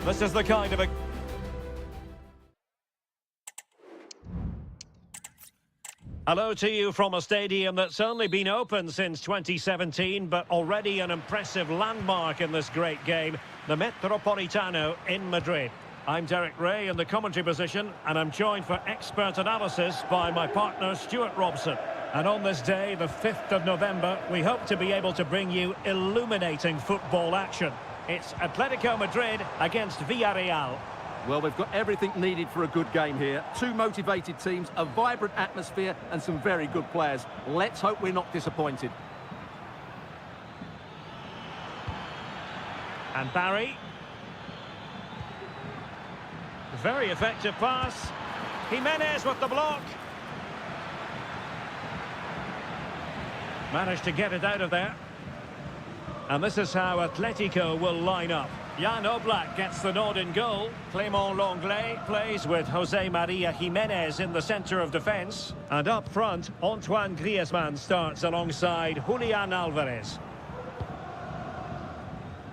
This is the kind of a... Hello to you from a stadium that's only been open since 2017, but already an impressive landmark in this great game, the Metropolitano in Madrid. I'm Derek Ray in the commentary position, and I'm joined for expert analysis by my partner Stuart Robson. And on this day, the 5th of November, we hope to be able to bring you illuminating football action. It's Atletico Madrid against Villarreal. Well, we've got everything needed for a good game here. Two motivated teams, a vibrant atmosphere and some very good players. Let's hope we're not disappointed. And Barry. Very effective pass. Jimenez with the block. Managed to get it out of there. And this is how Atletico will line up. Jan Oblak gets the nod in goal. Clément Lenglet plays with Jose Maria Jimenez in the centre of defence. And up front, Antoine Griezmann starts alongside Julian Alvarez.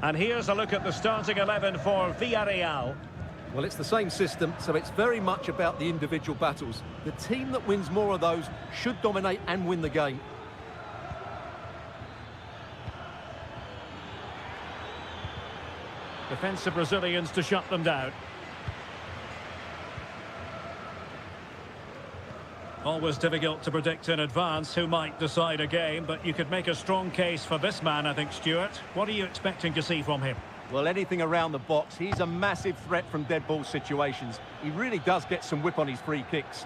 And here's a look at the starting 11 for Villarreal. Well, it's the same system, so it's very much about the individual battles. The team that wins more of those should dominate and win the game. Defensive Brazilians to shut them down. Always difficult to predict in advance who might decide a game, but you could make a strong case for this man, I think, Stuart. What are you expecting to see from him? Well, anything around the box. He's a massive threat from dead ball situations. He really does get some whip on his free kicks.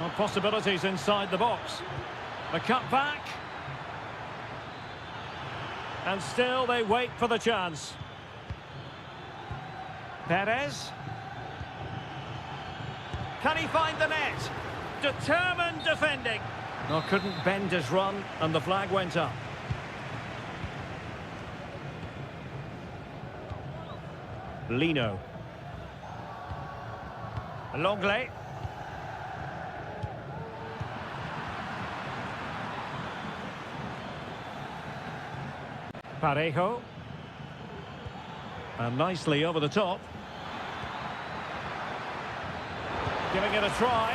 Well, possibilities inside the box. The cut back. And still they wait for the chance. Perez. Can he find the net? Determined defending. No, couldn't bend his run, and the flag went up. Lino. Lenglet. Parejo. And nicely over the top. Giving it a try.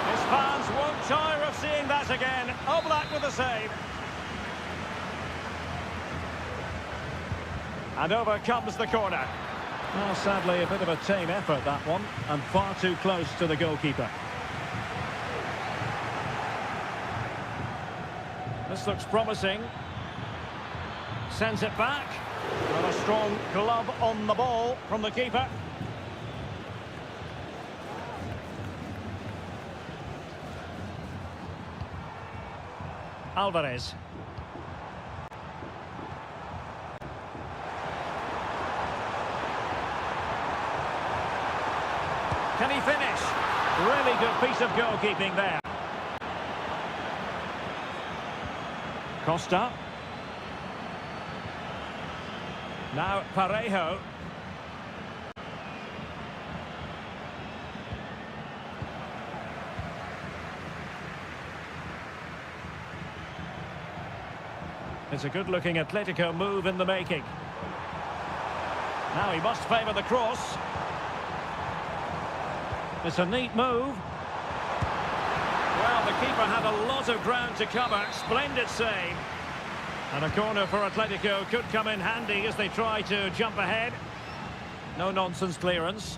His fans won't tire of seeing that again. Oblak with a save. And over comes the corner. Well, sadly, a bit of a tame effort, that one, and far too close to the goalkeeper. This looks promising. Sends it back. And a strong glove on the ball from the keeper. Alvarez. Can he finish? Really good piece of goalkeeping there. Costa. Now Parejo. It's a good-looking Atletico move in the making. Now he must favour the cross. It's a neat move. Well, the keeper had a lot of ground to cover. Splendid save. And a corner for Atletico could come in handy as they try to jump ahead. No-nonsense clearance.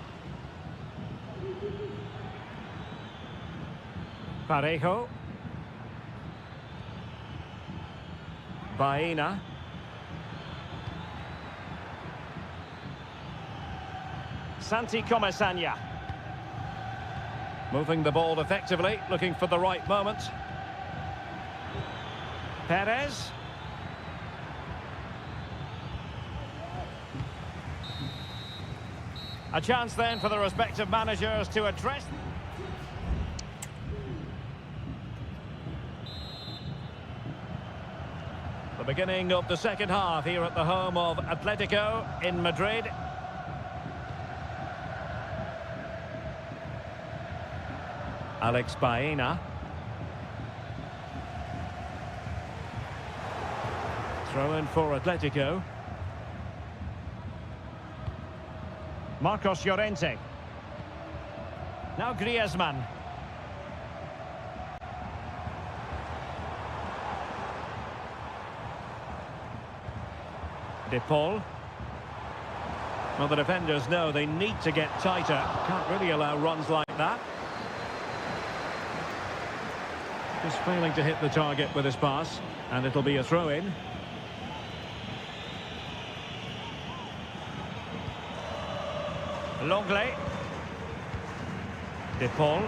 Parejo. Baena. Santi Comesaña. Moving the ball effectively, looking for the right moment. Perez. A chance then for the respective managers to address... The beginning of the second half here at the home of Atletico in Madrid. Alex Baena. Throw in for Atletico. Marcos Llorente. Now Griezmann. De Paul. Well, the defenders know they need to get tighter. Can't really allow runs like that. Just failing to hit the target with his pass. And it'll be a throw-in. Longley. De Paul.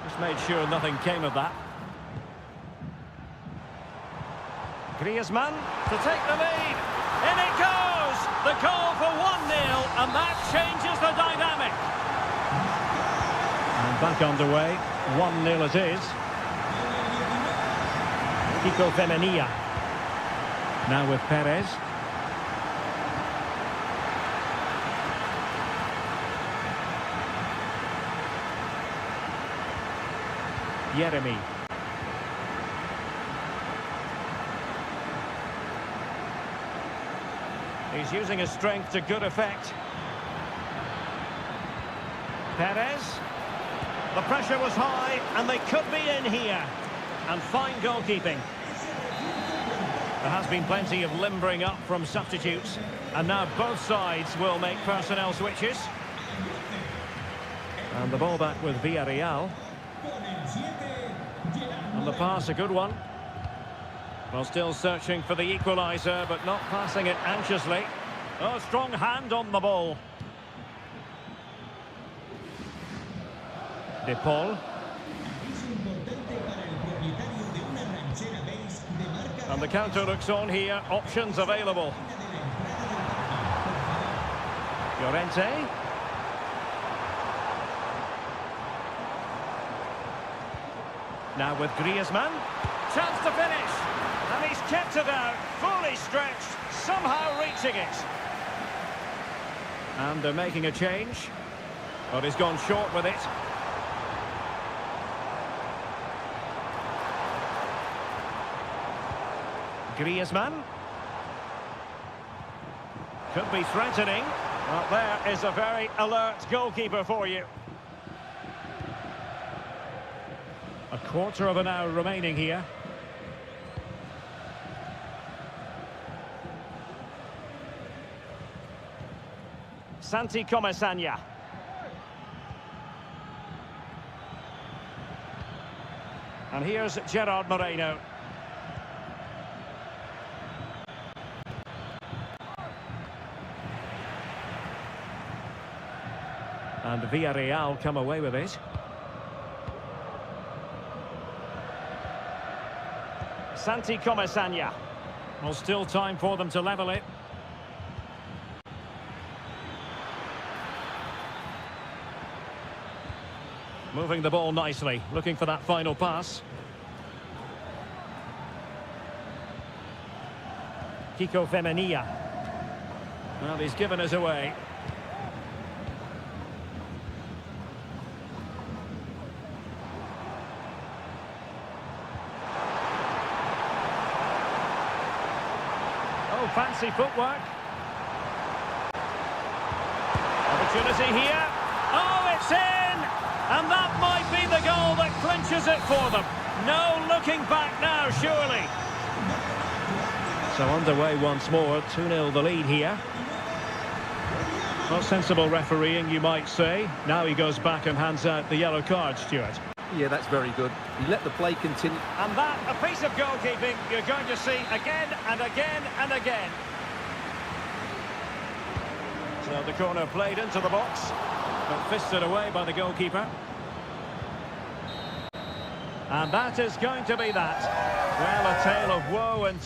Just made sure nothing came of that. Griezmann to take the lead. In it goes! The goal for 1-0, and that changes the dynamic. And back underway. 1-0 it is. Kiko Femenia. Now with Perez. Jeremy. He's using his strength to good effect. Perez. The pressure was high, and they could be in here. And fine goalkeeping. There has been plenty of limbering up from substitutes, and now both sides will make personnel switches. And the ball back with Villarreal. And the pass, a good one. Well, still searching for the equaliser, but not passing it anxiously. Oh, strong hand on the ball. De Paul. And the counter looks on here, options available. Llorente. Now with Griezmann. Chance to finish. And he's kept it out, fully stretched, somehow reaching it. And they're making a change. But he's gone short with it. Griezmann. Could be threatening. Well, there is a very alert goalkeeper for you. A quarter of an hour remaining here. Santi Comesaña. And here's Gerard Moreno. And Villarreal come away with it. Santi Comesaña. Well, still time for them to level it. Moving the ball nicely, looking for that final pass. Kiko Femenia. Well, he's given us away. Oh, fancy footwork. Opportunity here. Oh, it's in! And that might be the goal that clinches it for them. No looking back now, surely. So underway once more, 2-0 the lead here. Not sensible refereeing, you might say. Now he goes back and hands out the yellow card, Stuart. Yeah, that's very good. He let the play continue. And that, a piece of goalkeeping you're going to see again and again and again. So the corner played into the box, but fisted away by the goalkeeper. And that is going to be that. Well, a tale of woe and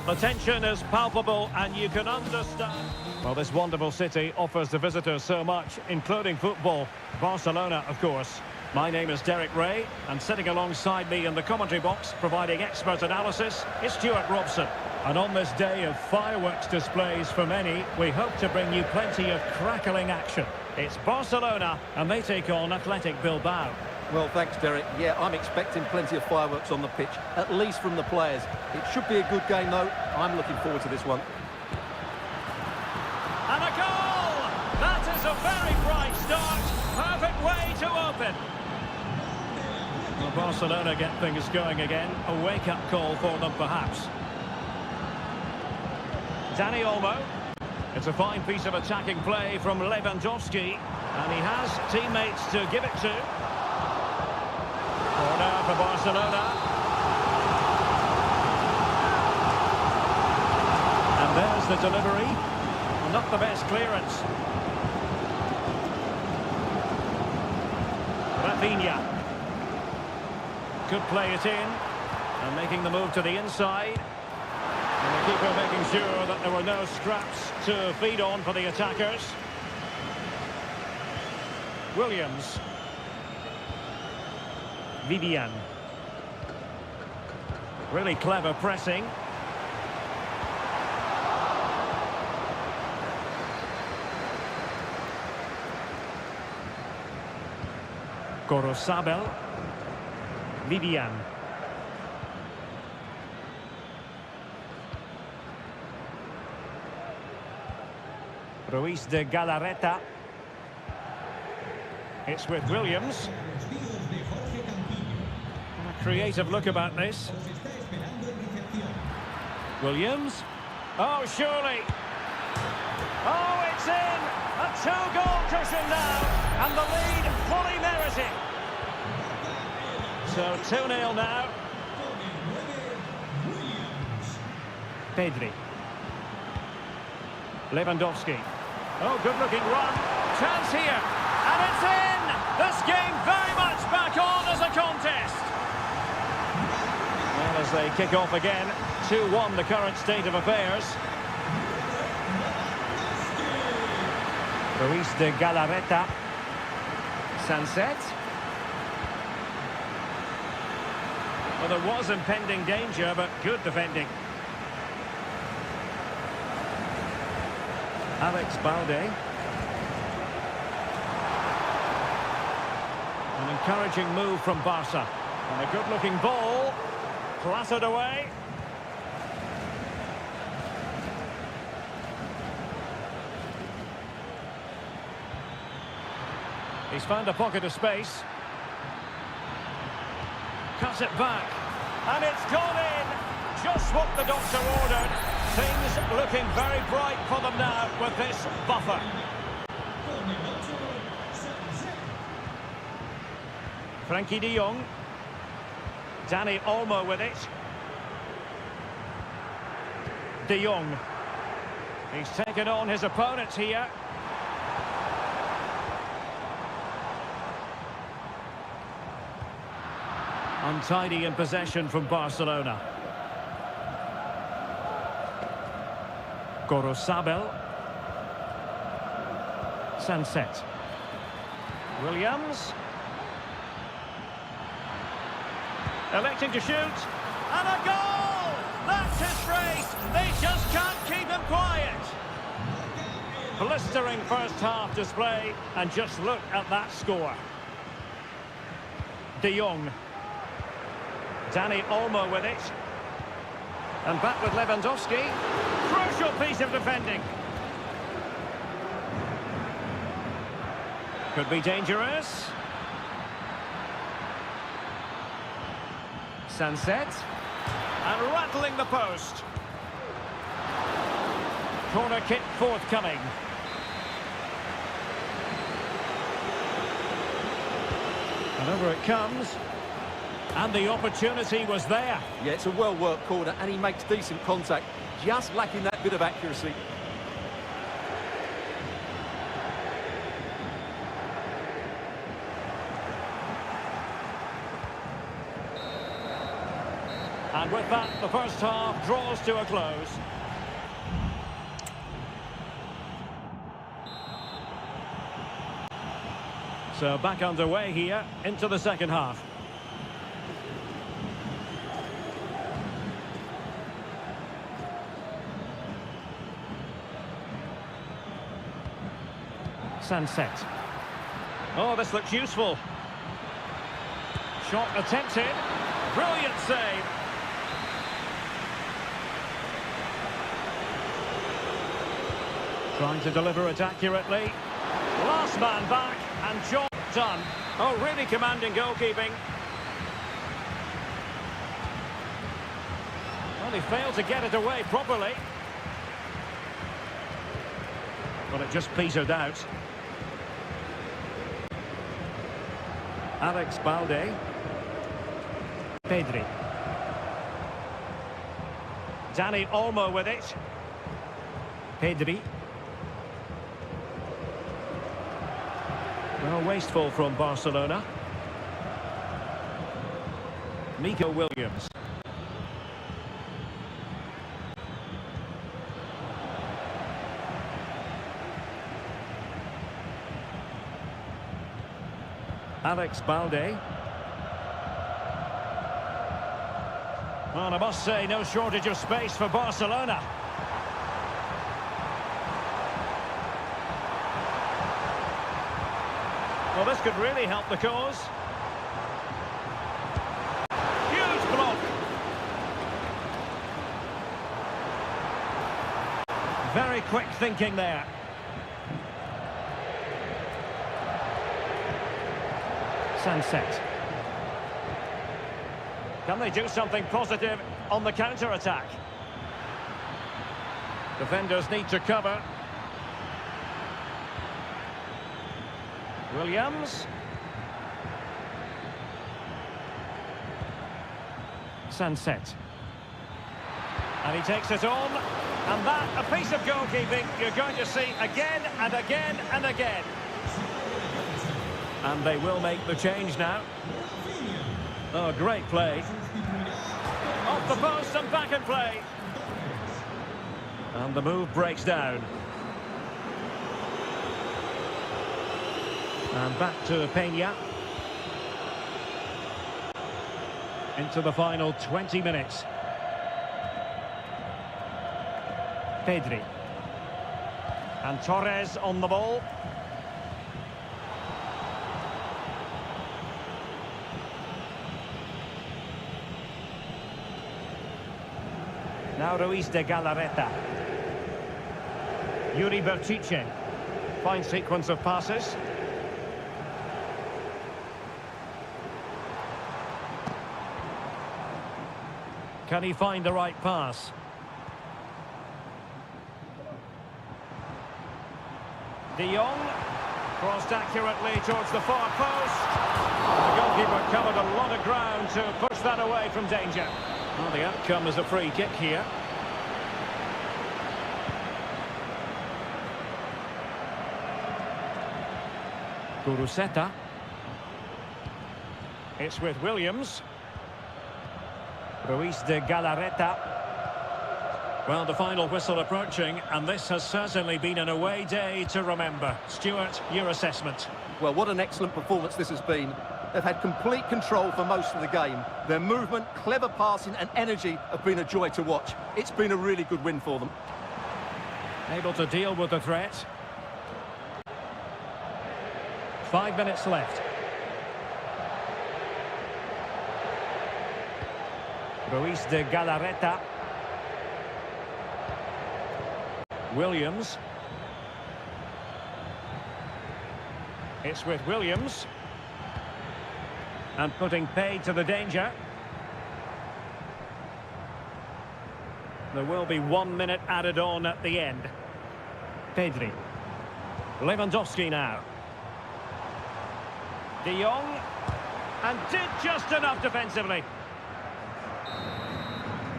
The tension is palpable and you can understand. Well, this wonderful city offers the visitors so much, including football. Barcelona, of course. My name is Derek Ray, and sitting alongside me in the commentary box, providing expert analysis, is Stuart Robson. And on this day of fireworks displays for many, we hope to bring you plenty of crackling action. It's Barcelona, and they take on Athletic Bilbao. Well, thanks, Derek. Yeah, I'm expecting plenty of fireworks on the pitch, at least from the players. It should be a good game, though. I'm looking forward to this one. And a goal! That is a very bright start. Perfect way to open. Well, Barcelona get things going again. A wake-up call for them, perhaps. Dani Olmo. It's a fine piece of attacking play from Lewandowski. And he has teammates to give it to. Corner for Barcelona. And there's the delivery. Not the best clearance. Rafinha. Could play it in. And making the move to the inside. And the keeper making sure that there were no scraps to feed on for the attackers. Williams. Vivian. Really clever pressing. Gorosabel. Vivian. Ruiz de Galarreta. It's with Williams. A creative look about this. Williams. Oh, surely. Oh, it's in. A two-goal cushion now. And the lead fully merited. So 2-0 now. Pedri. Lewandowski. Oh, good-looking run. Chance here. And it's in! This game very much back on as a contest. Well, as they kick off again, 2-1 the current state of affairs. Ruiz de Galarreta. Sunset. Well, there was impending danger, but good defending. Alex Balde. An encouraging move from Barca. And a good-looking ball. Clattered away. He's found a pocket of space. Cuts it back. And it's gone in. Just what the doctor ordered. Things looking very bright for them now with this buffer. Frankie de Jong. Dani Olmo with it. De Jong. He's taken on his opponents here. Untidy in possession from Barcelona. Gorosabel. Sunset. Williams. Electing to shoot. And a goal! That's his race. They just can't keep him quiet. Blistering first half display. And just look at that score. De Jong. Dani Olmo with it. And back with Lewandowski. Crucial piece of defending. Could be dangerous. Sunset. And rattling the post. Corner kick forthcoming. And over it comes. And the opportunity was there. Yeah, it's a well-worked corner, and he makes decent contact. Just lacking that bit of accuracy. And with that, the first half draws to a close. So back underway here into the second half. Sunset. Oh, this looks useful. Shot attempted. Brilliant save. Trying to deliver it accurately. Last man back and job done. Oh, really commanding goalkeeping. Well, he failed to get it away properly. Well, it just petered out. Alex Balde. Pedri. Dani Olmo with it. Pedri. Well, wasteful from Barcelona. Nico Williams. Alex Balde. Well, I must say, no shortage of space for Barcelona. Well, this could really help the cause. Huge block. Very quick thinking there. Sunset. Can they do something positive on the counter-attack? Defenders need to cover. Williams. Sunset. And he takes it on. And that, a piece of goalkeeping you're going to see again and again and again. And they will make the change now. Oh, great play. Off the post and back in play. And the move breaks down. And back to Peña. Into the final 20 minutes. Pedri. And Torres on the ball. Now Ruiz de Galarreta. Yuri Berchiche. Fine sequence of passes. Can he find the right pass? De Jong. Crossed accurately towards the far post. The goalkeeper covered a lot of ground to push that away from danger. Well, the outcome is a free kick here. Guruseta. It's with Williams. Ruiz de Galarreta. Well, the final whistle approaching, and this has certainly been an away day to remember. Stuart, your assessment. Well, what an excellent performance this has been. They've had complete control for most of the game. Their movement, clever passing and energy have been a joy to watch. It's been a really good win for them. Able to deal with the threat. 5 minutes left. Ruiz de Galarreta. Williams. It's with Williams. And putting paid to the danger. There will be 1 minute added on at the end. Pedri. Lewandowski now. De Jong. And did just enough defensively.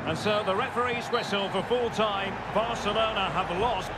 And so the referee's whistle for full time. Barcelona have lost.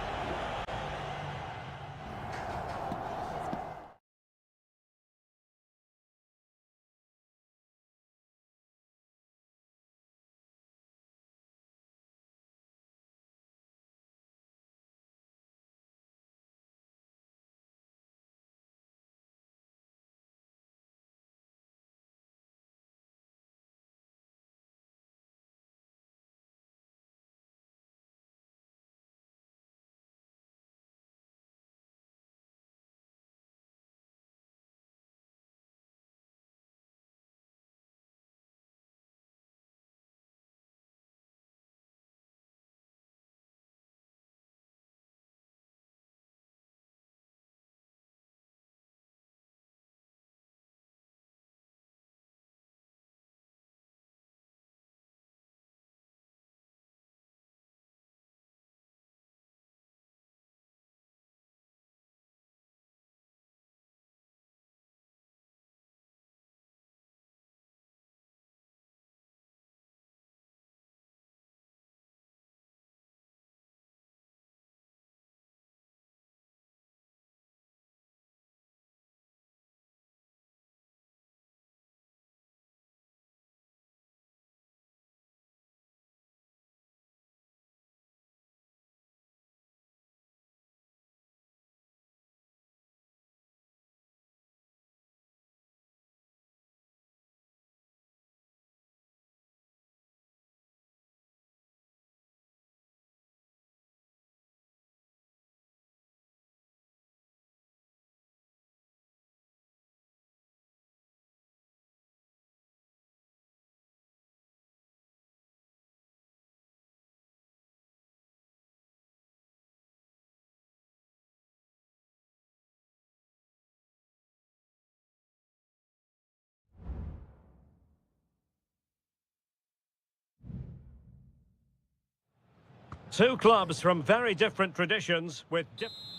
Two clubs from very different traditions with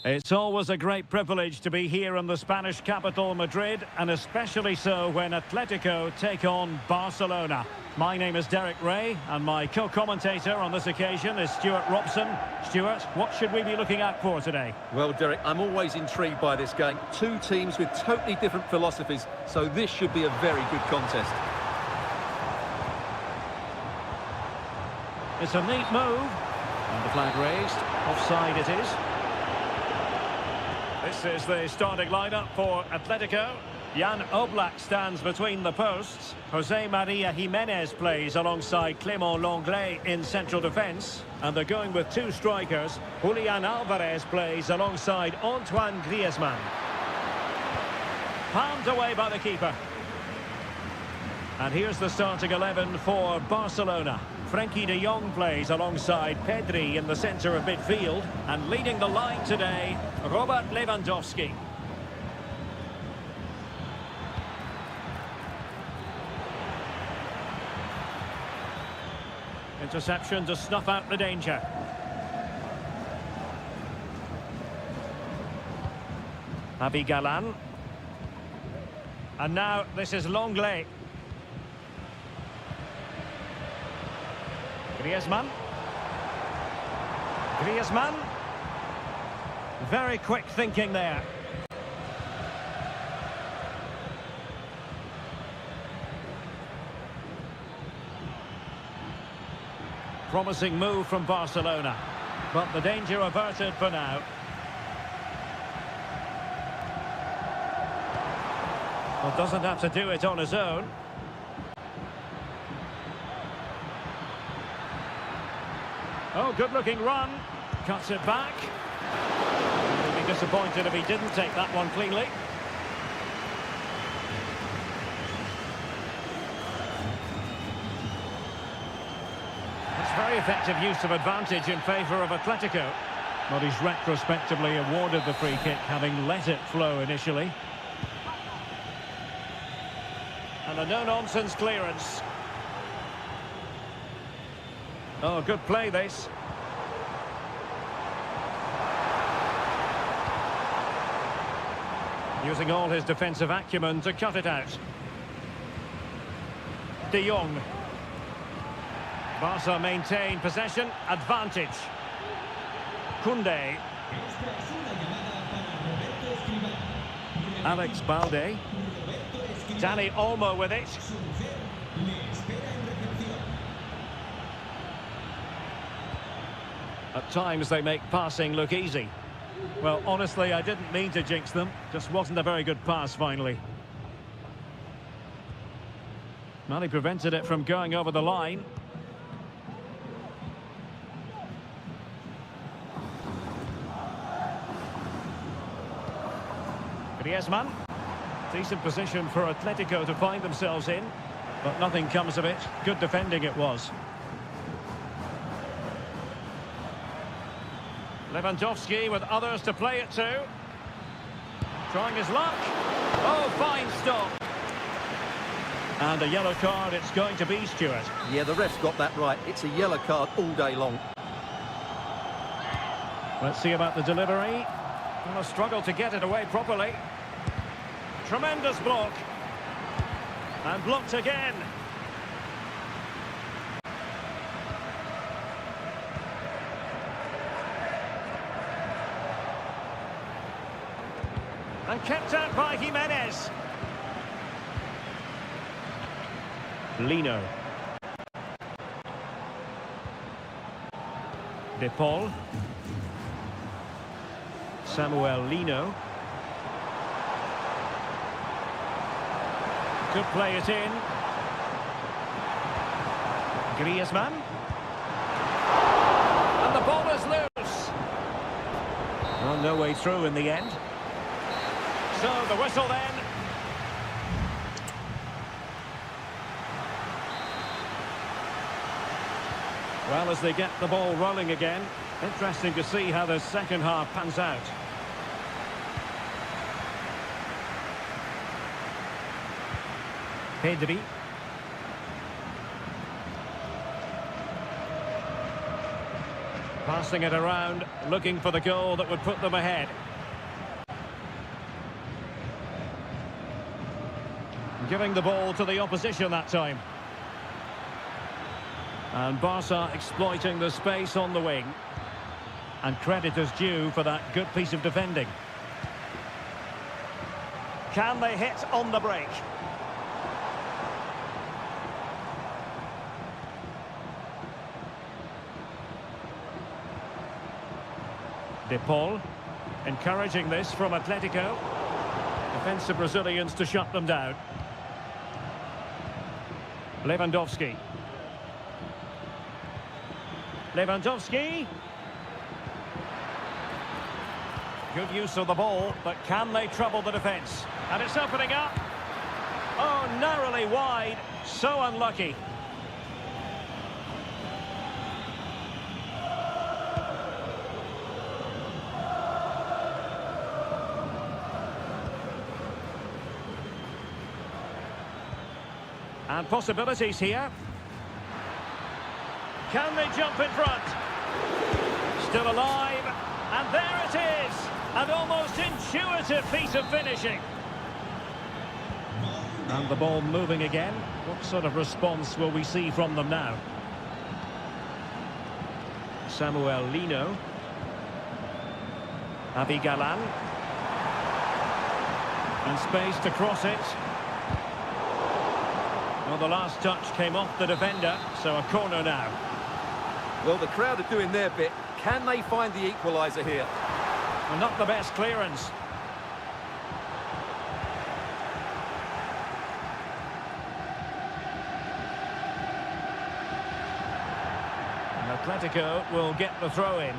It's always a great privilege to be here in the Spanish capital, Madrid, and especially so when Atletico take on Barcelona. My name is Derek Ray, and my co-commentator on this occasion is Stuart Robson. Stuart, what should we be looking out for today? Well, Derek, I'm always intrigued by this game. Two teams with totally different philosophies, so this should be a very good contest. It's a neat move. And the flag raised. Offside it is. This is the starting lineup for Atletico. Jan Oblak stands between the posts. Jose Maria Jimenez plays alongside Clément Lenglet in central defence. And they're going with two strikers. Julian Alvarez plays alongside Antoine Griezmann. Palmed away by the keeper. And here's the starting 11 for Barcelona. Frenkie de Jong plays alongside Pedri in the centre of midfield. And leading the line today, Robert Lewandowski. Interception to snuff out the danger. Javi Galán. And now this is Lenglet. Griezmann. Griezmann. Very quick thinking there. Promising move from Barcelona. But the danger averted for now. Well, doesn't have to do it on his own. Oh, good-looking run. Cuts it back. He'd be disappointed if he didn't take that one cleanly. It's very effective use of advantage in favour of Atletico. But he's retrospectively awarded the free kick, having let it flow initially. And a no-nonsense clearance. Oh, good play, this. Using all his defensive acumen to cut it out. De Jong. Barca maintain possession, advantage. Koundé. Alex Balde. Dani Olmo with it. At times they make passing look easy. Well, honestly, I didn't mean to jinx them. Just wasn't a very good pass, finally. Well, he prevented it from going over the line. Griezmann. Decent position for Atletico to find themselves in. But nothing comes of it. Good defending it was. Lewandowski with others to play it to. Trying his luck. Oh, fine stop. And a yellow card it's going to be, Stuart. Yeah, the ref's got that right. It's a yellow card all day long. Let's see about the delivery. And a struggle to get it away properly. Tremendous block. And blocked again. And kept out by Jimenez. Lino. De Paul. Samuel Lino. Could play it in. Griezmann. And the ball is loose. Well, no way through in the end. So the whistle then. Well, as they get the ball rolling again, interesting to see how the second half pans out. Pedri. Passing it around, looking for the goal that would put them ahead. Giving the ball to the opposition that time. And Barca exploiting the space on the wing. And credit is due for that good piece of defending. Can they hit on the break? De Paul, encouraging this from Atletico. Defensive Brazilians to shut them down. Lewandowski. Lewandowski. Good use of the ball, but can they trouble the defence? And it's opening up. Oh, narrowly wide. So unlucky. And possibilities here. Can they jump in front? Still alive. And there it is. An almost intuitive piece of finishing. And the ball moving again. What sort of response will we see from them now? Samuel Lino. Abigalan. And space to cross it. Well, the last touch came off the defender, so a corner now. Well, the crowd are doing their bit. Can they find the equaliser here? Well, not the best clearance. And Atletico will get the throw in.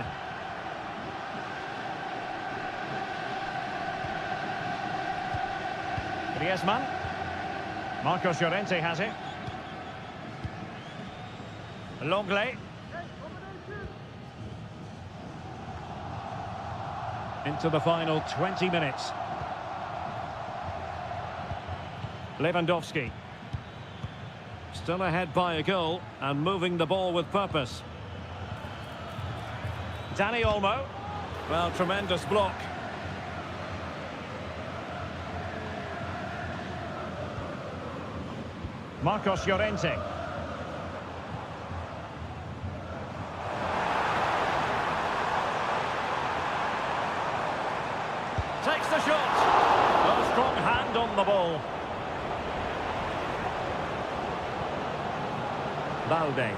Griezmann. Marcos Llorente has it. Longley. Into the final 20 minutes. Lewandowski. Still ahead by a goal and moving the ball with purpose. Dani Olmo. Well, tremendous block. Marcos Llorente. Takes the shot. A strong hand on the ball. Balde.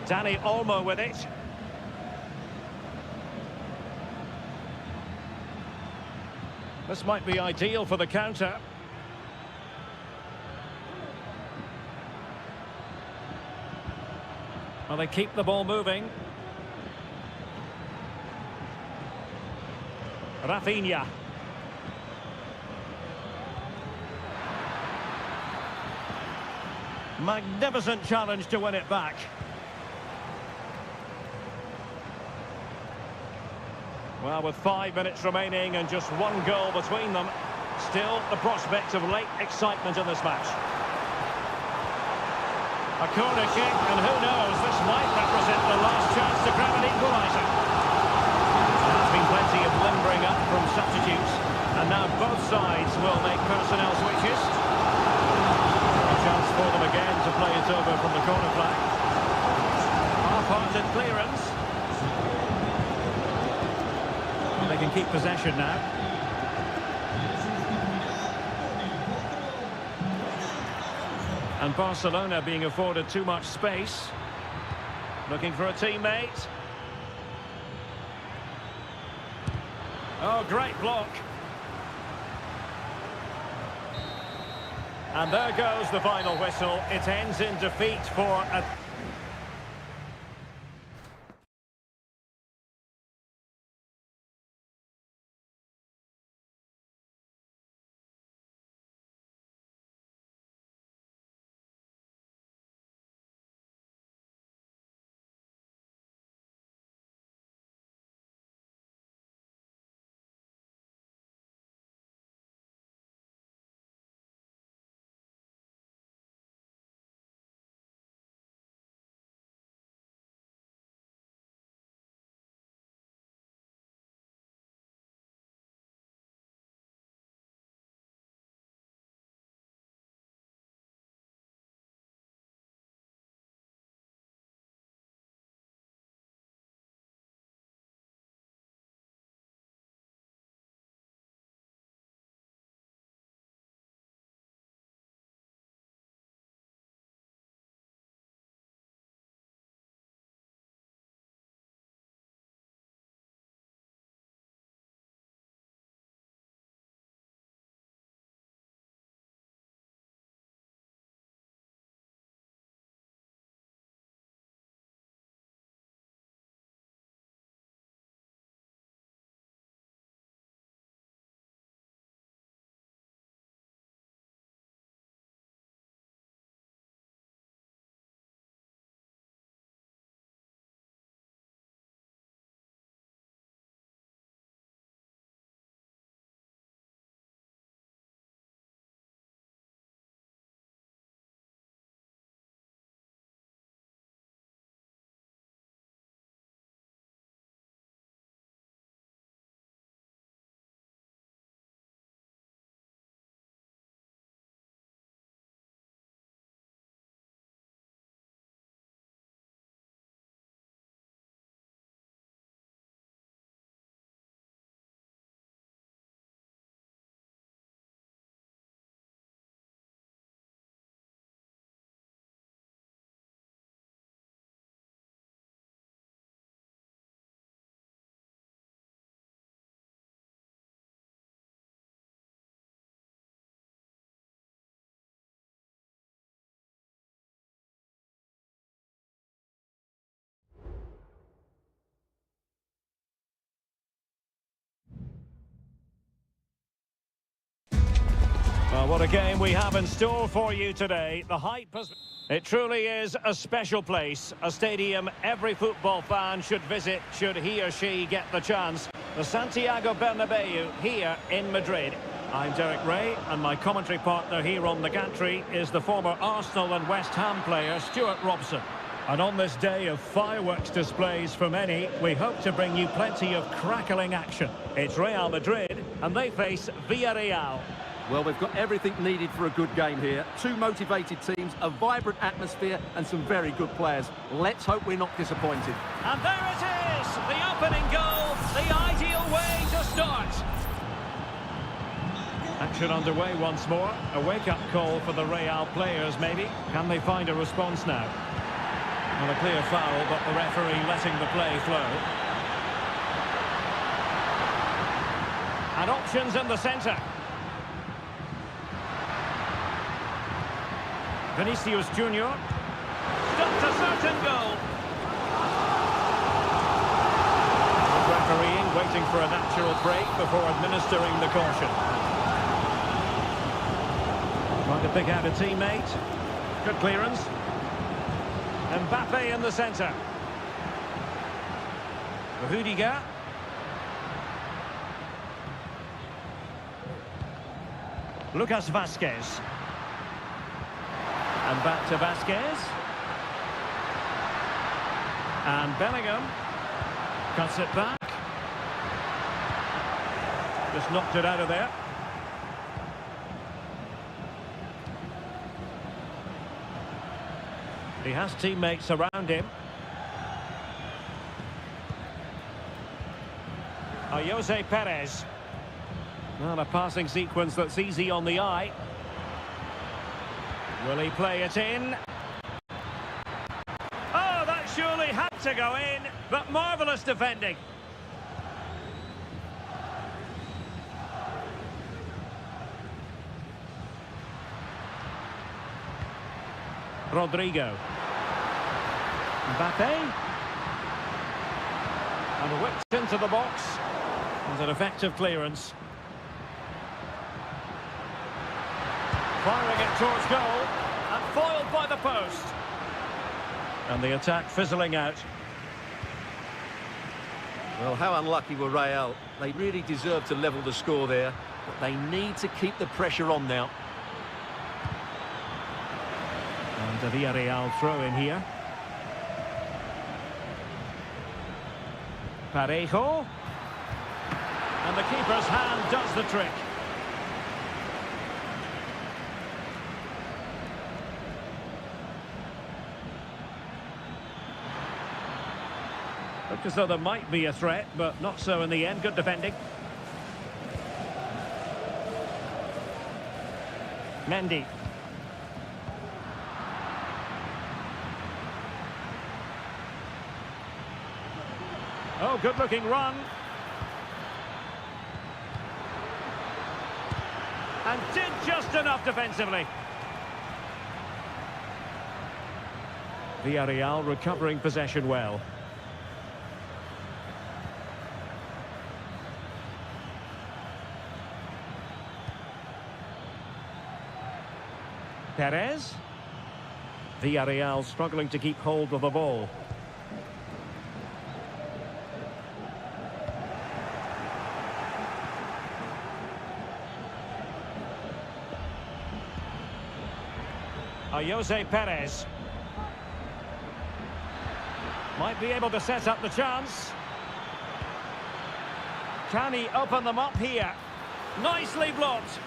Dani Olmo with it. This might be ideal for the counter. Well, they keep the ball moving. Rafinha. Magnificent challenge to win it back. Well, with 5 minutes remaining and just one goal between them, still the prospect of late excitement in this match. A corner kick, and who knows, this might represent the last chance to grab an equaliser. There's been plenty of limbering up from substitutes, and now both sides will make personnel switches. A chance for them again to play it over from the corner flag. Half-hearted clearance. And they can keep possession now. And Barcelona being afforded too much space. Looking for a teammate. Oh, great block. And there goes the final whistle. It ends in defeat for a... what a game we have in store for you today. The hype has... It truly is a special place, a stadium every football fan should visit should he or she get the chance. The Santiago Bernabeu here in Madrid. I'm Derek Ray, and my commentary partner here on the gantry is the former Arsenal and West Ham player Stuart Robson. And on this day of fireworks displays for many, we hope to bring you plenty of crackling action. It's Real Madrid, and they face Villarreal. Well, we've got everything needed for a good game here. Two motivated teams, a vibrant atmosphere, and some very good players. Let's hope we're not disappointed. And there it is, the opening goal, the ideal way to start. Action underway once more. A wake-up call for the Real players, maybe. Can they find a response now? Well, a clear foul, but the referee letting the play flow. And options in the centre. Vinicius Junior. Stopped a certain goal. Refereeing, waiting for a natural break before administering the caution. Trying to pick out a teammate. Good clearance. Mbappe in the centre. Rudiger. Lucas Vazquez. And back to Vazquez. And Bellingham. Cuts it back. Just knocked it out of there. He has teammates around him. Jose Perez. Well, a passing sequence that's easy on the eye. Will he play it in? Oh, that surely had to go in, but marvellous defending. Rodrigo. Mbappe. And whipped into the box. And an effective clearance. Firing it towards goal. And foiled by the post. And the attack fizzling out. Well, how unlucky were Real. They really deserve to level the score there. But they need to keep the pressure on now. And a Villarreal throw in here. Parejo. And the keeper's hand does the trick. Looked as though there might be a threat, but not so in the end. Good defending. Mendy. Oh, good-looking run. And did just enough defensively. Villarreal recovering possession well. Perez. Villarreal struggling to keep hold of the ball. Jose Perez. Might be able to set up the chance. Can he open them up here? Nicely blocked.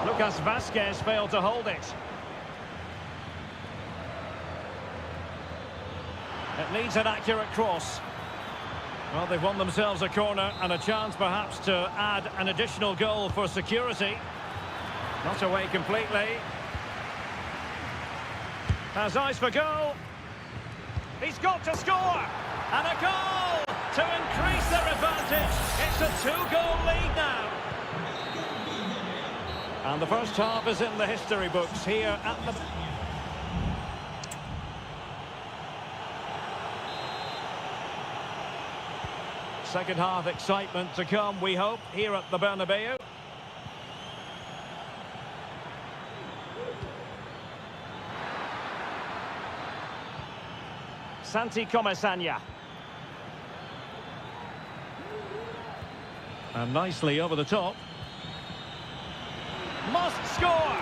Lucas Vazquez failed to hold it. It needs an accurate cross. Well, they've won themselves a corner and a chance perhaps to add an additional goal for security. Not away completely. Has eyes for goal. He's got to score. And a goal to increase their advantage. It's a two-goal lead now. And the first half is in the history books here at the... Second half excitement to come, we hope, here at the Bernabeu. Santi Comesaña. And nicely over the top. Must score!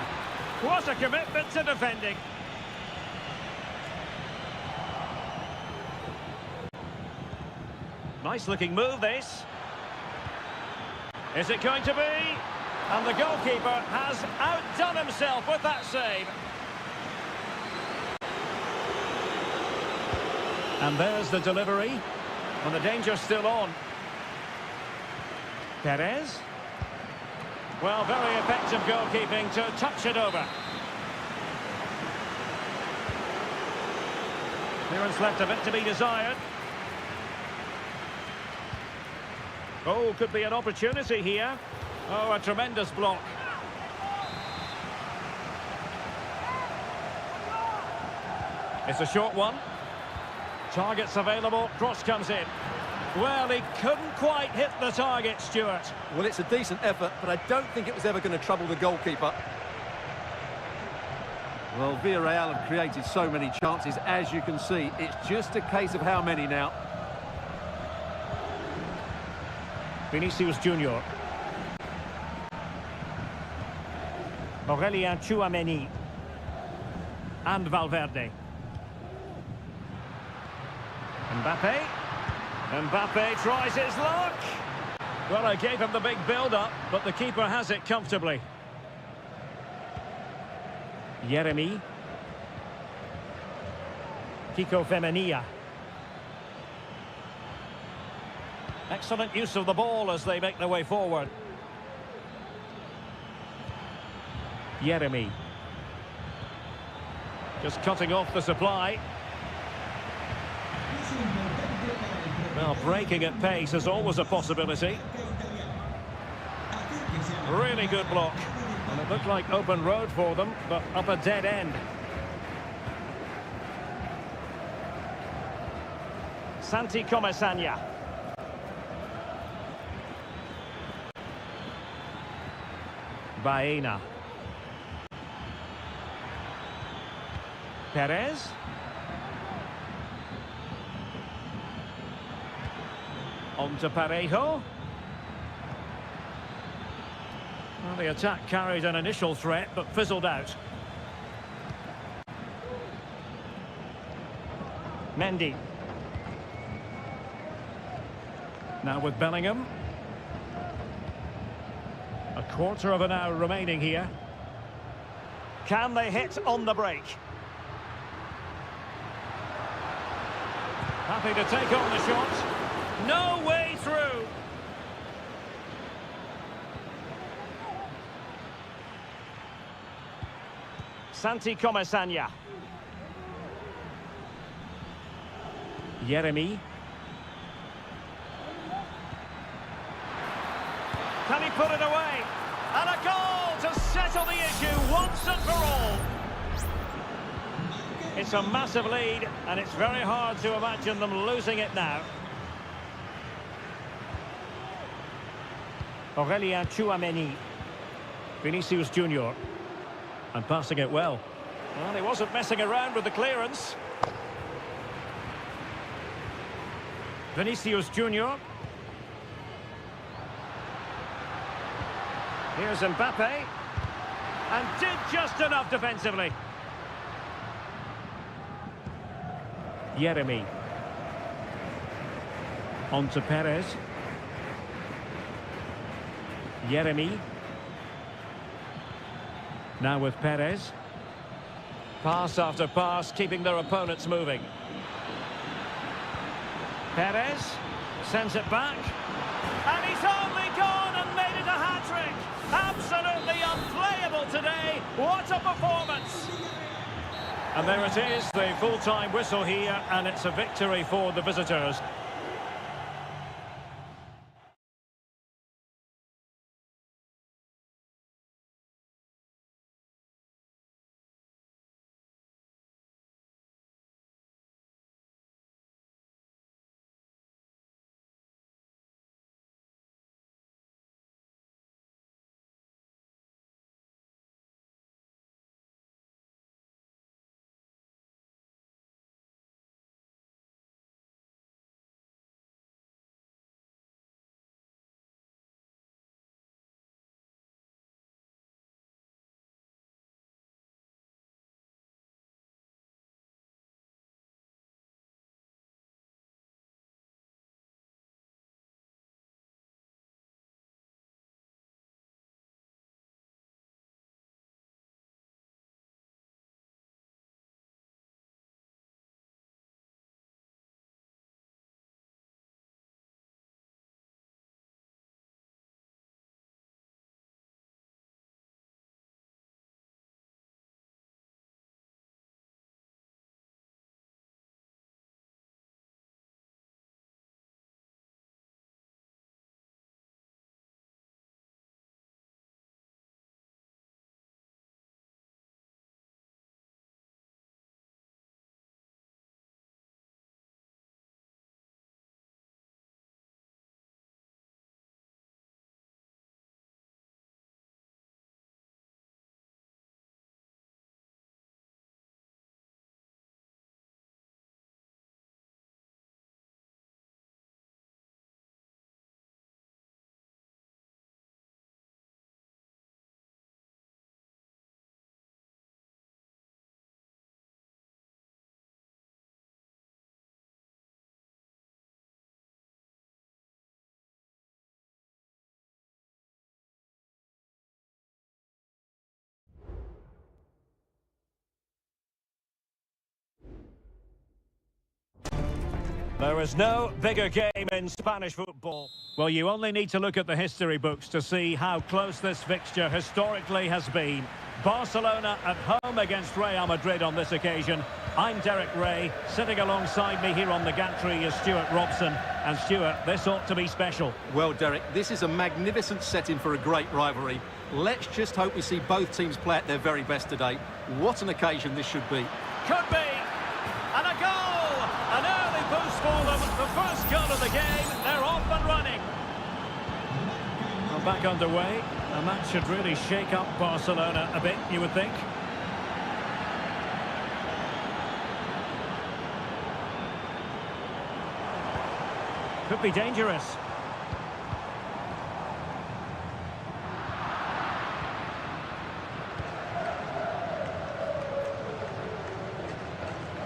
What a commitment to defending. Nice looking move, this. Is it going to be? And the goalkeeper has outdone himself with that save. And there's the delivery. And the danger's still on. Perez. Well, very effective goalkeeping to touch it over. Clearance left a bit to be desired. Oh, could be an opportunity here. Oh, a tremendous block. It's a short one. Targets available, cross comes in. Well, he couldn't quite hit the target, Stuart. Well, it's a decent effort, but I don't think it was ever going to trouble the goalkeeper. Well, Villarreal have created so many chances, as you can see. It's just a case of how many now. Vinicius Junior. Aurelien Tchouameni. And Valverde. Mbappe. Mbappe tries his luck. Well, I gave him the big build-up, but the keeper has it comfortably. Yeremy. Kiko Femenia. Excellent use of the ball as they make their way forward. Yeremy. Just cutting off the supply. Well, breaking at pace is always a possibility. Really good block. And it looked like open road for them, but up a dead end. Santi Comesaña. Baena. Perez. On to Parejo. Well, the attack carried an initial threat, but fizzled out. Mendy. Now with Bellingham. A quarter of an hour remaining here. Can they hit on the break? Happy to take on the shot. No way through. Santi Comesaña. Yeremy. Can he put it away? And a goal to settle the issue once and for all. It's a massive lead, and it's very hard to imagine them losing it now. Aurelien Tchouameni. Vinicius Junior. And passing it well. Well, he wasn't messing around with the clearance. Vinicius Junior. Here's Mbappe. And did just enough defensively. Yeremy. On to Perez. Yeremy. Now with Perez. Pass after pass, keeping their opponents moving. Perez sends it back. And he's only gone and made it a hat-trick. Absolutely unplayable today. What a performance. And there it is, the full-time whistle here, and it's a victory for the visitors. There is no bigger game in Spanish football. Well, you only need to look at the history books to see how close this fixture historically has been. Barcelona at home against Real Madrid on this occasion. I'm Derek Ray. Sitting alongside me here on the gantry is Stuart Robson. And Stuart, this ought to be special. Well, Derek, this is a magnificent setting for a great rivalry. Let's just hope we see both teams play at their very best today. What an occasion this should be. Could be. And a goal! An early boost for them. The first goal of the game. They're off and running. Well, back underway. And that should really shake up Barcelona a bit, you would think. Could be dangerous.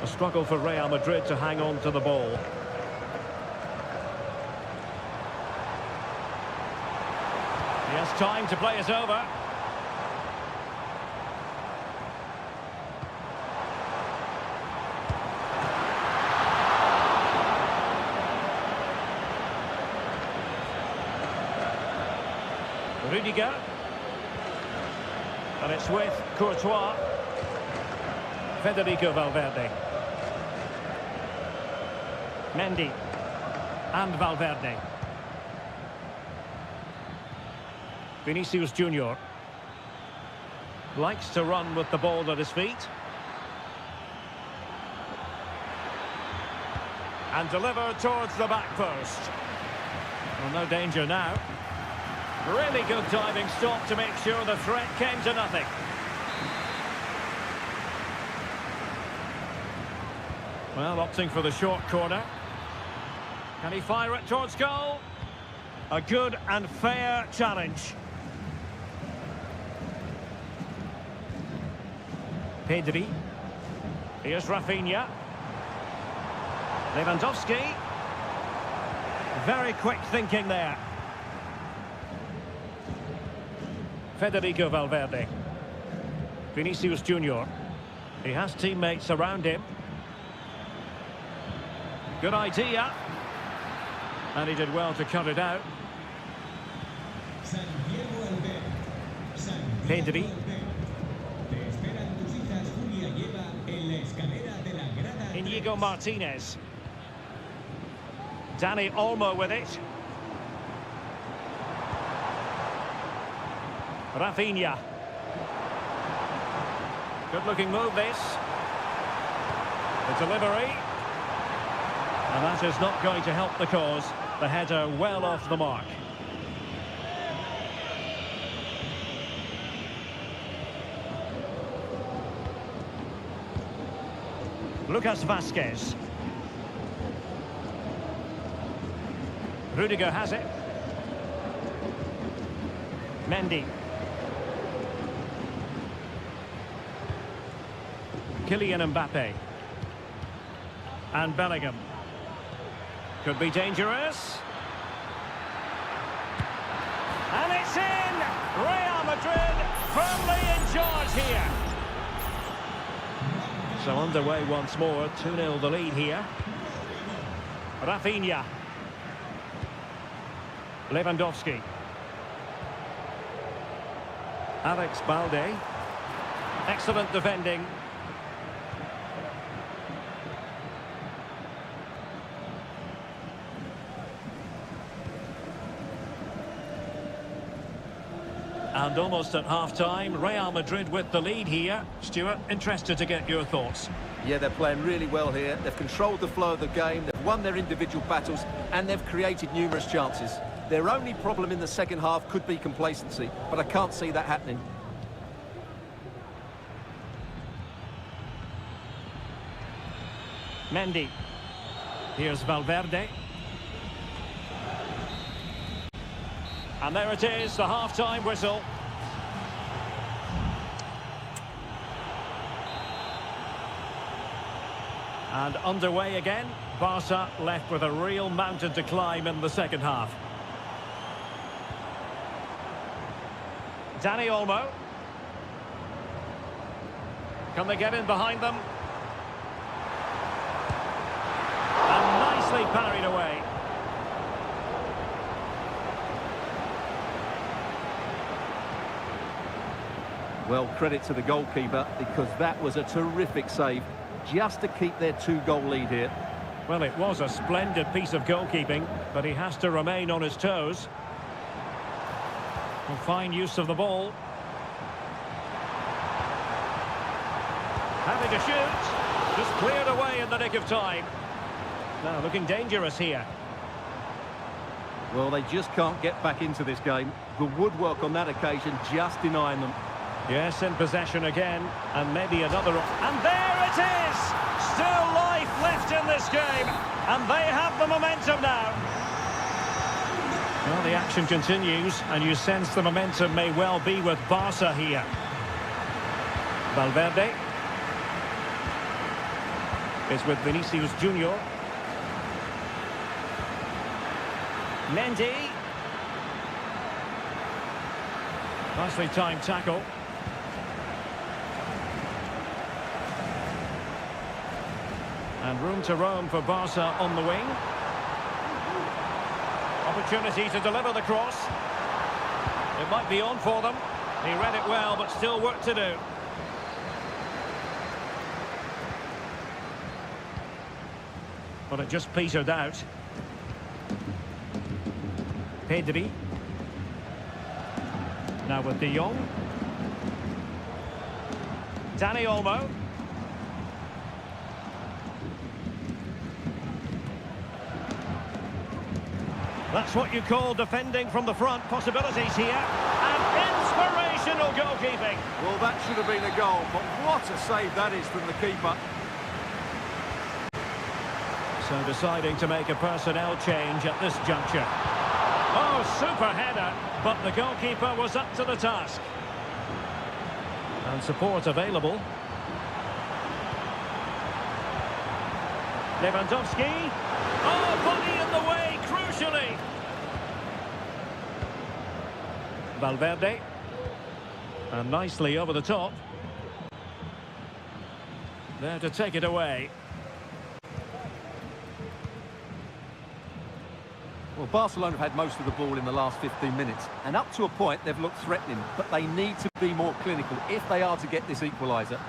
A struggle for Real Madrid to hang on to the ball. He has time to play it over. Rudiger. And it's with Courtois. Federico Valverde. Mendy. And Valverde. Vinicius Junior. Likes to run with the ball at his feet. And deliver towards the back post. Well, no danger now. Really good diving stop to make sure the threat came to nothing. Well, opting for the short corner. Can he fire it towards goal? A good and fair challenge. Pedri. Here's Rafinha. Lewandowski. Very quick thinking there. Federico Valverde. Vinicius Junior. He has teammates around him. Good idea. And he did well to cut it out. Pedri. Inigo Martinez. Dani Olmo with it. Rafinha. Good-looking move, this. The delivery. And that is not going to help the cause. The header well off the mark. Lucas Vazquez. Rudiger has it. Mendy. Kylian Mbappe. And Bellingham. Could be dangerous. And it's in! Real Madrid firmly in charge here. So underway once more, 2-0 the lead here. Rafinha. Lewandowski. Alex Balde. Excellent defending. And almost at half-time, Real Madrid with the lead here. Stuart, interested to get your thoughts. Yeah, they're playing really well here. They've controlled the flow of the game, they've won their individual battles, and they've created numerous chances. Their only problem in the second half could be complacency, but I can't see that happening. Mendy. Here's Valverde. And there it is, the half-time whistle. And underway again. Barca left with a real mountain to climb in the second half. Dani Olmo. Can they get in behind them? And nicely parried away. Well, credit to the goalkeeper, because that was a terrific save, just to keep their 2-goal lead here. Well, it was a splendid piece of goalkeeping, but he has to remain on his toes. Well, fine use of the ball. Having to shoot. Just cleared away in the nick of time. Now looking dangerous here. Well, they just can't get back into this game. The woodwork on that occasion just denying them. Yes, in possession again, and maybe another... And there it is! Still life left in this game, and they have the momentum now. Well, the action continues, and you sense the momentum may well be with Barca here. Valverde is with Vinicius Junior. Mendy. Nicely timed tackle. And room to roam for Barca on the wing. Opportunity to deliver the cross. It might be on for them. He read it well, but still work to do. But it just petered out. Pedri. Now with De Jong. Dani Olmo. That's what you call defending from the front. Possibilities here. And inspirational goalkeeping. Well, that should have been a goal, but what a save that is from the keeper. So deciding to make a personnel change at this juncture. Oh, super header, but the goalkeeper was up to the task. And support available. Lewandowski. Oh, body in the way, crucially. Valverde. And nicely over the top. There to take it away. Well, Barcelona have had most of the ball in the last 15 minutes, and up to a point they've looked threatening, but they need to be more clinical if they are to get this equaliser.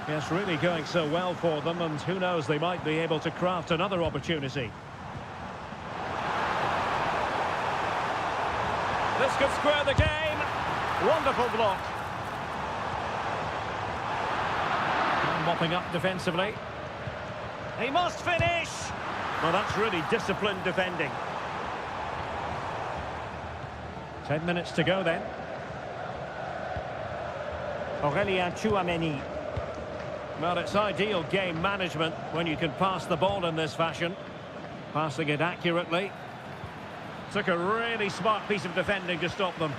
Yes, really going so well for them, and who knows, they might be able to craft another opportunity. This could square the game. Wonderful block. And mopping up defensively. He must finish. Well, that's really disciplined defending. 10 minutes to go then. Aurélien Tchouameni. Well, it's ideal game management when you can pass the ball in this fashion. Passing it accurately. Took a really smart piece of defending to stop them.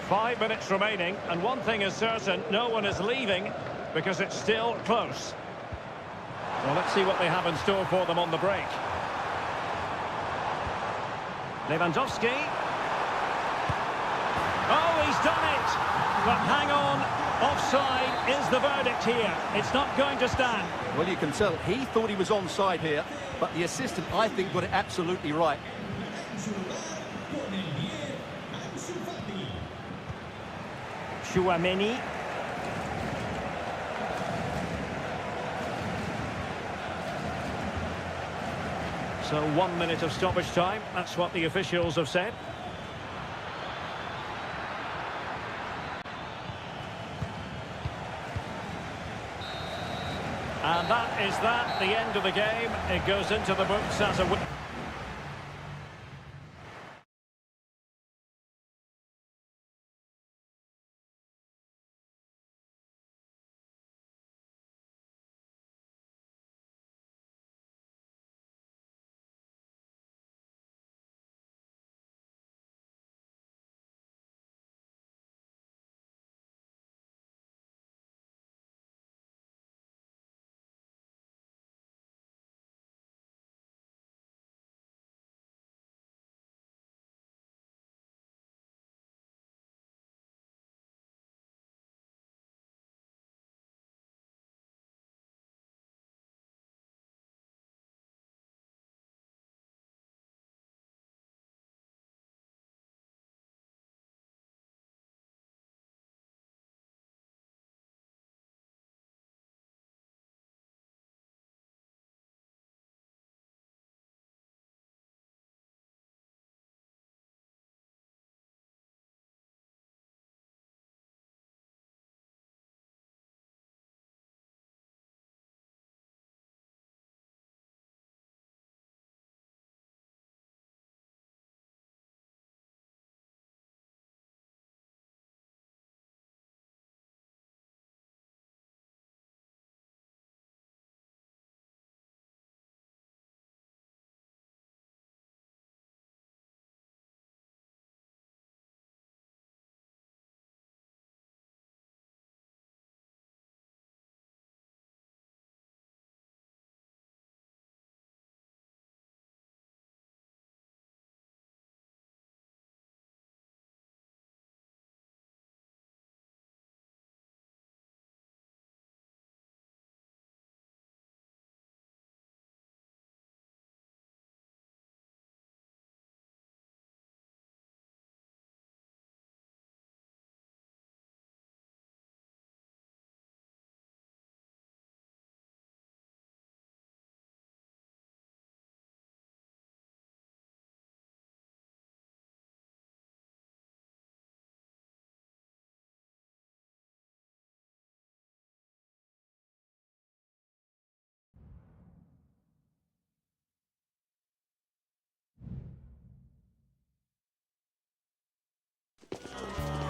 5 minutes remaining, and one thing is certain, no one is leaving because it's still close. Well, let's see what they have in store for them on the break. Lewandowski. Oh, he's done it! But hang on, offside is the verdict here. It's not going to stand. Well, you can tell he thought he was onside here, but the assistant, I think, got it absolutely right. Tchouameni. So 1 minute of stoppage time, that's what the officials have said. And that is the end of the game. It goes into the books as a win.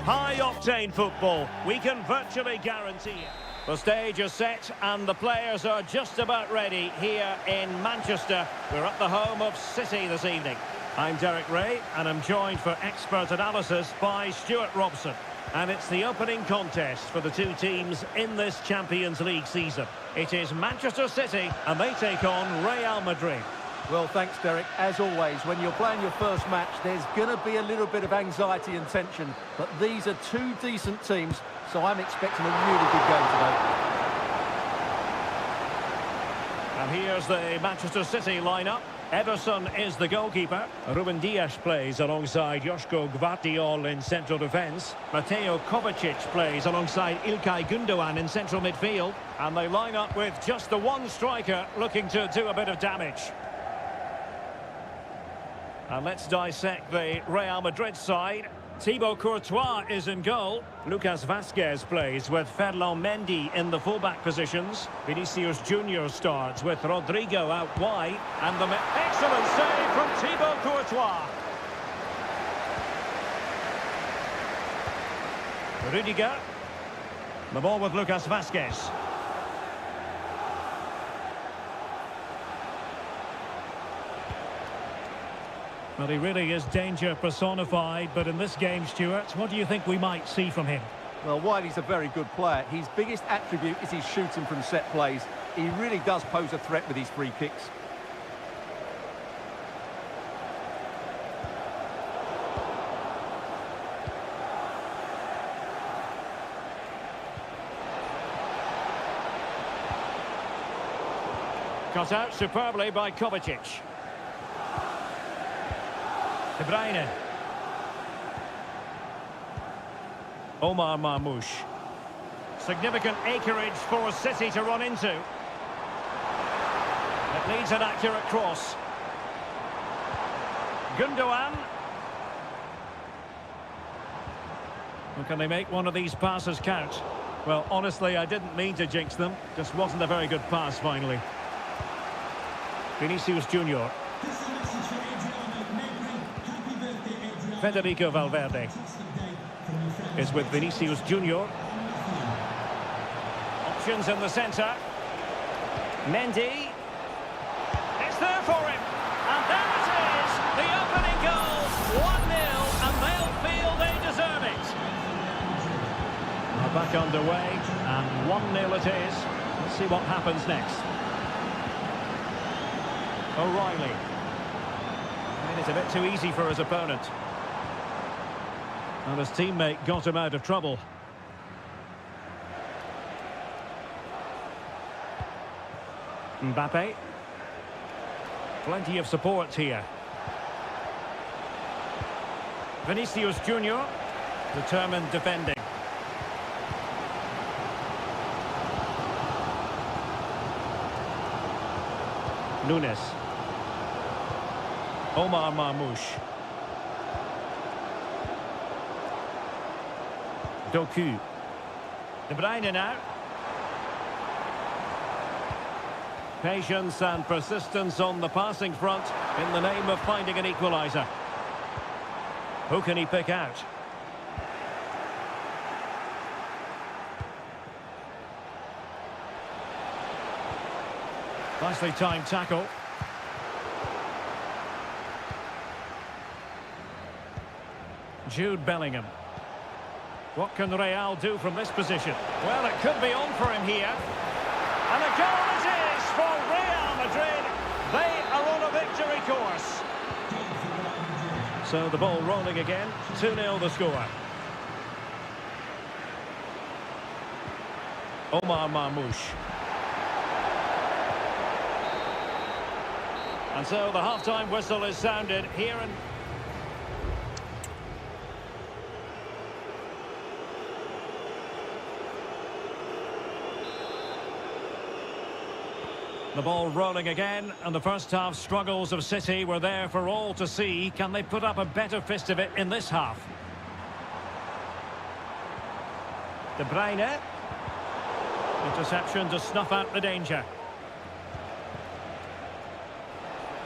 High-octane football, we can virtually guarantee it. The stage is set and the players are just about ready here in Manchester. We're at the home of City this evening. I'm Derek Ray and I'm joined for expert analysis by Stuart Robson. And it's the opening contest for the two teams in this Champions League season. It is Manchester City and they take on Real Madrid. Well, thanks, Derek. As always, when you're playing your first match, there's going to be a little bit of anxiety and tension. But these are two decent teams, so I'm expecting a really good game today. And here's the Manchester City lineup. Ederson is the goalkeeper. Ruben Dias plays alongside Joško Gvardiol in central defence. Mateo Kovacic plays alongside İlkay Gündoğan in central midfield. And they line up with just the one striker looking to do a bit of damage. And let's dissect the Real Madrid side. Thibaut Courtois is in goal. Lucas Vazquez plays with Ferland Mendy in the fullback positions. Vinicius Junior starts with Rodrigo out wide. And the excellent save from Thibaut Courtois. Rudiger. The ball with Lucas Vazquez. Well, he really is danger personified, but in this game, Stuart, what do you think we might see from him? Well, while he's a very good player, his biggest attribute is his shooting from set plays. He really does pose a threat with his free kicks. Cut out superbly by Kovacic. De Bruyne. Omar Marmoush. Significant acreage for City to run into. It needs an accurate cross. Gündoğan. Well, can they make one of these passes count? Well, honestly, I didn't mean to jinx them. Just wasn't a very good pass, finally. Vinicius Junior. Federico Valverde is with Vinicius Junior. Options in the centre. Mendy. It's there for him. And there it is. The opening goal. 1-0 and they'll feel they deserve it. Now back underway and 1-0 it is. Let's see what happens next. O'Reilly. It's a bit too easy for his opponent. And his teammate got him out of trouble. Mbappe. Plenty of support here. Vinicius Junior. Determined defending. Nunes. Omar Marmoush. Doku. De Bruyne now. Patience and persistence on the passing front in the name of finding an equaliser. Who can he pick out? Nicely timed tackle. Jude Bellingham. What can Real do from this position? Well, it could be on for him here. And a goal it is for Real Madrid. They are on a victory course. So the ball rolling again. 2-0 the score. Omar Marmoush. And so the half-time whistle is sounded here in... The ball rolling again, and the first half struggles of City were there for all to see. Can they put up a better fist of it in this half? De Bruyne. Interception to snuff out the danger.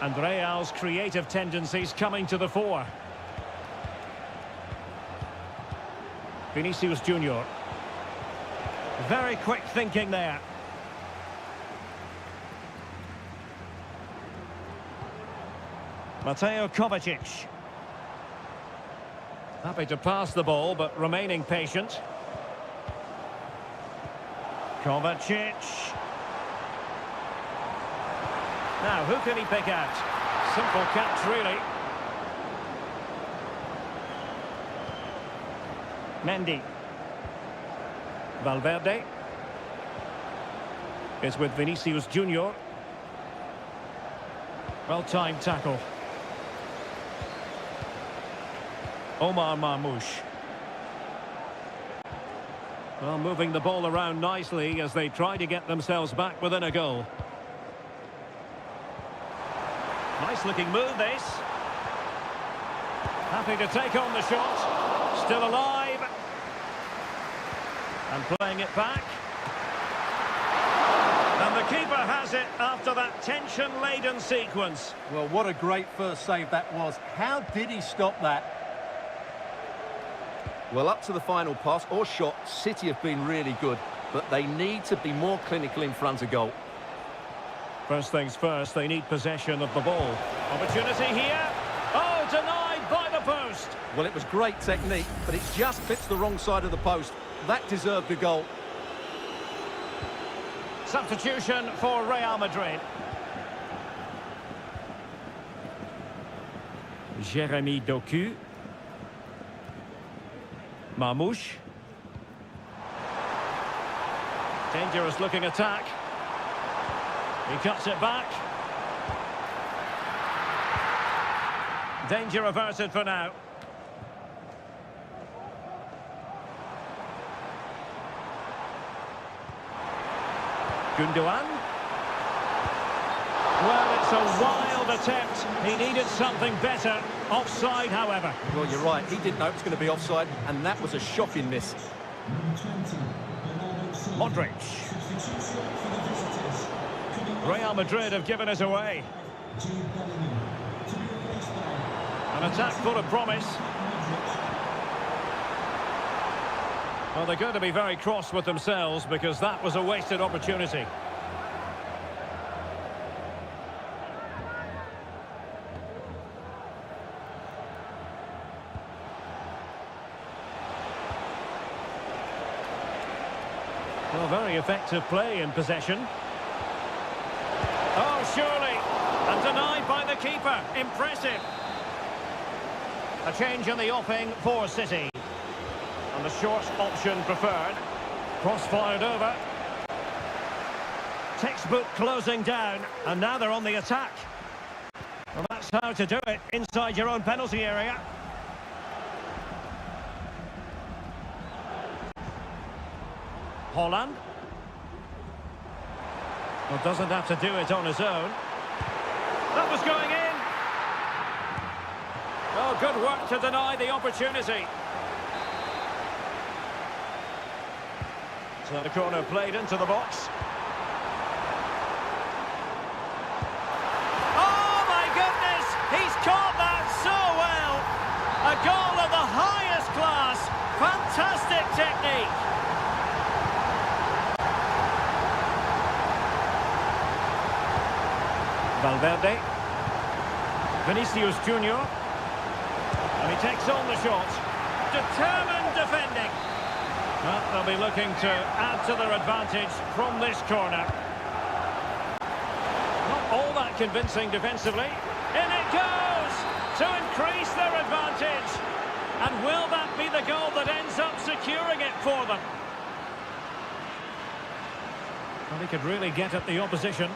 And Real's creative tendencies coming to the fore. Vinicius Junior. Very quick thinking there. Mateo Kovacic. Happy to pass the ball, but remaining patient. Kovacic. Now, who can he pick out? Simple catch, really. Mendy. Valverde. Is with Vinicius Junior. Well-timed tackle. Omar Marmoush. Well, moving the ball around nicely as they try to get themselves back within a goal. Nice looking move, this. Happy to take on the shot. Still alive. And playing it back. And the keeper has it after that tension-laden sequence. Well, what a great first save that was. How did he stop that? Well, up to the final pass or shot, City have been really good, but they need to be more clinical in front of goal. First things first, they need possession of the ball. Opportunity here. Oh, denied by the post. Well, it was great technique, but it just fits the wrong side of the post. That deserved a goal. Substitution for Real Madrid. Jeremy Doku. Marmoush. Dangerous looking attack. He cuts it back. Danger averted for now. Gundogan. Well, it's a wild attempt. He needed something better. Offside, however. Well, you're right. He didn't know it was going to be offside, and that was a shocking miss. Modric. Real Madrid have given us away. An attack full of promise. Well, they're going to be very cross with themselves because that was a wasted opportunity. Well, very effective play in possession. Oh, surely. And denied by the keeper. Impressive. A change in the offing for City. And the short option preferred. Cross fired over. Textbook closing down. And now they're on the attack. Well, that's how to do it inside your own penalty area. Holland. Well, doesn't have to do it on his own. That was going in. Oh, good work to deny the opportunity. So the corner played into the box. Oh, my goodness! He's caught that so well! A goal of the highest class. Fantastic technique. Valverde. Vinicius Junior. And he takes on the shot. Determined defending. Well, they'll be looking to add to their advantage from this corner. Not all that convincing defensively. In it goes to increase their advantage. And will that be the goal that ends up securing it for them? Well, he could really get at the opposition.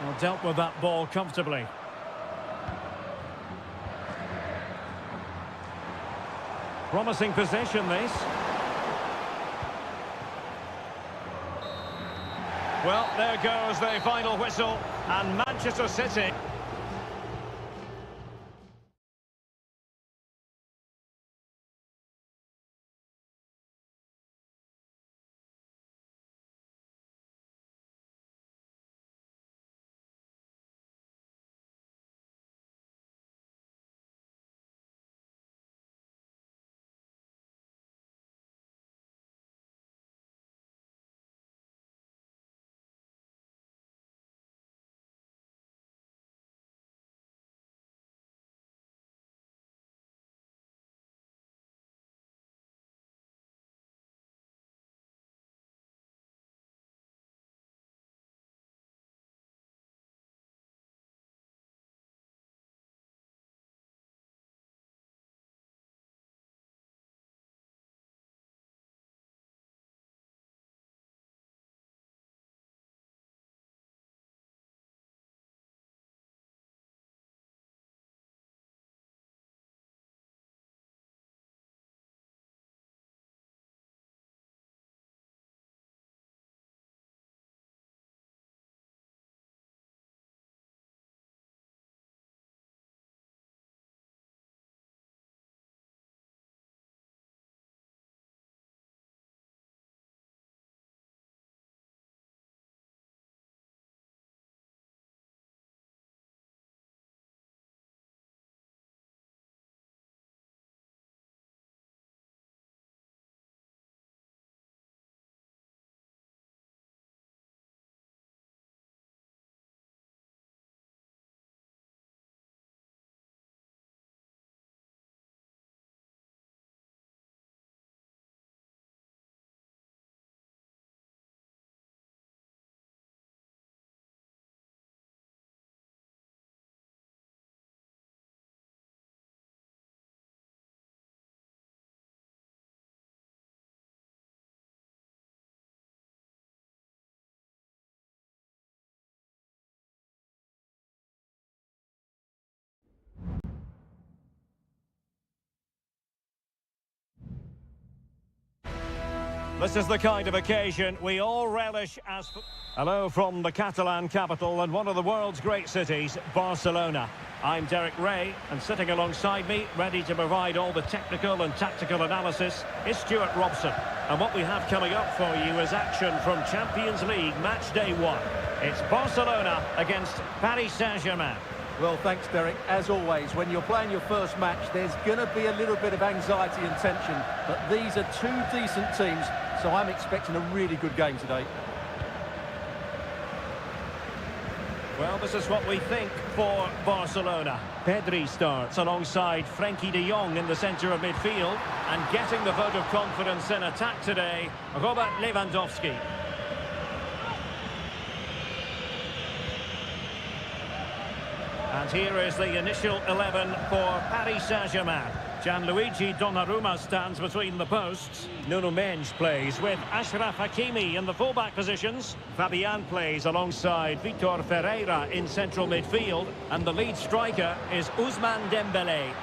Well, dealt with that ball comfortably. Promising possession, this. Well, there goes the final whistle, and Manchester City This is the kind of occasion we all relish as... Hello from the Catalan capital and one of the world's great cities, Barcelona. I'm Derek Ray, and sitting alongside me, ready to provide all the technical and tactical analysis, is Stuart Robson. And what we have coming up for you is action from Champions League match day 1. It's Barcelona against Paris Saint-Germain. Well, thanks, Derek. As always, when you're playing your first match, there's going to be a little bit of anxiety and tension. But these are two decent teams, so I'm expecting a really good game today. Well, this is what we think for Barcelona. Pedri starts alongside Frenkie de Jong in the centre of midfield. And getting the vote of confidence in attack today, Robert Lewandowski. And here is the initial 11 for Paris Saint-Germain. Gianluigi Donnarumma stands between the posts. Nuno Mendes plays with Achraf Hakimi in the fullback positions. Fabian plays alongside Vitor Ferreira in central midfield. And the lead striker is Ousmane Dembélé.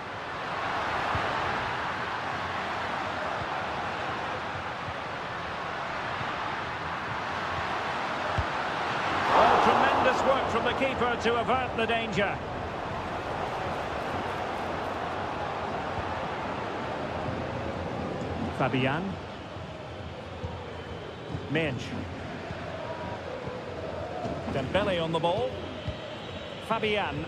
Oh, tremendous work from the keeper to avert the danger. Fabian. Mendes. Dembélé on the ball. Fabian.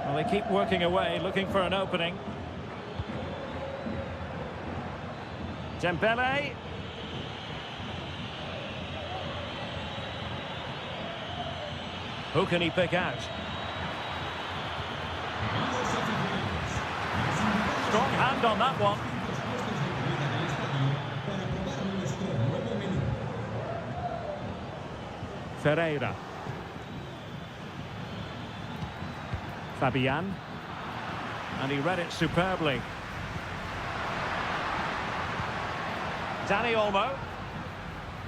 Well, they keep working away, looking for an opening. Dembélé. Who can he pick out? Strong hand on that one. Ferreira. Fabian. And he read it superbly. Dani Olmo.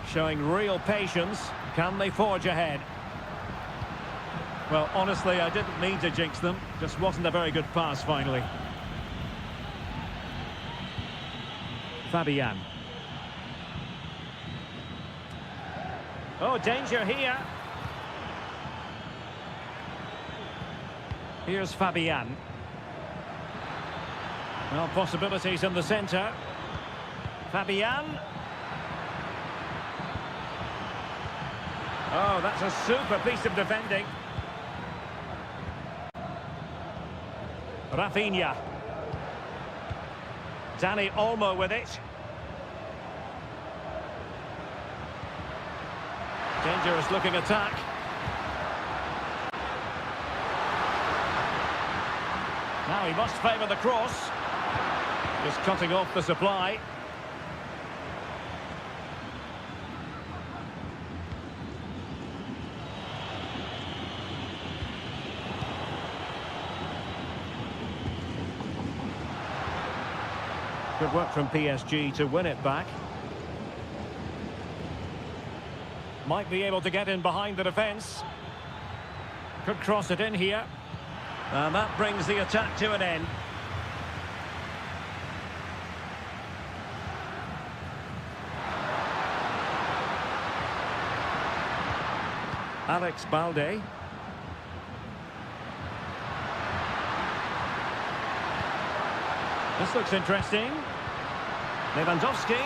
Showing real patience. Can they forge ahead? Well, honestly, I didn't mean to jinx them. Just wasn't a very good pass, finally. Fabian. Oh, danger here. Here's Fabian. Well, possibilities in the centre. Fabian. Oh, that's a super piece of defending. Rafinha. Dani Olmo with it. Dangerous looking attack. Now he must favour the cross. Just cutting off the supply. Good work from PSG to win it back. Might be able to get in behind the defence. Could cross it in here. And that brings the attack to an end. Alex Balde. This looks interesting. Lewandowski.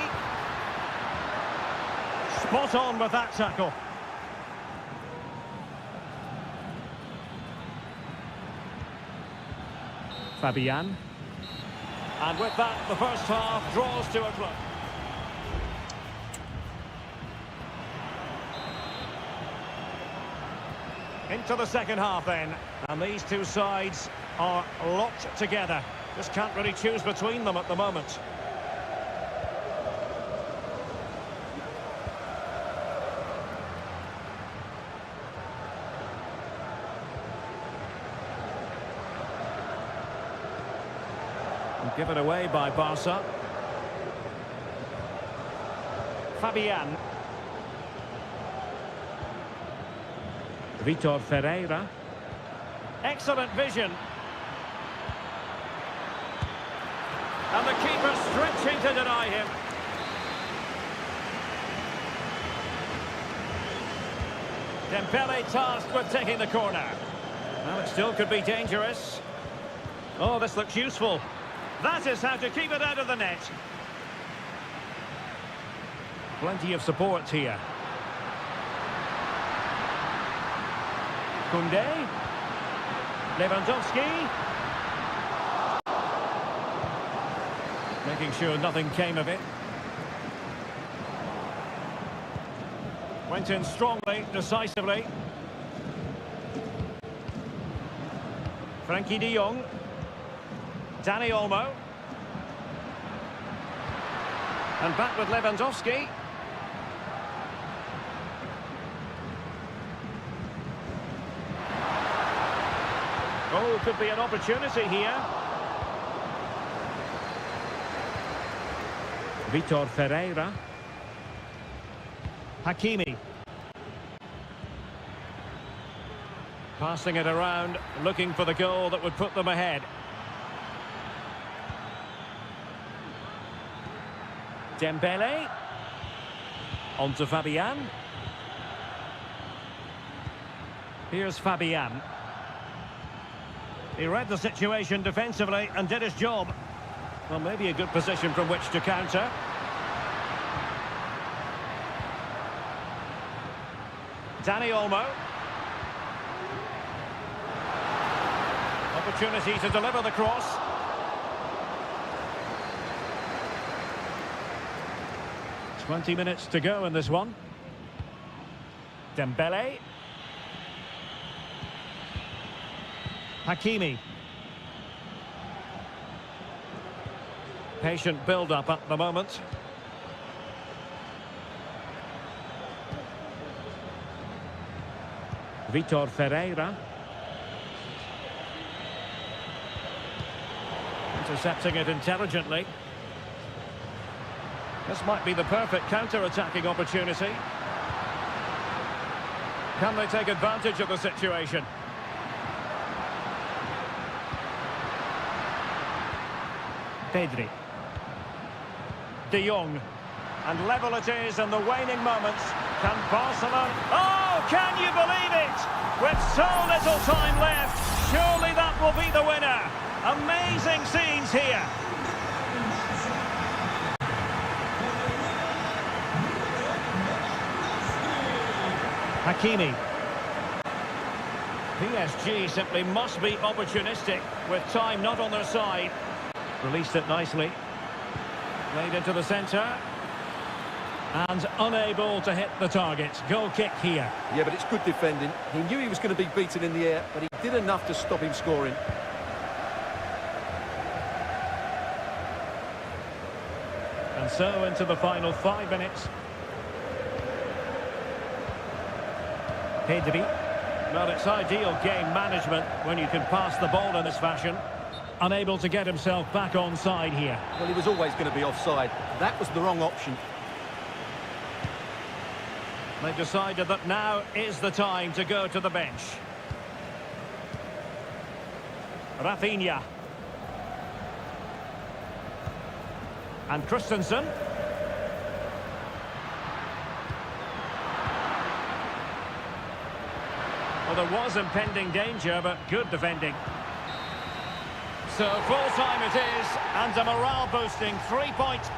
Spot on with that tackle. Fabian. And with that, the first half draws to a close. Into the second half then. And these two sides are locked together. Just can't really choose between them at the moment. Given away by Barca. Fabian. Vitor Ferreira. Excellent vision. And the keeper stretching to deny him. Dembele tasked with taking the corner. Well, it still could be dangerous. Oh, this looks useful. That is how to keep it out of the net. Plenty of support here. Koundé. Lewandowski. Making sure nothing came of it. Went in strongly, decisively. Frankie de Jong. Dani Olmo. And back with Lewandowski. Oh, could be an opportunity here. Vitor Ferreira. Hakimi. Passing it around, looking for the goal that would put them ahead. Dembele. On to Fabian. Here's Fabian. He read the situation defensively and did his job. Well, maybe a good position from which to counter. Dani Olmo. Opportunity to deliver the cross. "20 minutes to go in this one. Dembele. Hakimi. Patient build-up at the moment. Vitor Ferreira. Intercepting it intelligently. This might be the perfect counter-attacking opportunity. Can they take advantage of the situation? Pedri. De Jong. And level it is in the waning moments. Can Barcelona... Oh, can you believe it? With so little time left, surely that will be the winner. Amazing scenes here. Hakimi. PSG simply must be opportunistic with time not on their side. Released it nicely. Played into the centre. And unable to hit the target. Goal kick here. Yeah, but it's good defending. He knew he was going to be beaten in the air, but he did enough to stop him scoring. And so into the final 5 minutes. Pedri. Well, it's ideal game management when you can pass the ball in this fashion. Unable to get himself back onside here. Well, he was always going to be offside. That was the wrong option. They've decided that now is the time to go to the bench. Rafinha. And Christensen. Well, there was impending danger, but good defending. So full-time it is, and a morale-boosting 3-point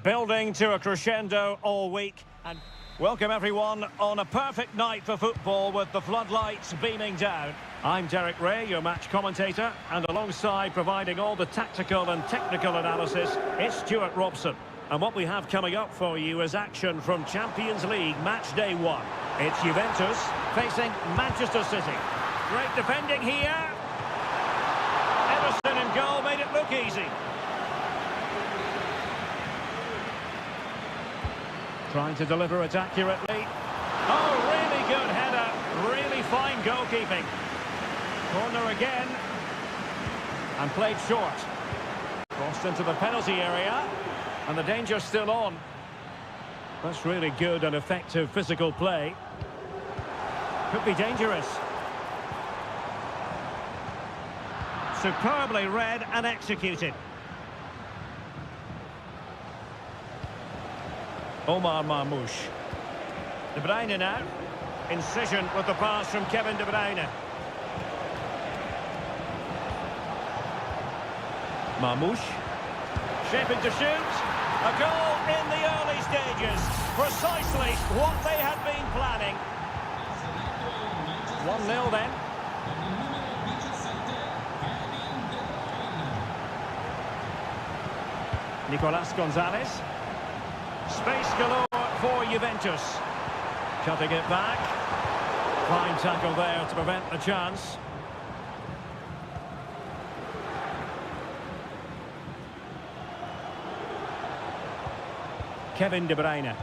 Building to a crescendo all week. And welcome everyone on a perfect night for football with the floodlights beaming down. I'm Derek Ray, your match commentator, and alongside providing all the tactical and technical analysis, it's Stuart Robson. And what we have coming up for you is action from Champions League match day 1. It's Juventus facing Manchester City. Great defending here. Ederson in goal made it look easy. Trying to deliver it accurately. Oh, really good header. Really fine goalkeeping. Corner again. And played short. Crossed into the penalty area. And the danger's still on. That's really good and effective physical play. Could be dangerous. Superbly read and executed. Omar Marmoush. De Bruyne now. Incision with the pass from Kevin De Bruyne. Marmoush. Shaping to shoot. A goal in the early stages. Precisely what they had been planning. 1-0 then. Nicolas Gonzalez. Space galore for Juventus. Cutting it back. Fine tackle there to prevent the chance. Kevin De Bruyne.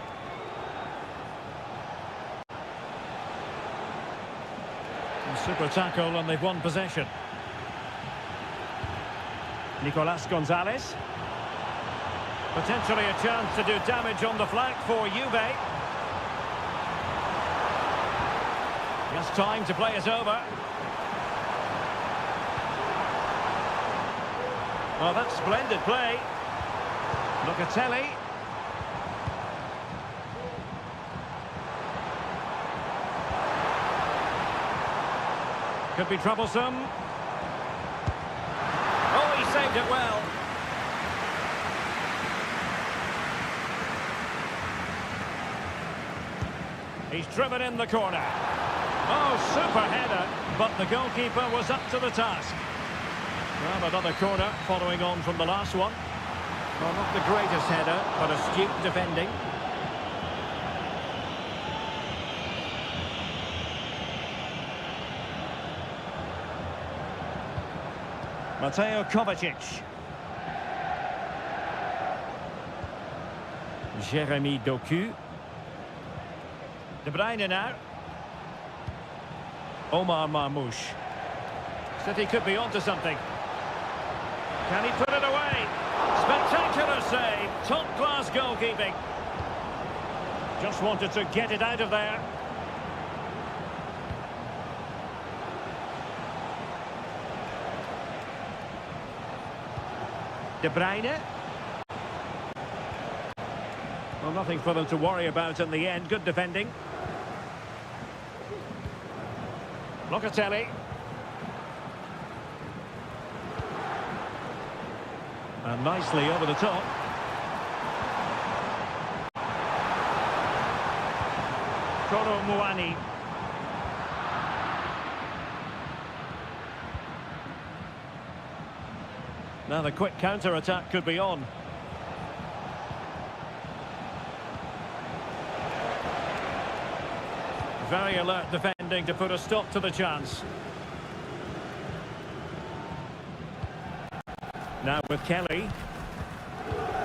Super tackle and they've won possession. Nicolas Gonzalez. Potentially a chance to do damage on the flank for Juve. Just time to play it over. Oh, that's splendid play. Locatelli. Could be troublesome. Oh, he saved it well. He's driven in the corner. Oh, super header, but the goalkeeper was up to the task. Well, another corner following on from the last one. Well, not the greatest header, but astute defending. Mateo Kovacic. Jeremy Doku. De Bruyne now. Omar Marmoush. City could be onto something. Can he put it away? Spectacular save. Top-class goalkeeping. Just wanted to get it out of there. De Bruyne. Well, nothing for them to worry about in the end. Good defending. Locatelli. And nicely over the top. Koro Muani. Now the quick counter-attack could be on. Very alert defending to put a stop to the chance. Now with Kelly.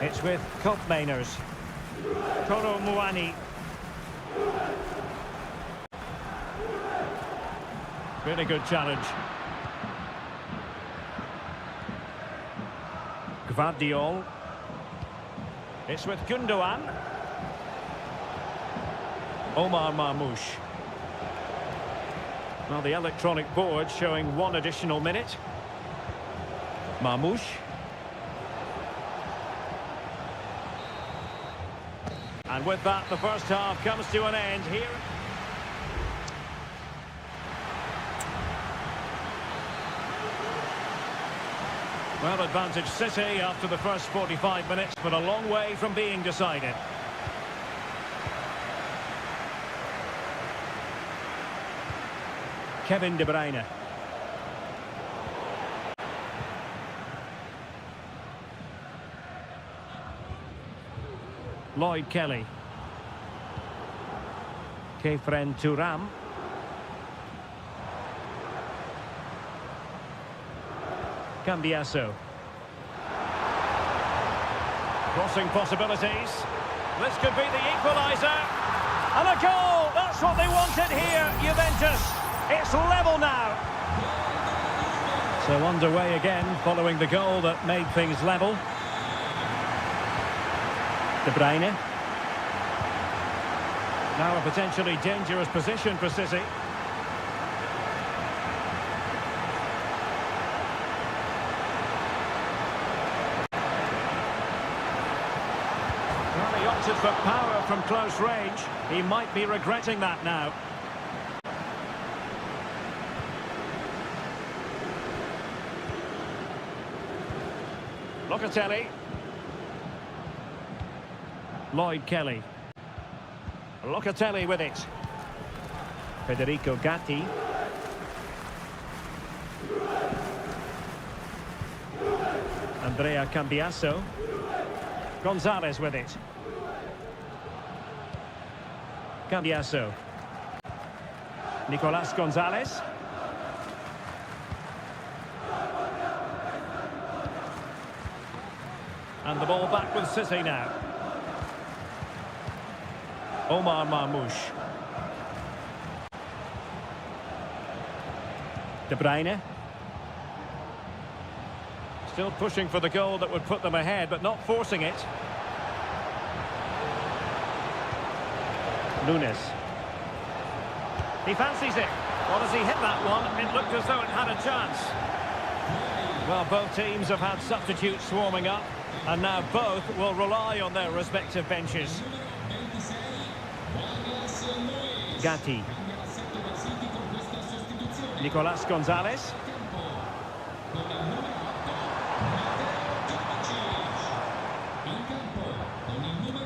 It's with Kopmeiners. Koro Muani. Really good challenge. Gvardiol. It's with Gundogan. Omar Marmoush. Well, the electronic board showing 1 additional minute. Marmoush. And with that, the first half comes to an end here. Well, advantage City after the first 45 minutes, but a long way from being decided. Kevin De Bruyne. Lloyd Kelly. Kefren Turam. Cambiasso. Crossing possibilities. This could be the equaliser. And a goal! That's what they wanted here, Juventus. It's level now. So underway again, following the goal that made things level. De Bruyne. Now a potentially dangerous position for City. Well, he opted for power from close range. He might be regretting that now. Locatelli. Lloyd Kelly. Locatelli with it. Federico Gatti. Andrea Cambiasso. Gonzalez with it. Cambiasso. Nicolas Gonzalez. And the ball back with City now. Omar Marmoush. De Bruyne. Still pushing for the goal that would put them ahead, but not forcing it. Nunes. He fancies it. Well, as he hit that one, it looked as though it had a chance. Well, both teams have had substitutes swarming up, and now both will rely on their respective benches. Gatti. Nicolas Gonzalez.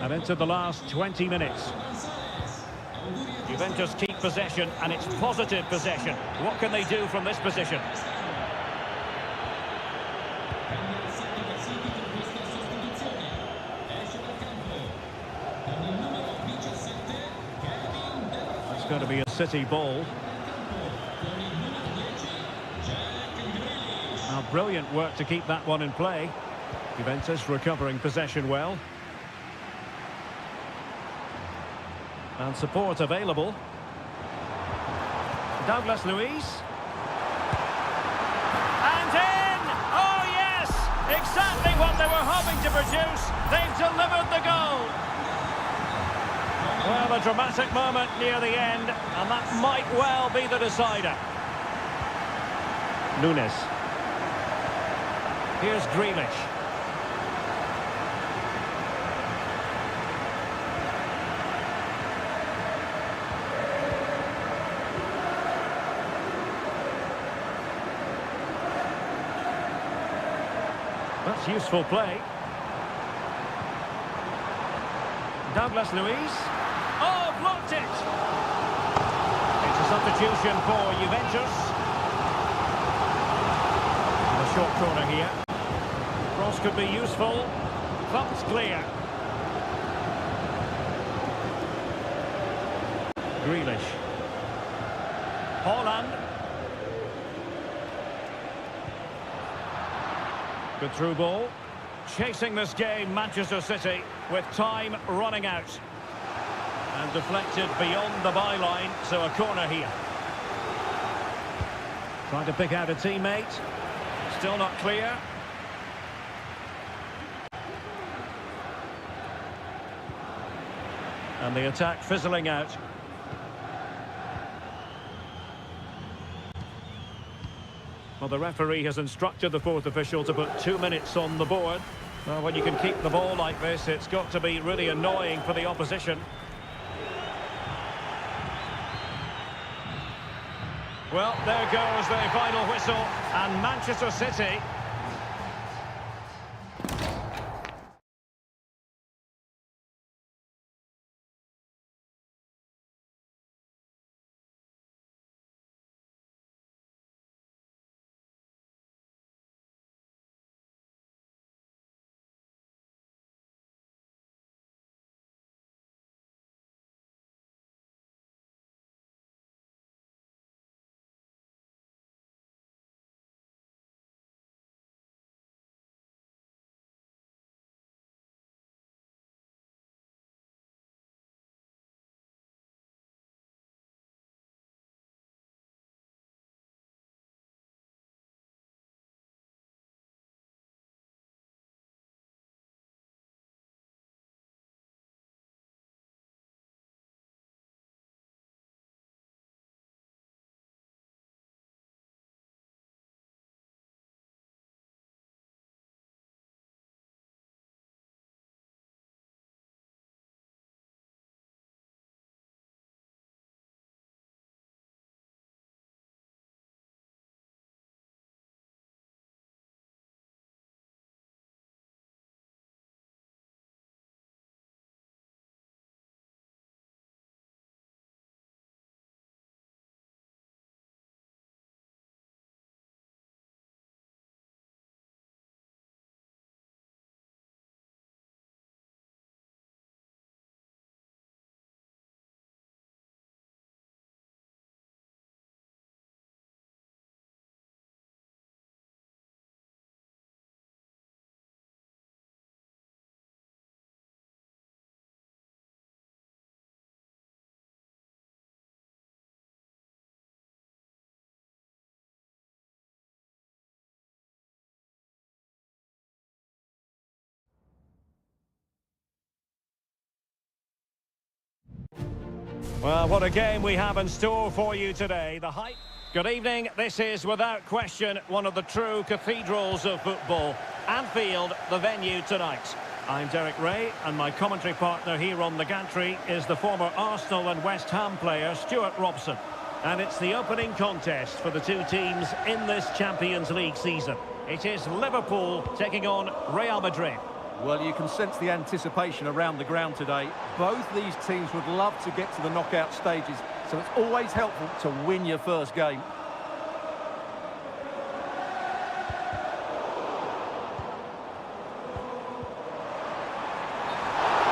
And into the last 20 minutes. Juventus keep possession, and it's positive possession. What can they do from this position? It's going to be a City ball. Now, brilliant work to keep that one in play. Juventus recovering possession well. And support available. Douglas Luiz. And in! Oh yes! Exactly what they were hoping to produce. They've delivered the goal. Well, a dramatic moment near the end, and that might well be the decider. Nunes. Here's Grealish. That's useful play. Douglas Luiz. Oh, blocked it! It's a substitution for Juventus. And a short corner here. Cross could be useful. Thumped clear. Grealish. Haaland. Good through ball. Chasing this game, Manchester City, with time running out. And deflected beyond the byline, so a corner here. Trying to pick out a teammate. Still not clear. And the attack fizzling out. Well, the referee has instructed the fourth official to put 2 minutes on the board. Well, when you can keep the ball like this, it's got to be really annoying for the opposition. Well, there goes the final whistle, and Manchester City Well, what a game we have in store for you today. The hype. Good evening. This is, without question, one of the true cathedrals of football. Anfield, the venue tonight. I'm Derek Ray, and my commentary partner here on the gantry is the former Arsenal and West Ham player, Stuart Robson. And it's the opening contest for the two teams in this Champions League season. It is Liverpool taking on Real Madrid. Well, you can sense the anticipation around the ground today. Both these teams would love to get to the knockout stages, so it's always helpful to win your first game.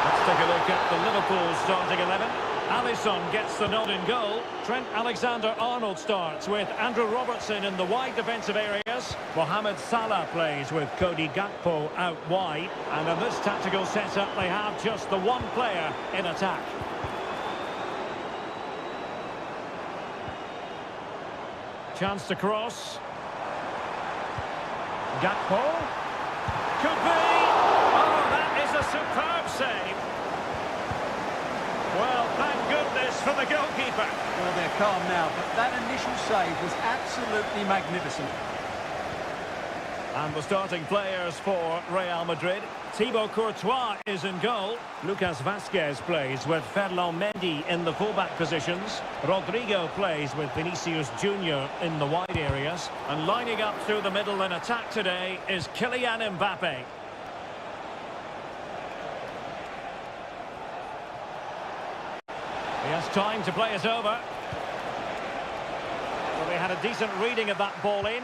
Let's take a look at the Liverpool starting 11. Alisson gets the nod in goal. Trent Alexander-Arnold starts with Andrew Robertson in the wide defensive areas. Mohamed Salah plays with Cody Gakpo out wide. And in this tactical setup, they have just the one player in attack. Chance to cross. Gakpo. Could be. Oh, that is a superb save. Well, thank goodness for the goalkeeper. Well, they're calm now, but that initial save was absolutely magnificent. And the starting players for Real Madrid. Thibaut Courtois is in goal. Lucas Vazquez plays with Ferland Mendy in the fullback positions. Rodrigo plays with Vinicius Junior in the wide areas. And lining up through the middle in attack today is Kylian Mbappe. He has time to play it over. Well, they had a decent reading of that ball in.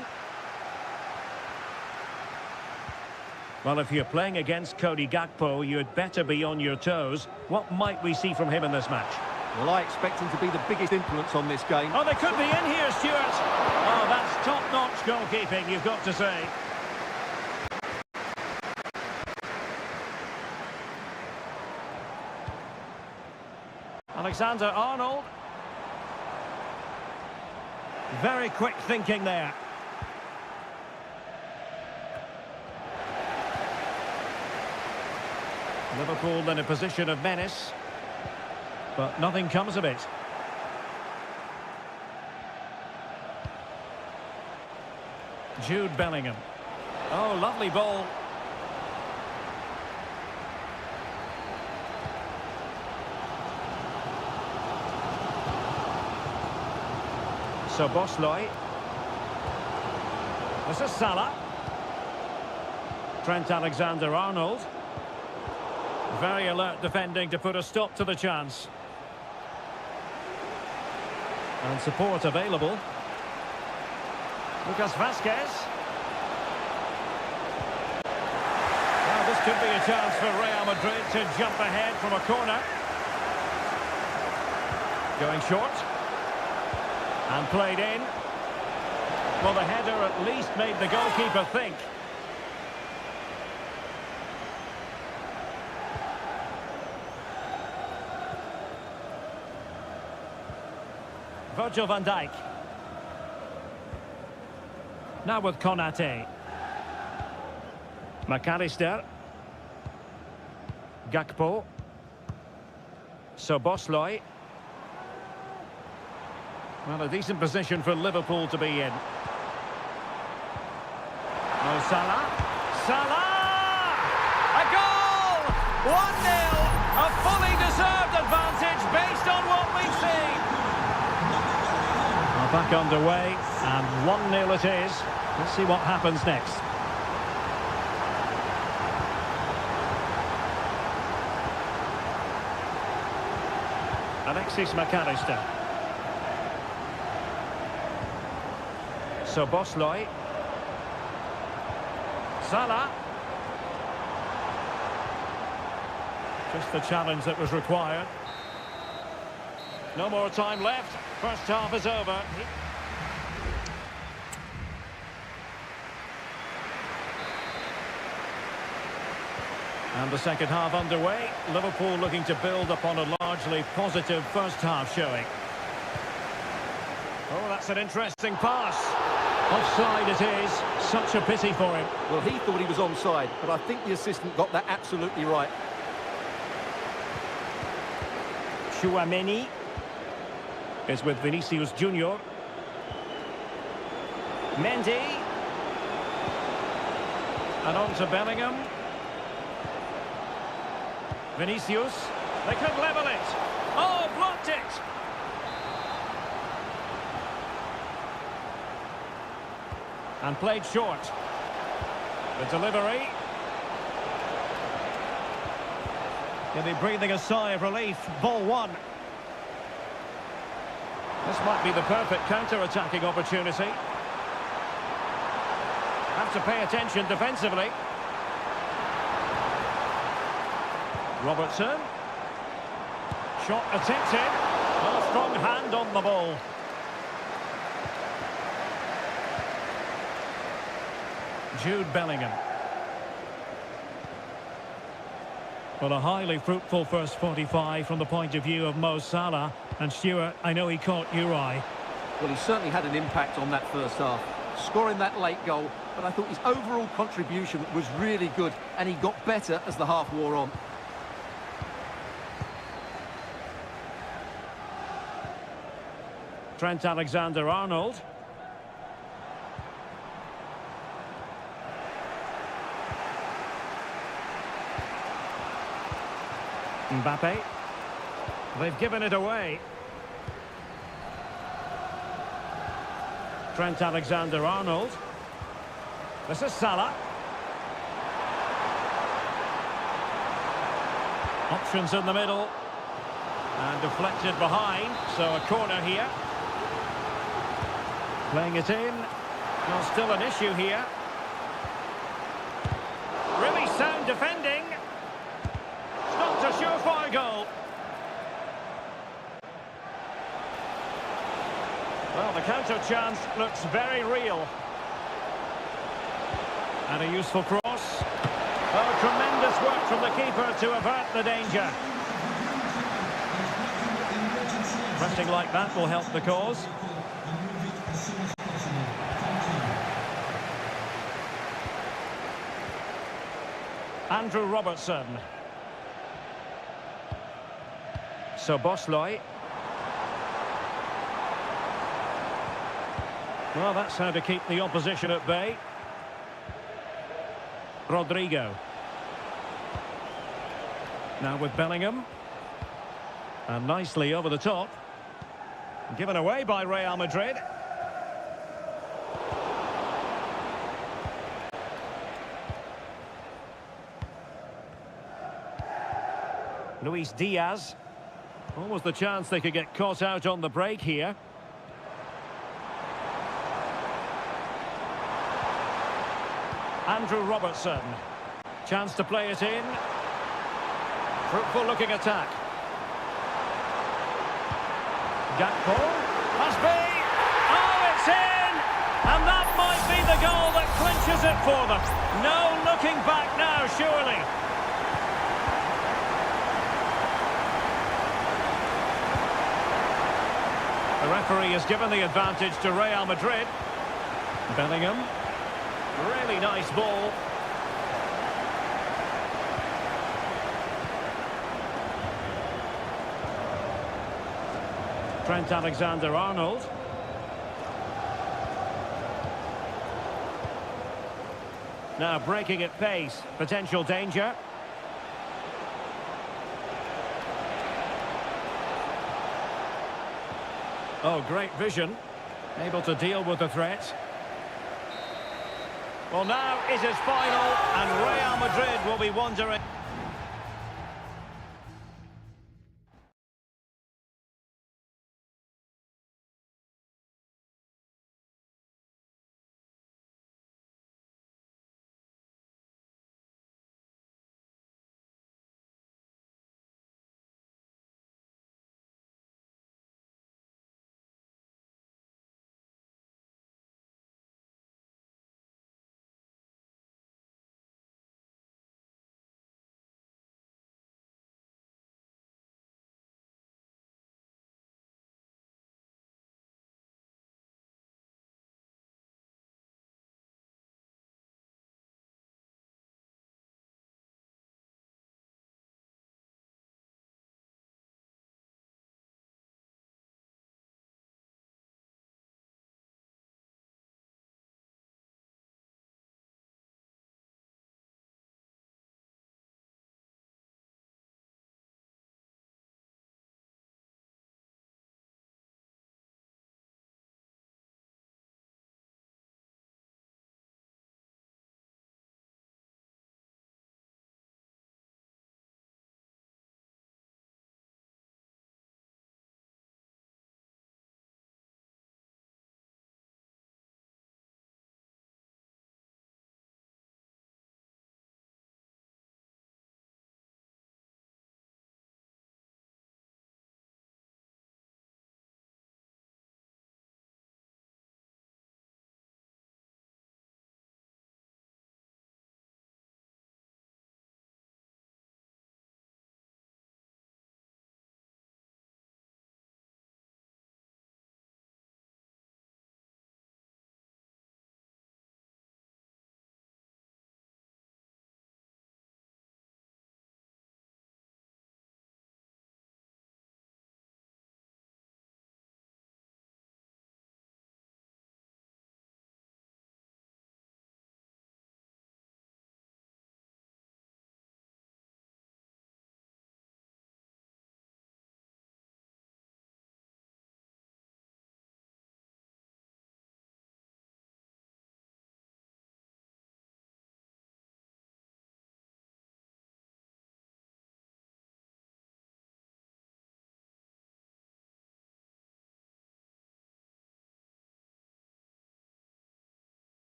Well, if you're playing against Cody Gakpo, you'd better be on your toes. What might we see from him in this match? Well, I expect him to be the biggest influence on this game. Oh, they could be in here, Stuart. Oh, that's top-notch goalkeeping, you've got to say. Alexander-Arnold. Very quick thinking there. Liverpool in a position of menace, but nothing comes of it. Jude Bellingham. Oh, lovely ball. Szoboszlai. This is Salah. Trent Alexander-Arnold. Very alert defending to put a stop to the chance. And support available. Lucas Vazquez. Well, this could be a chance for Real Madrid to jump ahead from a corner. Going short. And played in. Well, the header at least made the goalkeeper think. Virgil van Dijk. Now with Konate. McAllister. Gakpo. Szoboszlai. Well, a decent position for Liverpool to be in. No Salah. Salah! A goal! 1-0! A fully deserved advantage based on what we've seen. Well, back underway, and 1-0 it is. Let's see what happens next. Alexis McAllister. Szoboszlai. Salah. Just the challenge that was required. No more time left. First half is over. And the second half underway. Liverpool looking to build upon a largely positive first half showing. Oh, that's an interesting pass. Offside it is. Such a pity for him. Well, he thought he was onside, but I think the assistant got that absolutely right. Chouameni. is with Vinicius Junior. Mendy. And on to Bellingham. Vinicius. They could level it. Oh, blocked it. And played short. The delivery. He'll be breathing a sigh of relief. Ball one. This might be the perfect counter-attacking opportunity. Have to pay attention defensively. Robertson. Shot attempted. Well, a strong hand on the ball. Jude Bellingham. Well, a highly fruitful first 45 from the point of view of Mo Salah. And Stuart, I know he caught your eye. Well, he certainly had an impact on that first half, scoring that late goal, but I thought his overall contribution was really good, and he got better as the half wore on. Trent Alexander-Arnold. Mbappe. They've given it away. Trent Alexander-Arnold. This is Salah. Options in the middle. And deflected behind, so a corner here. Playing it in. Well, still an issue here. Really sound defending. Stopped a surefire goal. Well, the counter chance looks very real. And a useful cross. Oh, tremendous work from the keeper to avert the danger. Pressing like that will help the cause. Andrew Robertson. So Bosloy. Well, that's how to keep the opposition at bay. Rodrigo. Now with Bellingham. And nicely over the top. Given away by Real Madrid. Luis Diaz. Almost the chance they could get caught out on the break here. Andrew Robertson. Chance to play it in. Fruitful looking attack. Gakpo. Must be. Oh, it's in! And that might be the goal that clinches it for them. No looking back now, surely. The referee has given the advantage to Real Madrid. Bellingham. Really nice ball. Trent Alexander-Arnold. Now breaking at pace. Potential danger. Oh, great vision. Able to deal with the threat. Well, now it is final, and Real Madrid will be wondering.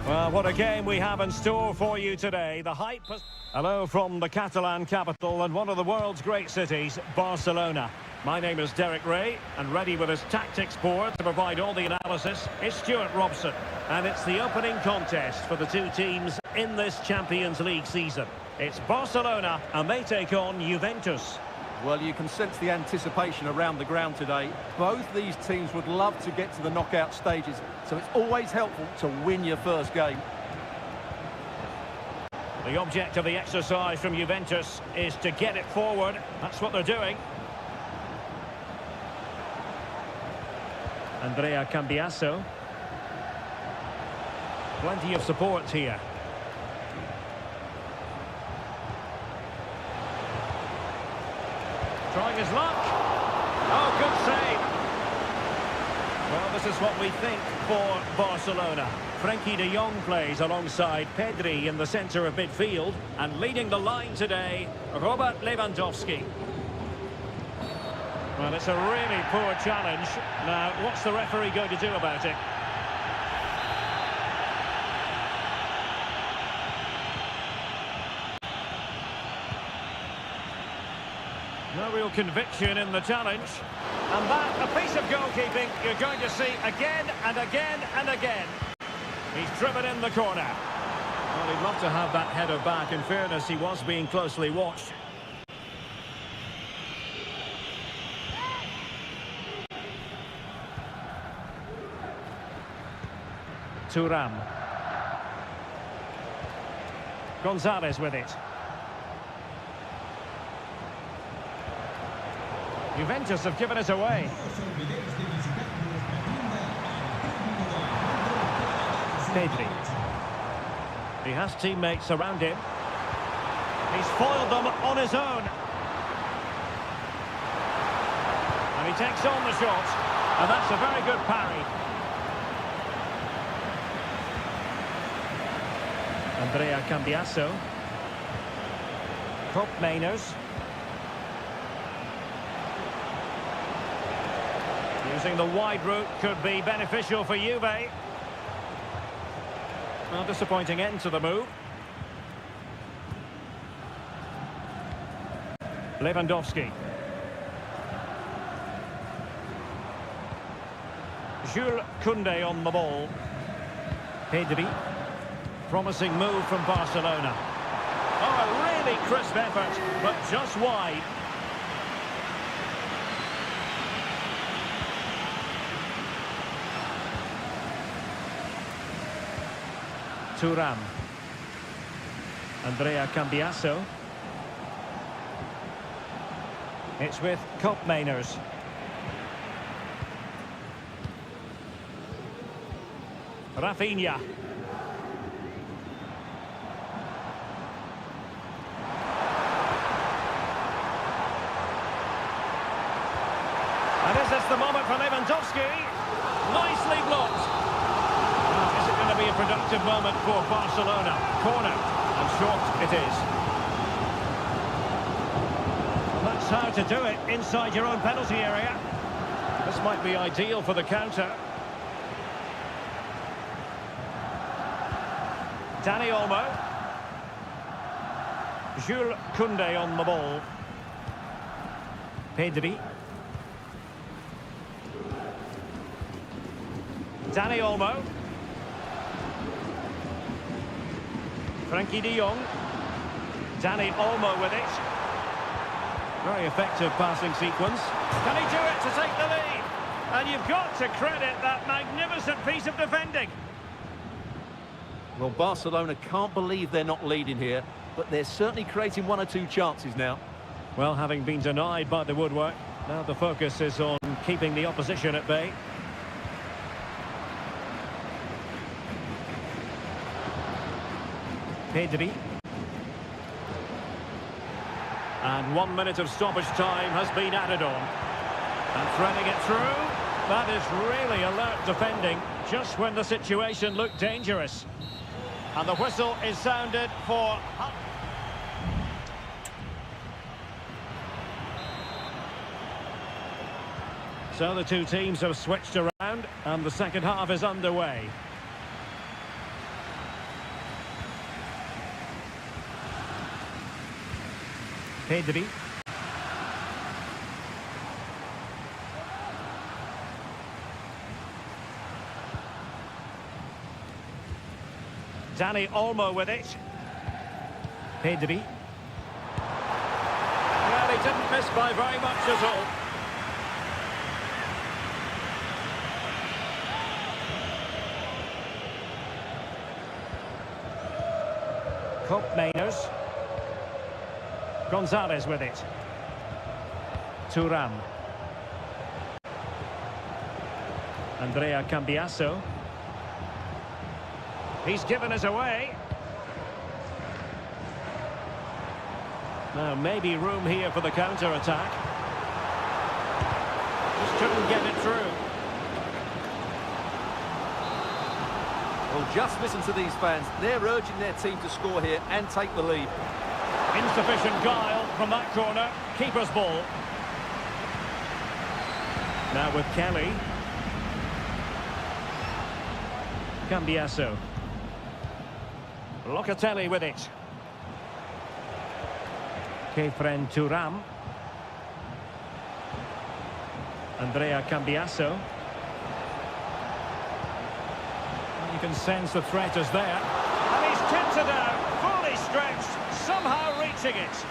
Well, what a game we have in store for you today. The hype has... Hello from the Catalan capital and one of the world's great cities, Barcelona. My name is Derek Ray, and ready with his tactics board to provide all the analysis is Stuart Robson. And it's the opening contest for the two teams in this Champions League season. It's Barcelona, and they take on Juventus. Well, you can sense the anticipation around the ground today. Both these teams would love to get to the knockout stages, so it's always helpful to win your first game. The object of the exercise from Juventus is to get it forward. That's what they're doing. Andrea Cambiasso. Plenty of support here. Trying his luck. Oh, good save. Well, this is what we think for Barcelona. Frenkie de Jong plays alongside Pedri in the centre of midfield. And leading the line today, Robert Lewandowski. Well, it's a really poor challenge. Now, what's the referee going to do about it? No real conviction in the challenge. And that, a piece of goalkeeping you're going to see again and again and again. He's driven in the corner. Well, he'd love to have that header back. In fairness, he was being closely watched. Thuram. Gonzalez with it. Juventus have given it away. Pedri. He has teammates around him. He's foiled them on his own. And he takes on the shot. And that's a very good parry. Andrea Cambiasso. Top Mainers. Using the wide route could be beneficial for Juve. Well, disappointing end to the move. Lewandowski. Jules Koundé on the ball. Pedri. Promising move from Barcelona. Oh, a really crisp effort, but just wide. Thuram. Andrea Cambiasso. It's with Mainers. Rafinha. And is this the moment for Lewandowski? Nicely blocked. Is it going to be a productive moment for Barcelona? Corner, and short it is. Well, that's how to do it inside your own penalty area. This might be ideal for the counter. Dani Olmo. Jules Koundé on the ball. Pedri. Dani Olmo. Frenkie de Jong. Dani Olmo with it. Very effective passing sequence. Can he do it to take the lead? And you've got to credit that magnificent piece of defending. Well, Barcelona can't believe they're not leading here, but they're certainly creating one or two chances now. Well, having been denied by the woodwork, now the focus is on keeping the opposition at bay. Pedri. And 1 minute of stoppage time has been added on. And threading it through. That is really alert defending, just when the situation looked dangerous. And the whistle is sounded for... So the two teams have switched around, and the second half is underway. Pedri. Dani Olmo with it. Pedri. Well, he didn't miss by very much at all. Cope Mainers. Gonzalez with it. Thuram. Andrea Cambiasso. He's given us away. Now maybe room here for the counter-attack. Just couldn't get it through. Well, just listen to these fans. They're urging their team to score here and take the lead. Insufficient guile from that corner. Keeper's ball. Now with Kelly. Cambiasso. Locatelli with it. Kefren Thuram. Andrea Cambiasso. You can sense the threat is there. And he's tipped it out, fully stretched, somehow reaching it.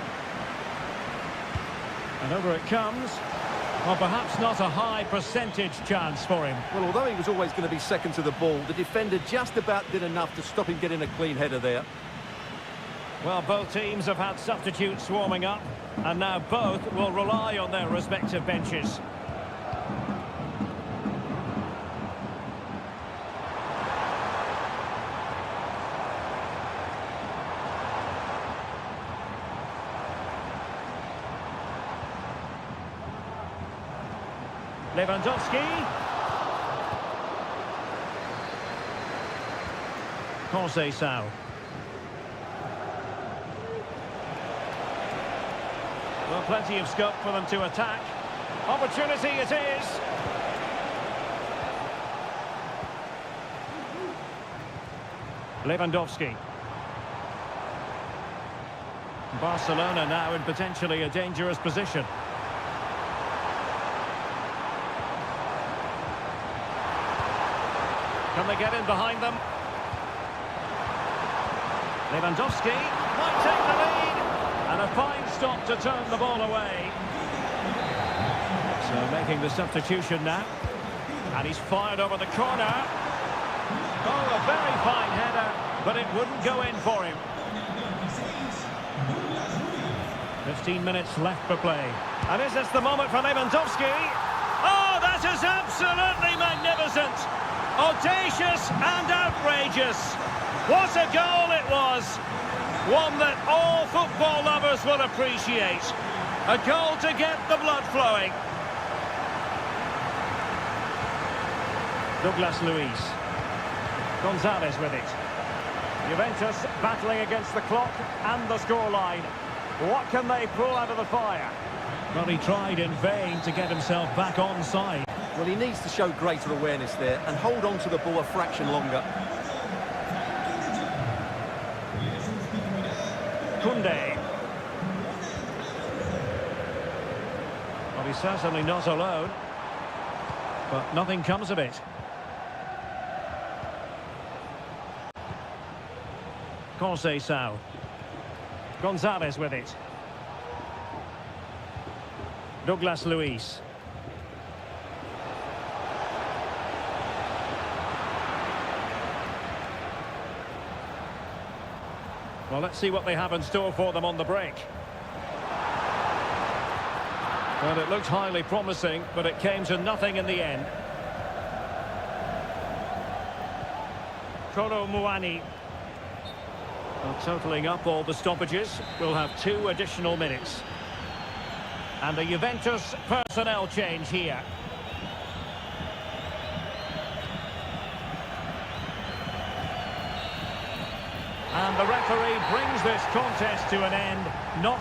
And over it comes. Well, perhaps not a high percentage chance for him. Well, although he was always going to be second to the ball, the defender just about did enough to stop him getting a clean header there. Well, both teams have had substitutes warming up, and now both will rely on their respective benches. Lewandowski. Conceição. Well, plenty of scope for them to attack. Opportunity it is. Lewandowski. Barcelona now in potentially a dangerous position. Can they get in behind them? Lewandowski might take the lead. And a fine stop to turn the ball away. So making the substitution now. And he's fired over the corner. Oh, a very fine header, but it wouldn't go in for him. 15 minutes left for play. And is this the moment for Lewandowski? Oh, that is absolutely magnificent. Audacious and outrageous. What a goal it was. One that all football lovers will appreciate. A goal to get the blood flowing. Douglas Luiz. Gonzalez with it. Juventus battling against the clock and the scoreline. What can they pull out of the fire? Well, he tried in vain to get himself back on side. Well, he needs to show greater awareness there and hold on to the ball a fraction longer. Koundé. Well, he's certainly not alone, but nothing comes of it. Conceição. Gonzalez with it. Douglas Luiz. Well, let's see what they have in store for them on the break. Well, it looked highly promising, but it came to nothing in the end. Kolo Muani. Well, totalling up all the stoppages, we'll have 2 additional minutes. And a Juventus personnel change here. And the referee brings this contest to an end. Not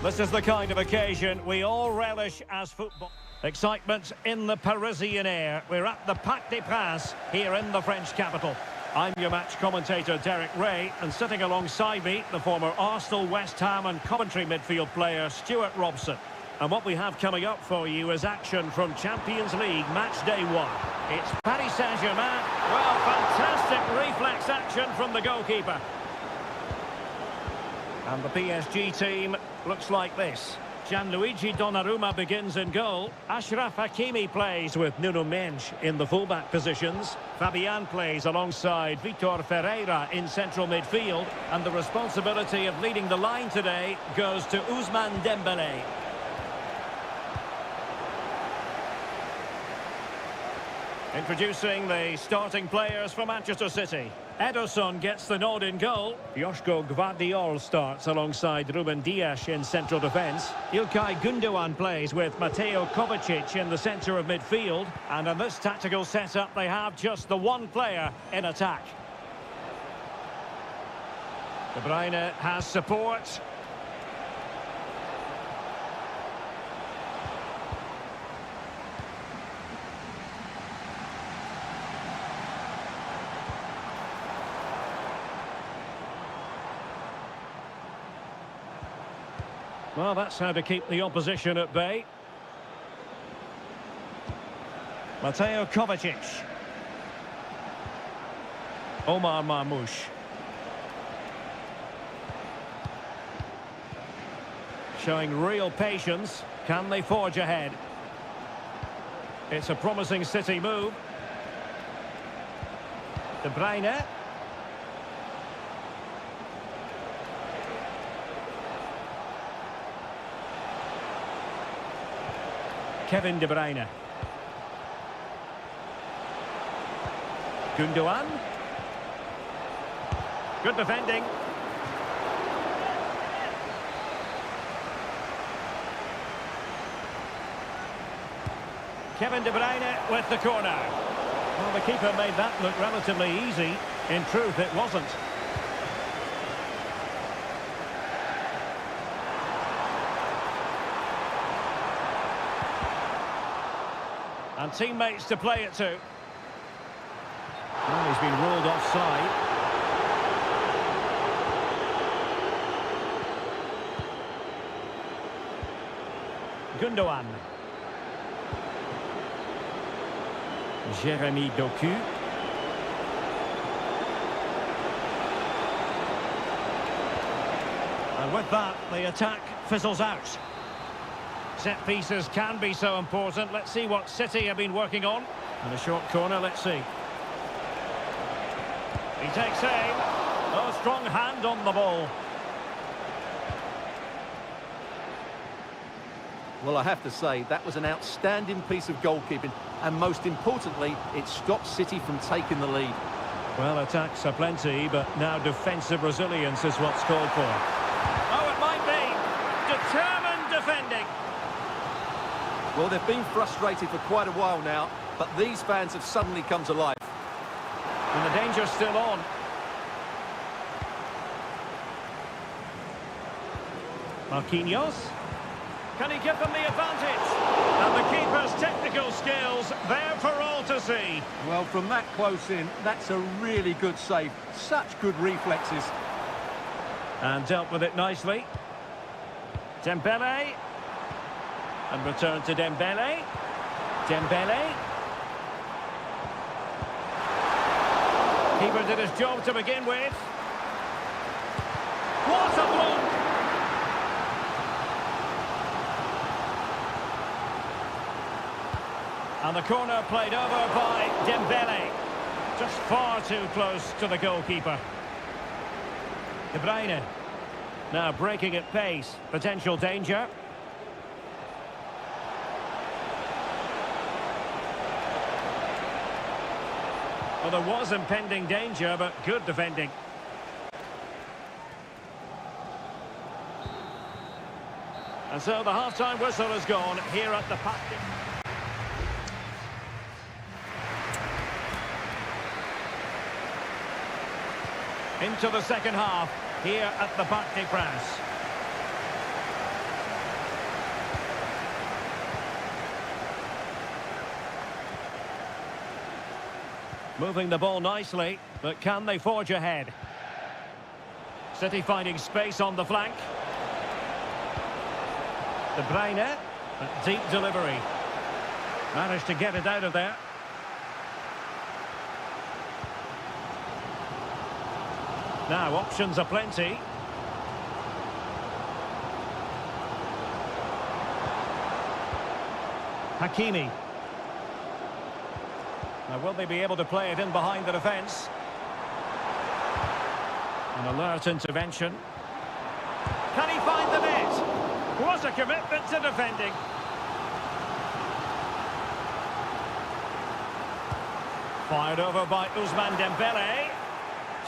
This is the kind of occasion we all relish as football. Excitement in the Parisian air. We're at the Parc des Princes here in the French capital. I'm your match commentator, Derek Ray, and sitting alongside me, the former Arsenal, West Ham and Coventry midfield player, Stuart Robson. And what we have coming up for you is action from Champions League match day 1. It's Paris Saint-Germain. Well, fantastic reflex action from the goalkeeper. And the PSG team looks like this. Gianluigi Donnarumma begins in goal. Achraf Hakimi plays with Nuno Mendes in the fullback positions. Fabian plays alongside Vitor Ferreira in central midfield. And the responsibility of leading the line today goes to Ousmane Dembélé. Introducing the starting players for Manchester City. Ederson gets the nod in goal. Joško Gvardiol starts alongside Ruben Dias in central defence. İlkay Gündoğan plays with Mateo Kovacic in the centre of midfield. And in this tactical setup, they have just the one player in attack. De Bruyne has support. Well, that's how to keep the opposition at bay. Mateo Kovacic. Omar Marmoush. Showing real patience. Can they forge ahead? It's a promising City move. De Bruyne. Kevin De Bruyne. Gündoğan. Good defending. Kevin De Bruyne with the corner. Well, the keeper made that look relatively easy. In truth, it wasn't. And teammates to play it to. Well, he's been ruled offside. Gündoğan. Jérémy Doku. And with that, the attack fizzles out. Set pieces can be so important. Let's see what City have been working on. And a short corner, let's see. He takes aim. Oh, strong hand on the ball. Well, I have to say, that was an outstanding piece of goalkeeping. And most importantly, it stopped City from taking the lead. Well, attacks are plenty, but now defensive resilience is what's called for. Oh, it might be. Determined defending. Well, they've been frustrated for quite a while now, but these fans have suddenly come to life. And the danger's still on. Marquinhos. Can he give them the advantage? And the keeper's technical skills there for all to see. Well, from that close in, that's a really good save. Such good reflexes. And dealt with it nicely. Dembélé. And return to Dembélé. Dembélé. Keeper did his job to begin with. What a block! And the corner played over by Dembélé. Just far too close to the goalkeeper. De Bruyne. Now breaking at pace. Potential danger. Well, there was impending danger, but good defending. And so the half-time whistle has gone here at the Parc. Into the second half here at the Parc des Princes. Moving the ball nicely, but can they forge ahead? City finding space on the flank. De Bruyne, a deep delivery. Managed to get it out of there. Now, options are plenty. Hakimi. Now, will they be able to play it in behind the defence? An alert intervention. Can he find the net? What a commitment to defending. Fired over by Ousmane Dembele.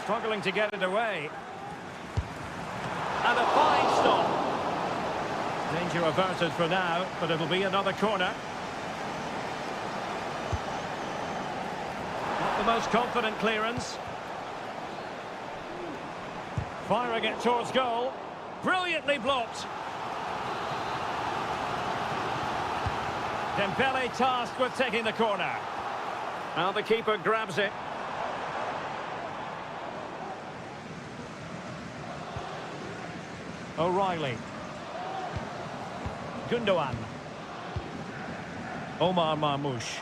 Struggling to get it away. And a fine stop. Danger averted for now, but it'll be another corner. Not the most confident clearance. Firing it towards goal. Brilliantly blocked. Dembele tasked with taking the corner. Now the keeper grabs it. O'Reilly. Gundogan. Omar Marmoush.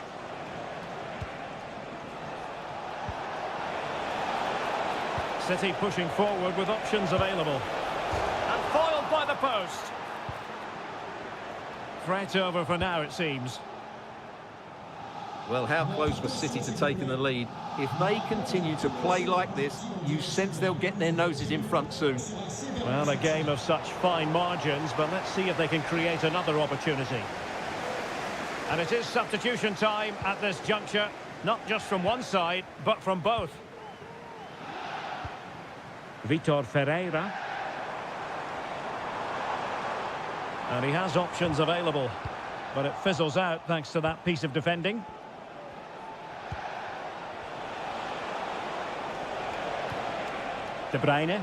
City pushing forward with options available. And foiled by the post. Threat over for now, it seems. Well, how close was City to taking the lead? If they continue to play like this, you sense they'll get their noses in front soon. Well, a game of such fine margins, but let's see if they can create another opportunity. And it is substitution time at this juncture, not just from one side, but from both. Vitor Ferreira. And he has options available, but it fizzles out thanks to that piece of defending. De Bruyne.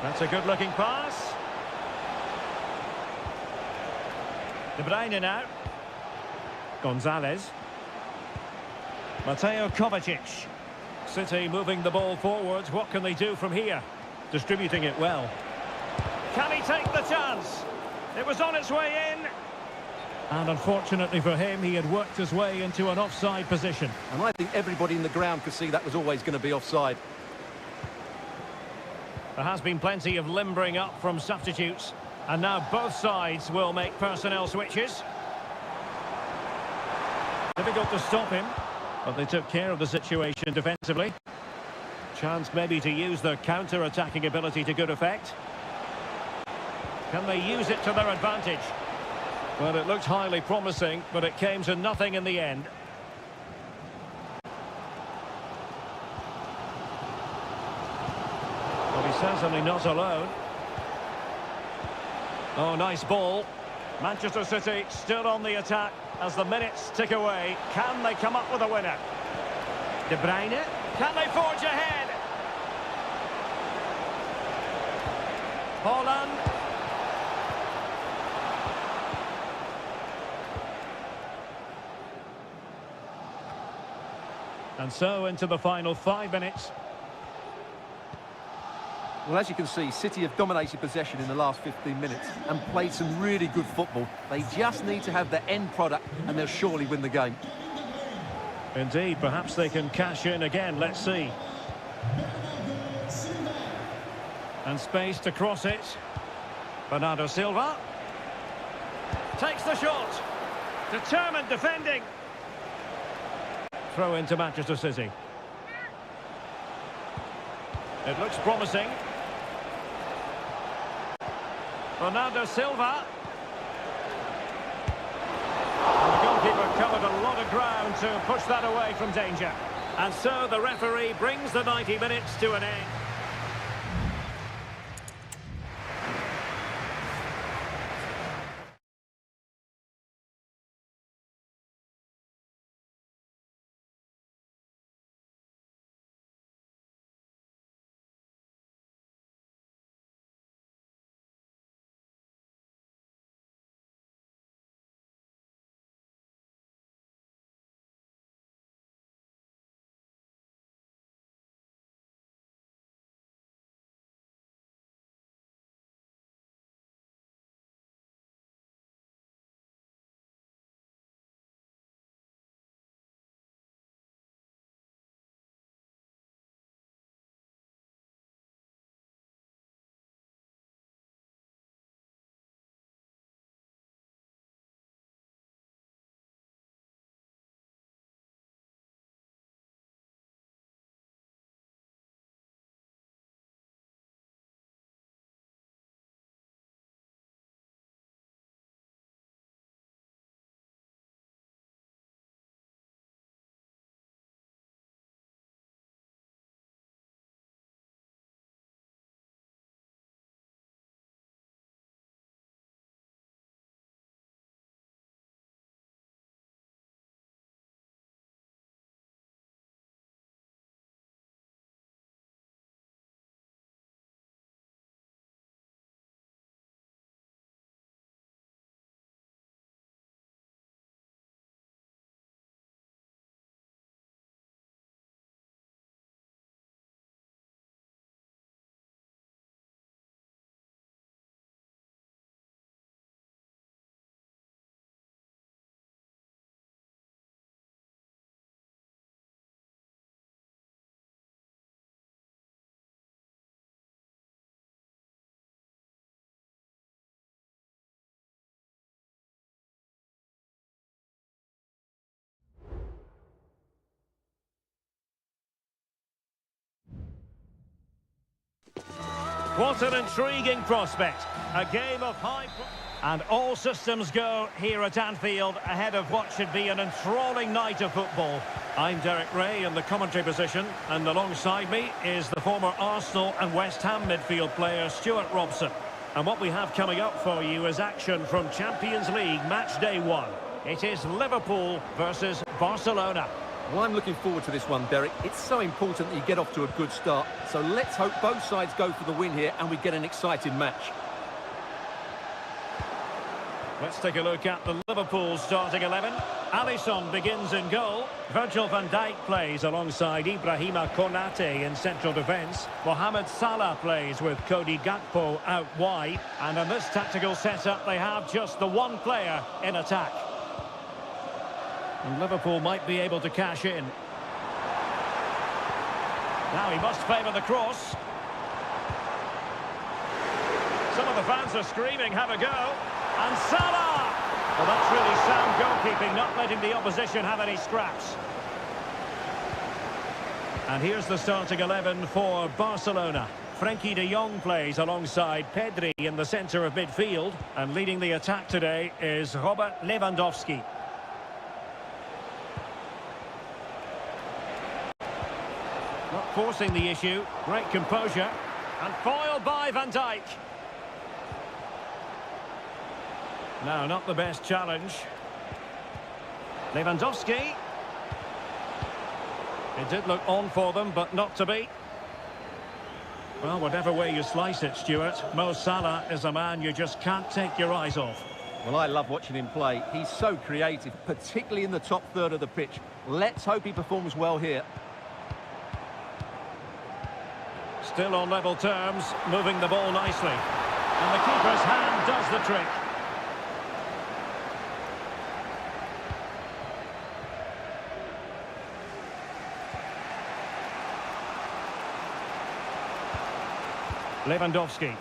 That's a good-looking pass. De Bruyne now. Gonzalez. Mateo Kovacic. City moving the ball forwards. What can they do from here? Distributing it well. Can he take the chance? It was on its way in. And unfortunately for him, he had worked his way into an offside position. And I think everybody in the ground could see that was always going to be offside. There has been plenty of limbering up from substitutes. And now both sides will make personnel switches. Difficult to stop him, but they took care of the situation defensively. Chance maybe to use their counter-attacking ability to good effect. Can they use it to their advantage? Well, it looked highly promising, but it came to nothing in the end. But he's certainly not alone. Oh, nice ball. Manchester City still on the attack as the minutes tick away. Can they come up with a winner? De Bruyne. Can they forge ahead? Holland. And so into the final 5 minutes. Well, as you can see, City have dominated possession in the last 15 minutes and played some really good football. They just need to have the end product and they'll surely win the game. Indeed, perhaps they can cash in again. Let's see. And space to cross it. Bernardo Silva. Takes the shot. Determined defending. Throw into Manchester City. It looks promising. Bernardo Silva. And the goalkeeper covered a lot of ground to push that away from danger. And so the referee brings the 90 minutes to an end. What an intriguing prospect. A game of high... And all systems go here at Anfield ahead of what should be an enthralling night of football. I'm Derek Ray in the commentary position, and alongside me is the former Arsenal and West Ham midfield player Stuart Robson. And what we have coming up for you is action from Champions League match day 1. It is Liverpool versus Barcelona. Well, I'm looking forward to this one, Derek. It's so important that you get off to a good start. So let's hope both sides go for the win here and we get an exciting match. Let's take a look at the Liverpool starting 11. Alisson begins in goal. Virgil van Dijk plays alongside Ibrahima Konate in central defence. Mohamed Salah plays with Cody Gakpo out wide. And in this tactical setup, they have just the one player in attack. And Liverpool might be able to cash in. Now he must favour the cross. Some of the fans are screaming, have a go. And Salah! Well, that's really sound goalkeeping, not letting the opposition have any scraps. And here's the starting 11 for Barcelona. Frenkie de Jong plays alongside Pedri in the centre of midfield. And leading the attack today is Robert Lewandowski. Not forcing the issue. Great composure. And foiled by Van Dijk. No, not the best challenge. Lewandowski. It did look on for them, but not to be. Well, whatever way you slice it, Stuart, Mo Salah is a man you just can't take your eyes off. Well, I love watching him play. He's so creative, particularly in the top third of the pitch. Let's hope he performs well here. Still on level terms, moving the ball nicely. And the keeper's hand does the trick. Lewandowski.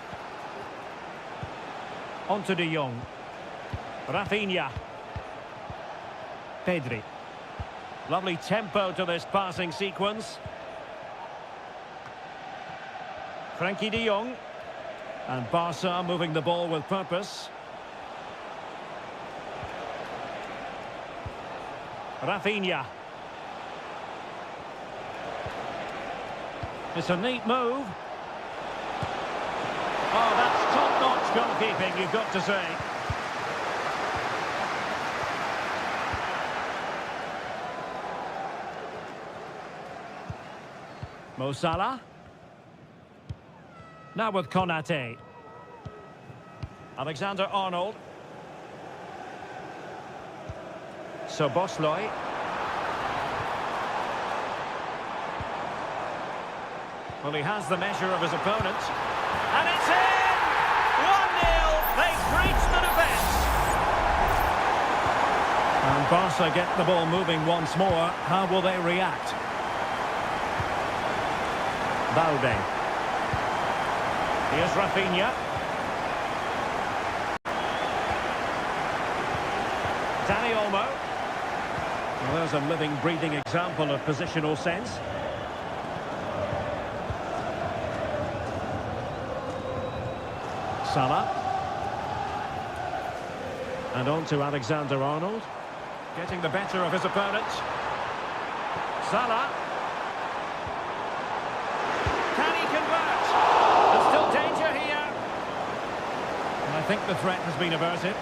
On to de Jong. Rafinha. Pedri. Lovely tempo to this passing sequence. Frenkie de Jong. And Barca moving the ball with purpose. Rafinha. It's a neat move. Oh, that's top-notch goalkeeping, you've got to say. Mo Salah. Now with Konate. Alexander-Arnold. Szoboszlai. Well, he has the measure of his opponent. And it's in! 1-0! They've breached the defence. And Barca get the ball moving once more. How will they react? Balde. Here's Rafinha. Dani Olmo. Well, there's a living, breathing example of positional sense. Salah. And on to Alexander-Arnold. Getting the better of his opponent. Salah. Can he convert? There's still danger here. And I think the threat has been averted.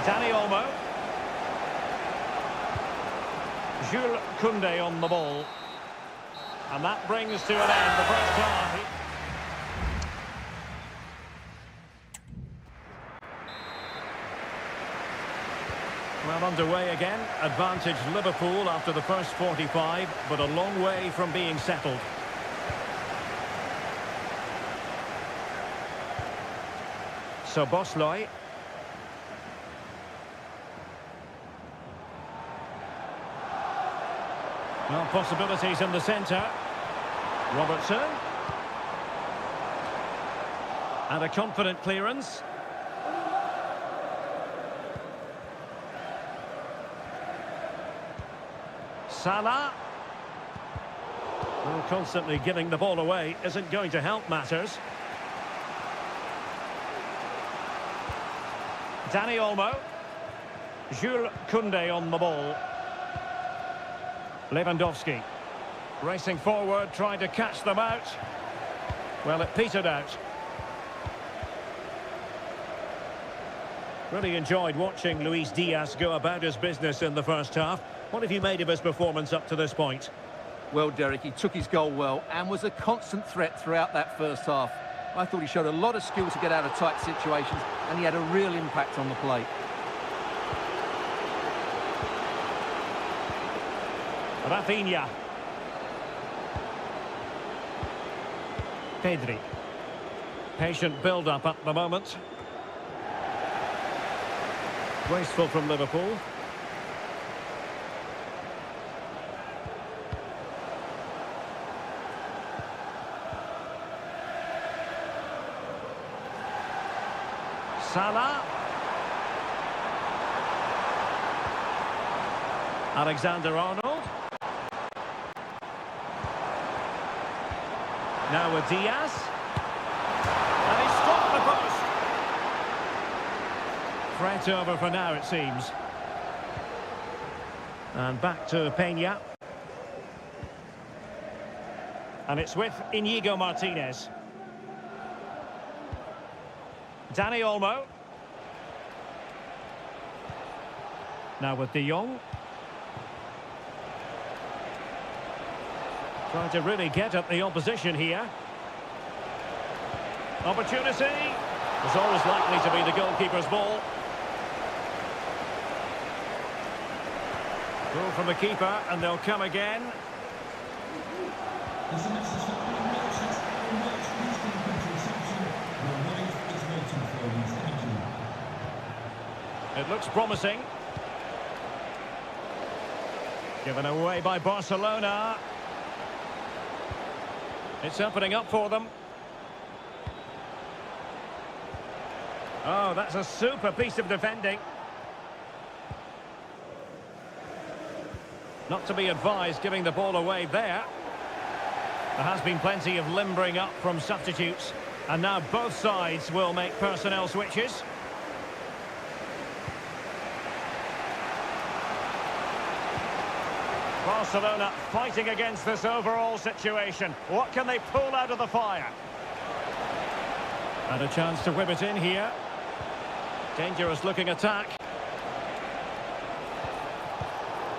Dani Olmo. Jules Koundé on the ball. And that brings to an end the first half. Well, underway again. Advantage Liverpool after the first 45, but a long way from being settled. Szoboszlai. Well, possibilities in the centre. Robertson. And a confident clearance. Salah. Well, constantly giving the ball away isn't going to help matters. Danny Olmo. Jules Koundé on the ball. Lewandowski. Racing forward, trying to catch them out. Well, it petered out. Really enjoyed watching Luis Diaz go about his business in the first half. What have you made of his performance up to this point? Well, Derek, he took his goal well and was a constant threat throughout that first half. I thought he showed a lot of skill to get out of tight situations, and he had a real impact on the plate. Rafinha. Pedri. Patient build-up at the moment. Wasteful from Liverpool. Salah. Alexander-Arnold. Now with Diaz. And he stopped the post. Threat over for now, it seems. And back to Peña. And it's with Íñigo Martínez. Danny Olmo. Now with De Jong. Trying to really get at the opposition here. Opportunity. It's always likely to be the goalkeeper's ball. Goal from the keeper, and they'll come again. It looks promising. Given away by Barcelona. It's opening up for them. Oh, that's a super piece of defending. Not to be advised giving the ball away there. There has been plenty of limbering up from substitutes. And now both sides will make personnel switches. Barcelona fighting against this overall situation. What can they pull out of the fire? And a chance to whip it in here. Dangerous looking attack.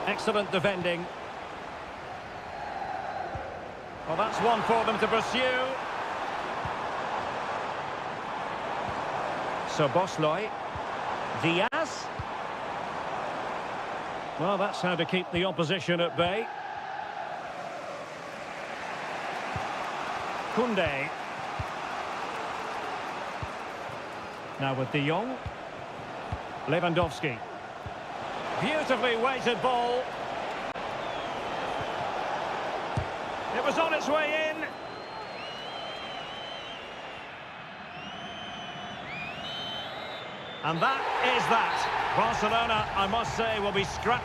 Excellent defending. Well, that's one for them to pursue. So Bosley. Diaz. Well, that's how to keep the opposition at bay. Koundé. Now with De Jong. Lewandowski. Beautifully weighted ball. It was on its way in. And that is that. Barcelona, I must say, will be scrapped.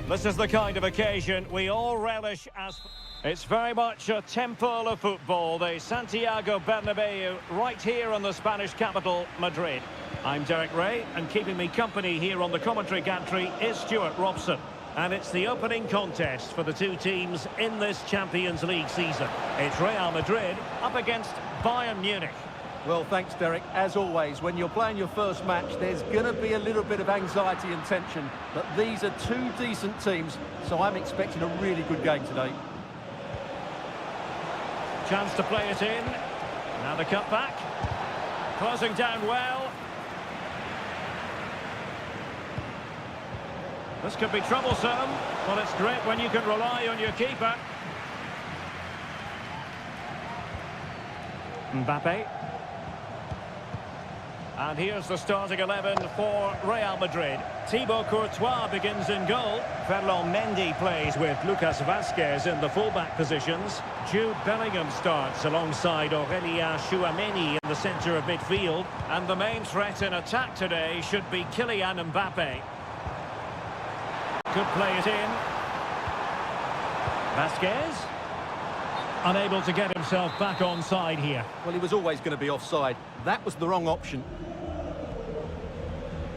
This is the kind of occasion we all relish as... It's very much a temple of football, the Santiago Bernabeu, right here in the Spanish capital, Madrid. I'm Derek Ray, and keeping me company here on the commentary gantry is Stuart Robson. And it's the opening contest for the two teams in this Champions League season. It's Real Madrid up against Bayern Munich. Well, thanks, Derek. As always, when you're playing your first match, there's going to be a little bit of anxiety and tension. But these are two decent teams, so I'm expecting a really good game today. Chance to play it in. Now the cut back. Closing down well. This could be troublesome. Well, it's great when you can rely on your keeper. Mbappe. And here's the starting 11 for Real Madrid. Thibaut Courtois begins in goal. Ferland Mendy plays with Lucas Vazquez in the fullback positions. Jude Bellingham starts alongside Aurélien Tchouaméni in the centre of midfield. And the main threat in attack today should be Kylian Mbappe. Could play it in. Vazquez. Unable to get himself back onside here. Well, he was always going to be offside. That was the wrong option.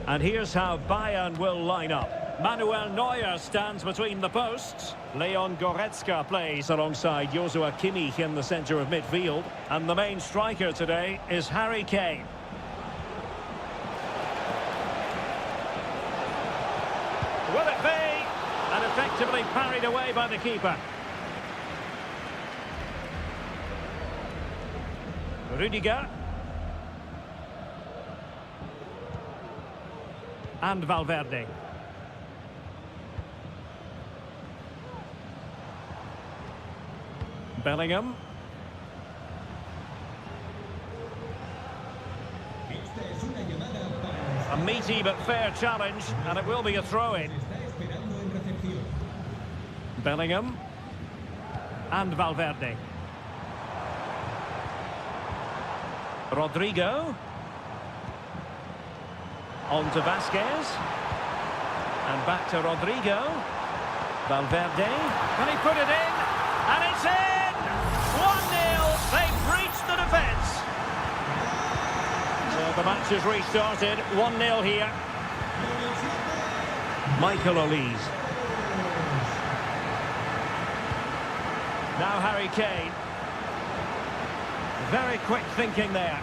And here's how Bayern will line up. Manuel Neuer stands between the posts. Leon Goretzka plays alongside Joshua Kimmich in the centre of midfield. And the main striker today is Harry Kane. Will it be? And effectively parried away by the keeper. Rudiger. And Valverde. Bellingham. A meaty but fair challenge, and it will be a throw-in. Bellingham. And Valverde. Rodrigo. On to Vazquez. And back to Rodrigo. Valverde. Can he put it in? And it's in! 1-0. They've breached the defence. So the match has restarted. 1-0 here. Michael Olise. Now Harry Kane. Very quick thinking there.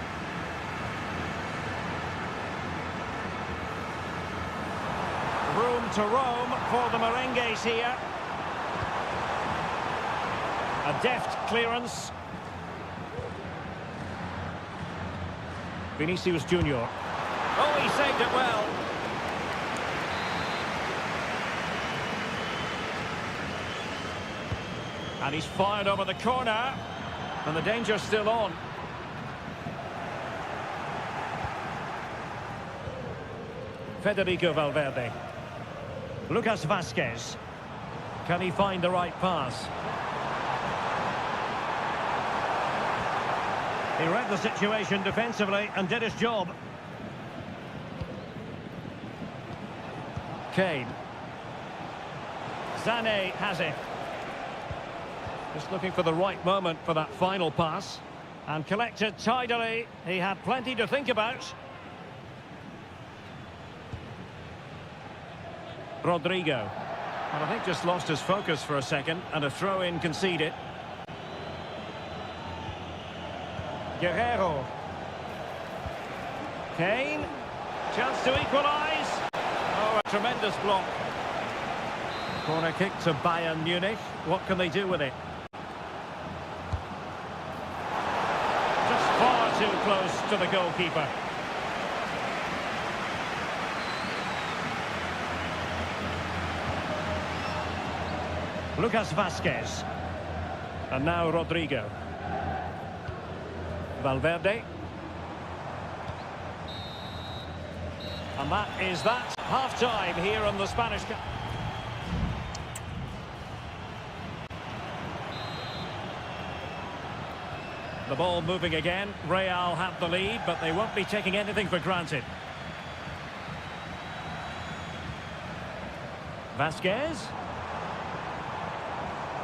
Room to roam for the Merengues here. A deft clearance. Vinicius Junior. Oh, he saved it well. And he's fired over the corner. And the danger's still on. Federico Valverde. Lucas Vazquez. Can he find the right pass? He read the situation defensively and did his job. Kane. Sané has it. Just looking for the right moment for that final pass. And collected tidily. He had plenty to think about. Rodrigo. And I think just lost his focus for a second. And a throw-in conceded. Guerrero. Kane. Chance to equalise. Oh, a tremendous block. Corner kick to Bayern Munich. What can they do with it? Just far too close to the goalkeeper. Lucas Vazquez. And now Rodrigo. Valverde. And that is that. Half-time here on the Spanish Cup. The ball moving again. Real have the lead, but they won't be taking anything for granted. Vasquez.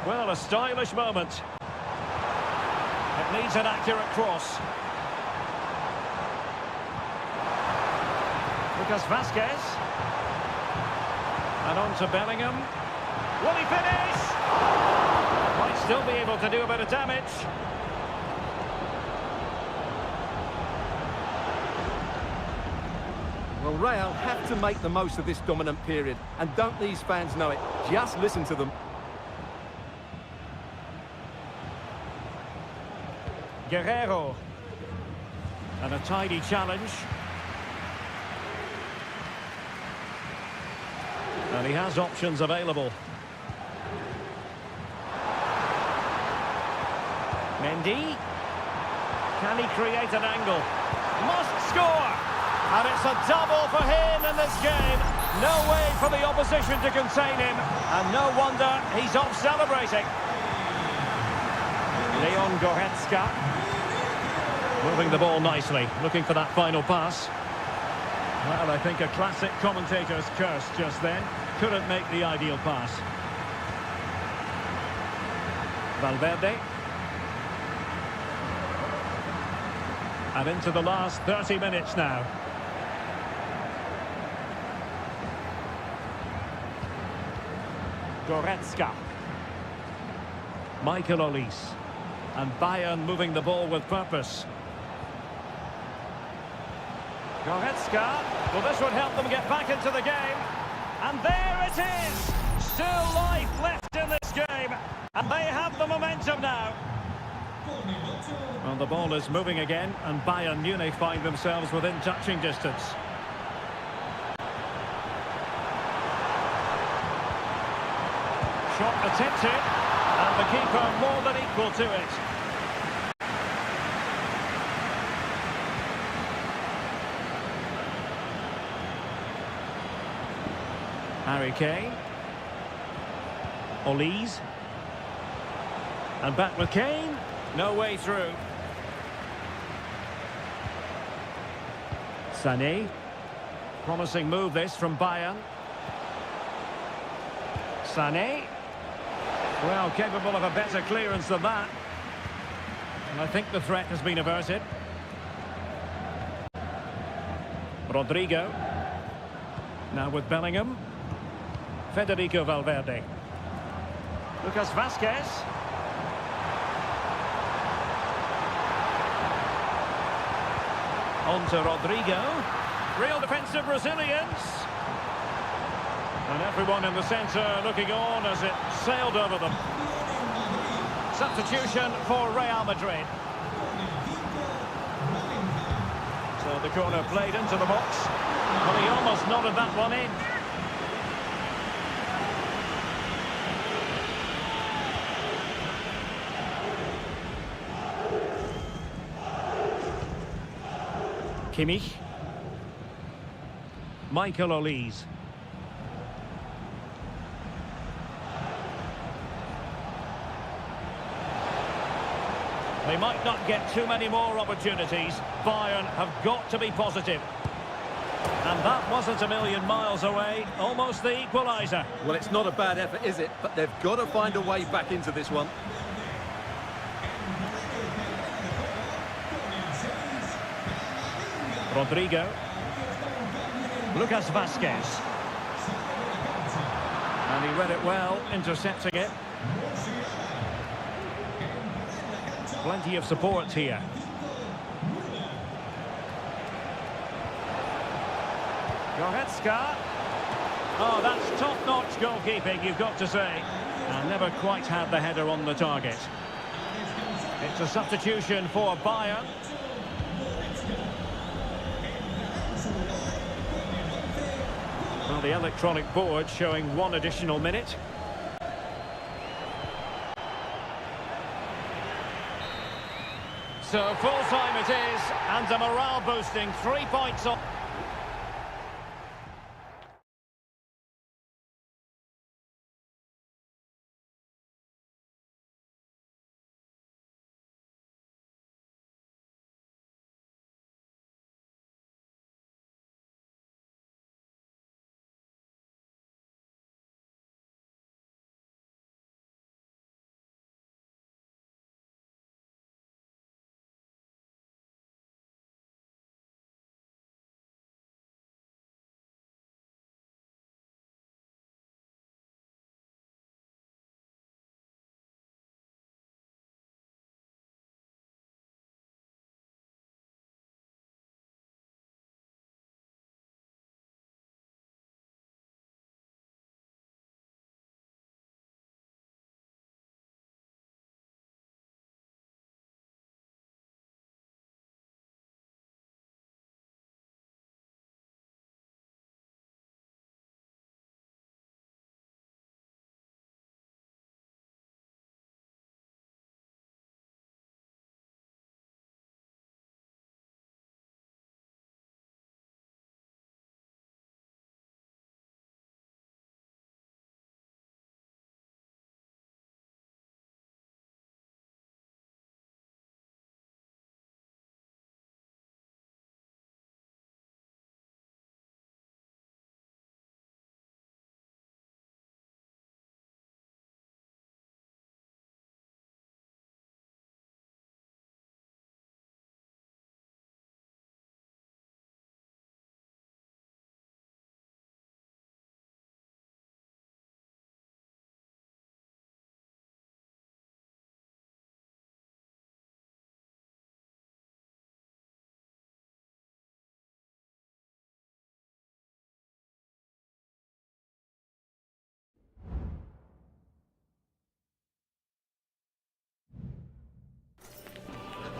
Well, a stylish moment. It needs an accurate cross. Lucas Vasquez. And on to Bellingham. Will he finish? Might still be able to do a bit of damage. Well, Real have to make the most of this dominant period. And don't these fans know it? Just listen to them. Guerrero. And a tidy challenge. And he has options available. Mendy. Can he create an angle? Must score! And it's a double for him in this game. No way for the opposition to contain him. And no wonder he's off celebrating. Leon Goretzka. Moving the ball nicely, looking for that final pass. Well, I think a classic commentator's curse just then. Couldn't make the ideal pass. Valverde. And into the last 30 minutes now. Goretzka. Michael Olise. And Bayern moving the ball with purpose. Goretzka. Well, this would help them get back into the game. And there it is! Still life left in this game. And they have the momentum now. Well, the ball is moving again, and Bayern Munich find themselves within touching distance. Shot attempted, and the keeper more than equal to it. Harry Kane. Olise. And back with Kane. No way through. Sané. Promising move this from Bayern. Sané. Well, capable of a better clearance than that. And I think the threat has been averted. Rodrigo. Now with Bellingham. Federico Valverde. Lucas Vasquez. On to Rodrigo. Real defensive resilience. And everyone in the centre looking on as it sailed over them. Substitution for Real Madrid. So the corner played into the box. Well, he almost nodded that one in. Kimmich. Michael Olise. They might not get too many more opportunities. Bayern have got to be positive. And that wasn't a million miles away. Almost the equaliser. Well, it's not a bad effort, is it? But they've got to find a way back into this one. Rodrigo. Lucas Vasquez. And he read it well, intercepting it. Plenty of support here. Goretzka. Oh, that's top-notch goalkeeping, you've got to say. And never quite had the header on the target. It's a substitution for Bayern. Well, the electronic board showing one additional minute. So full time it is, and a morale boosting 3 points on.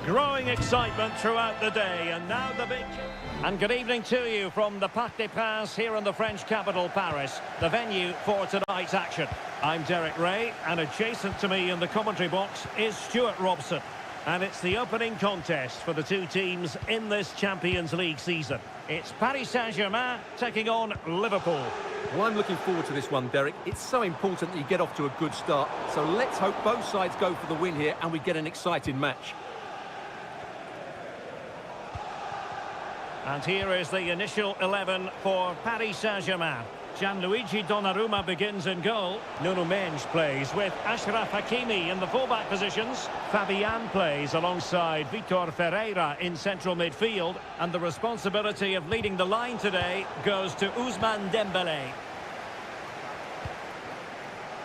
Growing excitement throughout the day, and now the big... And good evening to you from the Parc des Princes here in the French capital, Paris, the venue for tonight's action. I'm Derek Ray, and adjacent to me in the commentary box is Stuart Robson. And it's the opening contest for the two teams in this Champions League season. It's Paris Saint-Germain taking on Liverpool. Well, I'm looking forward to this one, Derek. It's so important that you get off to a good start. So let's hope both sides go for the win here and we get an exciting match. And here is the initial 11 for Paris Saint-Germain. Gianluigi Donnarumma begins in goal. Nuno Mendes plays with Achraf Hakimi in the fullback positions. Fabian plays alongside Vitor Ferreira in central midfield. And the responsibility of leading the line today goes to Ousmane Dembélé.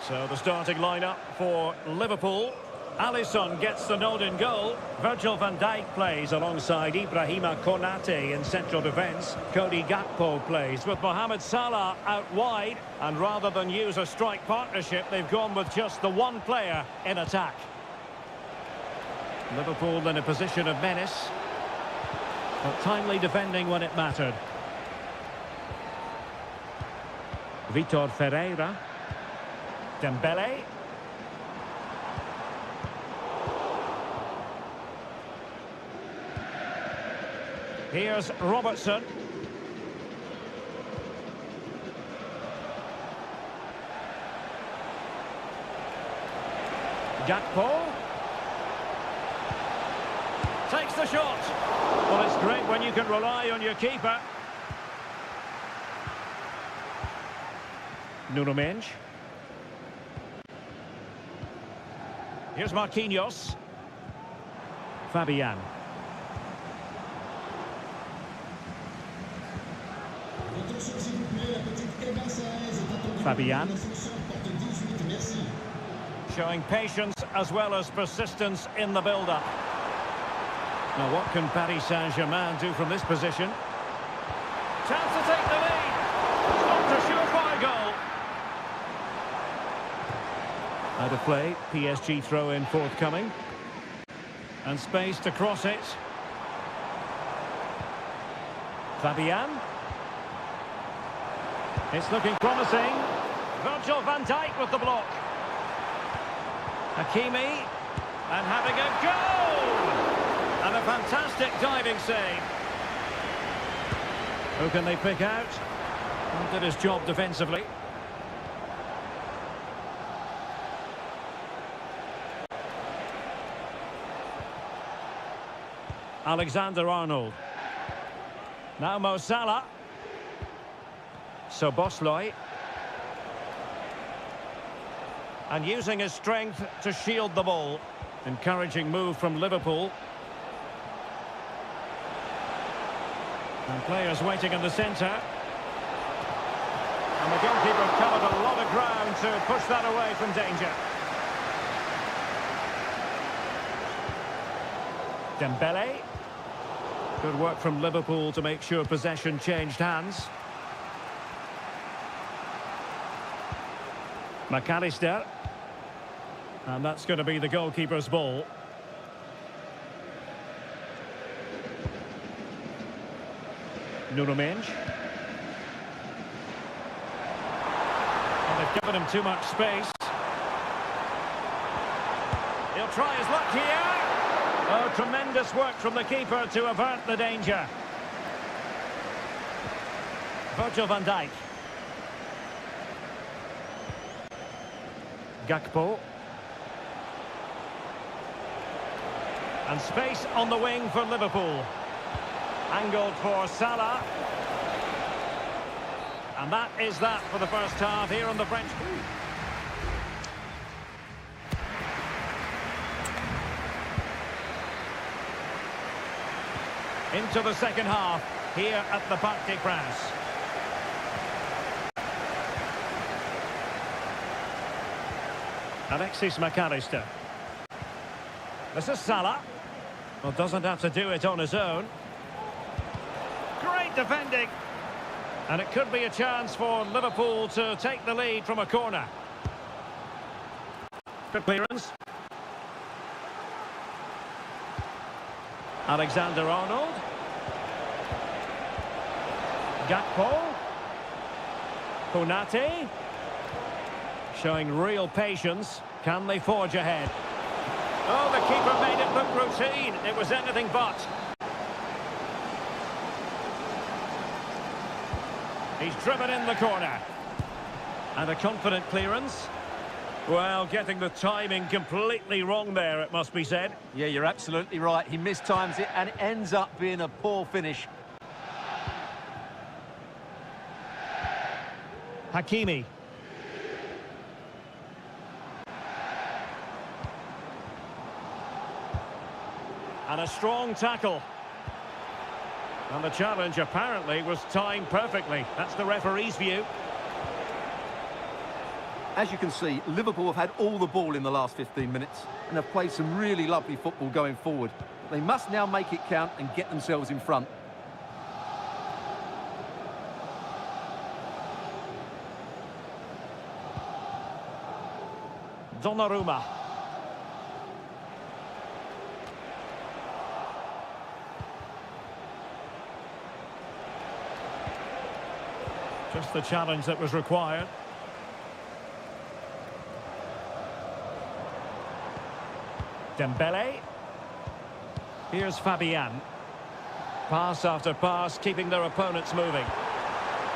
So the starting lineup for Liverpool. Alisson gets the nod in goal. Virgil van Dijk plays alongside Ibrahima Konate in central defence. Cody Gakpo plays with Mohamed Salah out wide. And rather than use a strike partnership, they've gone with just the one player in attack. Liverpool in a position of menace, but timely defending when it mattered. Vitor Ferreira. Dembélé. Here's Robertson. Gakpo. Takes the shot. Well, it's great when you can rely on your keeper. Nuno Mendes. Here's Marquinhos. Fabian. Fabian. Showing patience as well as persistence in the build-up. Now what can Paris Saint-Germain do from this position? Chance to take the lead. Not a surefire goal. Out of play, PSG throw-in forthcoming. And space to cross it. Fabian. It's looking promising. Virgil van Dijk with the block. Hakimi. And having a go! And a fantastic diving save. Who can they pick out? Did his job defensively. Alexander-Arnold. Now Mo Salah. Szoboszlai. And using his strength to shield the ball. Encouraging move from Liverpool. And players waiting in the centre. And the goalkeeper covered a lot of ground to push that away from danger. Dembélé. Good work from Liverpool to make sure possession changed hands. McAllister. And that's going to be the goalkeeper's ball. Nuno Mendes. And they've given him too much space. He'll try his luck here. Oh, tremendous work from the keeper to avert the danger. Virgil van Dijk. Gakpo. And space on the wing for Liverpool. Angled for Salah. And that is that for the first half here on the French. Into the second half here at the Parc des Princes. Alexis McAllister. This is Salah. Well, doesn't have to do it on his own. Great defending. And it could be a chance for Liverpool to take the lead from a corner. Good clearance. Alexander-Arnold. Gakpo. Konate. Showing real patience. Can they forge ahead? Oh, the keeper made it look routine. It was anything but. He's driven in the corner. And a confident clearance. Well, getting the timing completely wrong there, it must be said. Yeah, you're absolutely right. He mistimes it and it ends up being a poor finish. Hakimi. And a strong tackle. And the challenge apparently was timed perfectly. That's the referee's view. As you can see, Liverpool have had all the ball in the last 15 minutes and have played some really lovely football going forward. They must now make it count and get themselves in front. Donnarumma. Just the challenge that was required. Dembele. Here's Fabian. Pass after pass, keeping their opponents moving.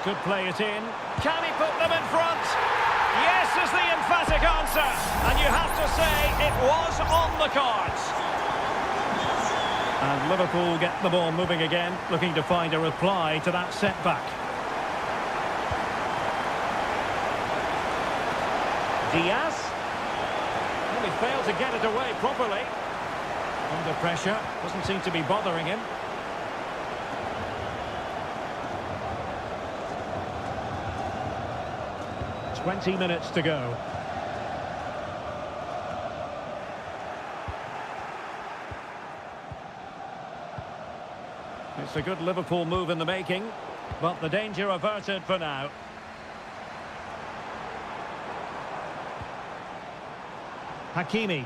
Could play it in. Can he put them in front? Yes is the emphatic answer. And you have to say it was on the cards. And Liverpool get the ball moving again, looking to find a reply to that setback. Diaz. Well, he failed to get it away properly. Under pressure, doesn't seem to be bothering him. "20 minutes to go. It's a good Liverpool move in the making, but the danger averted for now. Hakimi.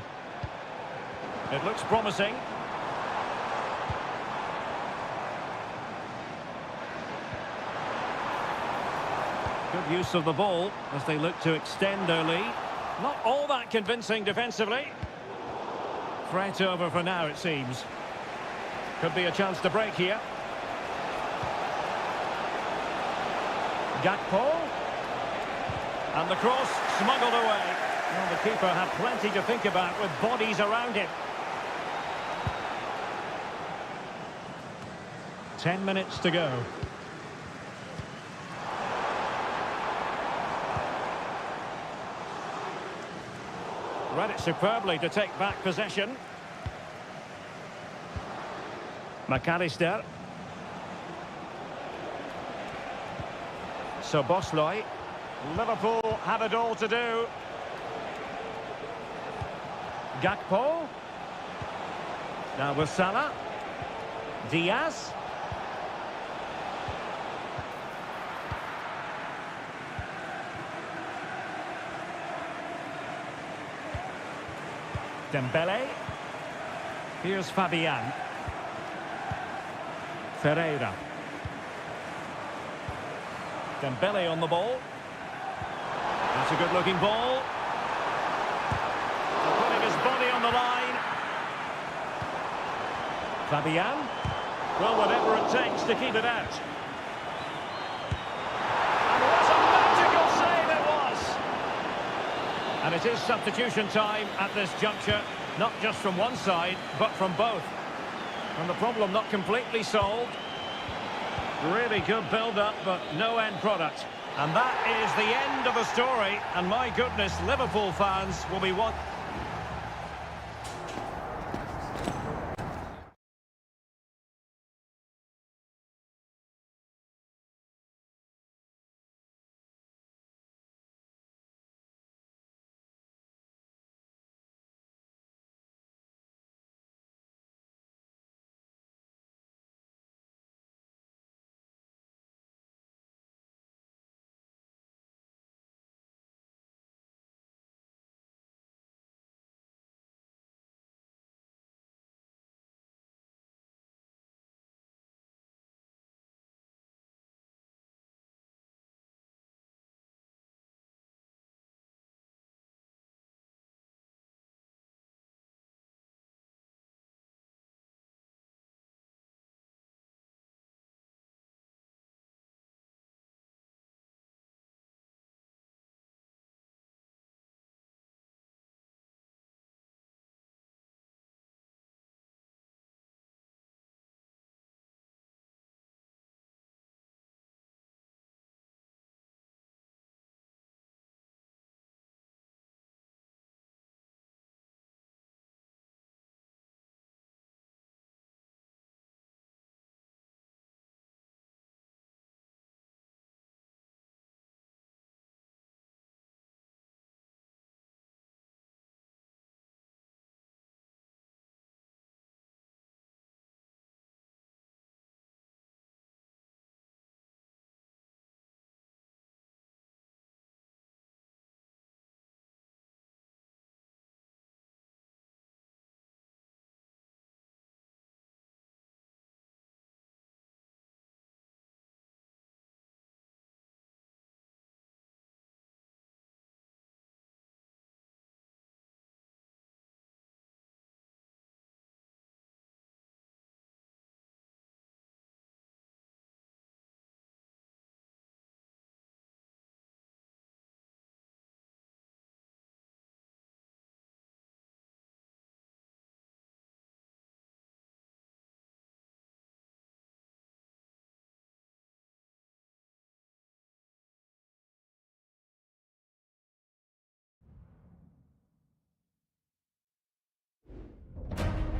It looks promising. Good use of the ball as they look to extend their lead. Not all that convincing defensively. Threat over for now, it seems. Could be a chance to break here. Gakpo. And the cross smuggled away. Well, the keeper had plenty to think about with bodies around him. 10 minutes to go. Read it superbly to take back possession. McAllister. Szoboszlai. Liverpool have it all to do. Gakpo. Now with Salah. Diaz. Dembele. Here's Fabian. Ferreira. Dembele on the ball. That's a good-looking ball. Putting his body on the line. Fabian. Well, whatever it takes to keep it out. And what a magical save it was! And it is substitution time at this juncture, not just from one side, but from both. And the problem not completely solved. Really good build-up, but no end product. And that is the end of the story. And my goodness, Liverpool fans will be one...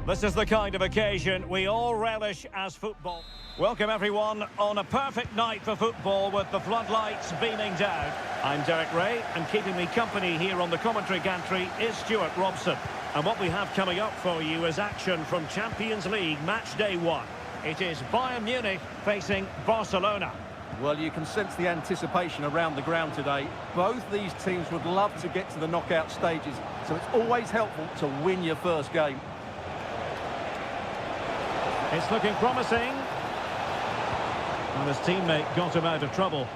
This is the kind of occasion we all relish as football. Welcome everyone on a perfect night for football with the floodlights beaming down. I'm Derek Ray, and keeping me company here on the commentary gantry is Stuart Robson. And what we have coming up for you is action from Champions League match day 1. It is Bayern Munich facing Barcelona. Well, you can sense the anticipation around the ground today. Both these teams would love to get to the knockout stages, so it's always helpful to win your first game. It's looking promising. And his teammate got him out of trouble.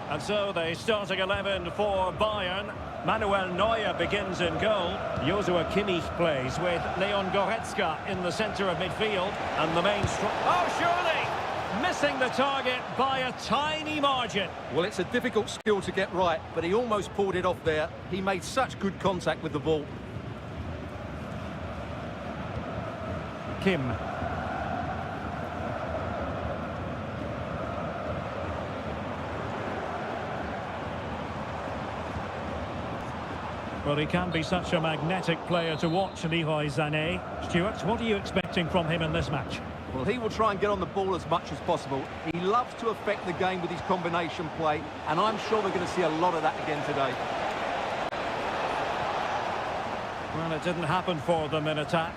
And so the starting 11 for Bayern. Manuel Neuer begins in goal. Joshua Kimmich plays with Leon Goretzka in the centre of midfield. And the main oh, surely! Missing the target by a tiny margin. Well, it's a difficult skill to get right, but he almost pulled it off there. He made such good contact with the ball. Kim. Well, he can be such a magnetic player to watch, Leroy Sané. Stuart, what are you expecting from him in this match? Well, he will try and get on the ball as much as possible. He loves to affect the game with his combination play, and I'm sure we're going to see a lot of that again today. Well, it didn't happen for them in attack.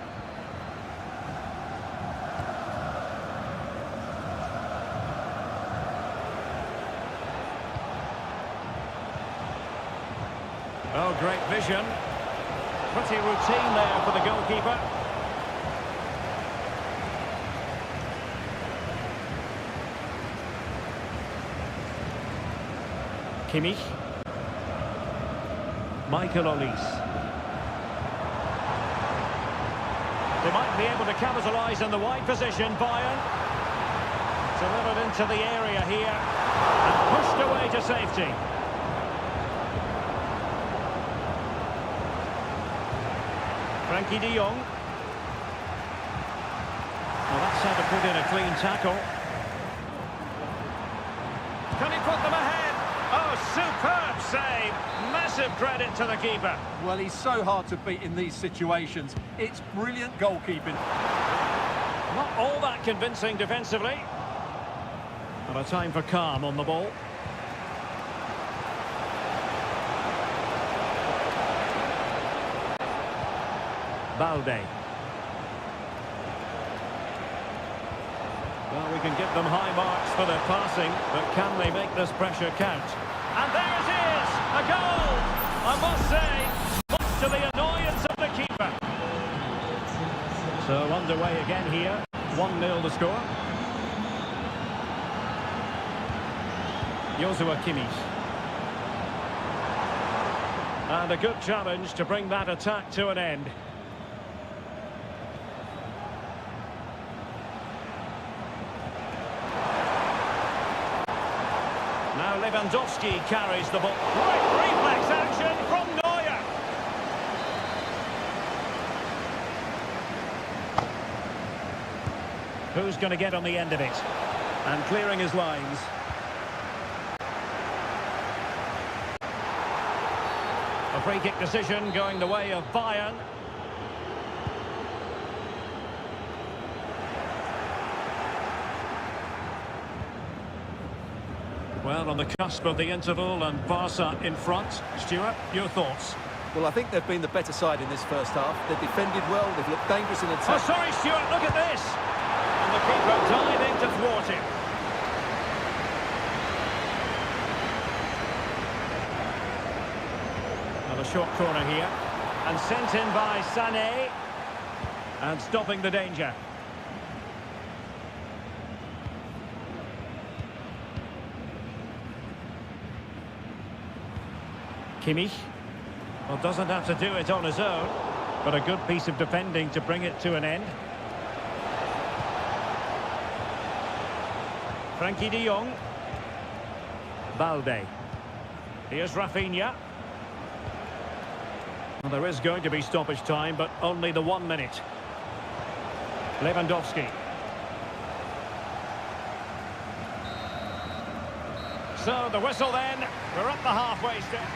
Oh, great vision. Pretty routine there for the goalkeeper. Kimmich. Michael Olise. They might be able to capitalise in the wide position, Bayern. Delivered into the area here. And pushed away to safety. Frankie de Jong. Well, that's how to put in a clean tackle. Can he put them ahead? Oh, superb save. Massive credit to the keeper. Well, he's so hard to beat in these situations. It's brilliant goalkeeping. Not all that convincing defensively. And a time for calm on the ball. Balde. Well, we can give them high marks for their passing, but can they make this pressure count? And there it is! A goal! I must say, much to the annoyance of the keeper. So underway again here. 1-0 the score. Joshua Kimmich. And a good challenge to bring that attack to an end. Now Lewandowski carries the ball. Great reflex action from Neuer. Who's going to get on the end of it? And clearing his lines. A free kick decision going the way of Bayern. Well, on the cusp of the interval and Barca in front. Stuart, your thoughts? Well, I think they've been the better side in this first half. They've defended well, they've looked dangerous in attack. Oh, sorry, Stuart, look at this! And the keeper diving to thwart him. Well, a short corner here. And sent in by Sané. And stopping the danger. Kimmich. Well, doesn't have to do it on his own, but a good piece of defending to bring it to an end. Frankie de Jong. Balde. Here's Rafinha. Well, there is going to be stoppage time, but only the 1 minute. Lewandowski. So the whistle then. We're up the halfway step.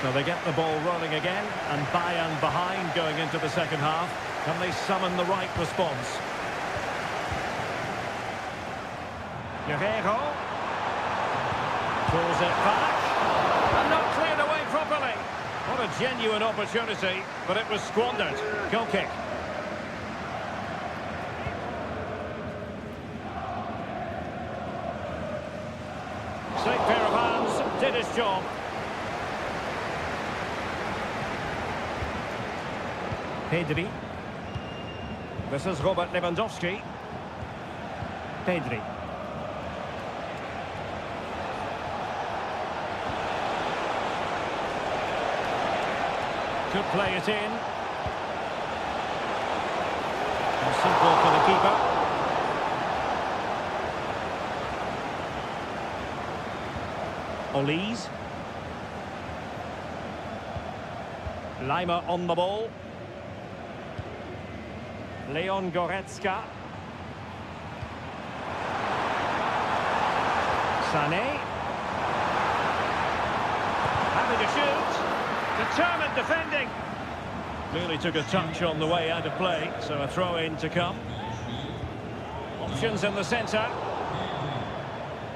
So they get the ball rolling again, and Bayern behind going into the second half. Can they summon the right response? Guerrero pulls it back, and not cleared away properly. What a genuine opportunity, but it was squandered. Goal kick. Safe pair of hands, did his job. Pedri. This is Robert Lewandowski. Pedri. Could play it in. And simple for the keeper. Olise. Lima on the ball. Leon Goretzka. Sané. Happy to shoot. Determined defending. Clearly took a touch on the way out of play, so a throw-in to come. Options in the centre.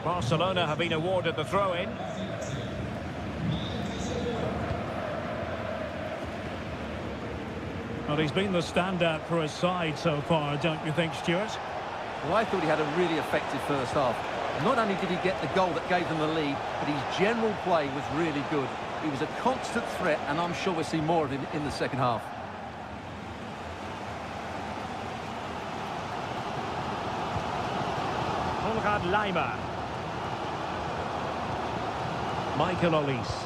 Barcelona have been awarded the throw-in. Well, he's been the standout for his side so far, don't you think, Stuart? Well, I thought he had a really effective first half. Not only did he get the goal that gave them the lead, but his general play was really good. He was a constant threat, and I'm sure we'll see more of him in the second half. Konrad Laimer. Michael Olise.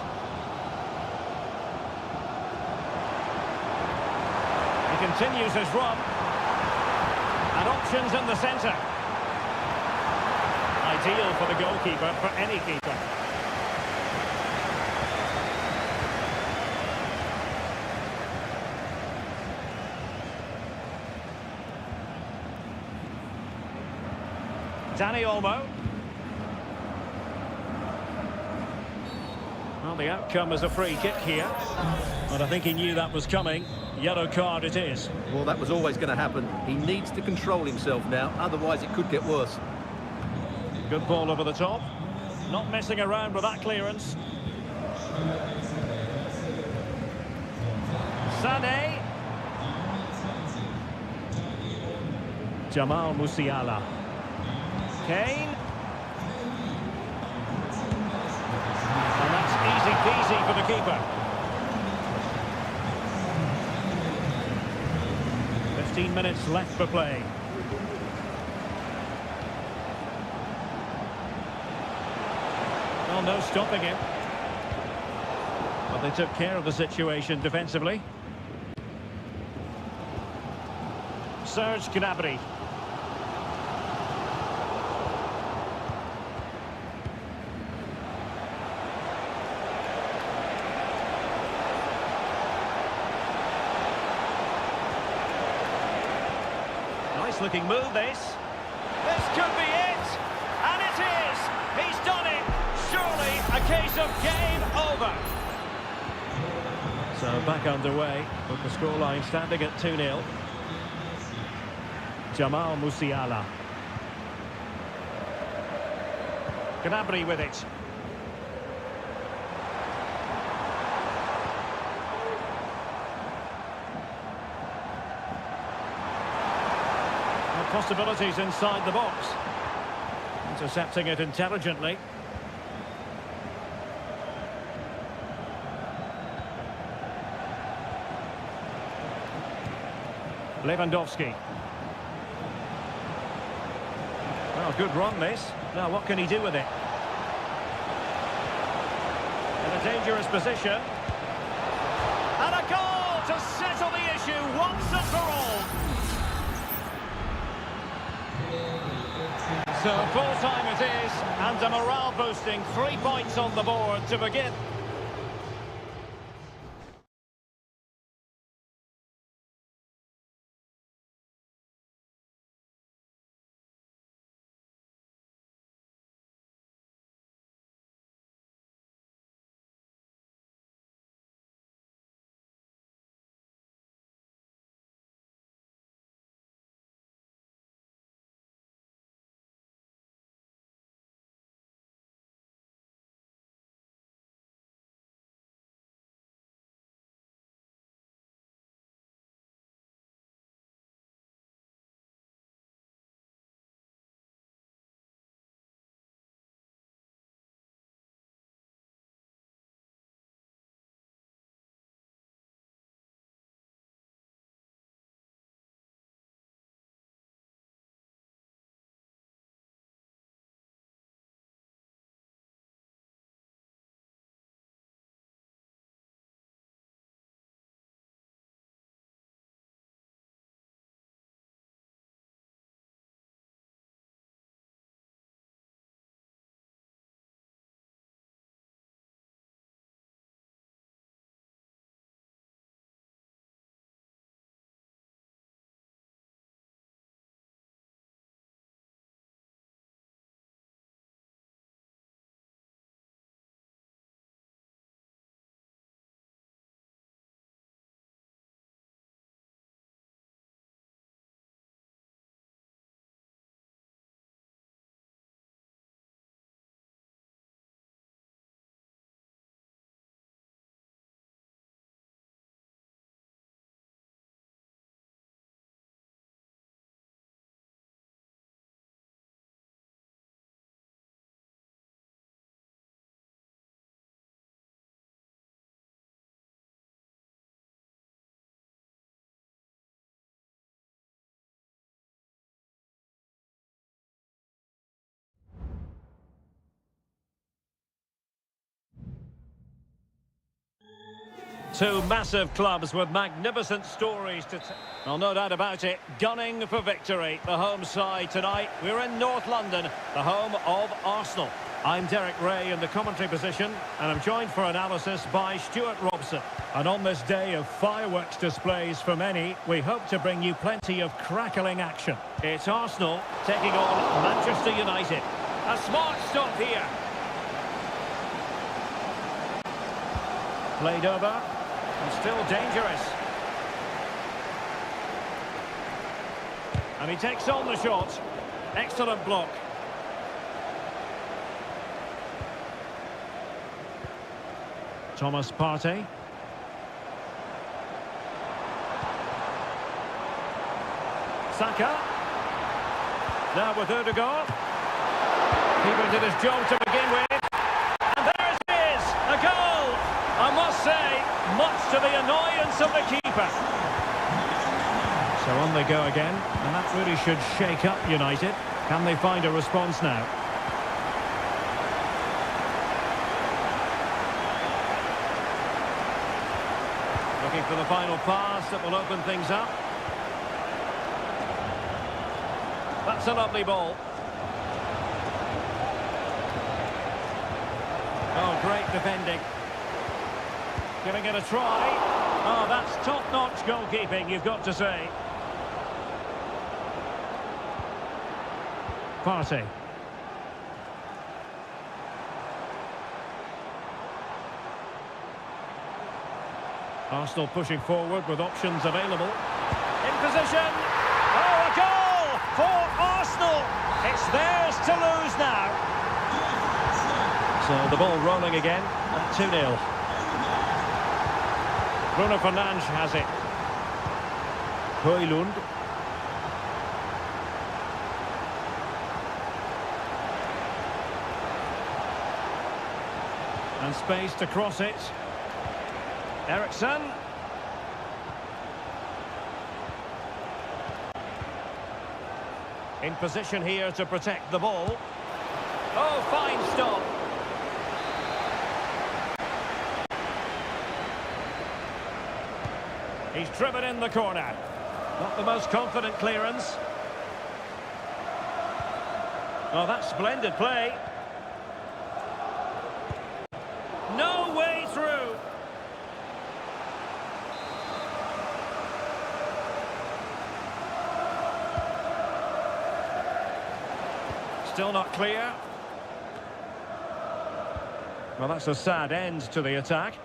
He continues his run. And options in the centre. Ideal for the goalkeeper, for any keeper. Dani Olmo. Well, the outcome is a free kick here. But I think he knew that was coming. Yellow card it is. Well, that was always going to happen. He needs to control himself now, otherwise it could get worse. Good ball over the top. Not messing around with that clearance. Sané. Jamal Musiala. Kane. And that's easy peasy for the keeper. 15 minutes left for play. Well, no stopping him. But they took care of the situation defensively. Serge Gnabry. Nice looking move, this. This could be it. And it is. He's done it. Surely a case of game over. So back underway with the scoreline standing at 2-0. Jamal Musiala. Gnabry with it. Possibilities inside the box. Intercepting it intelligently. Lewandowski. Well, good run this. Now what can he do with it? In a dangerous position. And a goal to settle the issue once and for all. So full-time it is, and a morale-boosting 3 points on the board to begin. Two massive clubs with magnificent stories to tell. Well, no doubt about it, gunning for victory. The home side tonight. We're in North London, the home of Arsenal. I'm Derek Ray in the commentary position, and I'm joined for analysis by Stuart Robson. And on this day of fireworks displays for many, we hope to bring you plenty of crackling action. It's Arsenal taking on Manchester United. A smart stop here. Played over, and still dangerous. And he takes on the shot. Excellent block. Thomas Partey. Saka. Now with Ødegaard. Keeper did his job to begin with. And there it is! A goal! I must say, much to the annoyance of the keeper. So on they go again, and that really should shake up United. Can they find a response now? Looking for the final pass that will open things up. That's a lovely ball. Oh, great defending. Giving it a try. Oh, that's top-notch goalkeeping, you've got to say. Partey. Arsenal pushing forward with options available. In position. Oh, a goal for Arsenal. It's theirs to lose now. So the ball rolling again at 2-0. Bruno Fernandes has it. Højlund. And space to cross it. Eriksen. In position here to protect the ball. Oh, fine stop. He's driven in the corner. Not the most confident clearance. Oh, that's splendid play. No way through. Still not clear. Well, that's a sad end to the attack.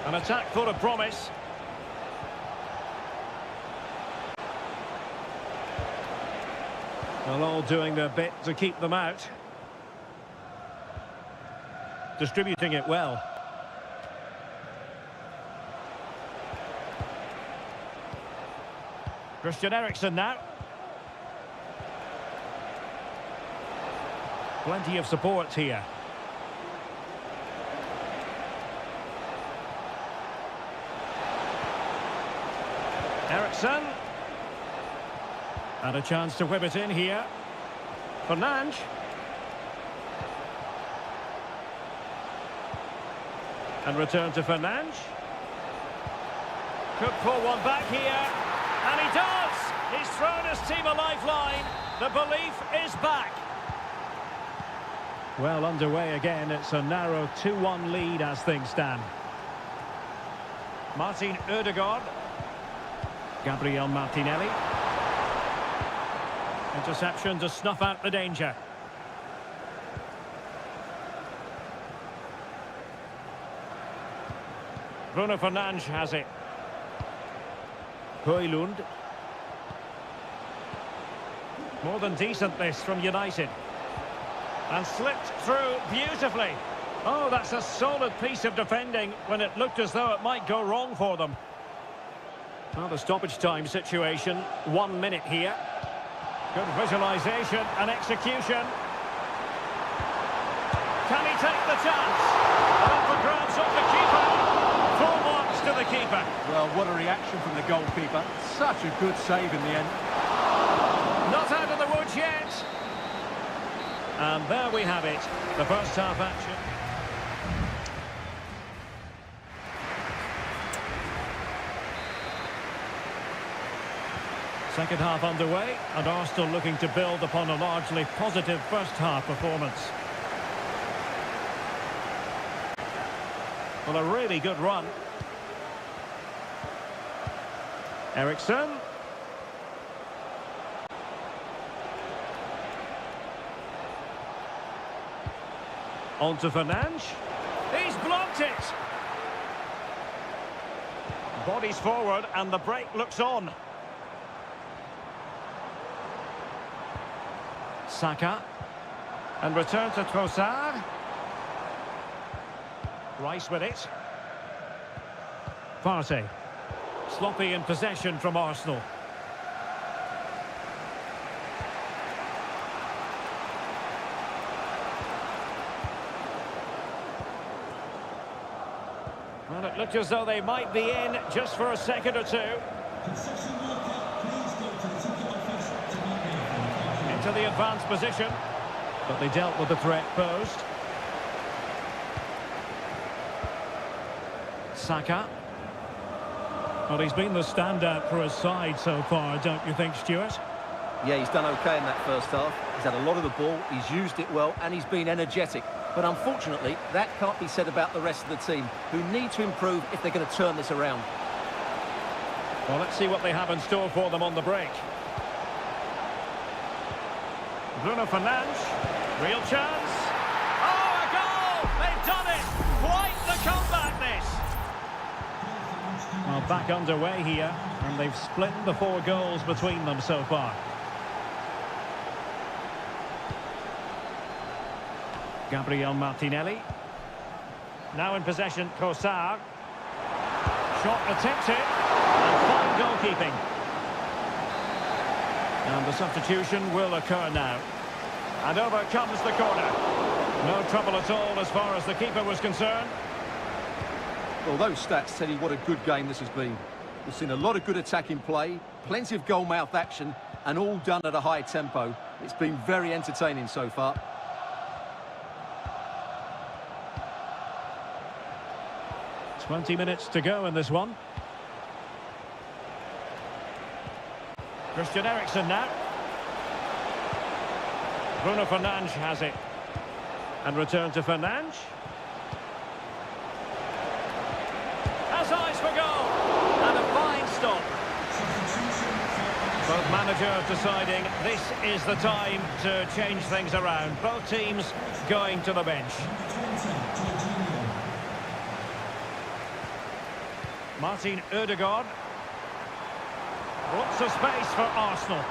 An attack full of promise. Well, all doing their bit to keep them out. Distributing it well. Christian Eriksen now. Plenty of support here. Eriksen. And a chance to whip it in here. Fernandes. And return to Fernandes. Could pull one back here. And he does! He's thrown his team a lifeline. The belief is back. Well underway again. It's a narrow 2-1 lead as things stand. Martin Ødegaard. Gabriel Martinelli. Interception to snuff out the danger. Bruno Fernandes has it. Højlund. More than decent this from United. And slipped through beautifully. Oh, that's a solid piece of defending when it looked as though it might go wrong for them. Well, the stoppage time situation, 1 minute here. Good visualisation and execution. Can he take the chance? Up for grabs off the keeper. Full marks to the keeper. Well, what a reaction from the goalkeeper. Such a good save in the end. Not out of the woods as yet. And there we have it, the first half action. Second half underway, and Arsenal looking to build upon a largely positive first half performance. Well, a really good run. Eriksson. On to Fernandes. He's blocked it. Bodies forward and the break looks on. Saka. And return to Trossard. Rice with it. Partey. Sloppy in possession from Arsenal. Well, it looked as though they might be in just for a second or two. Into the advanced position, but they dealt with the threat posed. Saka. Well, he's been the standout for his side so far, don't you think, Stuart? Yeah, he's done okay in that first half. He's had a lot of the ball, he's used it well, and he's been energetic. But unfortunately, that can't be said about the rest of the team, who need to improve if they're going to turn this around. Well, let's see what they have in store for them on the break. Bruno Fernandes, real chance. Oh, a goal! They've done it! Quite the comeback, this! Well, back underway here, and they've split the 4 goals between them so far. Gabriel Martinelli. Now in possession, Trossard. Shot attempted, and fine goalkeeping. And the substitution will occur now. And over comes the corner. No trouble at all as far as the keeper was concerned. Well, those stats tell you what a good game this has been. We've seen a lot of good attacking play, plenty of goal-mouth action, and all done at a high tempo. It's been very entertaining so far. "20 minutes to go in this one. Christian Eriksen now. Bruno Fernandes has it. And return to Fernandes. Has eyes for goal. And a fine stop. Both managers deciding this is the time to change things around. Both teams going to the bench. Martin Ødegaard. Lots of space for Arsenal.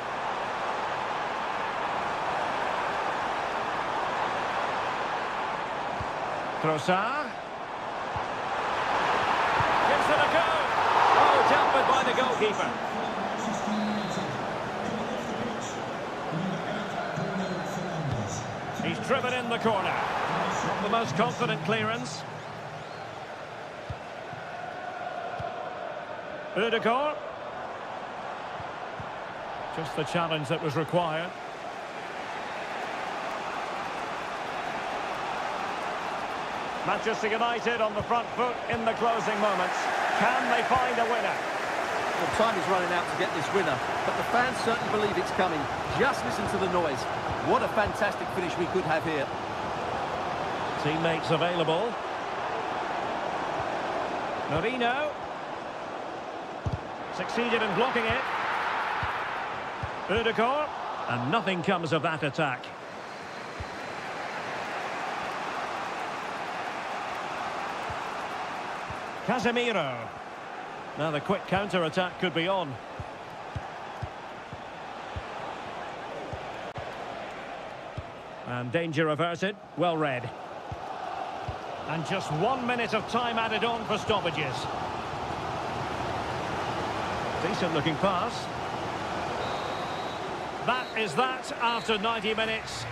Trossard. Gives it a go. Oh, dealt with by the goalkeeper. He's driven in the corner. Not the most confident clearance. Ødegaard. Just the challenge that was required. Manchester United on the front foot in the closing moments. Can they find a winner? Well, time is running out to get this winner, but the fans certainly believe it's coming. Just listen to the noise. What a fantastic finish we could have here. Teammates available. Marino. Succeeded in blocking it. Ødegaard. And nothing comes of that attack. Casemiro. Now the quick counter-attack could be on. And danger averted. Well read. And just 1 minute of time added on for stoppages. Decent looking pass. That is that after 90 minutes.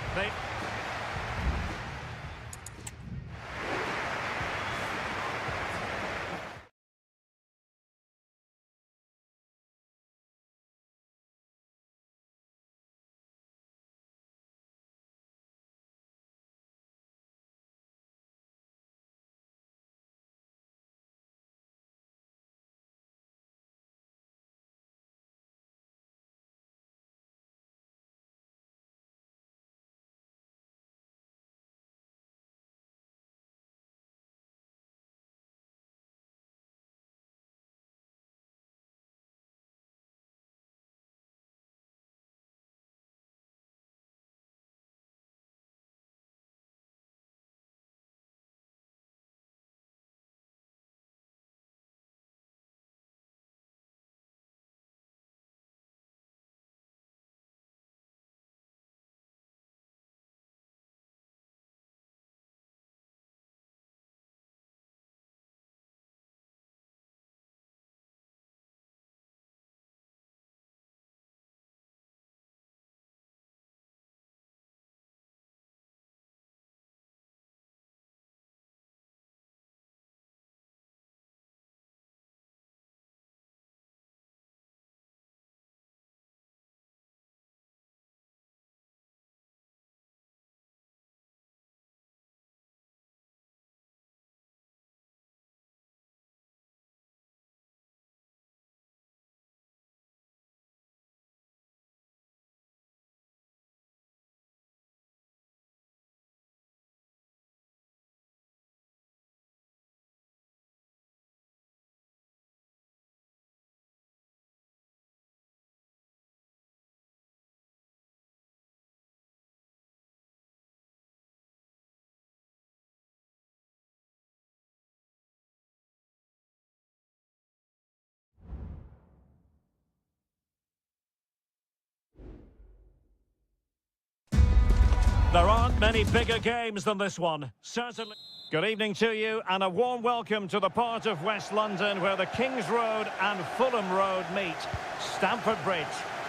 There aren't many bigger games than this one, certainly. Good evening to you and a warm welcome to the part of West London where the King's Road and Fulham Road meet, Stamford Bridge.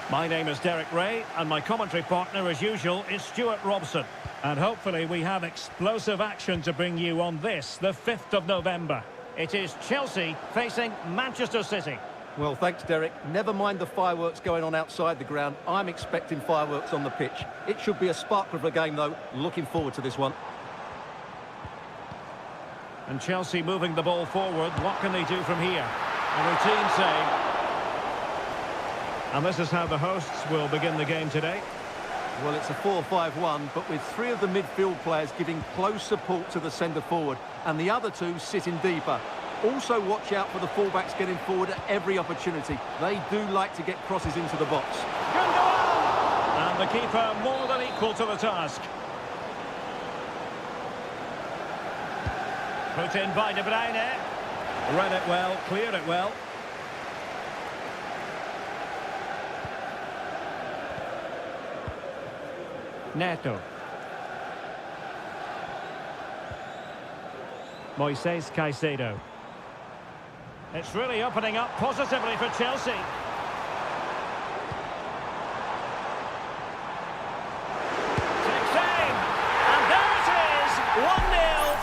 My name is Derek Ray and my commentary partner as usual is Stuart Robson. And hopefully we have explosive action to bring you on this, the 5th of November. It is Chelsea facing Manchester City. Well, thanks, Derek. Never mind the fireworks going on outside the ground. I'm expecting fireworks on the pitch. It should be a sparkler of a game, though. Looking forward to this one. And Chelsea moving the ball forward. What can they do from here? A routine save. And this is how the hosts will begin the game today. Well, it's a 4-5-1, but with three of the midfield players giving close support to the centre-forward, and the other two sitting deeper. Also watch out for the fullbacks getting forward at every opportunity. They do like to get crosses into the box. And the keeper more than equal to the task. Put in by De Bruyne. Read it well, cleared it well. Neto. Moises Caicedo. It's really opening up positively for Chelsea. Takes aim. And there it is. 1-0.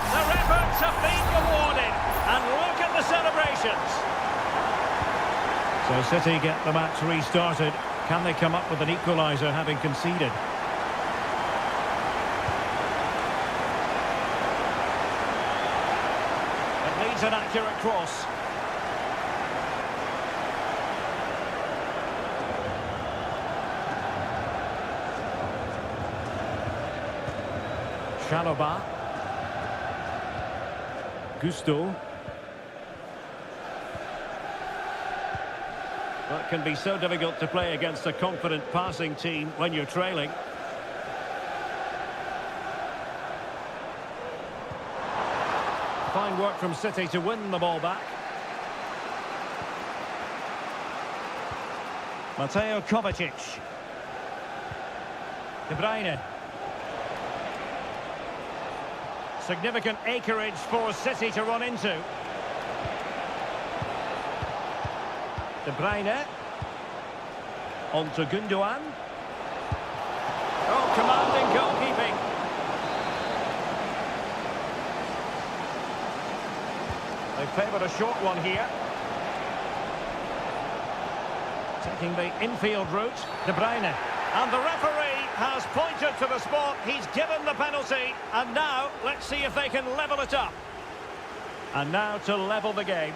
Their efforts have been rewarded. And look at the celebrations. So City get the match restarted. Can they come up with an equaliser having conceded? It needs an accurate cross. Chalobah. Gusto. That can be so difficult to play against a confident passing team when you're trailing. Fine work from City to win the ball back. Mateo Kovacic. De Bruyne. Significant acreage for City to run into. De Bruyne. On to Gundogan. Oh, commanding goalkeeping. They favoured a short one here. Taking the infield route, De Bruyne. And the referee has pointed to the spot. He's given the penalty. And now, let's see if they can level it up. And now to level the game.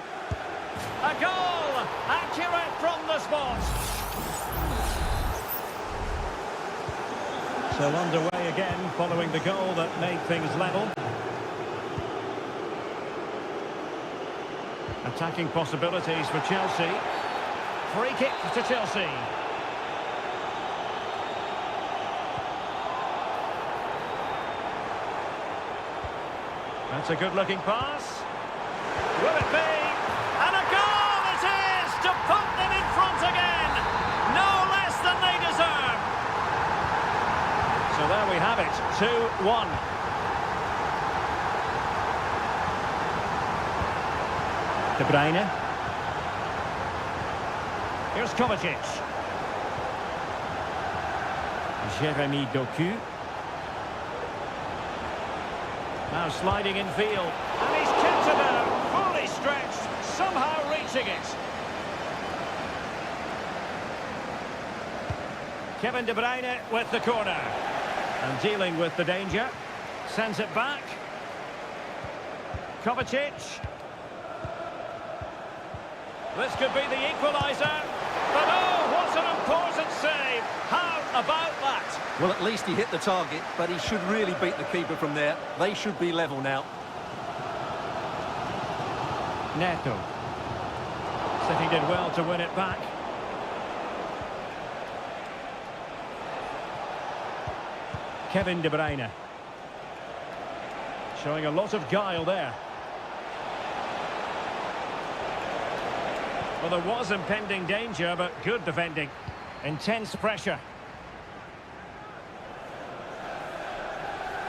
A goal! Accurate from the spot. So underway again, following the goal that made things level. Attacking possibilities for Chelsea. Free kick to Chelsea. That's a good-looking pass. Will it be? And a goal it is to put them in front again. No less than they deserve. So there we have it, 2-1. De Bruyne. Here's Kovacic. Jeremy Doku. Now sliding in field. And he's kept it out, fully stretched, somehow reaching it. Kevin De Bruyne with the corner. And dealing with the danger. Sends it back. Kovacic. This could be the equaliser. But oh, what an important save. How about that? Well, at least he hit the target, but he should really beat the keeper from there. They should be level now. Neto. City did well to win it back. Kevin De Bruyne. Showing a lot of guile there. Well, there was impending danger, but good defending. Intense pressure.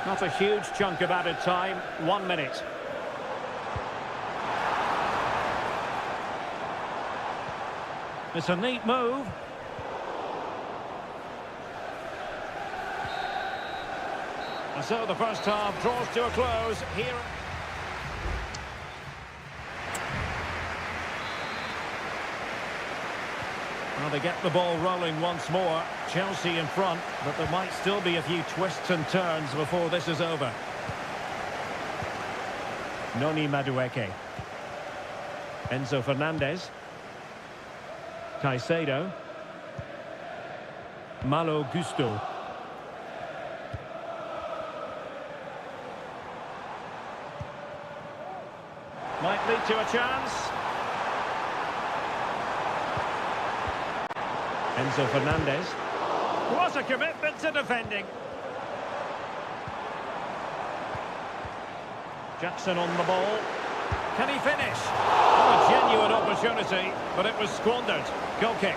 Not a huge chunk of added time. 1 minute. It's a neat move. And so the first half draws to a close here. Well, they get the ball rolling once more. Chelsea in front, but there might still be a few twists and turns before this is over. Noni Madueke. Enzo Fernandez. Caicedo. Malo Gusto. Might lead to a chance. Enzo Fernandez. What a commitment to defending. Jackson on the ball. Can he finish? Oh, a genuine opportunity, but it was squandered. Goal kick.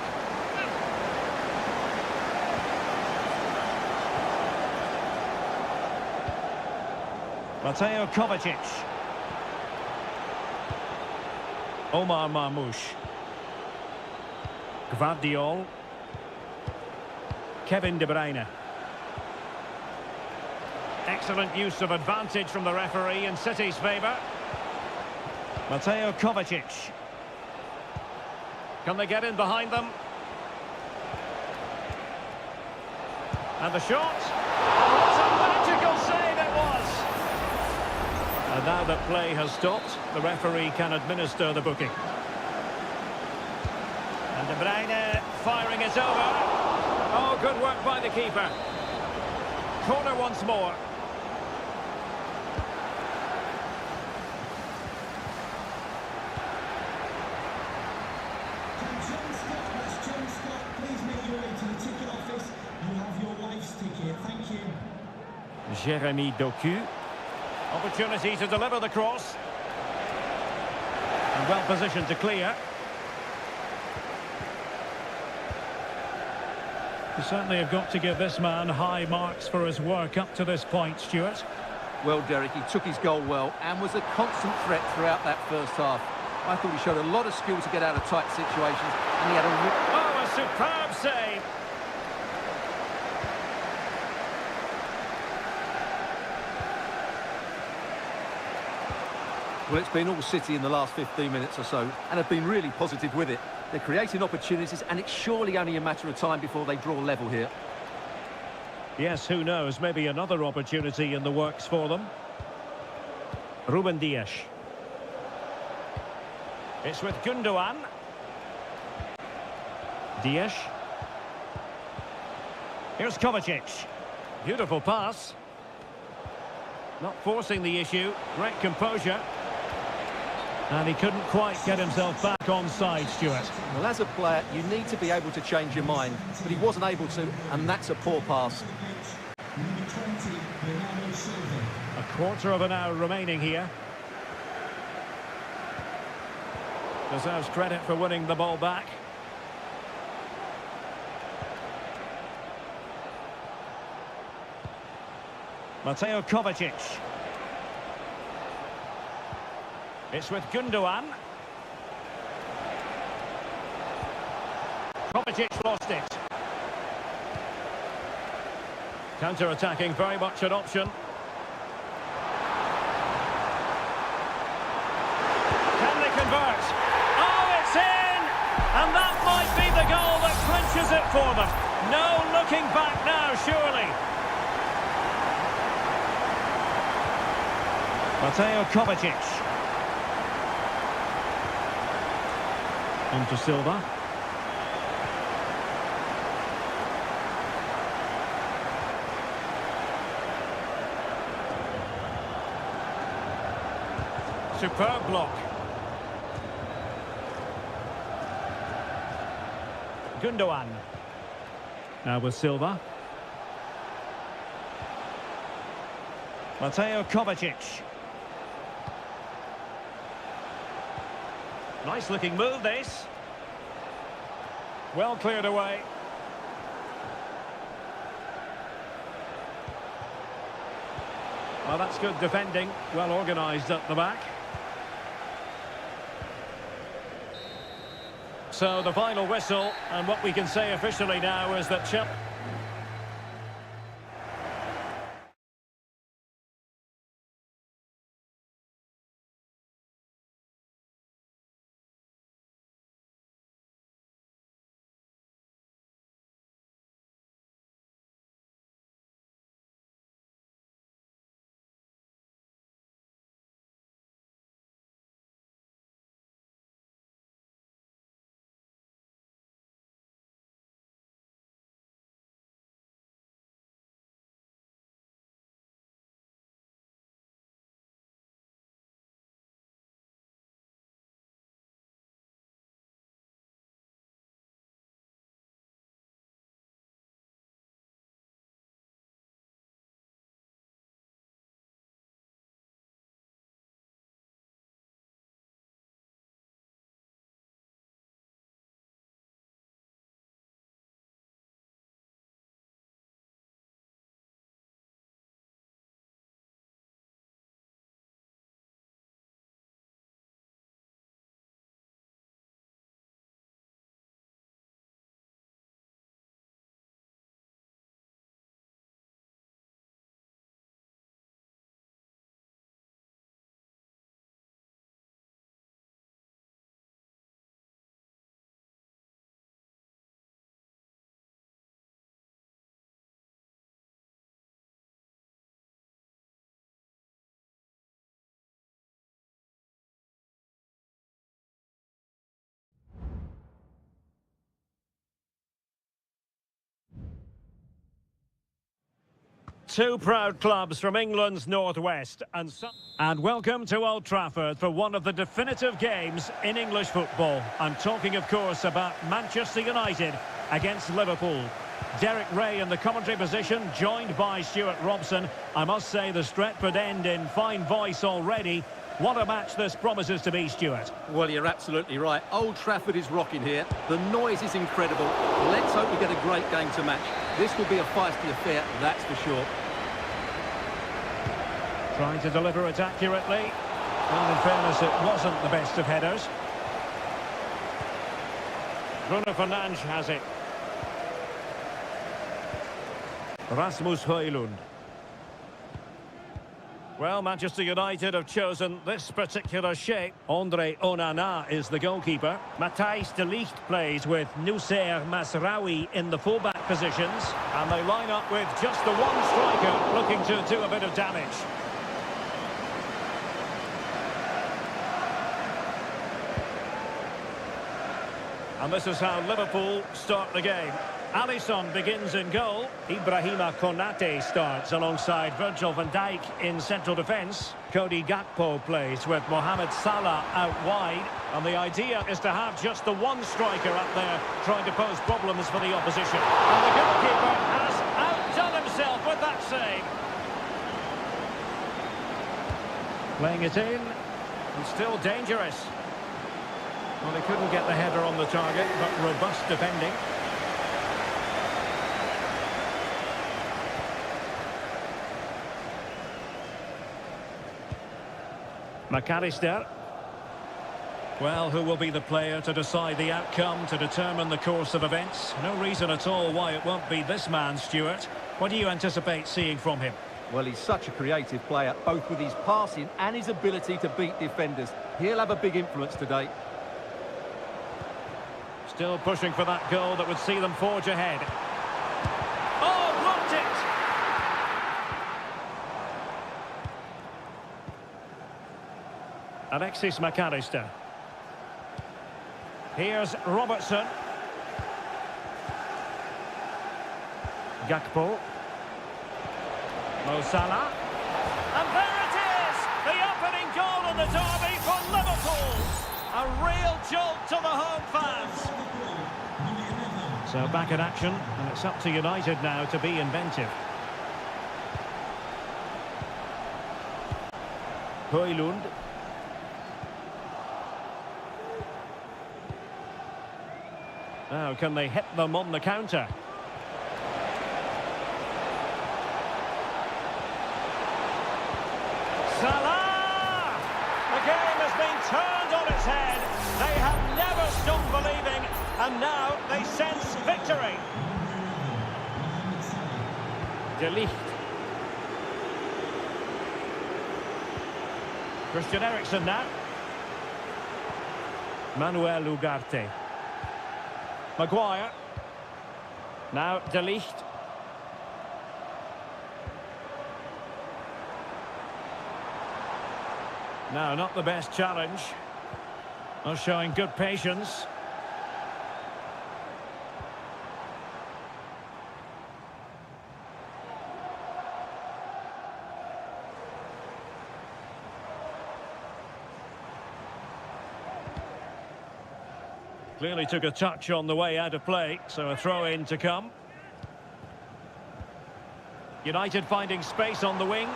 Mateo Kovacic. Omar Marmoush. Gvardiol. Kevin De Bruyne. Excellent use of advantage from the referee in City's favour. Mateo Kovacic. Can they get in behind them? And the shot. Oh, what a magical save it was! And now that play has stopped, the referee can administer the booking. And De Bruyne firing it over. Oh, good work by the keeper. Corner once more. Jeremy Doku. Opportunity to deliver the cross. And well positioned to clear. You certainly have got to give this man high marks for his work up to this point, Stuart. Well, Derek, he took his goal well and was a constant threat throughout that first half. I thought he showed a lot of skill to get out of tight situations, and he had a... Oh, a superb save! Well, it's been all City in the last 15 minutes or so, and have been really positive with it. They're creating opportunities, and it's surely only a matter of time before they draw level here. Yes, who knows? Maybe another opportunity in the works for them. Ruben Dias. It's with Gundogan. Dias. Here's Kovacic. Beautiful pass. Not forcing the issue. Great composure. And he couldn't quite get himself back on side, Stuart. Well, as a player, you need to be able to change your mind, but he wasn't able to, and that's a poor pass. A quarter of an hour remaining here. Deserves credit for winning the ball back. Mateo Kovacic. It's with Gundogan. Kovacic lost it. Counter-attacking, very much an option. Can they convert? Oh, it's in! And that might be the goal that clinches it for them. No looking back now, surely. Mateo Kovacic. On to Silva. Superb block. Gundogan. Now with Silva. Mateo Kovacic. Nice looking move, this. Well cleared away. Well, that's good defending. Well organised at the back. So the final whistle, and what we can say officially now is that Chelsea... Two proud clubs from England's northwest, and welcome to Old Trafford for one of the definitive games in English football. I'm talking, of course, about Manchester United against Liverpool. Derek Ray in the commentary position, joined by Stuart Robson. I must say the Stretford end in fine voice already. What a match this promises to be, Stuart. Well, you're absolutely right. Old Trafford is rocking here. The noise is incredible. Let's hope we get a great game to match. This will be a feisty affair, that's for sure. Trying to deliver it accurately. Well, in fairness, it wasn't the best of headers. Bruno Fernandes has it. Rasmus Højlund. Well, Manchester United have chosen this particular shape. Andre Onana is the goalkeeper. Matthijs de Ligt plays with Noussair Masraoui in the fullback positions. And they line up with just the one striker looking to do a bit of damage. And this is how Liverpool start the game. Alisson begins in goal. Ibrahima Konate starts alongside Virgil van Dijk in central defence. Cody Gakpo plays with Mohamed Salah out wide. And the idea is to have just the one striker up there trying to pose problems for the opposition. And the goalkeeper has outdone himself with that save. Playing it in, and still dangerous. Well, he couldn't get the header on the target, but robust defending. McAllister. Well, who will be the player to decide the outcome, to determine the course of events? No reason at all why it won't be this man, Stuart. What do you anticipate seeing from him? Well, he's such a creative player, both with his passing and his ability to beat defenders. He'll have a big influence today. Still pushing for that goal that would see them forge ahead. Oh, blocked it! Alexis McAllister. Here's Robertson. Gakpo. Mo Salah. And there it is! The opening goal in the derby for Liverpool! A real jolt to the home fans. So back in action, and it's up to United now to be inventive. Højlund. Now, can they hit them on the counter? Salah! The game has been turned on its head. They have never stopped believing, and now they sense victory. De Ligt. Christian Eriksen now. Manuel Ugarte. Maguire. Now De Ligt. No, not the best challenge. Not showing good patience. Clearly took a touch on the way out of play, so a throw-in to come. United finding space on the wing.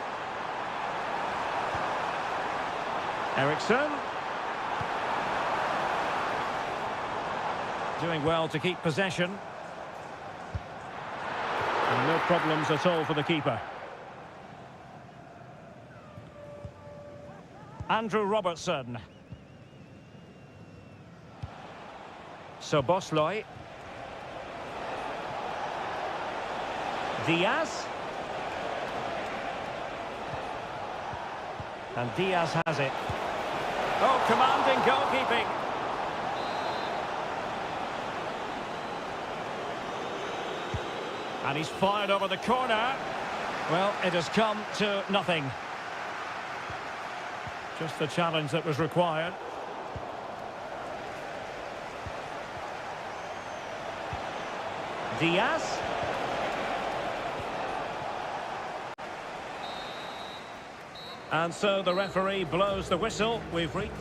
Eriksen. Doing well to keep possession. And no problems at all for the keeper. Andrew Robertson. Soboslai. Diaz. And Diaz has it. Oh, commanding goalkeeping. And he's fired over the corner. Well, it has come to nothing. Just the challenge that was required. Diaz. And so the referee blows the whistle. We've reached.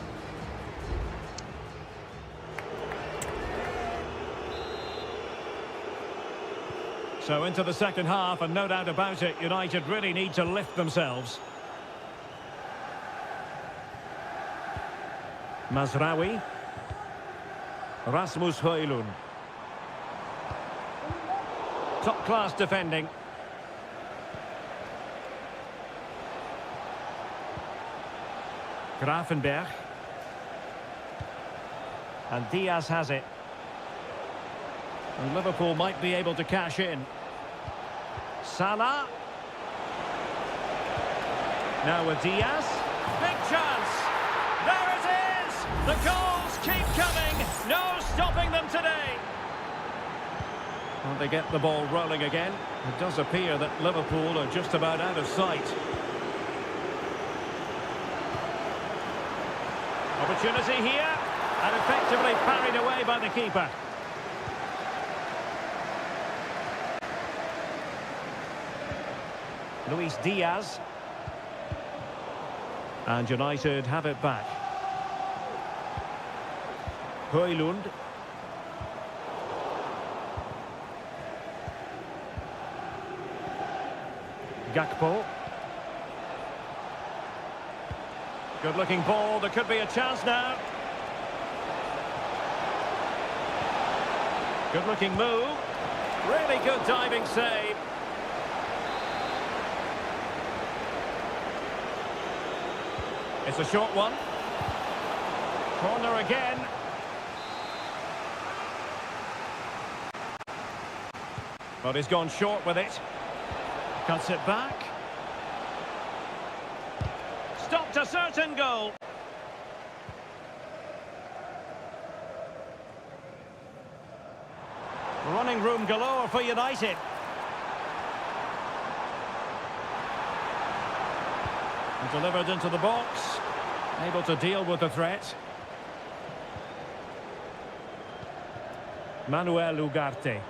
So into the second half, and no doubt about it, United really need to lift themselves. Mazraoui. Rasmus Højlund. Top-class defending. Grafenberg. And Diaz has it. And Liverpool might be able to cash in. Salah. Now with Diaz. Big chance. There it is. The goals keep coming. No stopping them today. Well, they get the ball rolling again. It does appear that Liverpool are just about out of sight. Opportunity here, and effectively parried away by the keeper. Luis Diaz. And United have it back. Højlund. Gakpo. Good looking ball, there could be a chance now. Good looking move. Really good diving save. It's a short one. Corner again. But he's gone short with it. Cuts it back. Stopped a certain goal. Running room galore for United. And delivered into the box. Able to deal with the threat. Manuel Ugarte.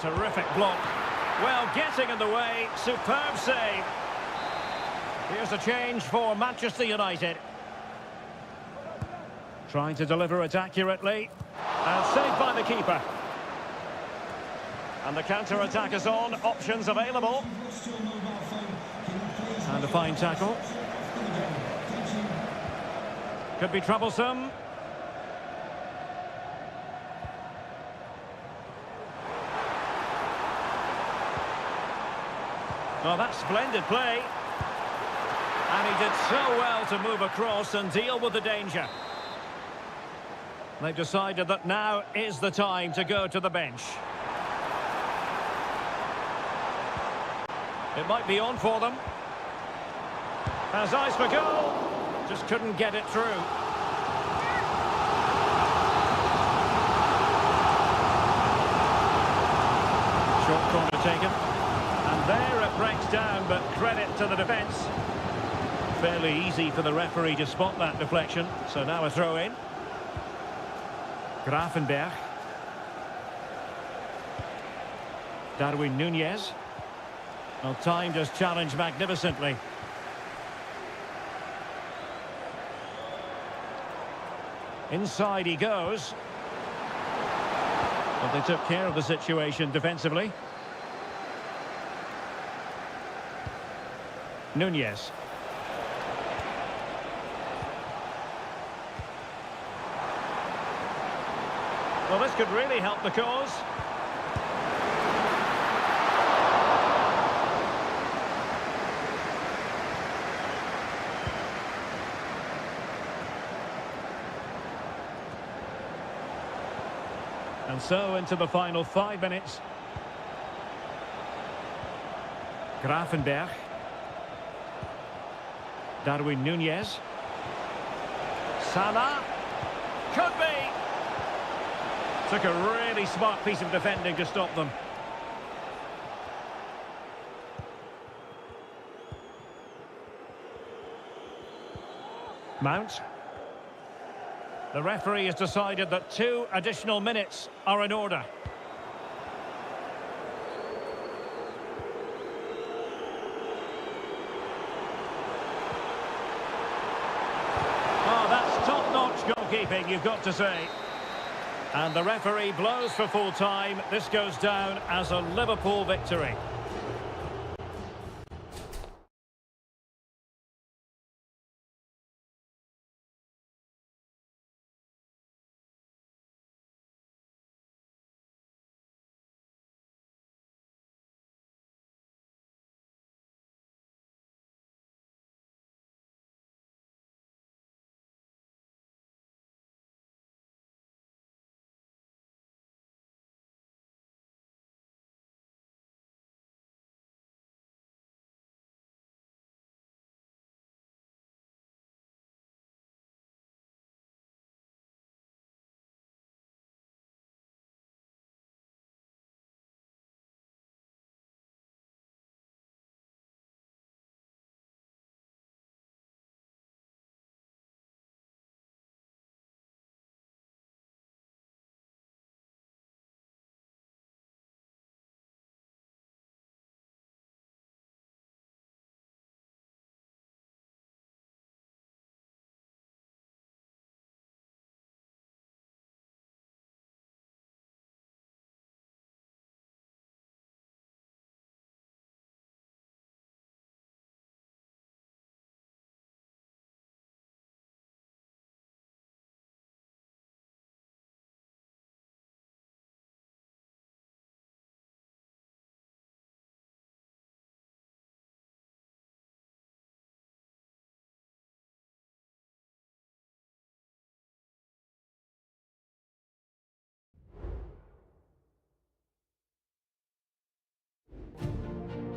Terrific block. Well, getting in the way. Superb save. Here's a change for Manchester United. Trying to deliver it accurately. And saved by the keeper. And the counter-attack is on. Options available. And a fine tackle. Could be troublesome. Oh, that's splendid play. And he did so well to move across and deal with the danger. They've decided that now is the time to go to the bench. It might be on for them. Has eyes for goal. Just couldn't get it through. Short corner taken. And there it breaks down, but credit to the defence. Fairly easy for the referee to spot that deflection. So now a throw in. Grafenberg. Darwin Núñez. Well, timed his challenge magnificently. Inside he goes. But they took care of the situation defensively. Núñez. Well, this could really help the cause. And so into the final 5 minutes. Grafenberg. Darwin Núñez. Salah. Could be. Took a really smart piece of defending to stop them. Mount. The referee has decided that 2 additional minutes are in order. Oh, that's top-notch goalkeeping, you've got to say. And the referee blows for full time. This goes down as a Liverpool victory.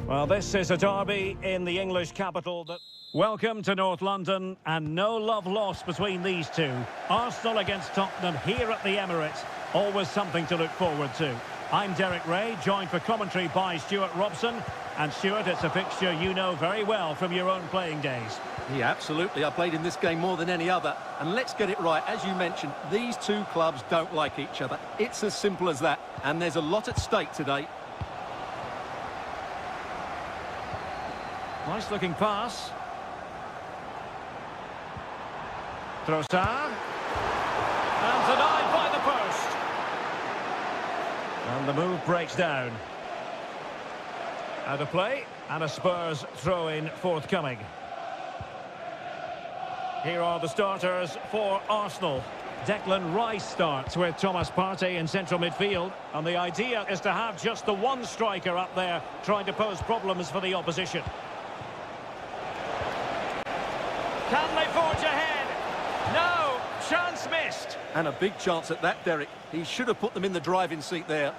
Well, this is a derby in the English capital. Welcome to North London, and no love lost between these two. Arsenal against Tottenham here at the Emirates. Always something to look forward to. I'm Derek Ray, joined for commentary by Stuart Robson. And Stuart, it's a fixture you know very well from your own playing days. Yeah, absolutely. I played in this game more than any other. And let's get it right. As you mentioned, these two clubs don't like each other. It's as simple as that. And there's a lot at stake today. Nice looking pass. Trossard. And denied by the post. And the move breaks down. Out of play, and a Spurs throw-in forthcoming. Here are the starters for Arsenal. Declan Rice starts with Thomas Partey in central midfield. And the idea is to have just the one striker up there trying to pose problems for the opposition. dismissed. And a big chance at that, Derek. He should have put them in the driving seat there.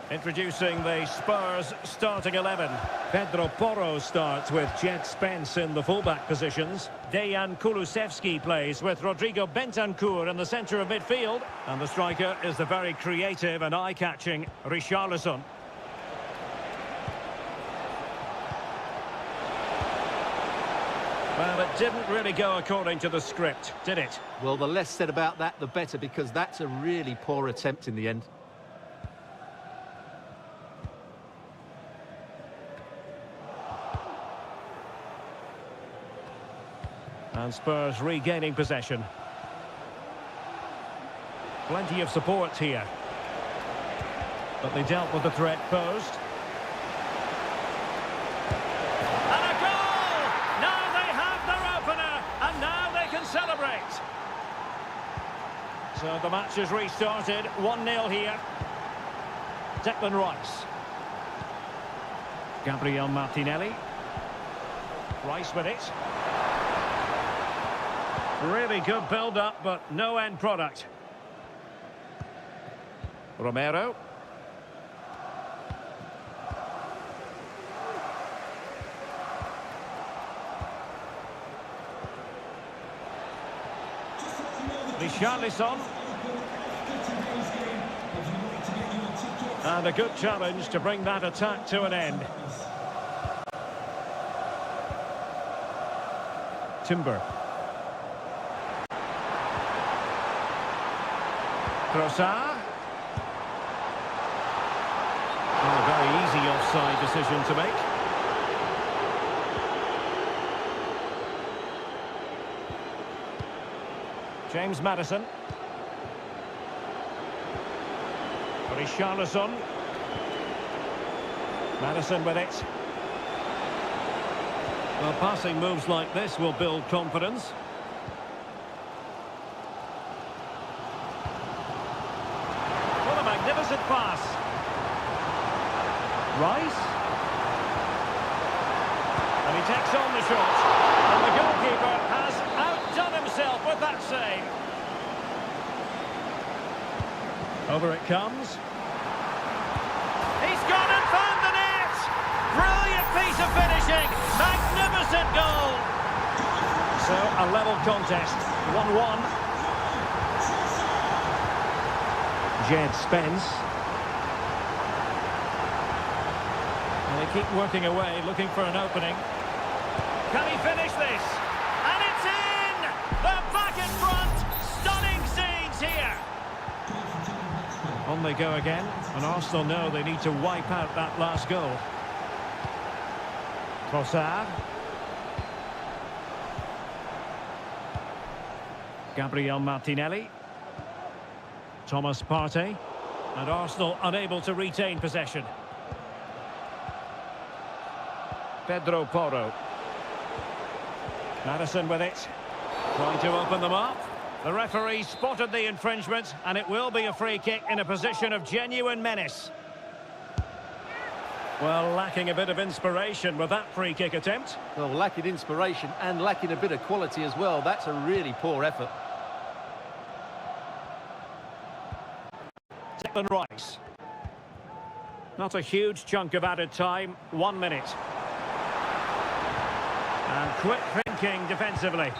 Introducing the Spurs starting 11. Pedro Porro starts with Jed Spence in the fullback positions. Dejan Kulusevski plays with Rodrigo Bentancur in the centre of midfield. And the striker is the very creative and eye-catching Richarlison. Well, it didn't really go according to the script, did it? Well, the less said about that, the better, because that's a really poor attempt in the end. And Spurs regaining possession. Plenty of support here. But they dealt with the threat posed. And a goal! Now they have their opener, and now they can celebrate. So the match has restarted, 1-0 here. Declan Rice. Gabriel Martinelli. Rice with it. Really good build-up, but no end product. Romero. Richarlison. And a good challenge to bring that attack to an end. Timber. Trossard. A very easy offside decision to make. James Maddison. Richarlison. Maddison with it. Well, passing moves like this will build confidence. Magnificent pass. Rice. And he takes on the shot. And the goalkeeper has outdone himself with that save. Over it comes. He's gone and found the net. Brilliant piece of finishing. Magnificent goal. So a level contest. 1-1. Jed Spence. And they keep working away, looking for an opening. Can he finish this? And it's in! They're back in front! Stunning scenes here! On they go again, and Arsenal know they need to wipe out that last goal. Trossard. Gabriel Martinelli. Thomas Partey, and Arsenal unable to retain possession. Pedro Porro. Maddison with it, trying to open them up. The referee spotted the infringement, and it will be a free kick in a position of genuine menace. Well, lacking a bit of inspiration with that free kick attempt. Well, lacking inspiration and lacking a bit of quality as well. That's a really poor effort. Declan Rice. Not a huge chunk of added time, 1 minute. And quick thinking defensively.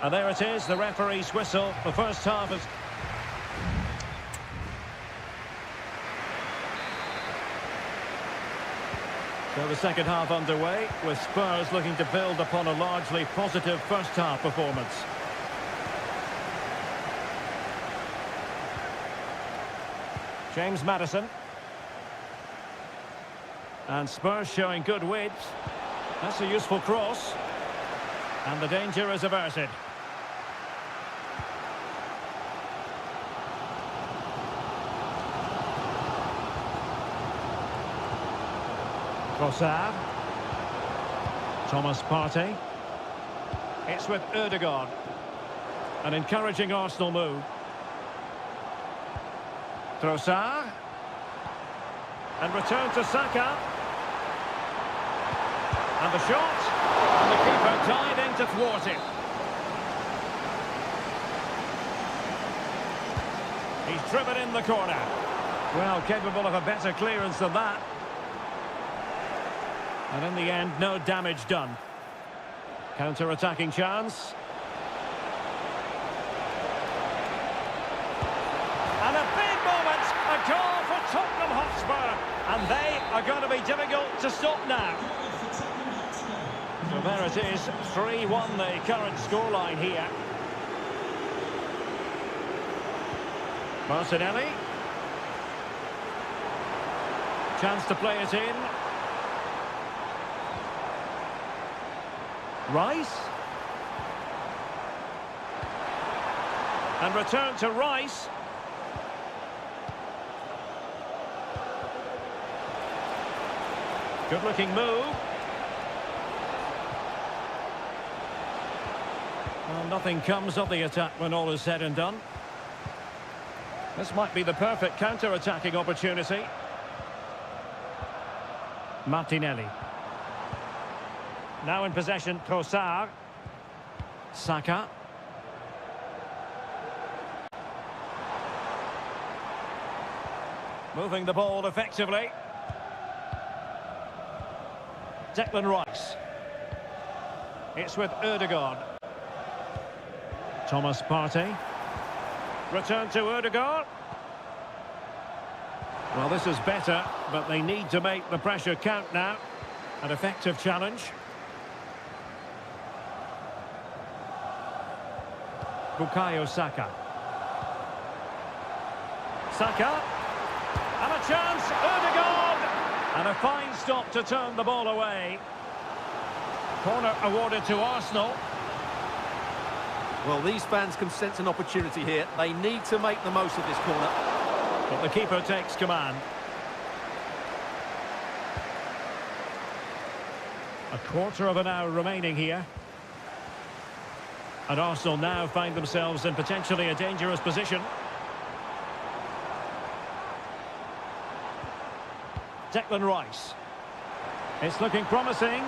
And there it is, the referee's whistle. The first half is... So the second half underway, with Spurs looking to build upon a largely positive first half performance. James Maddison. And Spurs showing good width. That's a useful cross. And the danger is averted. Trossard. Thomas Partey. It's with Ødegaard. An encouraging Arsenal move. Trossard. And return to Saka. And the shot. And the keeper tied in to thwart it. He's driven in the corner. Well, capable of a better clearance than that. And in the end, no damage done. Counter-attacking chance. And a big moment, a goal for Tottenham Hotspur. And they are going to be difficult to stop now. So there it is, 3-1 the current scoreline here. Martinelli. Chance to play it in. Rice. And return to Rice. Good looking move. Well, nothing comes of the attack when all is said and done. This might be the perfect counter-attacking opportunity. Martinelli. Now in possession, Trossard. Saka. Moving the ball effectively. Declan Rice. It's with Ødegaard. Thomas Partey. Return to Ødegaard. Well, this is better, but they need to make the pressure count now. An effective challenge. Bukayo Saka. Saka. And a chance, Ødegaard! And a fine stop to turn the ball away. Corner awarded to Arsenal. Well, these fans can sense an opportunity here. They need to make the most of this corner. But the keeper takes command. A quarter of an hour remaining here. And Arsenal now find themselves in potentially a dangerous position. Declan Rice. It's looking promising.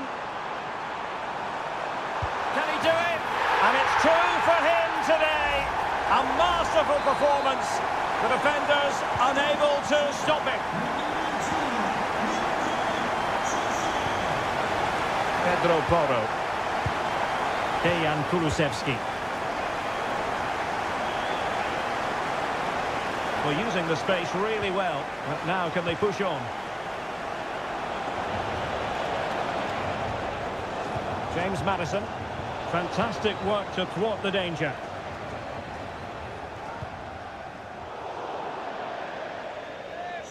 Can he do it? And it's two for him today. A masterful performance. The defenders unable to stop it. Pedro Porro. Dejan Kulusevski. Well, using the space really well. But now can they push on? James Maddison. Fantastic work to thwart the danger.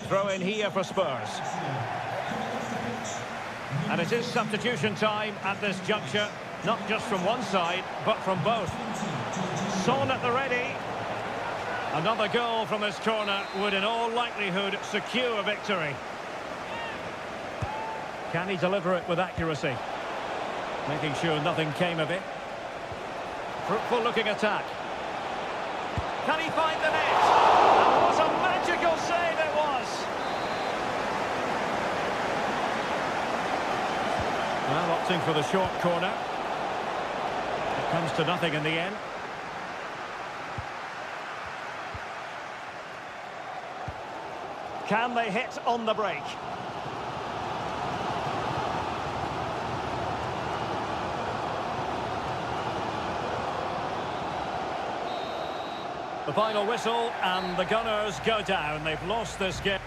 Throw in here for Spurs. And it is substitution time at this juncture, not just from one side, but from both. Son at the ready. Another goal from this corner would in all likelihood secure a victory. Can he deliver it with accuracy? Making sure nothing came of it. Fruitful looking attack. Can he find the net? And what a magical save it was! Well, opting for the short corner. It comes to nothing in the end. Can they hit on the break? The final whistle and the Gunners go down. They've lost this game.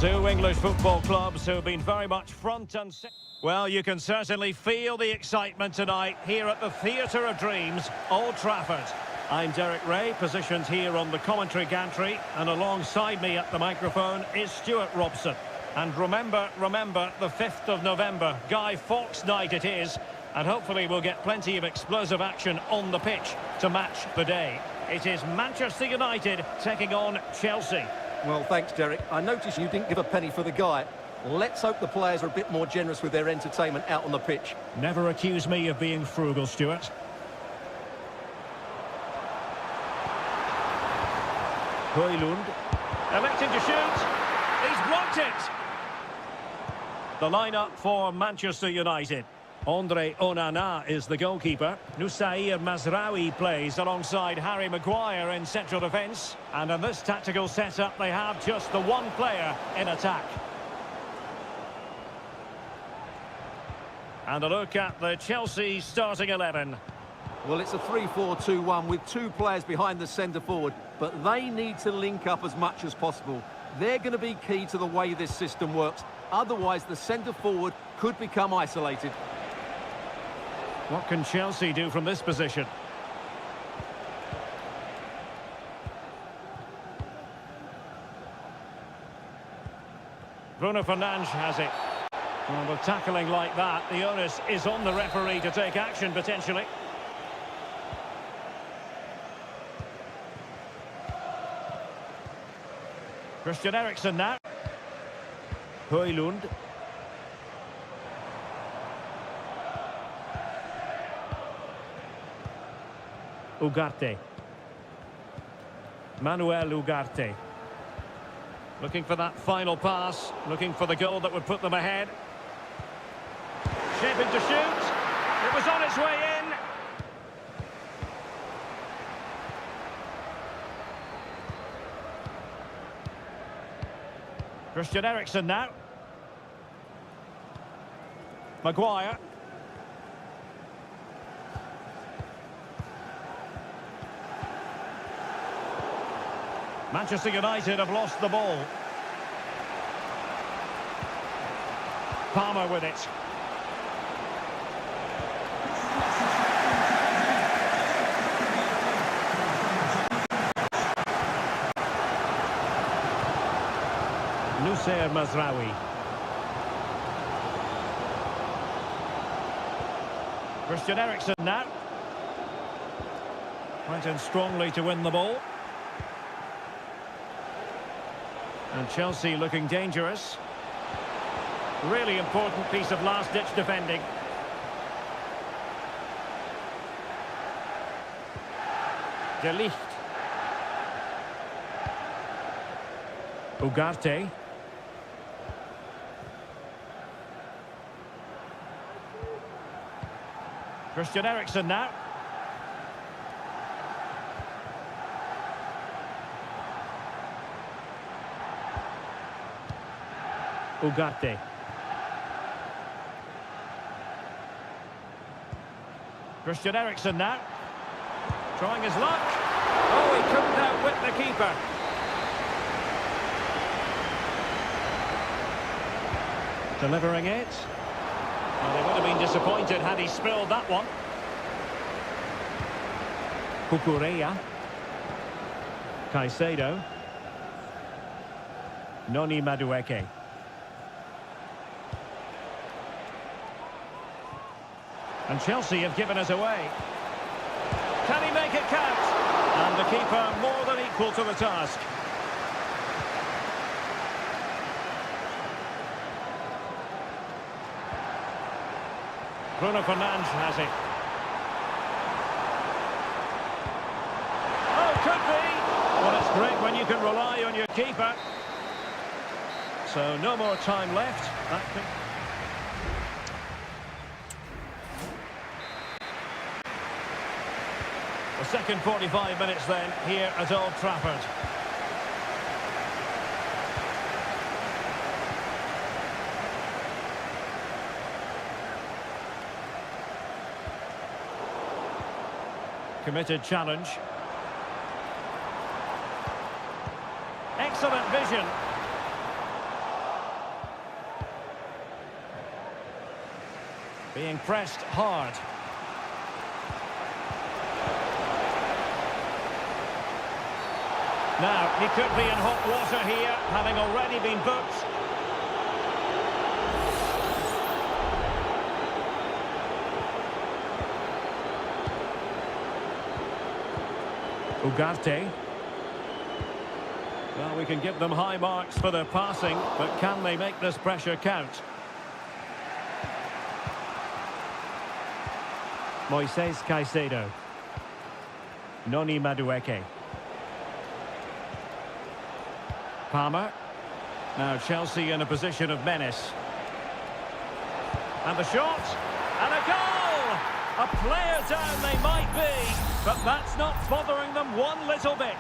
Two English football clubs who have been very much front and center. Well, you can certainly feel the excitement tonight here at the Theatre of Dreams, Old Trafford. I'm Derek Ray, positioned here on the commentary gantry, and alongside me at the microphone is Stuart Robson. And remember, the 5th of November, Guy Fawkes night it is, and hopefully we'll get plenty of explosive action on the pitch to match the day. It is Manchester United taking on Chelsea. Well, thanks, Derek. I noticed you didn't give a penny for the guy. Let's hope the players are a bit more generous with their entertainment out on the pitch. Never accuse me of being frugal, Stuart. Højlund, electing to shoot. He's blocked it. The lineup for Manchester United. Andre Onana is the goalkeeper. Nusair Mazraoui plays alongside Harry Maguire in central defence. And in this tactical setup, they have just the one player in attack. And a look at the Chelsea starting 11. Well, it's a 3-4-2-1 with two players behind the centre-forward, but they need to link up as much as possible. They're going to be key to the way this system works. Otherwise, the centre-forward could become isolated. What can Chelsea do from this position? Bruno Fernandes has it. Well, with tackling like that, the onus is on the referee to take action, potentially. Christian Eriksen now. Højlund. Ugarte. Manuel Ugarte. Looking for that final pass, looking for the goal that would put them ahead. Shaping to shoot. It was on its way in. Christian Eriksen now. Maguire. Manchester United have lost the ball. Palmer with it. Nusair Mazraoui. Christian Eriksen now. Went in strongly to win the ball. And Chelsea looking dangerous. Really important piece of last-ditch defending. De Ligt. Ugarte. Christian Eriksen now. Ugarte. Christian Eriksen now. Trying his luck. Oh, he couldn't outwit the keeper. Delivering it. Well, they would have been disappointed had he spilled that one. Cucurella. Caicedo. Noni Madueke. And Chelsea have given us away. Can he make it count? And the keeper more than equal to the task. Bruno Fernandes has it. Oh, could be! Well, it's great when you can rely on your keeper. So no more time left. That could... The second 45 minutes then, here at Old Trafford. Committed challenge. Excellent vision. Being pressed hard. Now, he could be in hot water here, having already been booked. Ugarte. Well, we can give them high marks for their passing, but can they make this pressure count? Moises Caicedo. Noni Madueke. Palmer. Now Chelsea in a position of menace. And the shot. And a goal! A player down they might be, but that's not bothering them one little bit.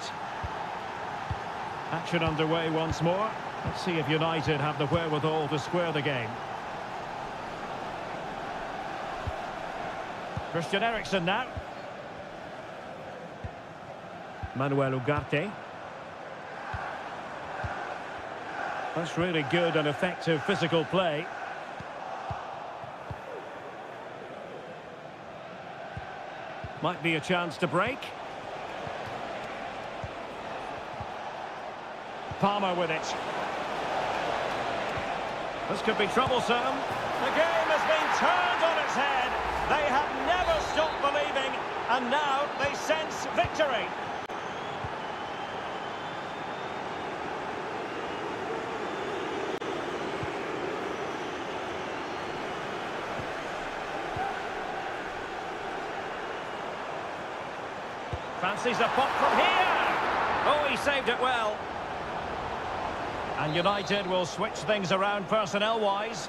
Action underway once more. Let's see if United have the wherewithal to square the game. Christian Eriksen now. Manuel Ugarte. That's really good and effective physical play. Might be a chance to break. Palmer with it. This could be troublesome. The game has been turned on its head. They have never stopped believing, and now they sense victory. Fancies a pop from here. Oh, he saved it well. And United will switch things around personnel-wise.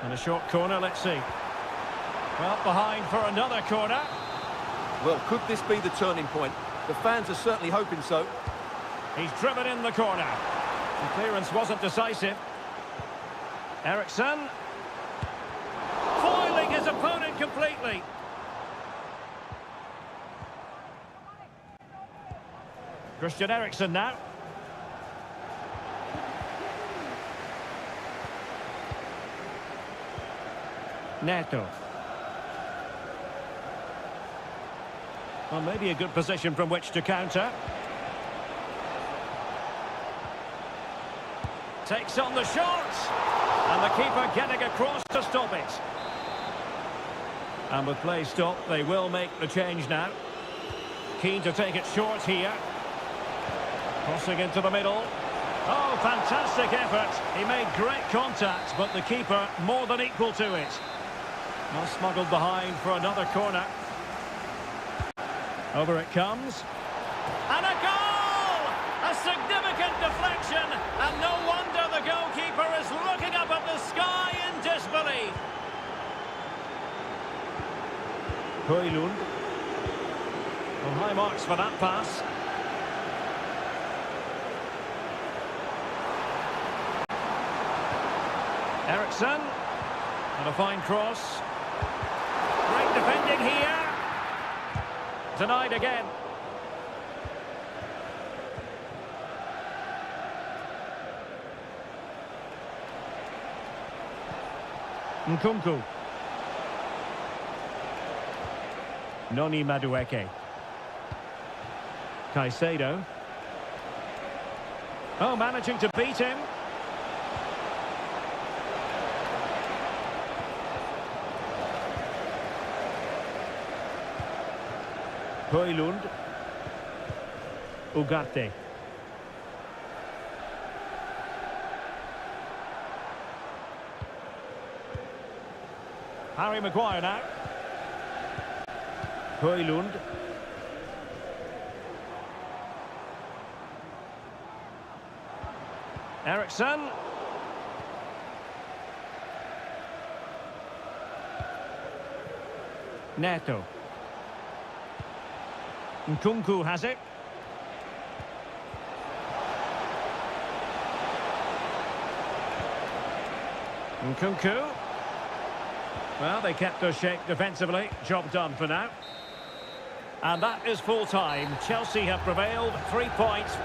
And a short corner, let's see. Well, behind for another corner. Well, could this be the turning point? The fans are certainly hoping so. He's driven in the corner. The clearance wasn't decisive. Eriksen. Foiling his opponent completely. Christian Eriksen now. Neto. Well, maybe a good position from which to counter. Takes on the shot. And the keeper getting across to stop it. And with play stopped, they will make the change now. Keen to take it short here. Crossing into the middle. Oh, fantastic effort. He made great contact, but the keeper more than equal to it. Well, smuggled behind for another corner. Over it comes. And a goal! A significant deflection, and no wonder the goalkeeper is looking up at the sky in disbelief. Højlund. Well, high marks for that pass. Eriksen. And a fine cross. Great defending here. Denied again. Nkunku. Noni Madueke. Caicedo. Oh, managing to beat him. Højlund. Ugarte. Harry Maguire now. Højlund. Eriksen. Neto. Nkunku has it. Nkunku. Well, they kept their shape defensively. Job done for now. And that is full time. Chelsea have prevailed. 3 points.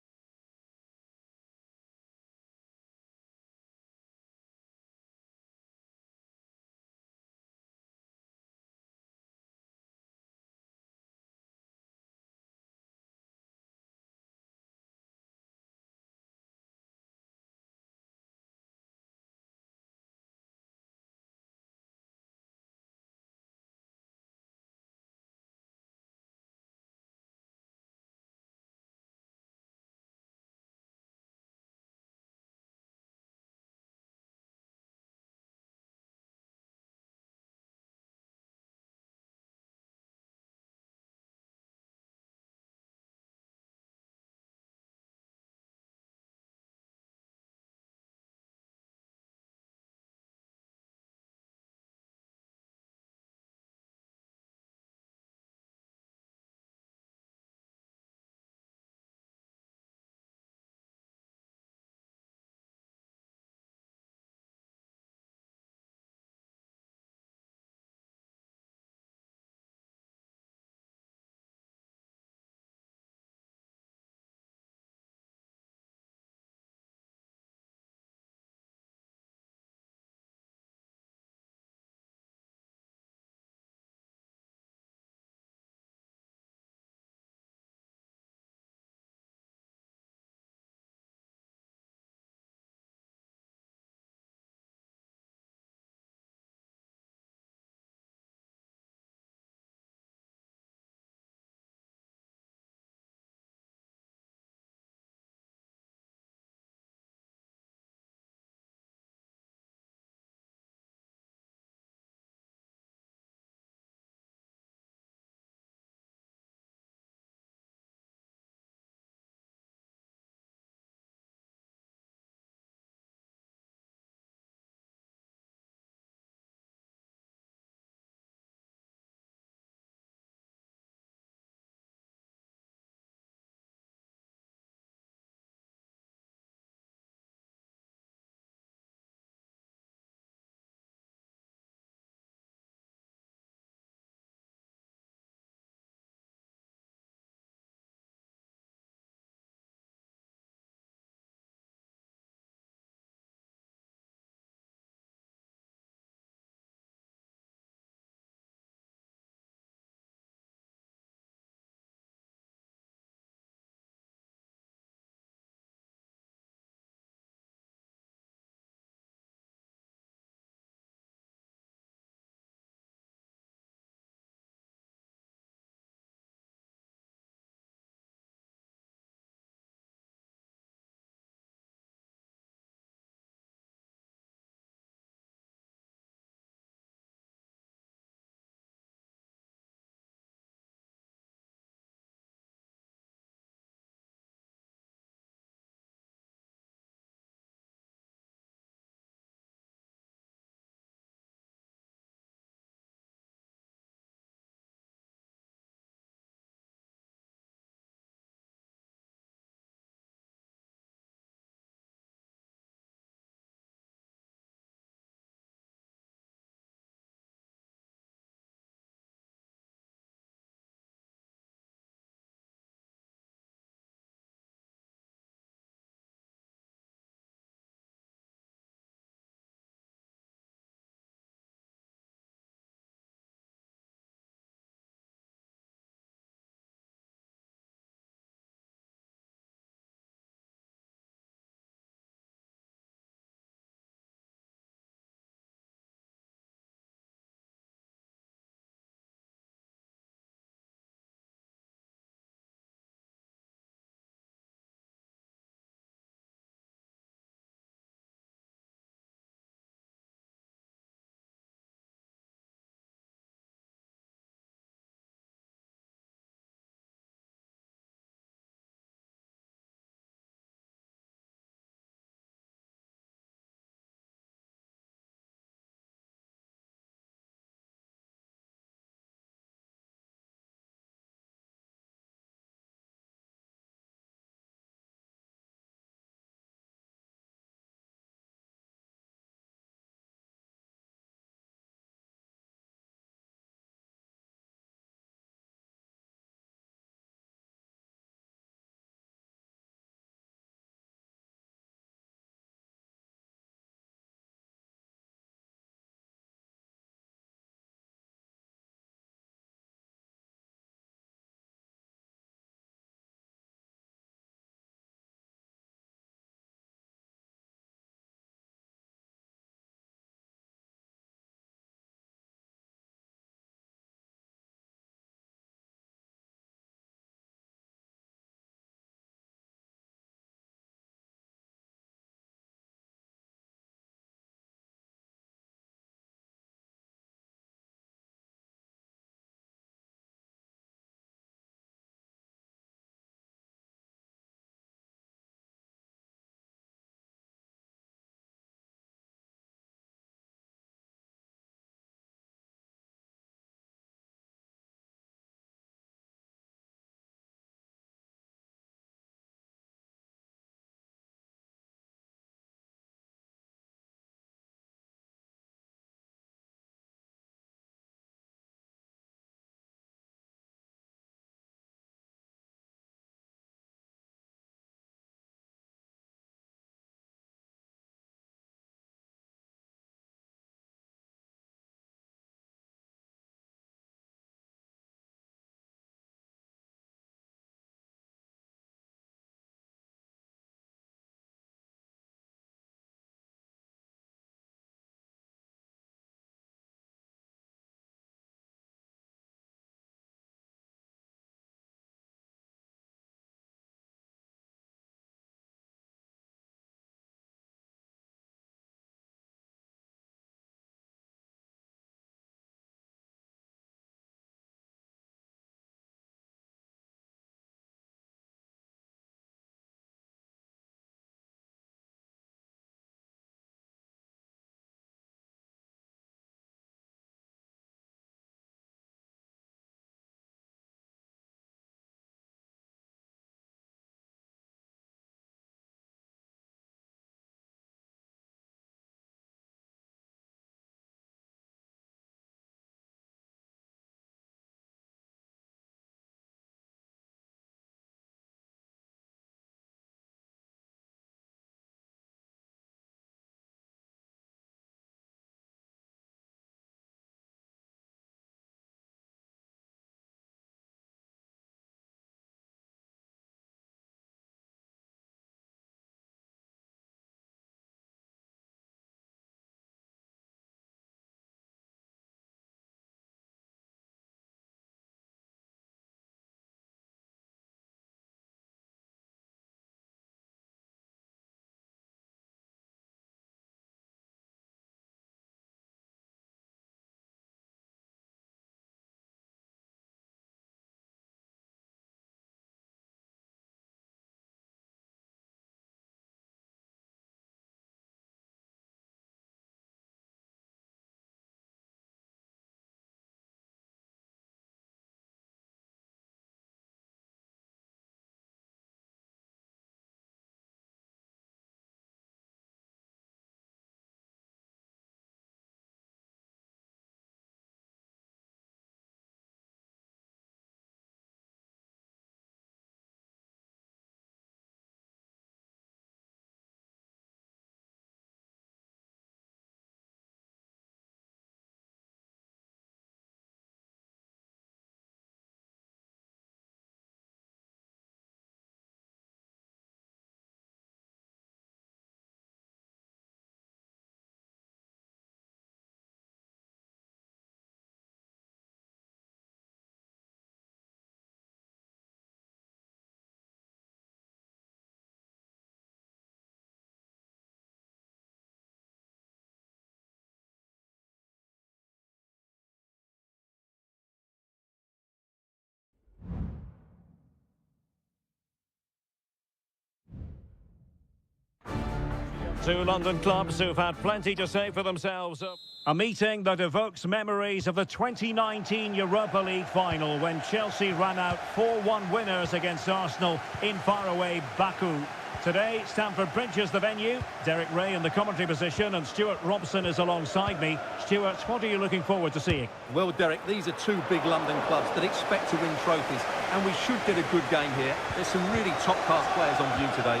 Two London clubs who've had plenty to say for themselves. A meeting that evokes memories of the 2019 Europa League final when Chelsea ran out 4-1 winners against Arsenal in faraway Baku. Today, Stamford Bridge is the venue. Derek Ray in the commentary position and Stuart Robson is alongside me. Stuart, what are you looking forward to seeing? Well, Derek, these are two big London clubs that expect to win trophies, and we should get a good game here. There's some really top-class players on view today.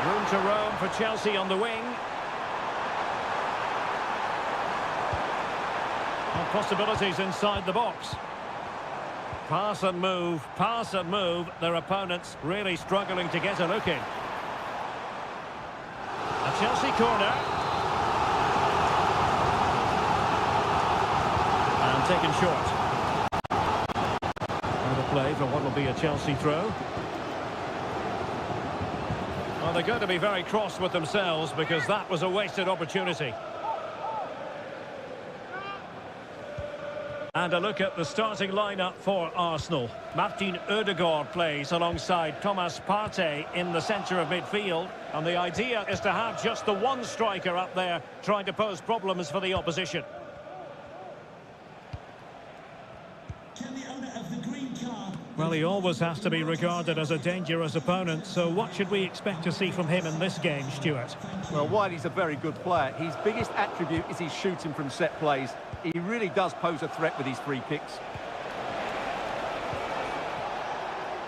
Room to roam for Chelsea on the wing. And possibilities inside the box. Pass and move, pass and move. Their opponents really struggling to get a look in. A Chelsea corner. And taken short. And a play for what will be a Chelsea throw. Well, they're going to be very cross with themselves because that was a wasted opportunity. And a look at the starting lineup for Arsenal. Martin Ødegaard plays alongside Thomas Partey in the centre of midfield. And the idea is to have just the one striker up there trying to pose problems for the opposition. Well, he always has to be regarded as a dangerous opponent, so what should we expect to see from him in this game, Stuart? Well, while he's a very good player, his biggest attribute is his shooting from set plays. He really does pose a threat with his free kicks.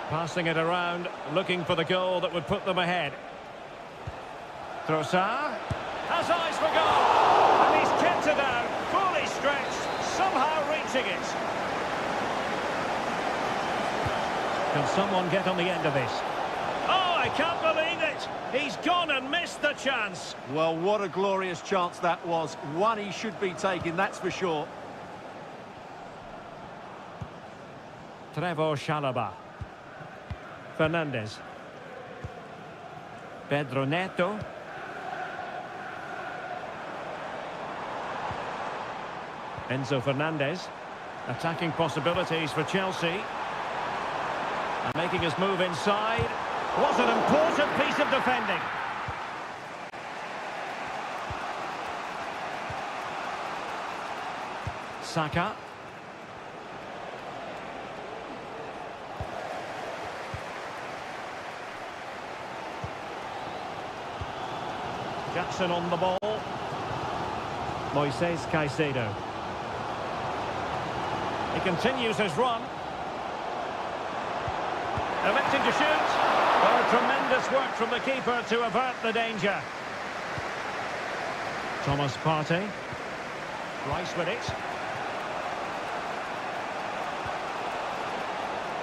Passing it around, looking for the goal that would put them ahead. Trossard has eyes for goal, and he's kept it out, fully stretched, somehow reaching it. Can someone get on the end of this? Oh, I can't believe it! He's gone and missed the chance. Well, what a glorious chance that was. One he should be taking, that's for sure. Trevor Chalobah. Fernandes. Pedro Neto. Enzo Fernandez. Attacking possibilities for Chelsea. And making his move inside. What an important piece of defending. Saka. Jackson on the ball. Moises Caicedo. He continues his run. Electing to shoot. Well, tremendous work from the keeper to avert the danger. Thomas Partey. Rice with it.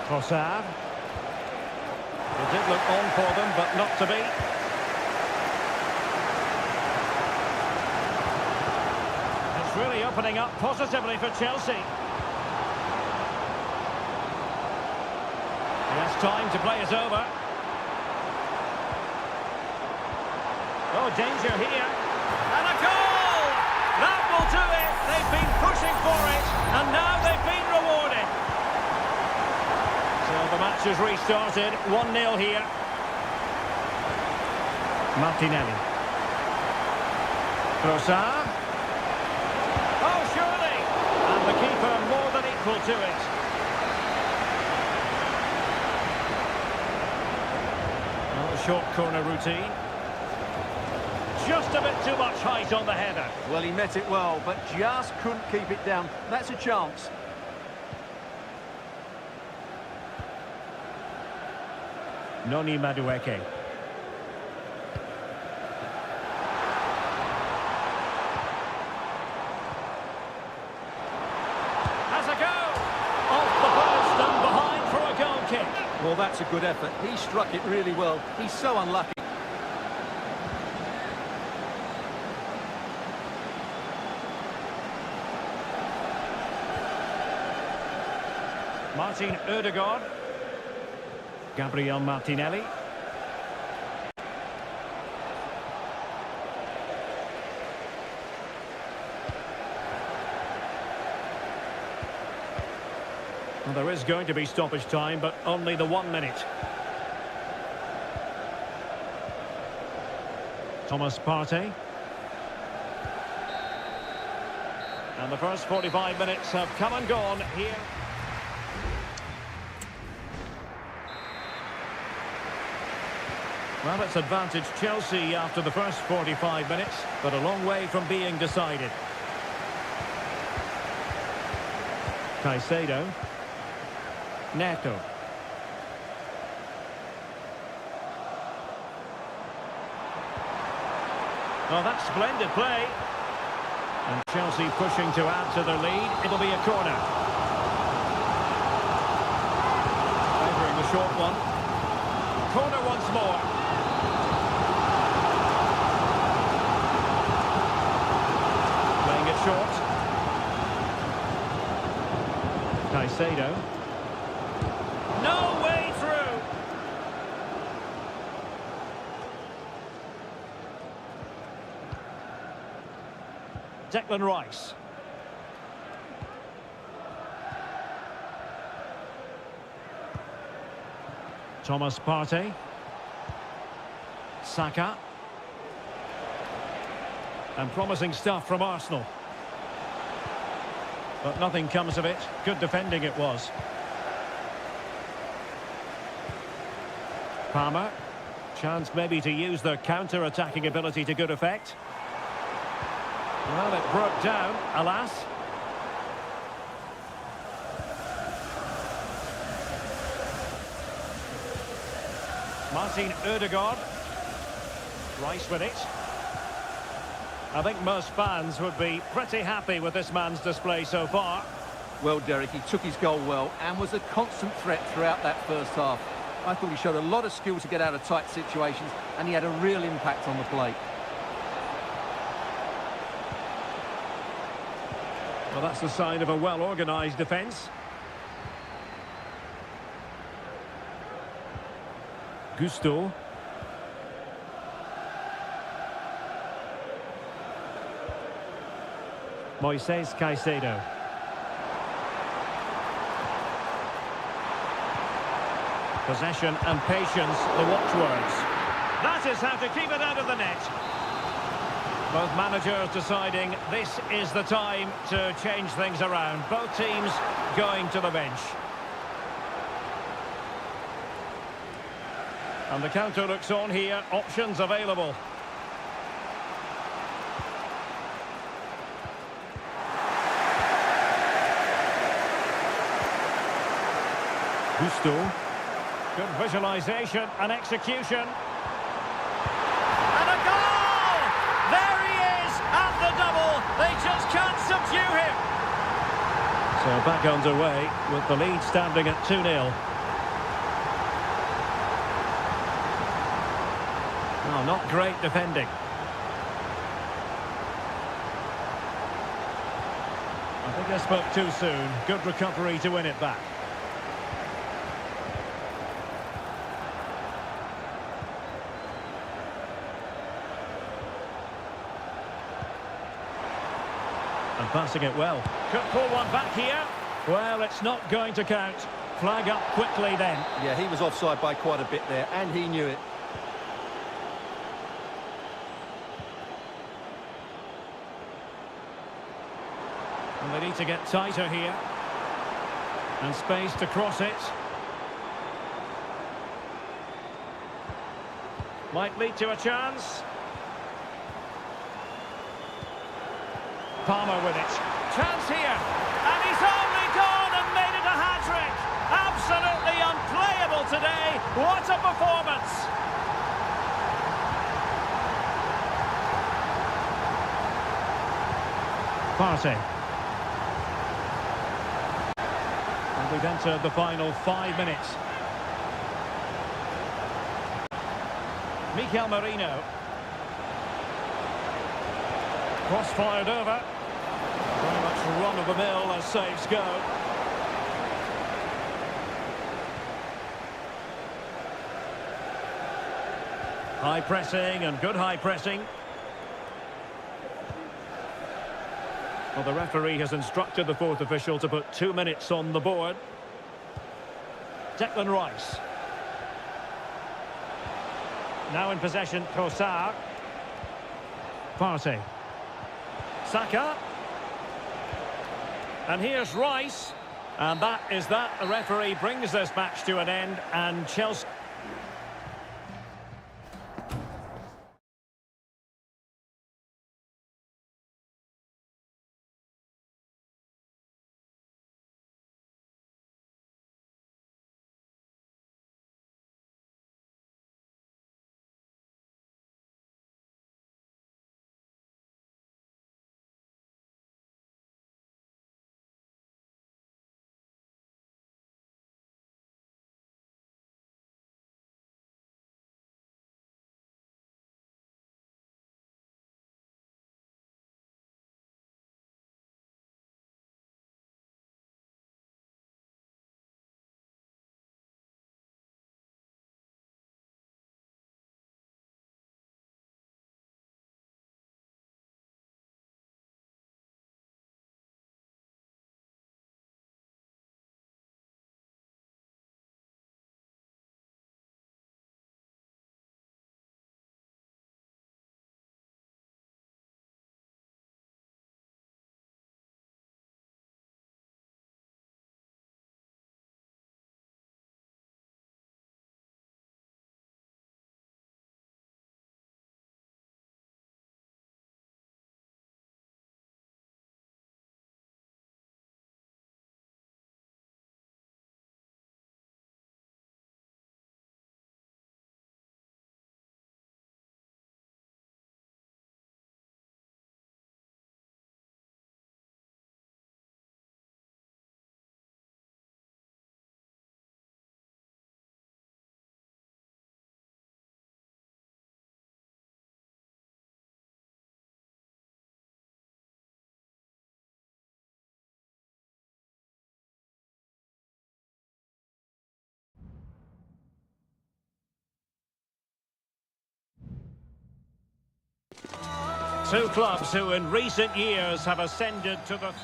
Trossard. It did look on for them, but not to be. It's really opening up positively for Chelsea. He has time to play it over. Oh, danger here. And a goal! That will do it. They've been pushing for it, and now they've been rewarded. So the match has restarted. 1-0 here. Martinelli. Trossard. Oh, surely! And the keeper more than equal to it. Short corner routine. Just a bit too much height on the header. Well, he met it well, but just couldn't keep it down. That's a chance. Noni Madueke. Has a go! Off the post and behind for a goal kick. Well, that's a good effort. He struck it really well. He's so unlucky. Martin Ødegaard. Gabriel Martinelli. Well, there is going to be stoppage time, but only the 1 minute. Thomas Partey. And the first 45 minutes have come and gone here. Well, it's advantage Chelsea after the first 45 minutes, but a long way from being decided. Caicedo. Neto. Well, that's splendid play. And Chelsea pushing to add to their lead. It'll be a corner. Favouring the short one. Corner once more. Playing it short. Caicedo. No way through. Declan Rice. Thomas Partey. Saka. And promising stuff from Arsenal. But nothing comes of it. Good defending it was. Palmer. Chance maybe to use their counter-attacking ability to good effect. Well, it broke down, alas. Martin Ødegaard. Rice with it. I think most fans would be pretty happy with this man's display so far. Well, Derek, he took his goal well and was a constant threat throughout that first half. I thought he showed a lot of skill to get out of tight situations, and he had a real impact on the plate. Well, that's the sign of a well-organised defence. Gusto. Moises Caicedo. Possession and patience, the watchwords. That is how to keep it out of the net. Both managers deciding this is the time to change things around. Both teams going to the bench. And the counter looks on here. Options available. Gusto. Good visualisation and execution. And a goal! There he is at the double. They just can't subdue him. So back underway with the lead standing at 2-0. Oh, not great defending. I think I spoke too soon. Good recovery to win it back. And passing it well. Could pull one back here. Well, it's not going to count. Flag up quickly then. Yeah, he was offside by quite a bit there, and he knew it. And they need to get tighter here. And space to cross it. Might lead to a chance. Palmer with it. Chance here. And he's only gone and made it a hat-trick. Absolutely unplayable today. What a performance. Partey. And we've entered the final 5 minutes. Mikel Merino. Cross fired over. Very much run-of-the-mill as saves go. High pressing and good high pressing. Well, the referee has instructed the fourth official to put 2 minutes on the board. Declan Rice. Now in possession, Kossar. Partey. Saka. And here's Rice. And that is that. The referee brings this match to an end, and Chelsea... Two clubs who in recent years have ascended to the...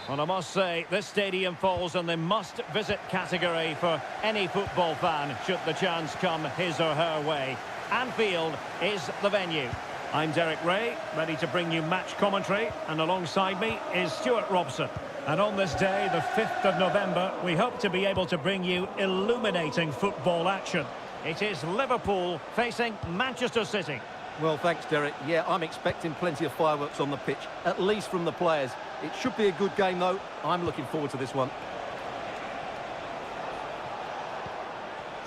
And I must say, this stadium falls in the must-visit category for any football fan, should the chance come his or her way. Anfield is the venue. I'm Derek Ray, ready to bring you match commentary, and alongside me is Stuart Robson. And on this day, the 5th of November, we hope to be able to bring you illuminating football action. It is Liverpool facing Manchester City. Well, thanks, Derek. Yeah, I'm expecting plenty of fireworks on the pitch, at least from the players. It should be a good game, though. I'm looking forward to this one.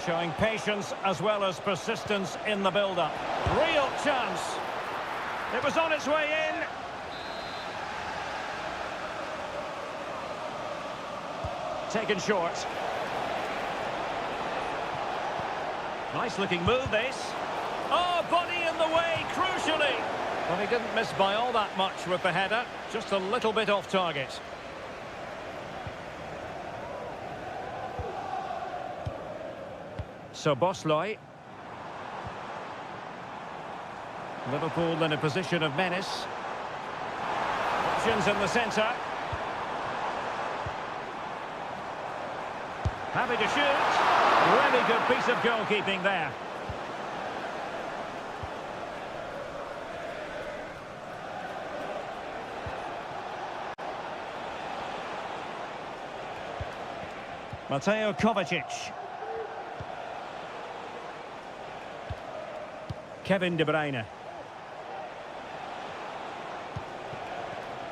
Showing patience as well as persistence in the build-up. Real chance. It was on its way in. Taken short. Nice-looking move, this. Oh, body in the way, crucially. Well, he didn't miss by all that much with the header. Just a little bit off target. So Bosley. Liverpool in a position of menace. Options in the centre. Happy to shoot. Really good piece of goalkeeping there. Mateo Kovacic. Kevin De Bruyne.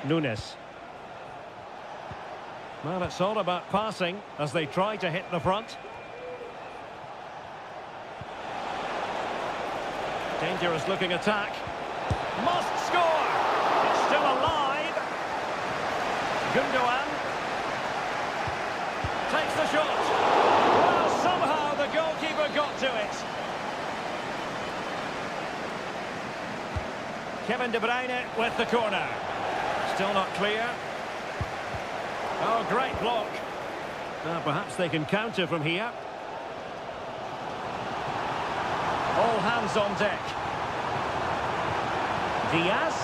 Nunes. Well, it's all about passing as they try to hit the front. Dangerous looking attack. Must score! It's still alive. Gundogan. Takes the shot. Well, somehow the goalkeeper got to it. Kevin De Bruyne with the corner. Still not clear. Oh, great block. Now, perhaps they can counter from here. All hands on deck. Diaz.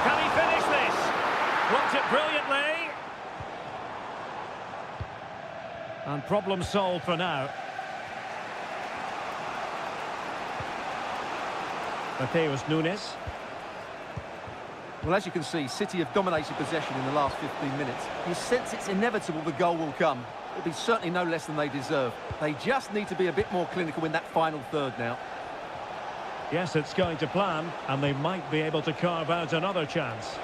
Can he finish this? Blocked it brilliantly. And problem solved for now. Mateus Nunes. Well, as you can see, City have dominated possession in the last 15 minutes. You sense it's inevitable the goal will come. It'll be certainly no less than they deserve. They just need to be a bit more clinical in that final third now. Yes, it's going to plan, and they might be able to carve out another chance.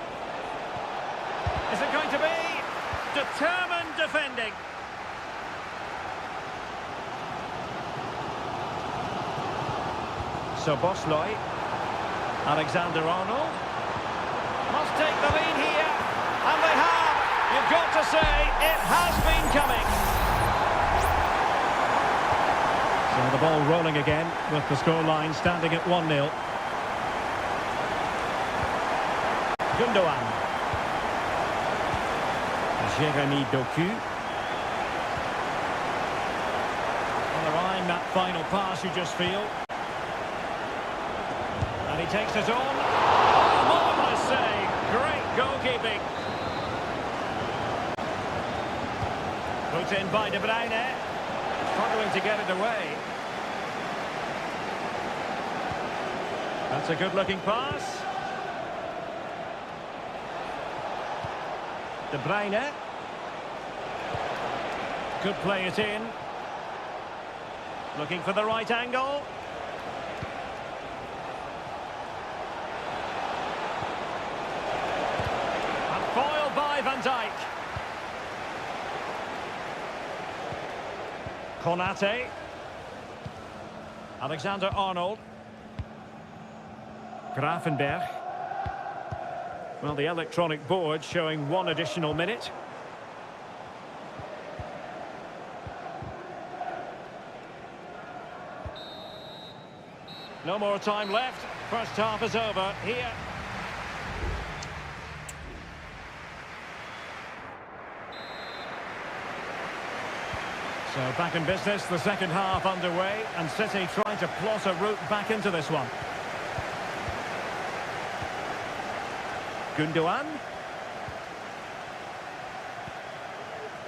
Is it going to be? Determined defending. So Bosley, Alexander-Arnold must take the lead here, and they have. You've got to say it has been coming. So the ball rolling again with the scoreline standing at 1-0. Gundogan. Jeremy Doku. Well, they're eyeing that final pass, you just feel. And he takes it on. Oh, marvellous save. Great goalkeeping. Put in by De Bruyne. Struggling to get it away. That's a good-looking pass. De Bruyne. Could play it in. Looking for the right angle. And foiled by Van Dijk. Konate. Alexander-Arnold. Grafenberg. Well, the electronic board showing 1 additional minute. No more time left. First half is over here. So back in business, the second half underway, and City trying to plot a route back into this one. Gundogan.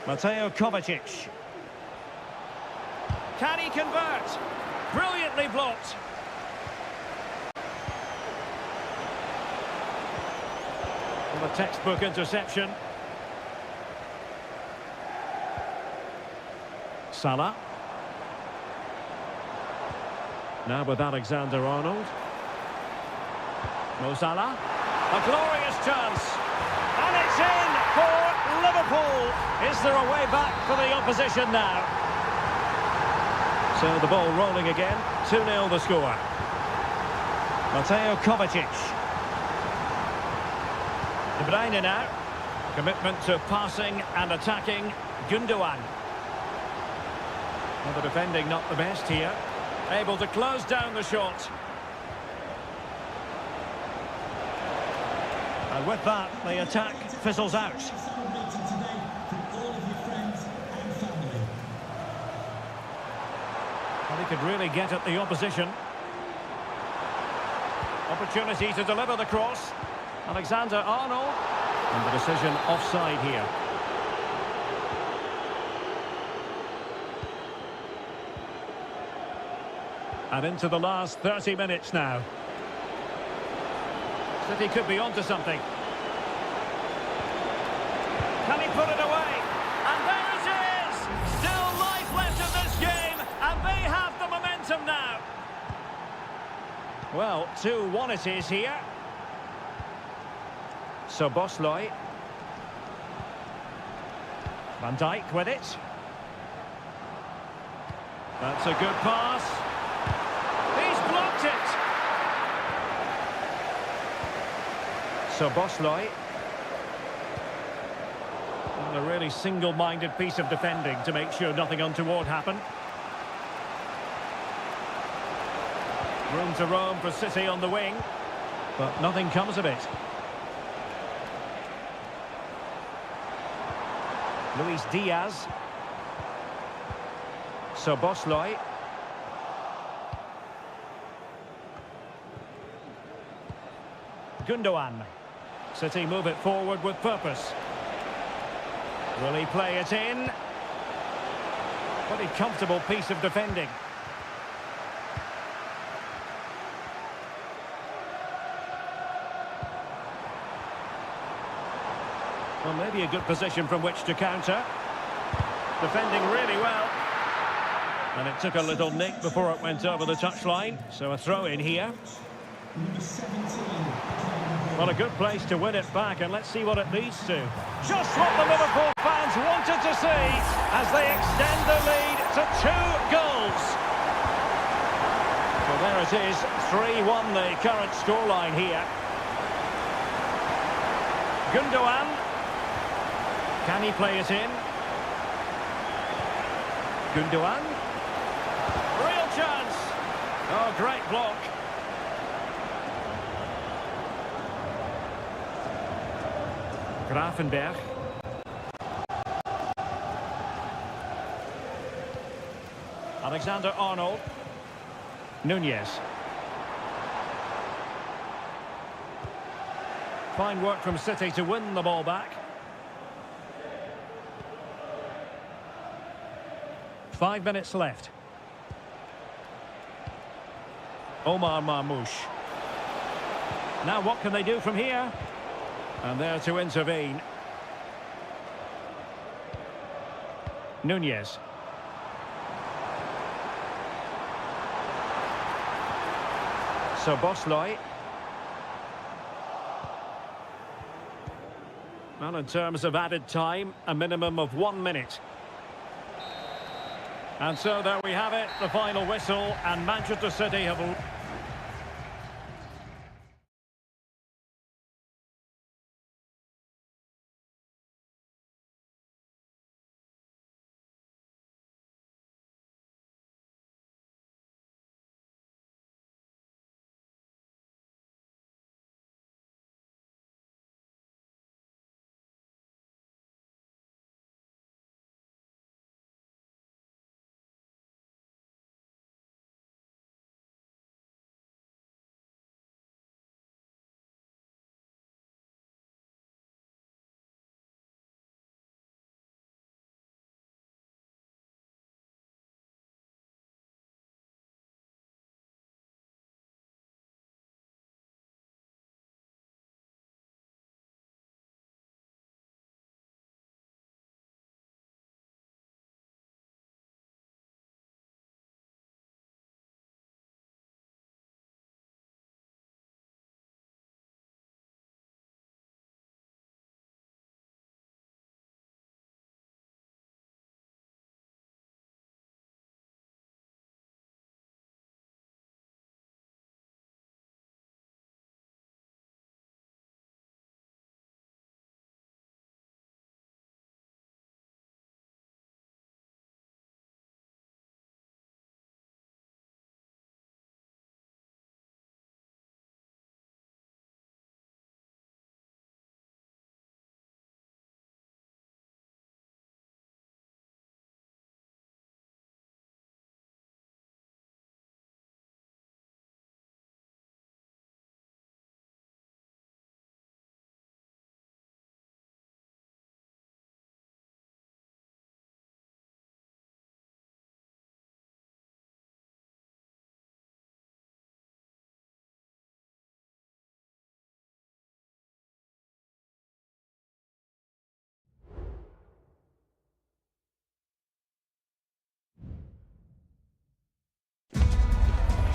Mateo Kovacic. Can he convert? Brilliantly blocked. Well, a textbook interception. Salah. Now with Alexander-Arnold. Mo Salah. A glorious chance. And it's in for Liverpool. Is there a way back for the opposition now? So the ball rolling again. 2-0 the score. Mateo Kovacic. De Bruyne now. Commitment to passing and attacking. Gundogan. Well, the defending not the best here. Able to close down the shot. And with that, the attack fizzles out. Well, he could really get at the opposition. Opportunity to deliver the cross. Alexander-Arnold. And the decision offside here. And into the last 30 minutes now. City could be onto something. Can he put it away? And there it is! Still life left in this game, and they have the momentum now. Well, 2-1 it is here. So Bosley. Van Dijk with it. That's a good pass. He's blocked it. So Bosley. And a really single-minded piece of defending to make sure nothing untoward happened. Room to roam for City on the wing, but nothing comes of it. Luis Diaz. So Bosley. Gundogan. City move it forward with purpose. Will he play it in? Pretty comfortable piece of defending. Well, maybe a good position from which to counter. Defending really well. And it took a little nick before it went over the touchline. So a throw in here. Well, a good place to win it back, and let's see what it leads to. Just what the Liverpool fans wanted to see as they extend the lead to 2 goals. So there it is, 3-1 the current scoreline here. Gundogan. Can he play it in? Gundogan. Real chance. Oh, great block. Grafenberg. Alexander-Arnold. Nunez. Fine work from City to win the ball back. 5 minutes left. Omar Marmoush. Now what can they do from here? And there to intervene. Nunez. So Bosley. Well, in terms of added time, a minimum of 1 minute. And so there we have it, the final whistle, and Manchester City have...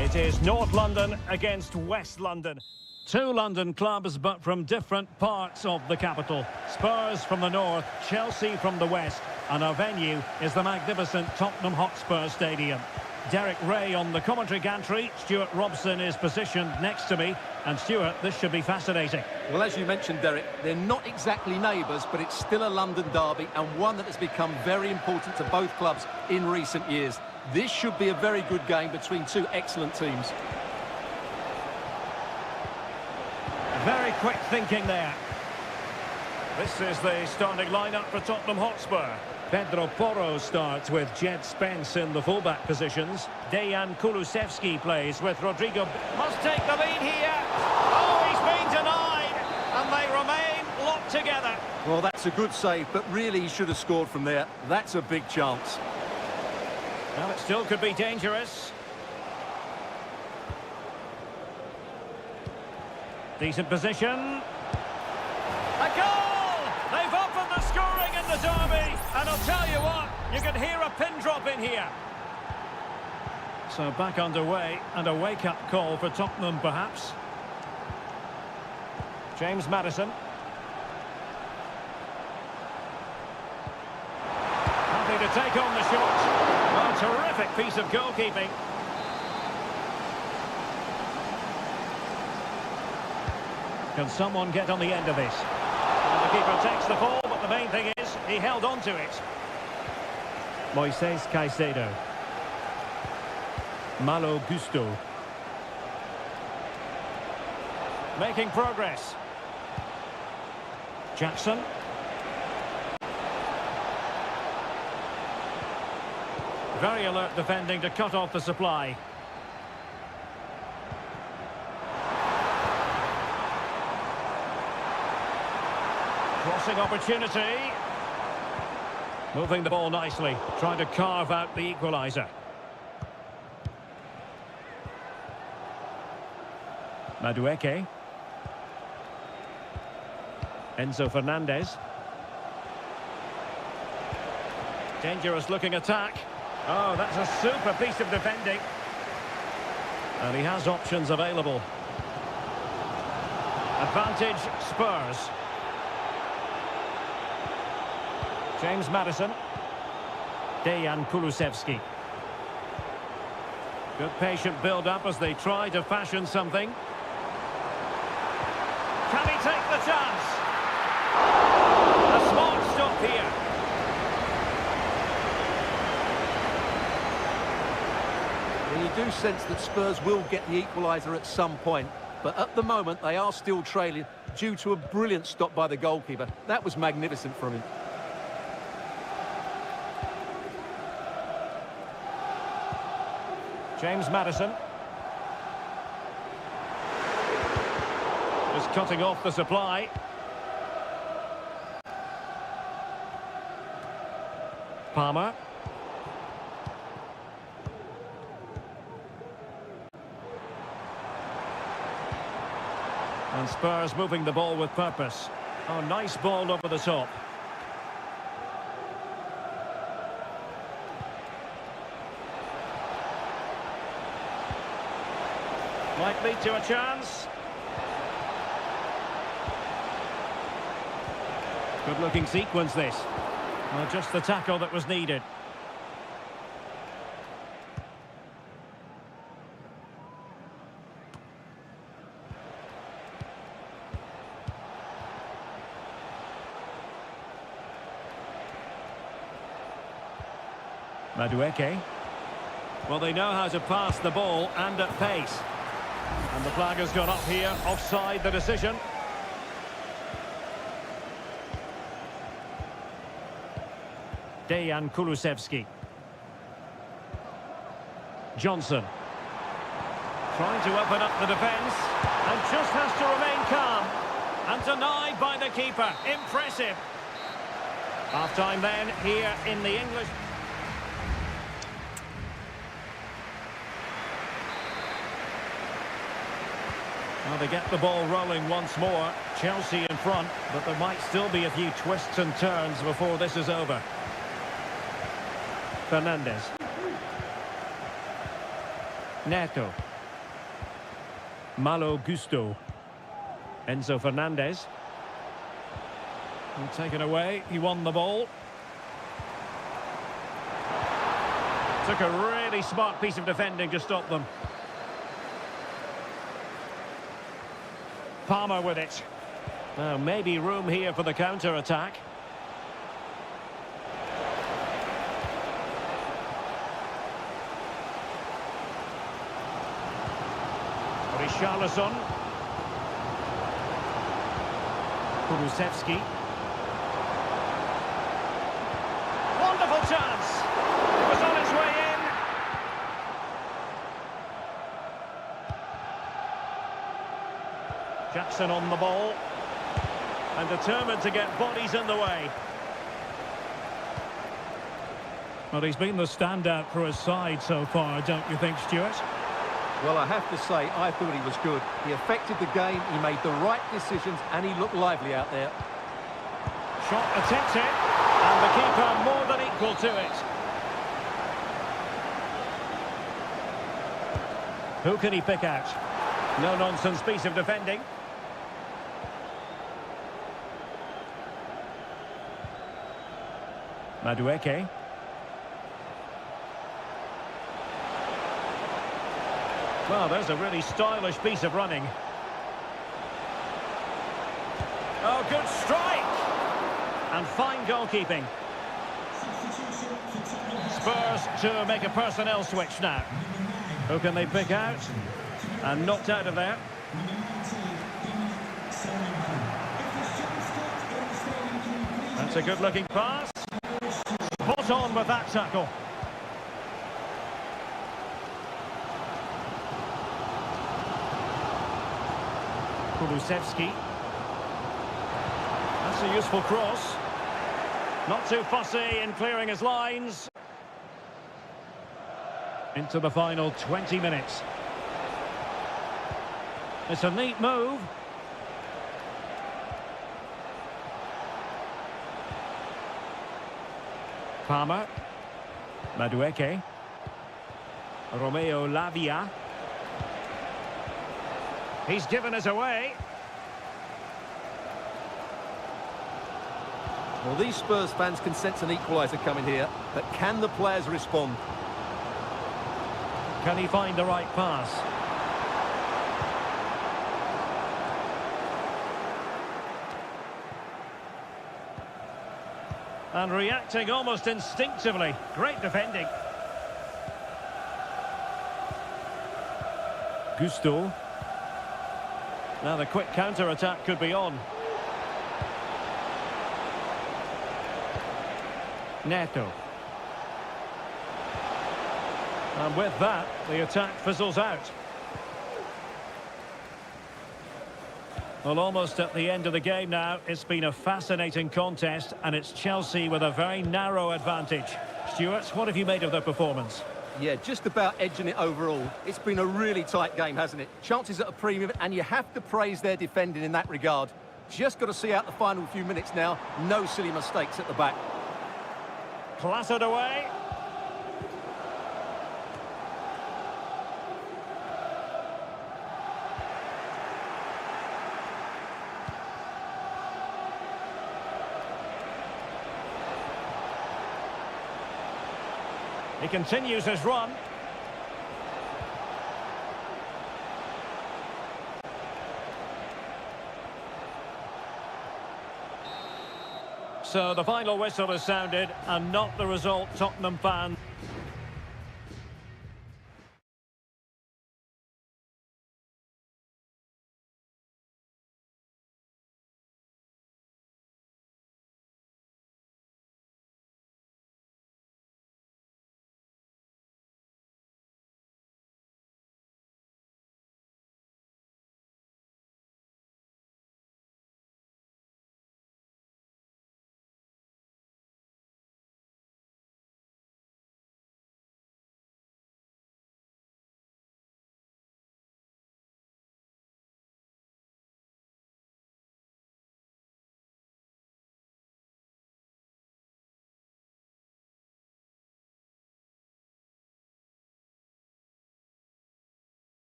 It is North London against West London. 2 London clubs, but from different parts of the capital. Spurs from the north, Chelsea from the west, and our venue is the magnificent Tottenham Hotspur Stadium. Derek Ray on the commentary gantry. Stuart Robson is positioned next to me. And Stuart, this should be fascinating. Well, as you mentioned, Derek, they're not exactly neighbours, but it's still a London derby, and one that has become very important to both clubs in recent years. This should be a very good game between 2 excellent teams. Very quick thinking there. This is the starting lineup for Tottenham Hotspur. Pedro Porro starts with Jed Spence in the fullback positions. Dejan Kulusevski plays with Rodrigo. Must take the lead here. Oh, he's been denied. And they remain locked together. Well, that's a good save, but really he should have scored from there. That's a big chance. Well, it still could be dangerous. Decent position. A goal! They've And I'll tell you what, you can hear a pin drop in here. So back underway, and a wake-up call for Tottenham, perhaps. James Maddison. Happy to take on the shot. Well, terrific piece of goalkeeping. Can someone get on the end of this? And the keeper takes the ball, but the main thing is he held on to it. Moises Caicedo. Malo Gusto. Making progress. Jackson. Very alert defending to cut off the supply. Crossing opportunity. Moving the ball nicely, trying to carve out the equaliser. Madueke. Enzo Fernandez. Dangerous looking attack. Oh, that's a super piece of defending. And he has options available. Advantage Spurs. James Maddison. Dejan Kulusevski. Good patient build-up as they try to fashion something. Can he take the chance? A smart stop here. Well, you do sense that Spurs will get the equaliser at some point, but at the moment they are still trailing due to a brilliant stop by the goalkeeper. That was magnificent from him. James Maddison. Just cutting off the supply. Palmer. And Spurs moving the ball with purpose. Oh, nice ball over the top. Might lead to a chance. Good-looking sequence, this. Well, just the tackle that was needed. Madueke. Well, they know how to pass the ball and at pace. And the flag has gone up here, offside the decision. Dejan Kulusevski. Johnson. Trying to open up the defence. And just has to remain calm. And denied by the keeper. Impressive. Half-time then, here in the English... Well, they get the ball rolling once more. Chelsea in front, but there might still be a few twists and turns before this is over. Fernandez. Neto. Malo Gusto. Enzo Fernandez. And taken away. He won the ball. Took a really smart piece of defending to stop them. Palmer with it. Now, maybe room here for the counter-attack. Richarlison. Kulusevski. Wonderful chance. It was on its way in. Jackson on the ball. And determined to get bodies in the way. Well, he's been the standout for his side so far, don't you think, Stuart? Well, I have to say, I thought he was good. He affected the game, he made the right decisions, and he looked lively out there. Shot attempted, and the keeper more faithful to it. Who can he pick out? No-nonsense piece of defending. Madueke. Well, there's a really stylish piece of running. Oh, good strike! And fine goalkeeping. Spurs to make a personnel switch now. Who can they pick out? And knocked out of there. That's a good-looking pass. Spot on with that tackle. Kulusevski. That's a useful cross. Not too fussy in clearing his lines. Into the final 20 minutes. It's a neat move. Palmer. Madueke. Romeo Lavia. He's given us away. Well, these Spurs fans can sense an equaliser coming here, but can the players respond? Can he find the right pass? And reacting almost instinctively. Great defending. Gusto. Now the quick counter-attack could be on. Neto. And with that, the attack fizzles out. Well, almost at the end of the game now. It's been a fascinating contest, and it's Chelsea with a very narrow advantage. Stuart, what have you made of their performance? Yeah, just about edging it overall. It's been a really tight game, hasn't it? Chances at a premium, and you have to praise their defending in that regard. Just got to see out the final few minutes now. No silly mistakes at the back. Clattered away. He continues his run. So the final whistle has sounded, and not the result Tottenham fans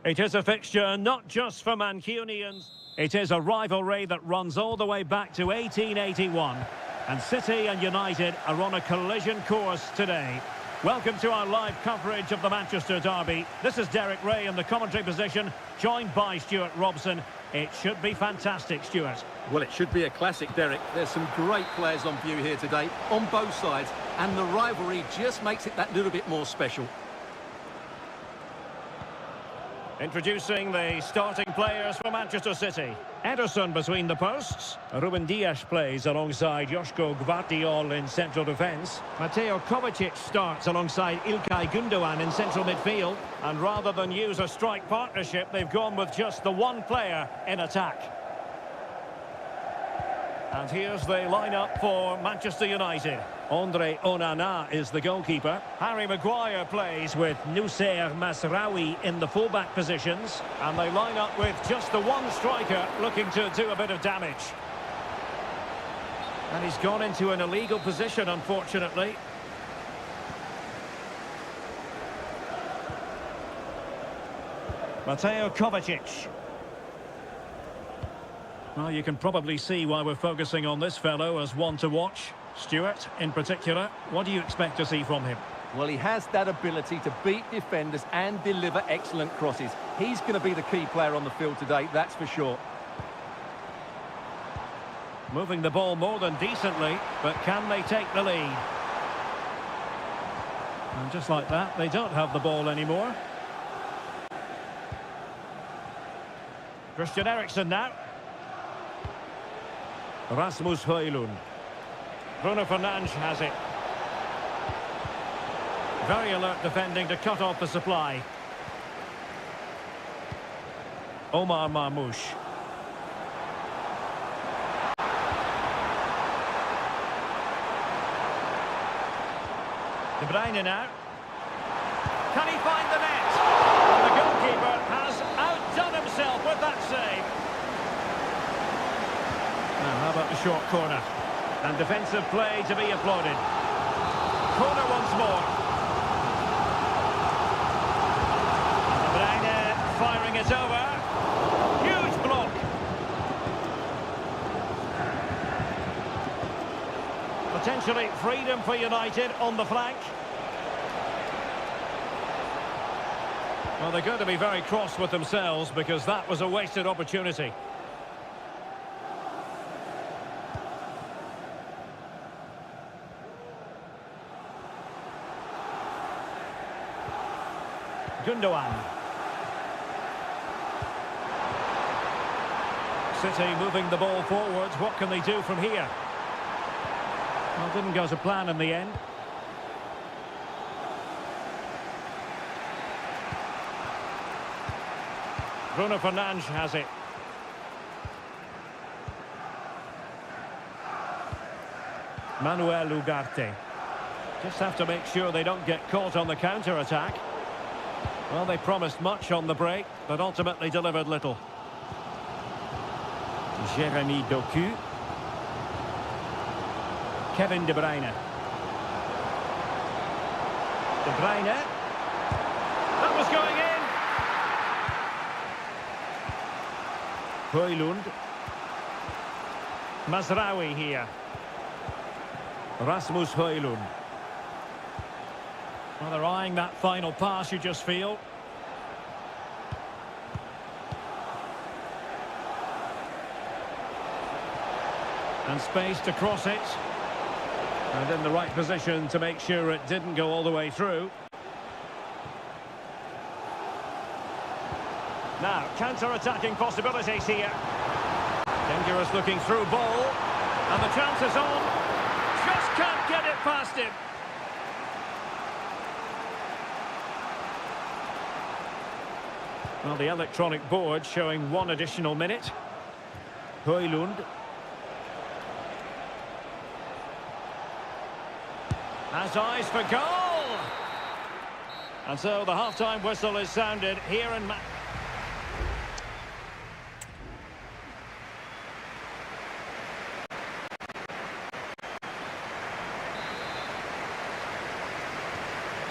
It is a fixture not just for Mancunians. It is a rivalry that runs all the way back to 1881. And City and United are on a collision course today. Welcome to our live coverage of the Manchester derby. This is Derek Ray in the commentary position, joined by Stuart Robson. It should be fantastic, Stuart. Well, it should be a classic, Derek. There's some great players on view here today, on both sides, and the rivalry just makes it that little bit more special. Introducing the starting players for Manchester City. Ederson between the posts. Ruben Dias plays alongside Joško Gvardiol in central defence. Mateo Kovacic starts alongside Ilkay Gundogan in central midfield. And rather than use a strike partnership, they've gone with just the one player in attack. And here's the lineup for Manchester United. Andre Onana is the goalkeeper. Harry Maguire plays with Noussair Masraoui in the fullback positions. And they line up with just the one striker looking to do a bit of damage. And he's gone into an illegal position, unfortunately. Mateo Kovacic. Well, you can probably see why we're focusing on this fellow as one to watch. Stuart, in particular, what do you expect to see from him? Well, he has that ability to beat defenders and deliver excellent crosses. He's going to be the key player on the field today, that's for sure. Moving the ball more than decently, but can they take the lead? And just like that, they don't have the ball anymore. Christian Eriksen now. Rasmus Højlund. Bruno Fernandes has it. Very alert defending to cut off the supply. Omar Marmoush. De Bruyne now. Can he find the net? And the goalkeeper has outdone himself with that save. Now, how about the short corner? And defensive play to be applauded. Corner once more. De Bruyne firing it over. Huge block. Potentially freedom for United on the flank. Well, they're going to be very cross with themselves because that was a wasted opportunity. Gundogan. City moving the ball forwards. What can they do from here? Well, didn't go to plan in the end. Bruno Fernandes has it. Manuel Ugarte. Just have to make sure they don't get caught on the counter-attack. Well, they promised much on the break, but ultimately delivered little. Jeremy Doku. Kevin De Bruyne. De Bruyne. That was going in. Højlund. Masraoui here. Rasmus Højlund. Well, they're eyeing that final pass, you just feel. And space to cross it. And in the right position to make sure it didn't go all the way through. Now, counter-attacking possibilities here. Dangerous looking through ball. And the chance is on. Just can't get it past him. Well, the electronic board showing one additional minute. Højlund. Has eyes for goal! And so the half-time whistle is sounded here in...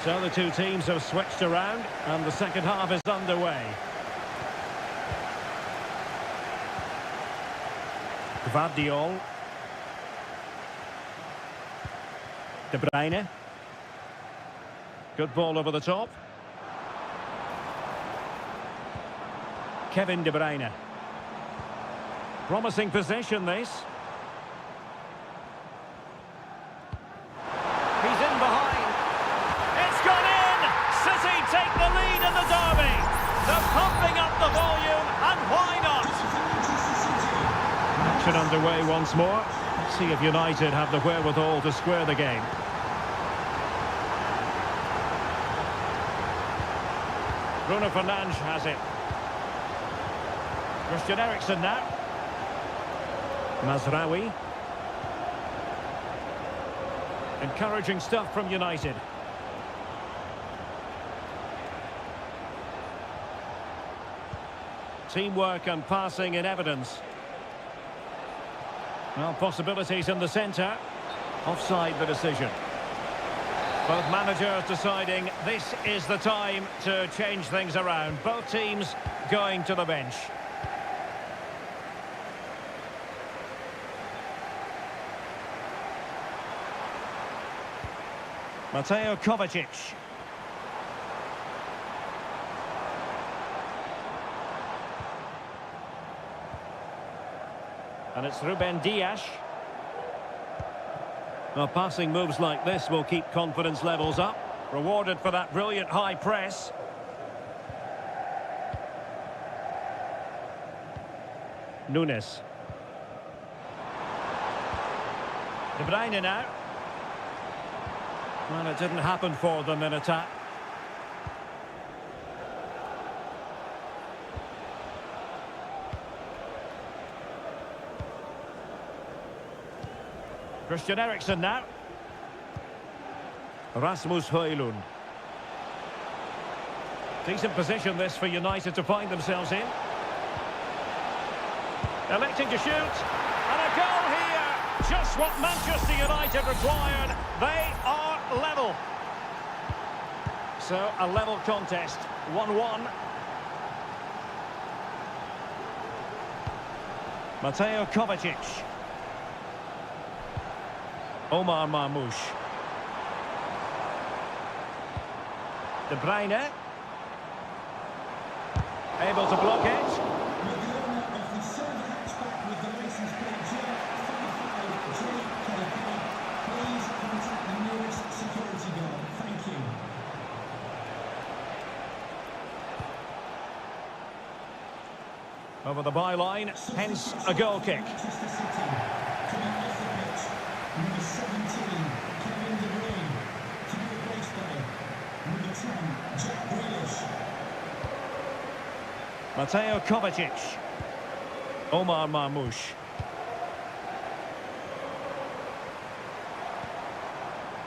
So the two teams have switched around and the second half is underway. Gvardiol. De Bruyne. Good ball over the top. Kevin De Bruyne. Promising possession, this. He's in behind. It's gone in! City take the lead in the derby. They're pumping up the volume, and why not? Action underway once more. Let's see if United have the wherewithal to square the game. Bruno Fernandes has it. Christian Eriksen now. Mazraoui. Encouraging stuff from United. Teamwork and passing in evidence. Well, possibilities in the centre. Offside the decision. Both managers deciding this is the time to change things around. Both teams going to the bench. Mateo Kovacic. And it's Ruben Dias. Well, passing moves like this will keep confidence levels up. Rewarded for that brilliant high press. Nunes. De Bruyne now. Well, it didn't happen for them in attack. Christian Eriksen now. Rasmus Højlund. Decent position this for United to find themselves in. Electing to shoot. And a goal here. Just what Manchester United required. They are level. So, a level contest. 1-1. Mateo Kovacic. Omar Marmoush. De Bruyne. Able to block it. Over the byline, hence a goal kick. Mateo Kovacic. Omar Marmoush.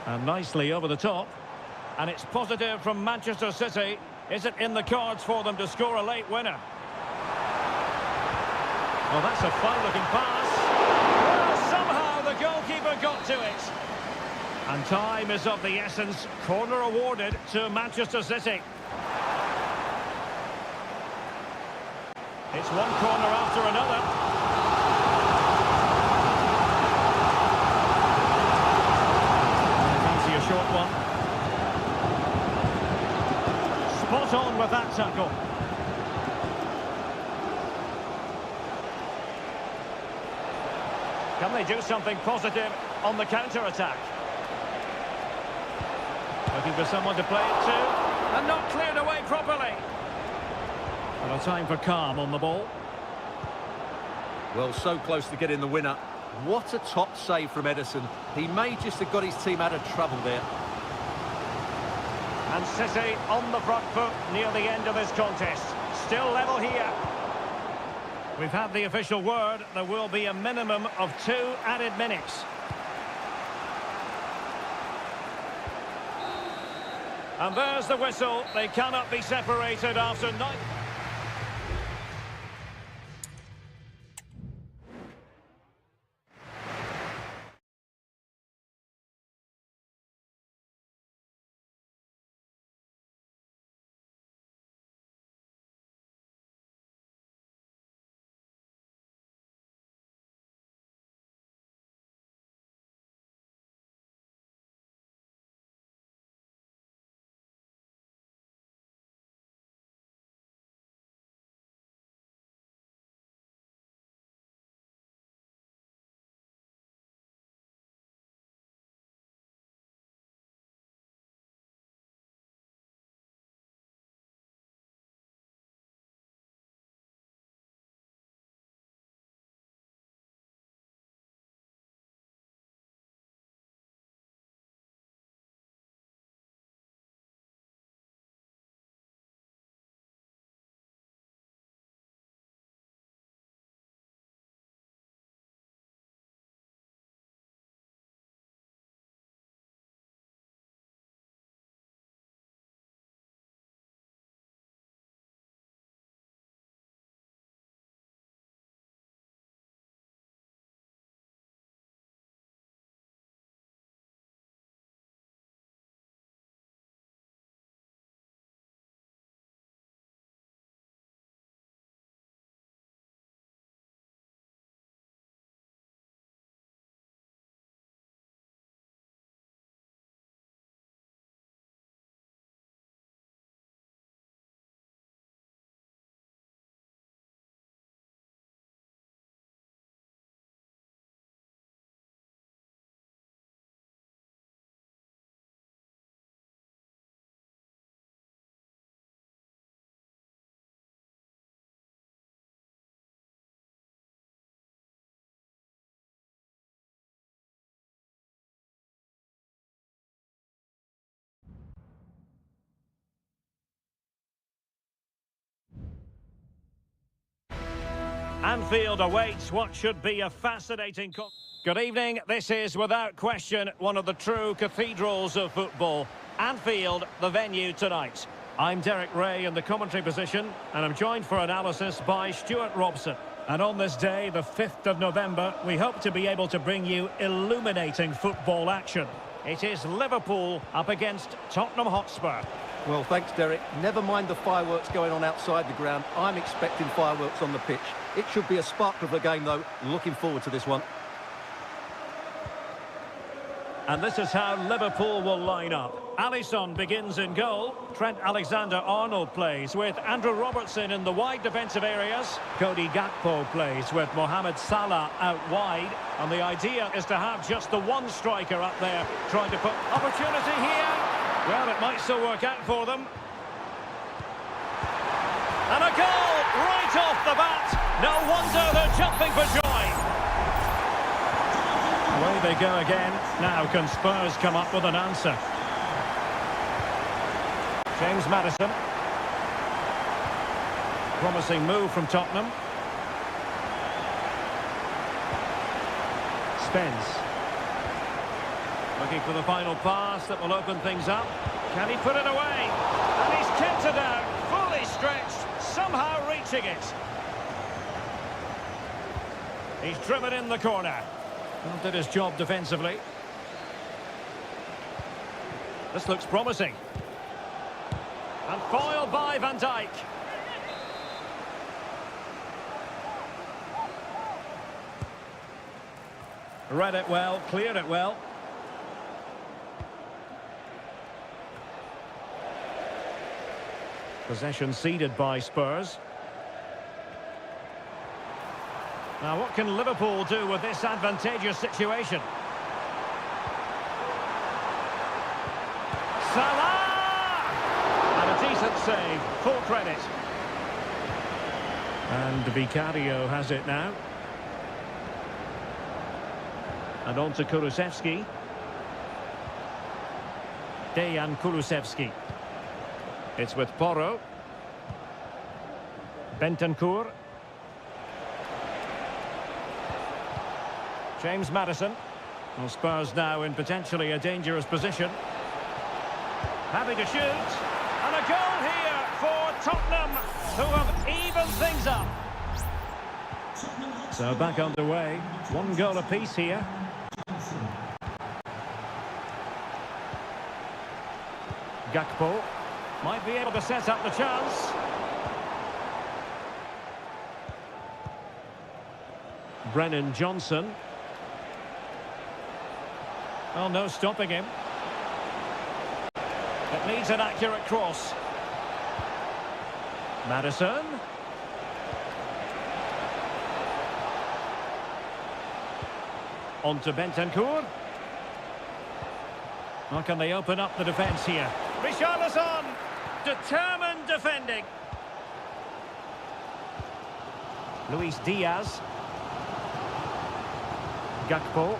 And nicely over the top. And it's positive from Manchester City. Is it in the cards for them to score a late winner? Well, that's a fine-looking pass. Well, somehow the goalkeeper got to it. And time is of the essence. Corner awarded to Manchester City. It's one corner after another. Fancy a short one. Spot on with that tackle. Can they do something positive on the counter-attack? Looking for someone to play it to. And not cleared away properly. And a time for calm on the ball. Well, so close to getting the winner. What a top save from Ederson. He may just have got his team out of trouble there. And City on the front foot near the end of this contest. Still level here. We've had the official word. There will be a minimum of 2 added minutes. And there's the whistle. They cannot be separated after 9... Anfield awaits what should be a fascinating... Good evening. This is, without question, one of the true cathedrals of football. Anfield, the venue tonight. I'm Derek Ray in the commentary position, and I'm joined for analysis by Stuart Robson. And on this day, the 5th of November, we hope to be able to bring you illuminating football action. It is Liverpool up against Tottenham Hotspur. Well, thanks, Derek. Never mind the fireworks going on outside the ground. I'm expecting fireworks on the pitch. It should be a sparkle of a game, though. Looking forward to this one. And this is how Liverpool will line up. Alisson begins in goal. Trent Alexander-Arnold plays with Andrew Robertson in the wide defensive areas. Cody Gakpo plays with Mohamed Salah out wide. And the idea is to have just the one striker up there trying to put opportunity here. Well, it might still work out for them. And a goal right off the bat. No wonder they're jumping for joy. Away they go again. Now can Spurs come up with an answer? James Maddison. Promising move from Tottenham. Spence. Looking for the final pass that will open things up. Can he put it away? And he's kept it out, fully stretched, somehow reaching it. He's driven in the corner. Well, did his job defensively. This looks promising. And foiled by Van Dijk. Read it well, cleared it well. Possession ceded by Spurs. Now, what can Liverpool do with this advantageous situation? Salah! And a decent save, full credit. And Vicario has it now. And on to Kulusevski. Dejan Kulusevski. It's with Porro. Bentancur. James Maddison. Well, Spurs now in potentially a dangerous position. Happy to shoot. And a goal here for Tottenham, who have evened things up. So back underway. One goal apiece here. Gakpo might be able to set up the chance. Brennan Johnson. Well, no stopping him. It needs an accurate cross. Maddison. On to Bentancur. How can they open up the defence here? Richarlison, determined defending. Luis Diaz. Gakpo.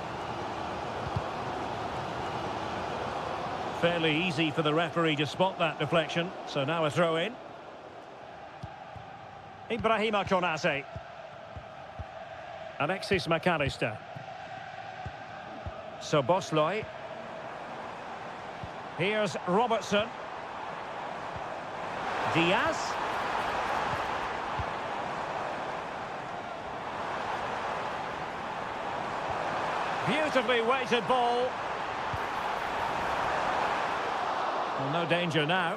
Fairly easy for the referee to spot that deflection, so now a throw-in. Ibrahima Konate. Alexis McAllister. Szoboszlai. Here's Robertson. Diaz. Beautifully weighted ball. Well, no danger now.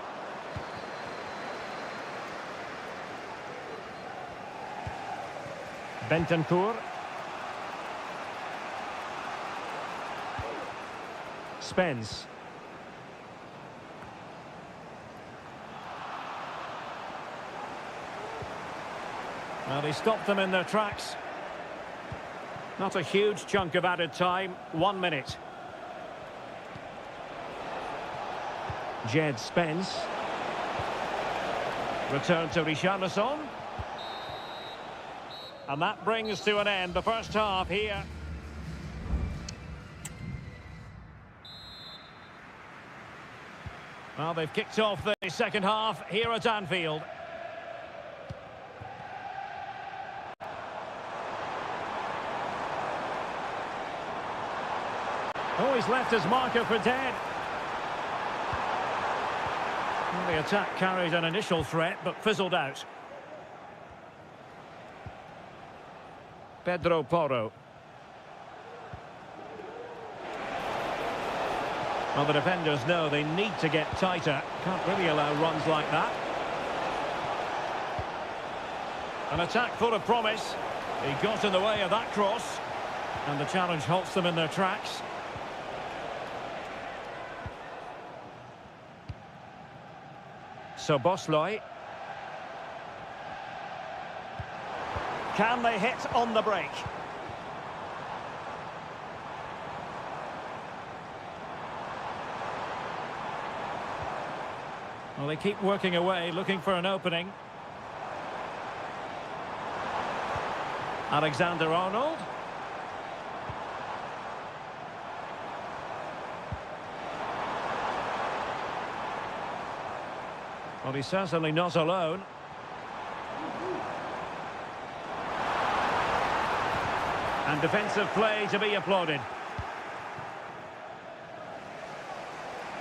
Bentancur. Spence. Well, he stopped them in their tracks. Not a huge chunk of added time. 1 minute. Jed Spence. Return to Richarlison. And that brings to an end the first half here. Well, they've kicked off the second half here at Anfield. Oh, he's left his marker for dead. Well, the attack carried an initial threat, but fizzled out. Pedro Porro. Well, the defenders know they need to get tighter. Can't really allow runs like that. An attack full of promise. He got in the way of that cross. And the challenge halts them in their tracks. So Bosloy. Can they hit on the break? Well, they keep working away, looking for an opening. Alexander-Arnold. Well, he's certainly not alone. And defensive play to be applauded.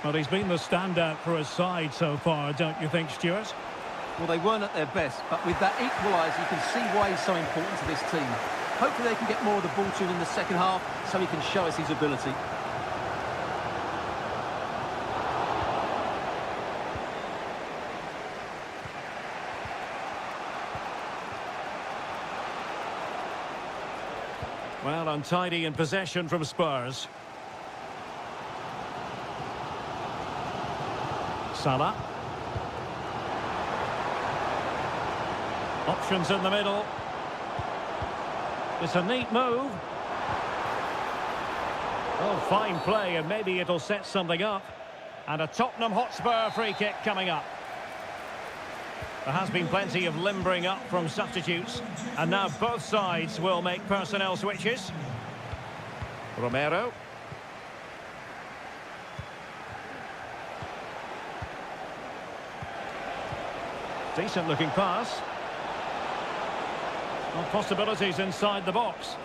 Well, he's been the standout for his side so far, don't you think, Stuart? Well, they weren't at their best, but with that equaliser, you can see why he's so important to this team. Hopefully they can get more of the ball to him in the second half so he can show us his ability. Well, untidy in possession from Spurs. Salah. Options in the middle. It's a neat move. Oh, fine play, and maybe it'll set something up. And a Tottenham Hotspur free kick coming up. There has been plenty of limbering up from substitutes. And now both sides will make personnel switches. Romero. Decent looking pass. Well, possibilities inside the box.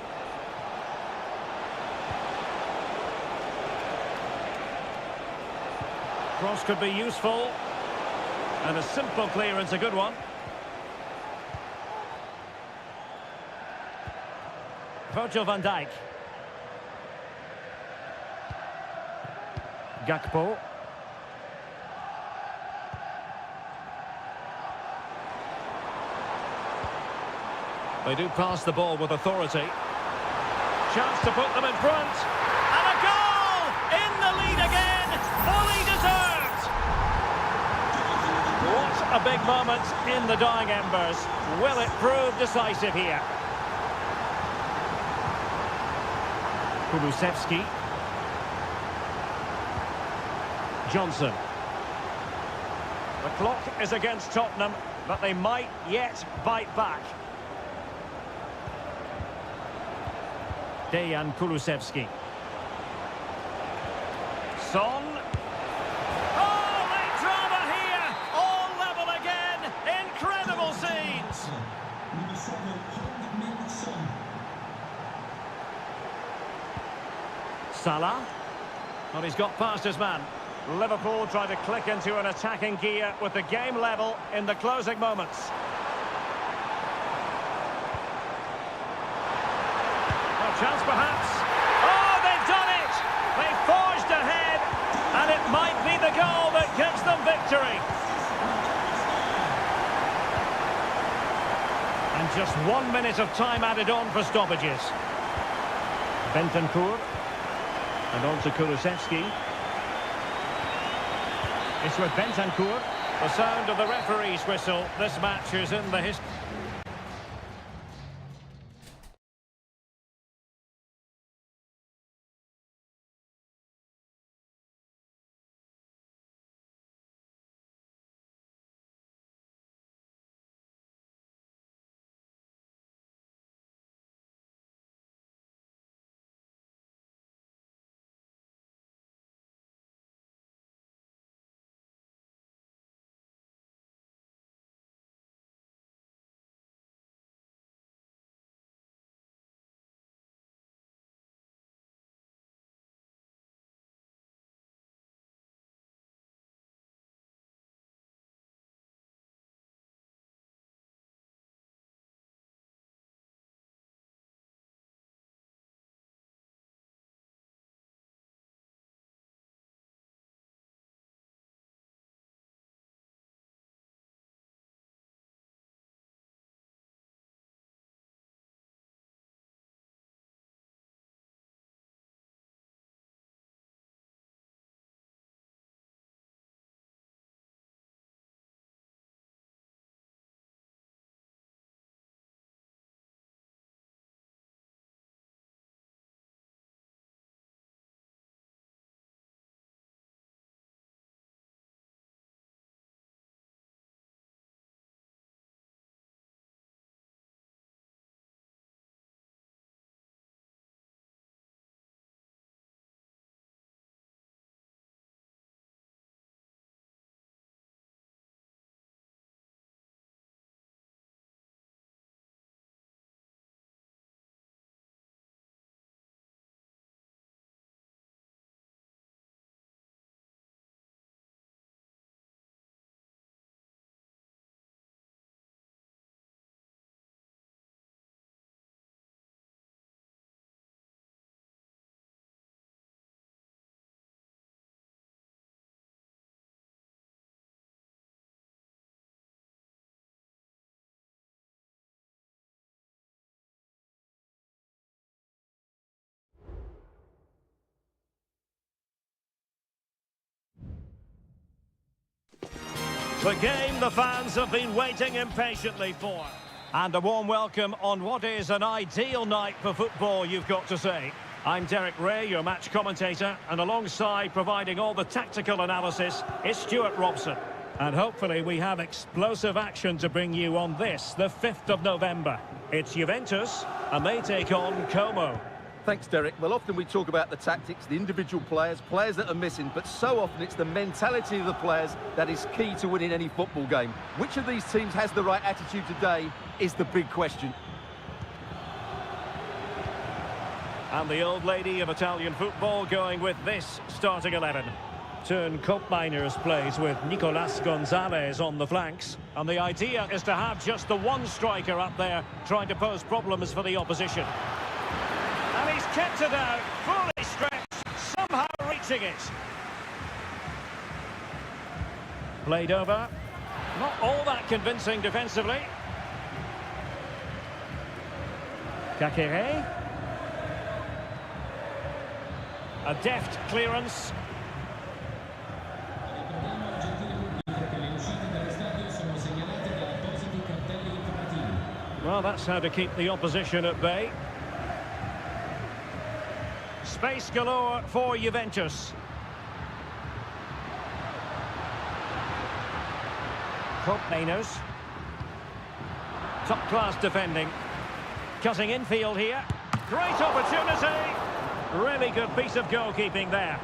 Cross could be useful. And a simple clearance, a good one. Virgil van Dijk. Gakpo. They do pass the ball with authority. Chance to put them in front. And a goal! In the lead again! Fully deserved! What a big moment in the dying embers. Will it prove decisive here? Kulusevski. Johnson. The clock is against Tottenham, but they might yet bite back. Dejan Kulusevski. Son. Oh, late drama here! All level again! Incredible scenes! Salah. Well, he's got past his man. Liverpool try to click into an attacking gear with the game level in the closing moments. Chance perhaps. Oh, they've done it! They forged ahead, and it might be the goal that gives them victory. And just 1 minute of time added on for stoppages. Bentancur. And on to Kulusevski. It's with Bentancur. The sound of the referee's whistle. This match is in the history. The game the fans have been waiting impatiently for. And a warm welcome on what is an ideal night for football, you've got to say. I'm Derek Ray, your match commentator, and alongside providing all the tactical analysis is Stuart Robson. And hopefully we have explosive action to bring you on this, the 5th of November. It's Juventus, and they take on Como. Thanks, Derek. Well, often we talk about the tactics, the individual players that are missing, but so often it's the mentality of the players that is key to winning any football game. Which of these teams has the right attitude today is the big question. And the old lady of Italian football going with this starting 11. Turn Koopmeiners plays with Nicolas Gonzalez on the flanks. And the idea is to have just the one striker up there trying to pose problems for the opposition. And he's kept it out, fully stretched, somehow reaching it. Played over. Not all that convincing defensively. Kakere. A deft clearance. Well, that's how to keep the opposition at bay. Space galore for Juventus. Koopmeiners. Top-class defending. Cutting infield here. Great opportunity. Really good piece of goalkeeping there.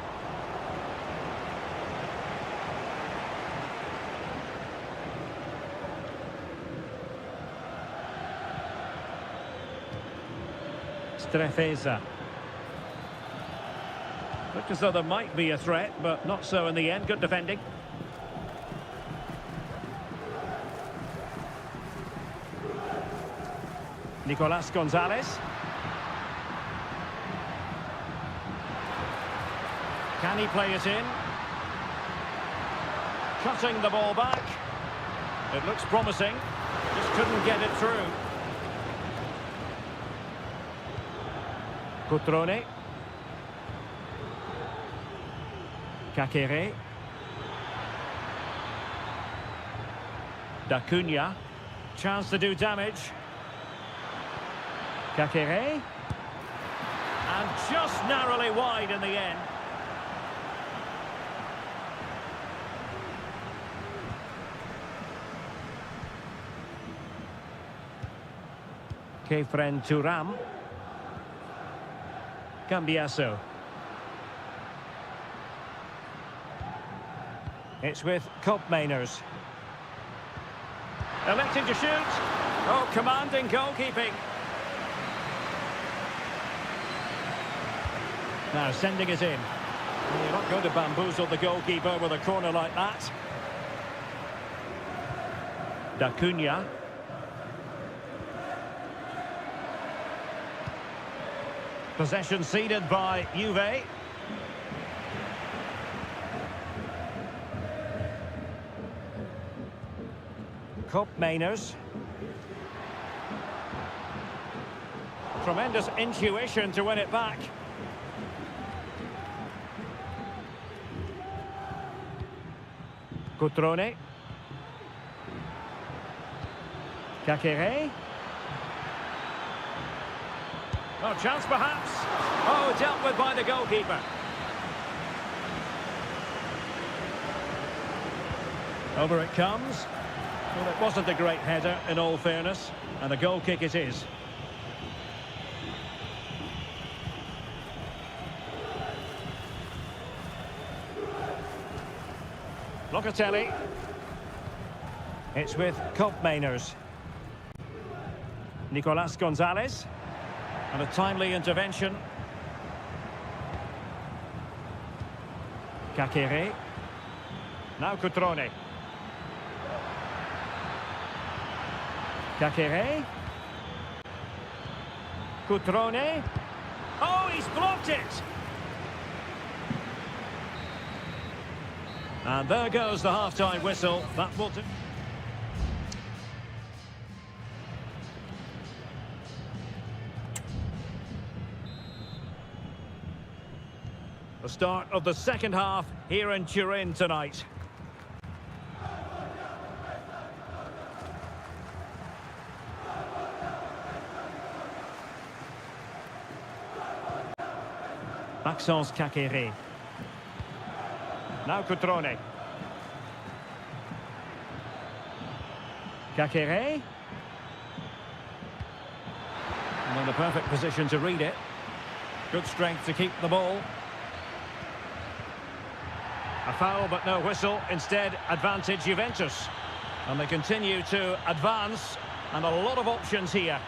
Strefeza. Looked as though there might be a threat, but not so in the end. Good defending. Nicolas Gonzalez. Can he play it in? Cutting the ball back. It looks promising. Just couldn't get it through. Cutrone. Kakere. D'Acunha. Chance to do damage. Kakere. And just narrowly wide in the end. Kefren Turam. Cambiasso. It's with Koopmeiners. Electing to shoot. Oh, commanding goalkeeping. Now sending it in. You're not going to bamboozle the goalkeeper with a corner like that. D'Acunha. Possession ceded by Juve. Koopmeiners. Tremendous intuition to win it back. Cutrone. Kakere. Oh, chance perhaps. Oh, dealt with by the goalkeeper. Over it comes. Well, it wasn't a great header, in all fairness, and a goal kick it is. Locatelli. It's with Koopmeiners. Nicolas Gonzalez. And a timely intervention. Kakere. Now Cutrone. Kakere. Cutrone. Oh, he's blocked it! And there goes the half-time whistle. That will do. The start of the second half here in Turin tonight. Maxence Caqueret. Now Cutrone. Caqueret. And in the perfect position to read it. Good strength to keep the ball. A foul but no whistle. Instead, advantage Juventus. And they continue to advance. And a lot of options here.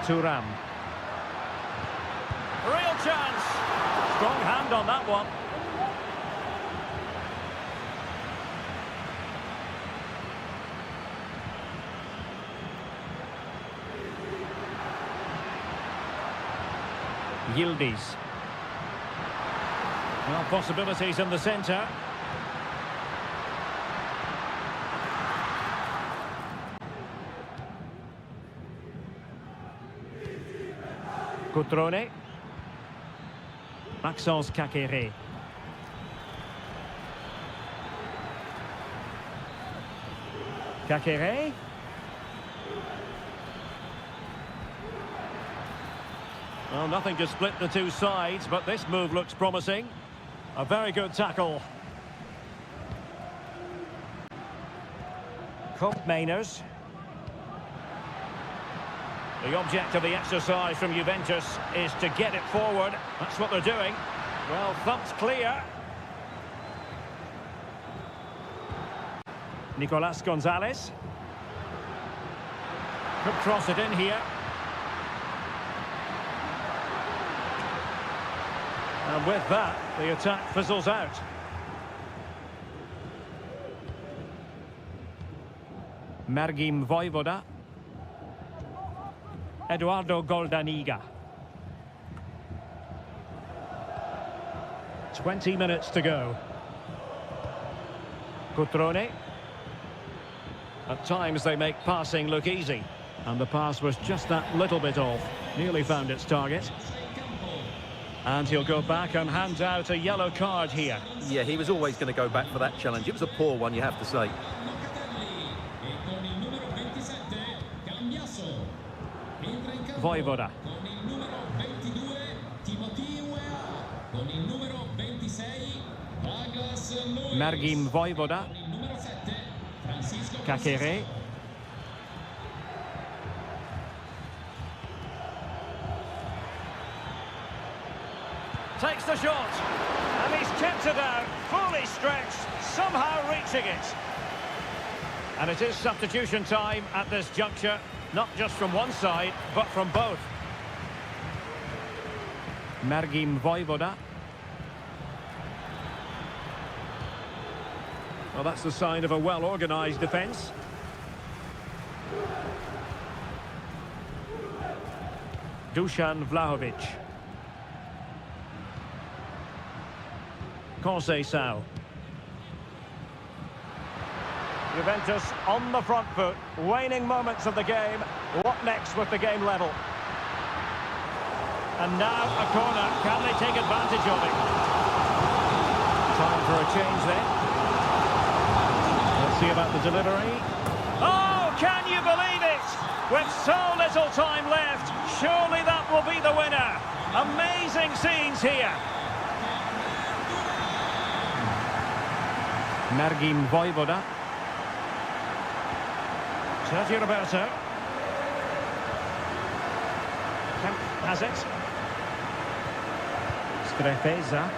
Thuram. Real chance. Strong hand on that one. Yildiz. Well, possibilities in the centre. Cutrone. Maxence Caqueret. Caqueret. Well, nothing to split the two sides, but this move looks promising. A very good tackle. Mainers. The object of the exercise from Juventus is to get it forward. That's what they're doing. Well, thumped clear. Nicolas Gonzalez. Could cross it in here. And with that, the attack fizzles out. Mergim Vojvoda. Eduardo Goldaniga. 20 minutes to go. Cutrone. At times they make passing look easy. And the pass was just that little bit off. Nearly found its target. And he'll go back and hand out a yellow card here. Yeah, he was always going to go back for that challenge. It was a poor one, you have to say. Vojvoda. Mergim Vojvoda. Caqueret. Takes the shot. And he's kept it out. Fully stretched. Somehow reaching it. And it is substitution time at this juncture. Not just from one side, but from both. Mergim Vojvoda. Well, that's the sign of a well-organised defence. Dusan Vlahovic. Conceição. Juventus on the front foot, waning moments of the game. What next with the game level? And now a corner. Can they take advantage of it? Time for a change then. Let's see about the delivery. Oh, can you believe it? With so little time left, surely that will be the winner. Amazing scenes here. Mergim Vojvoda. Sergio Roberto. Kemp has it. Strefeza.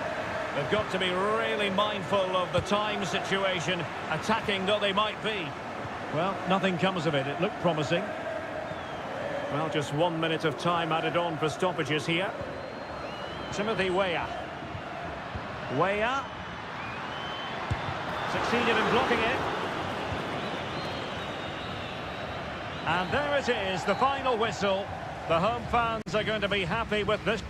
They've got to be really mindful of the time situation, attacking though they might be. Well, nothing comes of it. It looked promising. Well, just 1 minute of time added on for stoppages here. Timothy Weah. Weah. Succeeded in blocking it. And there it is, the final whistle. The home fans are going to be happy with this.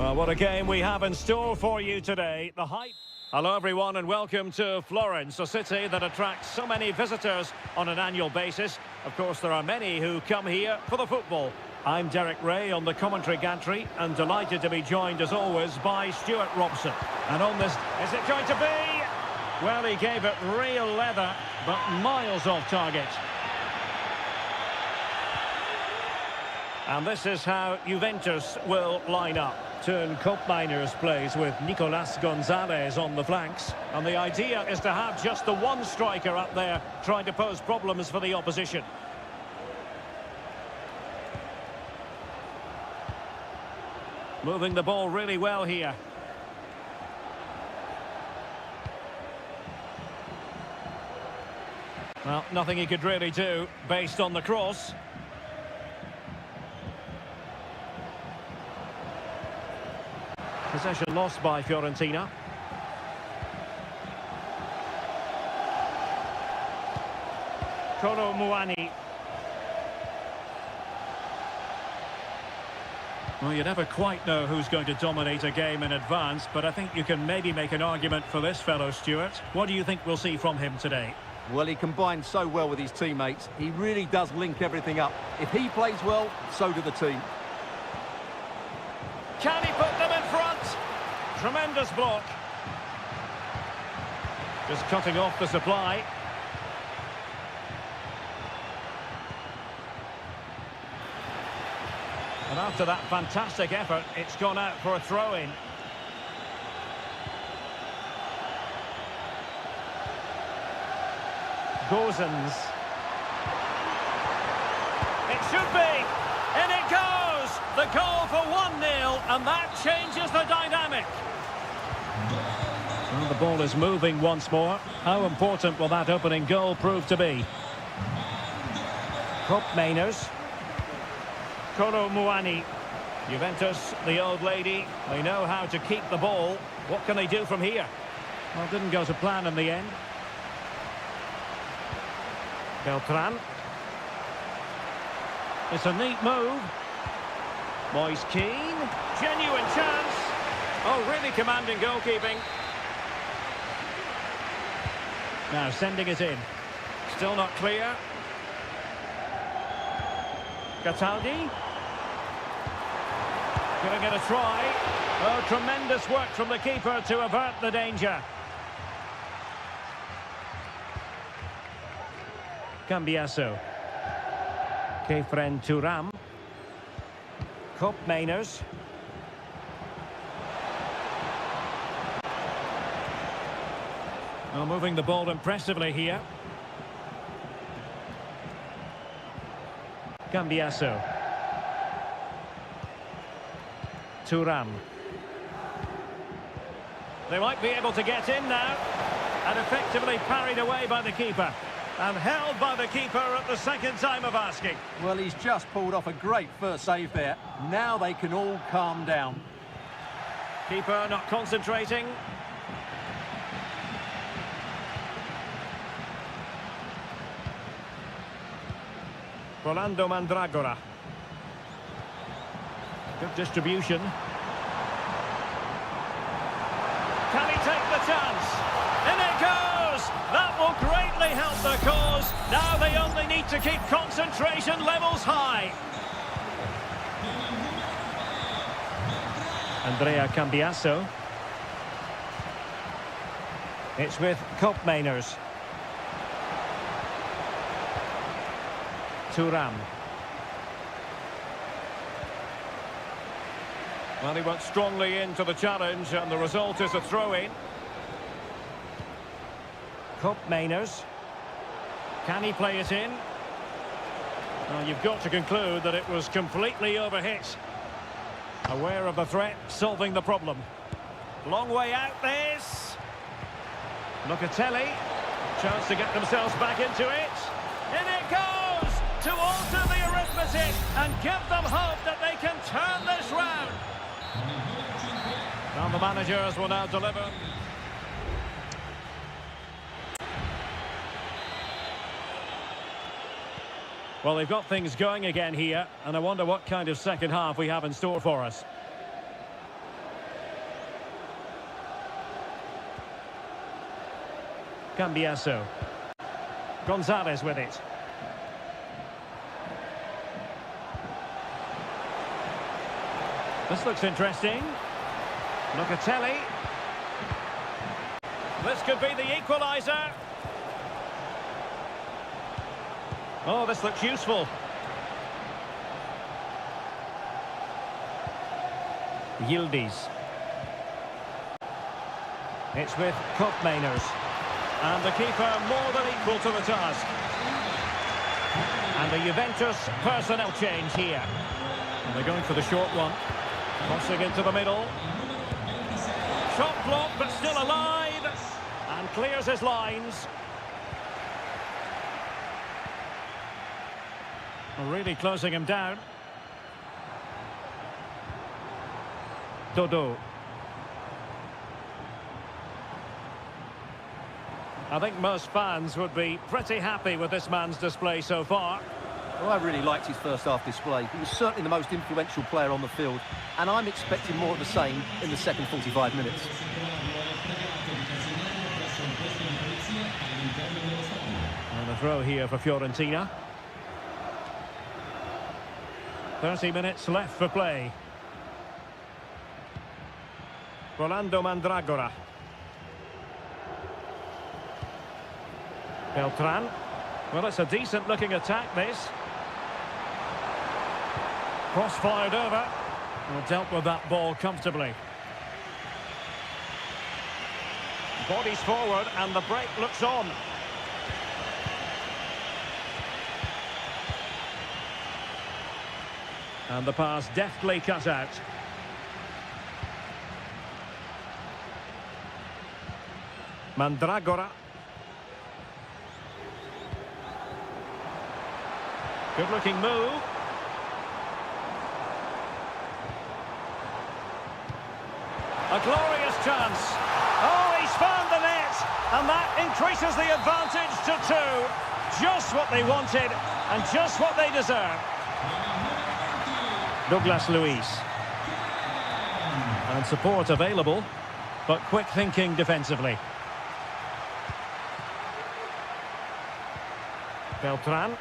Well, what a game we have in store for you today. The hype. Hello, everyone, and welcome to Florence, a city that attracts so many visitors on an annual basis. Of course, there are many who come here for the football. I'm Derek Ray on the commentary gantry, and delighted to be joined, as always, by Stuart Robson. And on this, is it going to be? Well, he gave it real leather, but miles off target. And this is how Juventus will line up. Turn Koopmeiners plays with Nicolas Gonzalez on the flanks. And the idea is to have just the one striker up there trying to pose problems for the opposition. Moving the ball really well here. Well, nothing he could really do based on the cross. Possession lost by Fiorentina. Kolo Muani. Well, you never quite know who's going to dominate a game in advance, but I think you can maybe make an argument for this fellow, Stuart. What do you think we'll see from him today? Well, he combines so well with his teammates. He really does link everything up. If he plays well, so do the team. Can he put them in front? Tremendous block. Just cutting off the supply. And after that fantastic effort, it's gone out for a throw-in. Gozens. It should be. And it goes! The goal for 1-0, and that changes the dynamic. Well, the ball is moving once more. How important will that opening goal prove to be? Koopmeiners. Kolo Muani. Juventus, the old lady, they know how to keep the ball. What can they do from here? Well, didn't go to plan in the end. Beltran. It's a neat move. Moise Keane. Genuine chance. Oh, really commanding goalkeeping. Now sending it in. Still not clear. Cataldi. Giving it a try. Oh, tremendous work from the keeper to avert the danger. Cambiasso. Kefren Turam. Koopmeiners. Well, moving the ball impressively here. Cambiasso. Turam. They might be able to get in now. And effectively parried away by the keeper. And held by the keeper at the second time of asking. Well, he's just pulled off a great first save there. Now they can all calm down. Keeper not concentrating. Rolando Mandragora. Good distribution. Can he take the chance? In it goes! That will greatly help the cause. Now they only need to keep concentration levels high. Andrea Cambiasso. It's with Koopmeiners. Turam. Well, he went strongly into the challenge, and the result is a throw-in. Koopmeiners. Can he play it in? Well, you've got to conclude that it was completely overhit. Aware of the threat, solving the problem. Long way out this. Locatelli. Chance to get themselves back into it. In it goes! To alter the arithmetic and give them hope that they can turn this round. And the managers will now deliver. Well, they've got things going again here, and I wonder what kind of second half we have in store for us. Cambiaso. Gonzalez with it. This looks interesting. Locatelli. This could be the equaliser. Oh, this looks useful. Yildiz. It's with Koopmeiners. And the keeper more than equal to the task. And the Juventus personnel change here. And they're going for the short one. Crossing into the middle. Shot blocked, but still alive. And clears his lines. Really closing him down. Dodo. I think most fans would be pretty happy with this man's display so far. Well, I really liked his first half display. He was certainly the most influential player on the field, and I'm expecting more of the same in the second 45 minutes. And a throw here for Fiorentina. 30 minutes left for play. Rolando Mandragora. Beltran. Well, it's a decent-looking attack, this. Cross fired over. Well, dealt with that ball comfortably. Bodies forward, and the break looks on. And the pass deftly cut out. Mandragora. Good-looking move. A glorious chance. Oh, he's found the net. And that increases the advantage to 2. Just what they wanted and just what they deserve. Douglas Luiz. And support available, but quick thinking defensively. Beltran.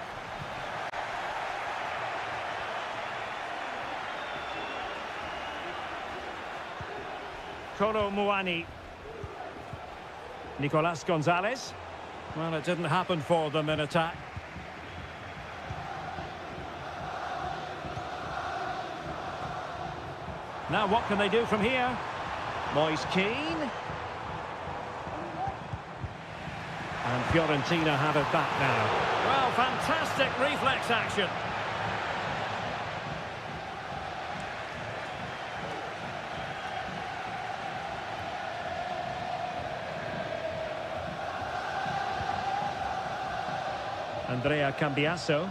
Kolo Muani. Nicolas Gonzalez. Well, it didn't happen for them in attack. Now what can they do from here? Moise Keane. And Fiorentina have it back now. Well, fantastic reflex action. Andrea Cambiaso.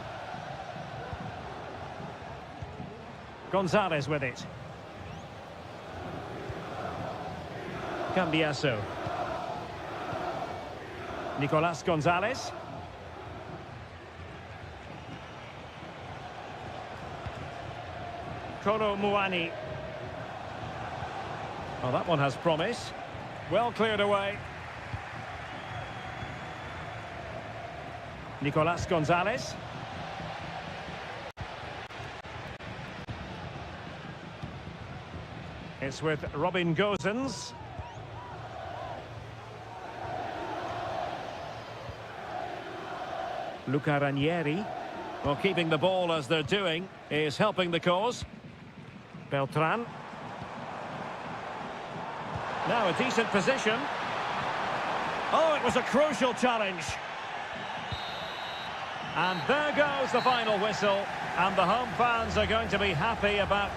Gonzalez with it. Cambiaso. Nicolas Gonzalez. Kolo Muani. Well, that one has promise. Well cleared away. Nicolas Gonzalez. It's with Robin Gosens. Luca Ranieri. Well, keeping the ball as they're doing is helping the cause. Beltran. Now a decent position. Oh, it was a crucial challenge. And there goes the final whistle. And the home fans are going to be happy about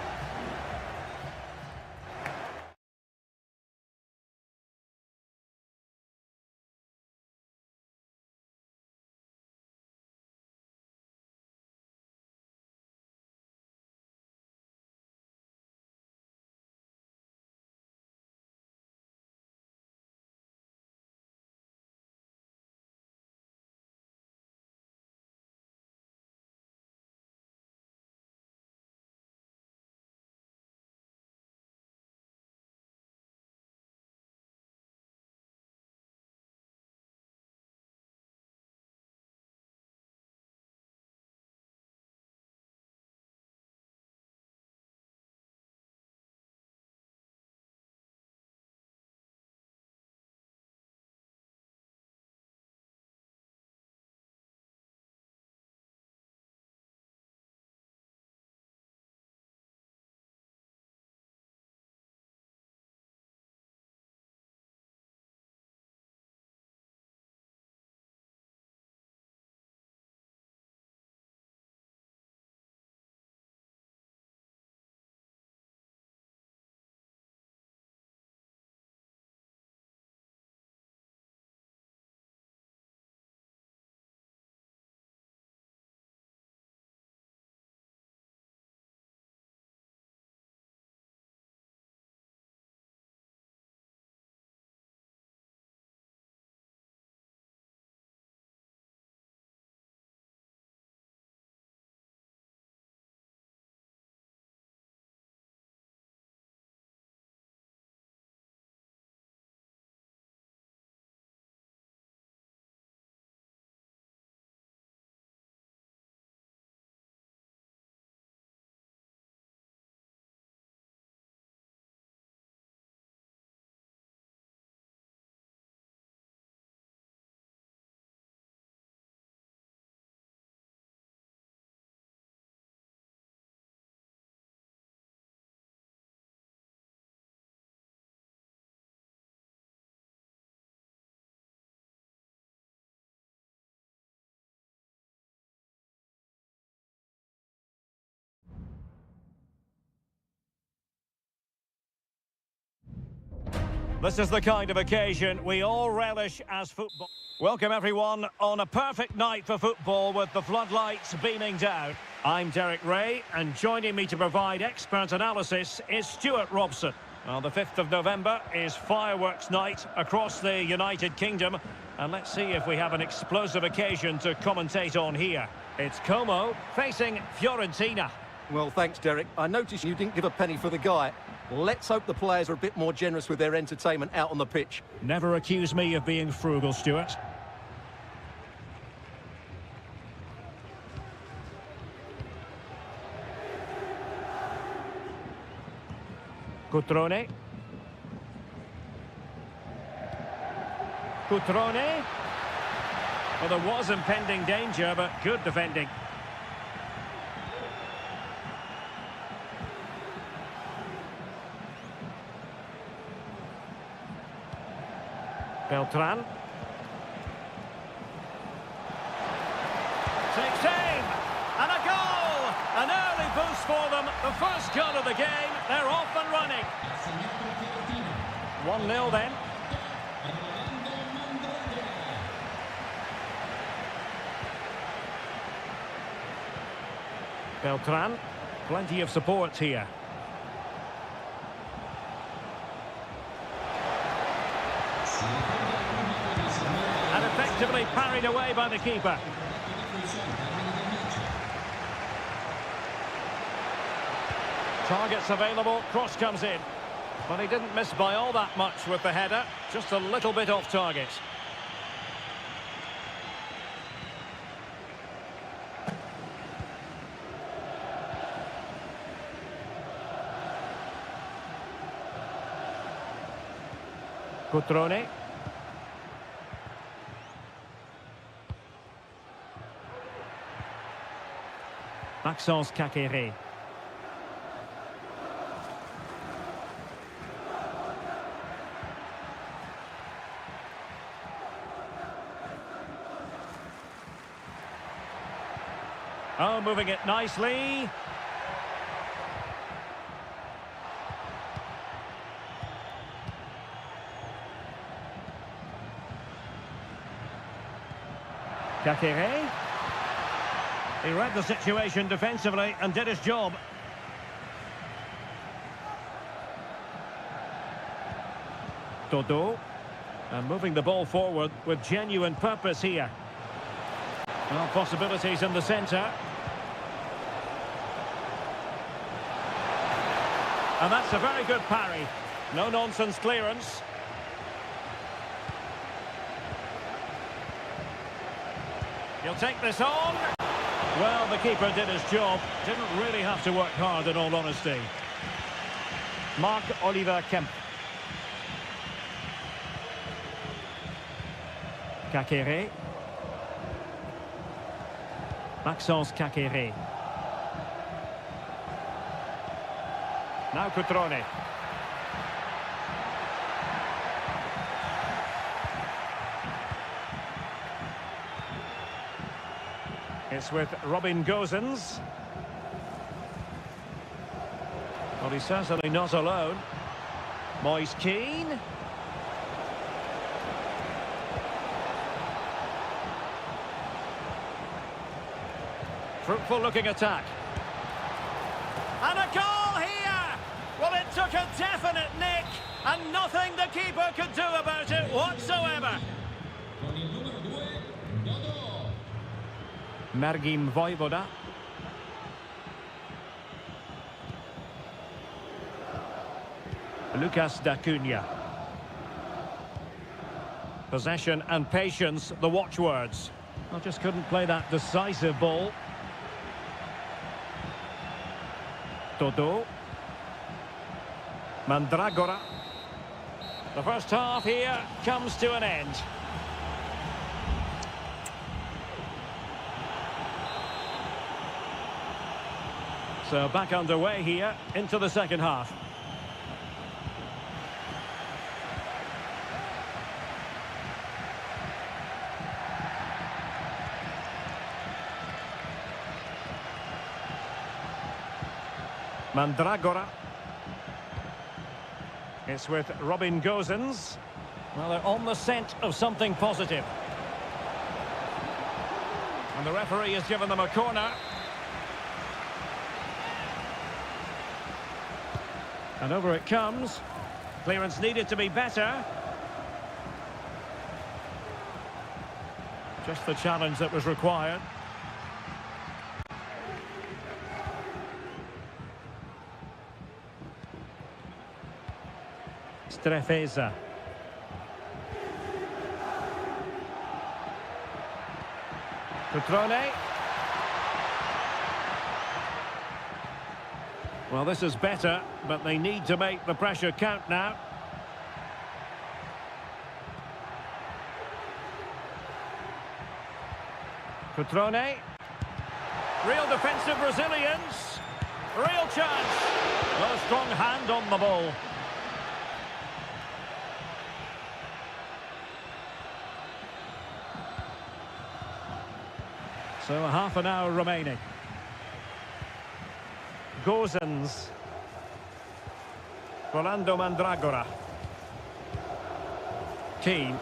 This is the kind of occasion we all relish as football. Welcome everyone on a perfect night for football with the floodlights beaming down. I'm Derek Ray, and joining me to provide expert analysis is Stuart Robson. Well, the 5th of November is fireworks night across the United Kingdom, and let's see if we have an explosive occasion to commentate on here. It's Como facing Fiorentina. Well, thanks, Derek. I noticed you didn't give a penny for the guy. Let's hope the players are a bit more generous with their entertainment out on the pitch. Never accuse me of being frugal, Stuart. Cutrone. Cutrone. Well, there was impending danger, but good defending. Beltran. Takes aim. And a goal! An early boost for them. The first goal of the game. They're off and running. 1-0 then. Beltran. Plenty of support here. And effectively parried away by the keeper. Targets available, cross comes in. But he didn't miss by all that much with the header, just a little bit off target. Cutrone. Maxence Caqueret. Oh, moving it nicely. Caqueret. He read the situation defensively and did his job. Todo. And moving the ball forward with genuine purpose here. Well, possibilities in the centre. And that's a very good parry. No-nonsense clearance. He'll take this on. Well, the keeper did his job. Didn't really have to work hard, in all honesty. Marc-Oliver Kemp. Caqueret. Maxence Caqueret. Now Cutrone. It's with Robin Gosens. Well, he's certainly not alone. Moise Keane. Fruitful looking attack. And a goal here! Well, it took a definite nick, and nothing the keeper could do about it whatsoever. Mergim Vojvoda. Lucas D'Acunha. Possession and patience, the watchwords. I just couldn't play that decisive ball. Todo. Mandragora. The first half here comes to an end. So back underway here into the second half. Mandragora. It's with Robin Gosens. Well, they're on the scent of something positive. And the referee has given them a corner. And over it comes. Clearance needed to be better. Just the challenge that was required. Strefeza. Petrone. Well, this is better, but they need to make the pressure count now. Petrone. Real defensive resilience. Real chance. Well, a strong hand on the ball. So half an hour remaining. Gosens. Rolando Mandragora. Keane.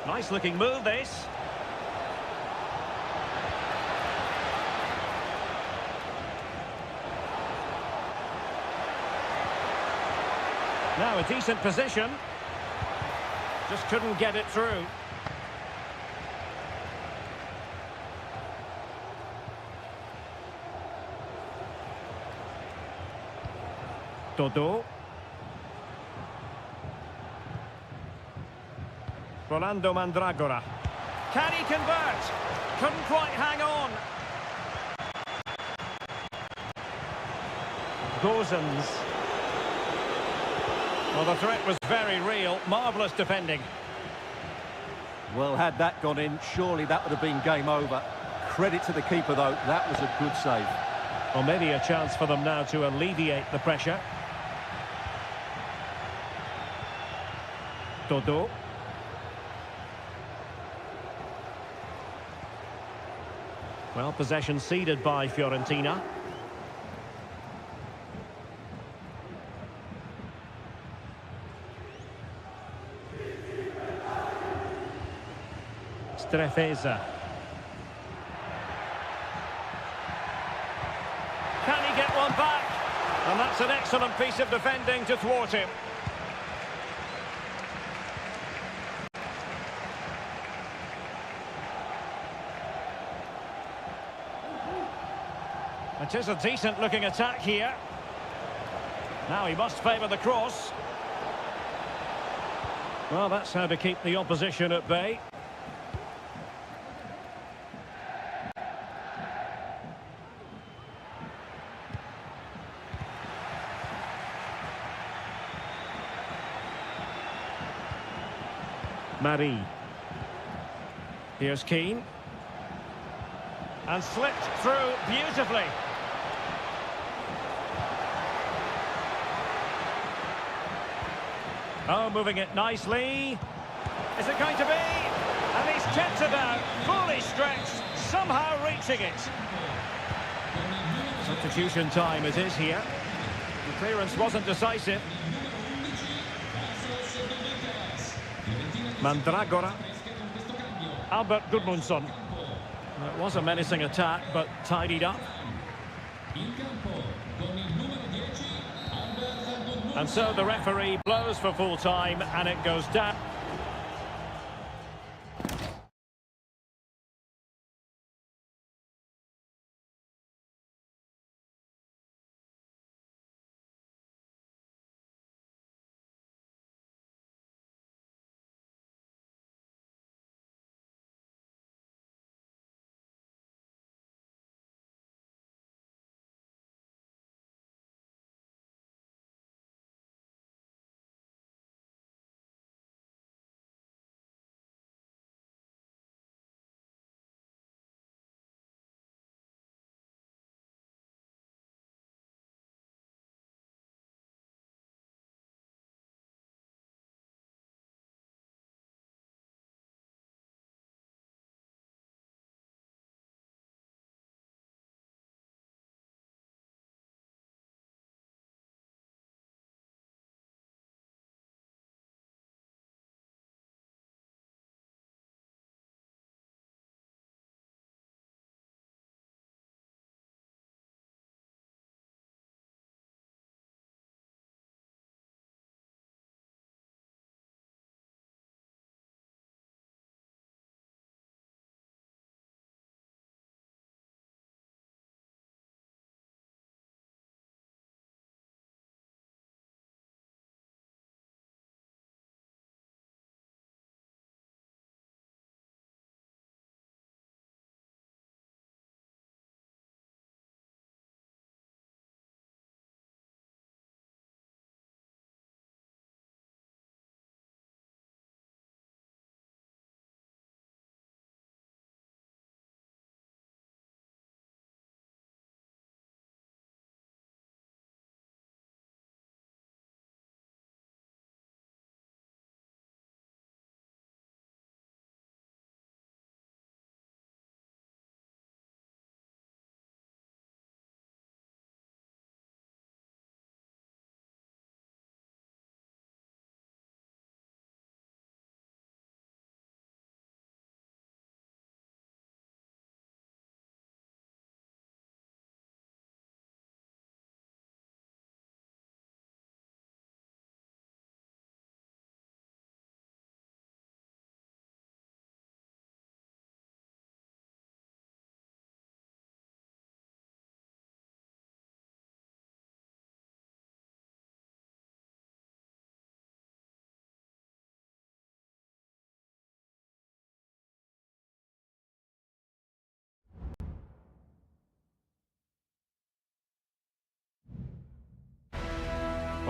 Nice looking move, this. Now a decent position. Just couldn't get it through. Dodo. Rolando Mandragora. Can he convert? Couldn't quite hang on. Gosens. Well, the threat was very real. Marvellous defending. Well, had that gone in, surely that would have been game over. Credit to the keeper, though. That was a good save. Well, maybe a chance for them now to alleviate the pressure. Dodo. Well, possession ceded by Fiorentina. Strefeza. Can he get one back? And that's an excellent piece of defending to thwart him. It is a decent-looking attack here. Now he must favour the cross. Well, that's how to keep the opposition at bay. Marie. Here's Keane. And slipped through beautifully. Oh, moving it nicely. Is it going to be? And he's kept it out, fully stretched, somehow reaching it. Substitution time it is here. The clearance wasn't decisive. Mandragora. Albert Gudmundsson. It was a menacing attack, but tidied up. And so the referee blows for full time, and it goes down.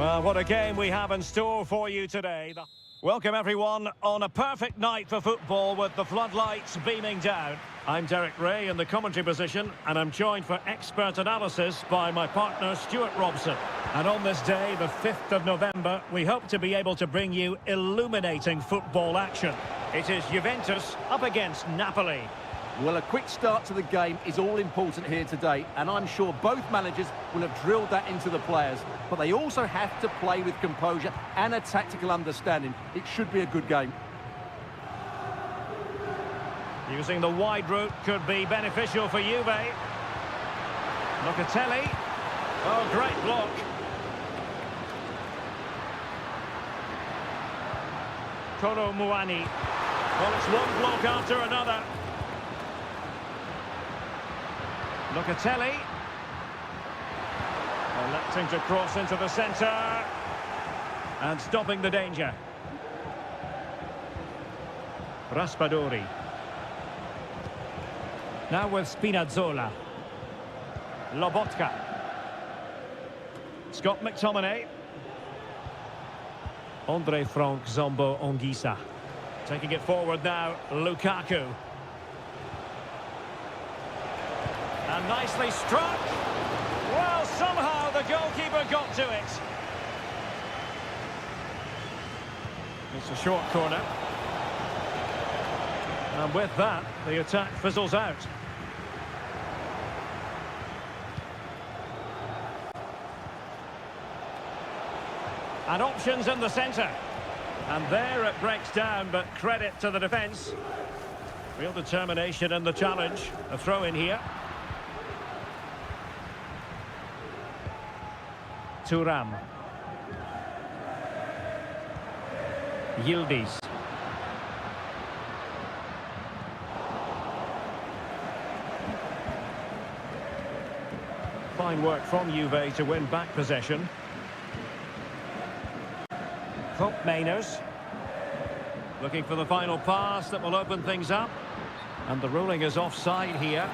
Well, what a game we have in store for you today. Welcome everyone on a perfect night for football with the floodlights beaming down. I'm Derek Ray in the commentary position, and I'm joined for expert analysis by my partner Stuart Robson. And on this day, the 5th of November, we hope to be able to bring you illuminating football action. It is Juventus up against Napoli. Well, a quick start to the game is all important here today, and I'm sure both managers will have drilled that into the players. But they also have to play with composure and a tactical understanding. It should be a good game. Using the wide route could be beneficial for Juve. Locatelli. Oh, great block. Kolo Muani. Well, it's one block after another. Locatelli. Electing to cross into the centre. And stopping the danger. Raspadori. Now with Spinazzola. Lobotka. Scott McTominay. Andre Frank Zombo Ongisa. Taking it forward now, Lukaku. And nicely struck. Well, somehow the goalkeeper got to it. It's a short corner. And with that, the attack fizzles out. And options in the centre. And there it breaks down, but credit to the defence. Real determination in the challenge. A throw in here. Thuram. Yildiz. Fine work from Juve to win back possession. Mainers looking for the final pass that will open things up, and the ruling is offside here.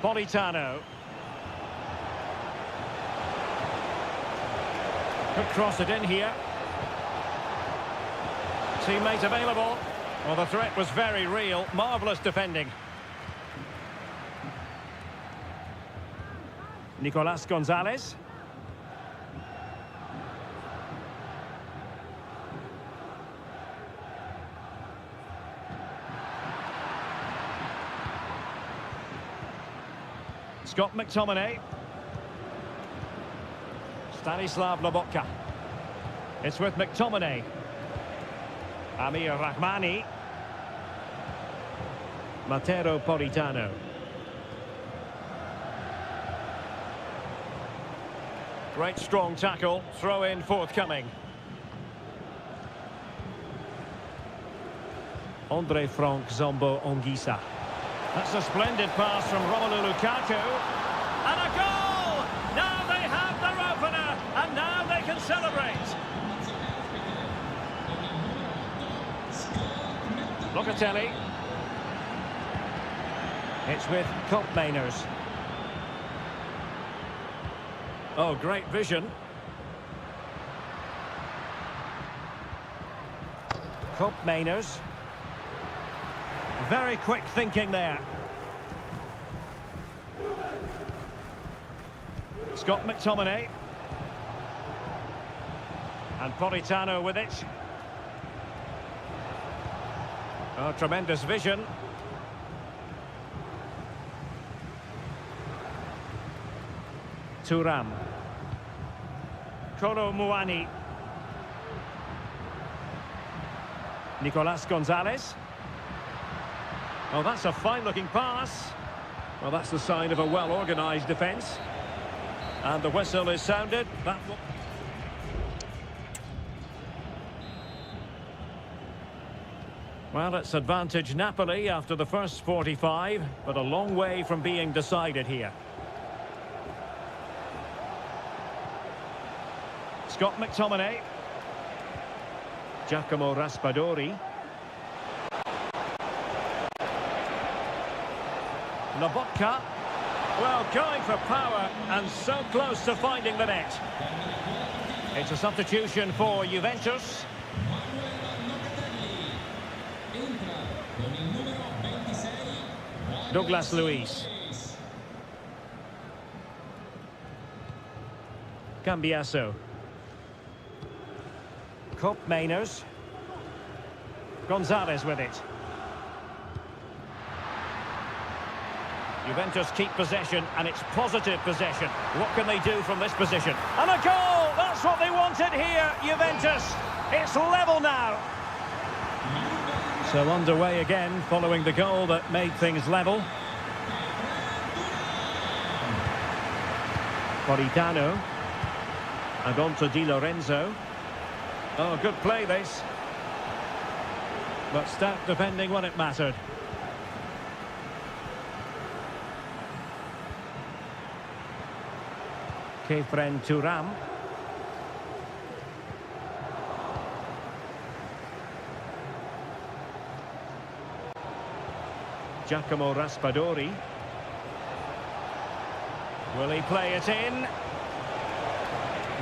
Politano could cross it in here. Teammate available. Well, the threat was very real. Marvellous defending. Nicolas Gonzalez. Scott McTominay. Stanislav Lobotka. It's with McTominay. Amir Rahmani. Matteo Politano. Great strong tackle, throw in forthcoming. Andre Frank Zombo Ongisa. That's a splendid pass from Romelu Lukaku. And a goal! Now they have their opener, and now they can celebrate. Locatelli. It's with Mainers. Oh, great vision. Mainers. Very quick thinking there. Scott McTominay. And Politano with it. Oh, tremendous vision. Thuram. Kolo Muani. Nicolas Gonzalez. Oh, that's a fine-looking pass. Well, that's the sign of a well-organised defence. And the whistle is sounded. Well, it's advantage Napoli after the first 45, but a long way from being decided here. Scott McTominay. Giacomo Raspadori. Lobotka. Well, going for power and so close to finding the net. It's a substitution for Juventus. Douglas Luiz. Cambiaso. Cop Mainers. Gonzalez with it. Juventus keep possession, and it's positive possession. What can they do from this position? And a goal! That's what they wanted here, Juventus. It's level now. So underway again, following the goal that made things level. Politano. And on to Di Lorenzo. Oh, good play this. But stout defending when it mattered. Kefren Turam. Giacomo Raspadori. Will he play it in?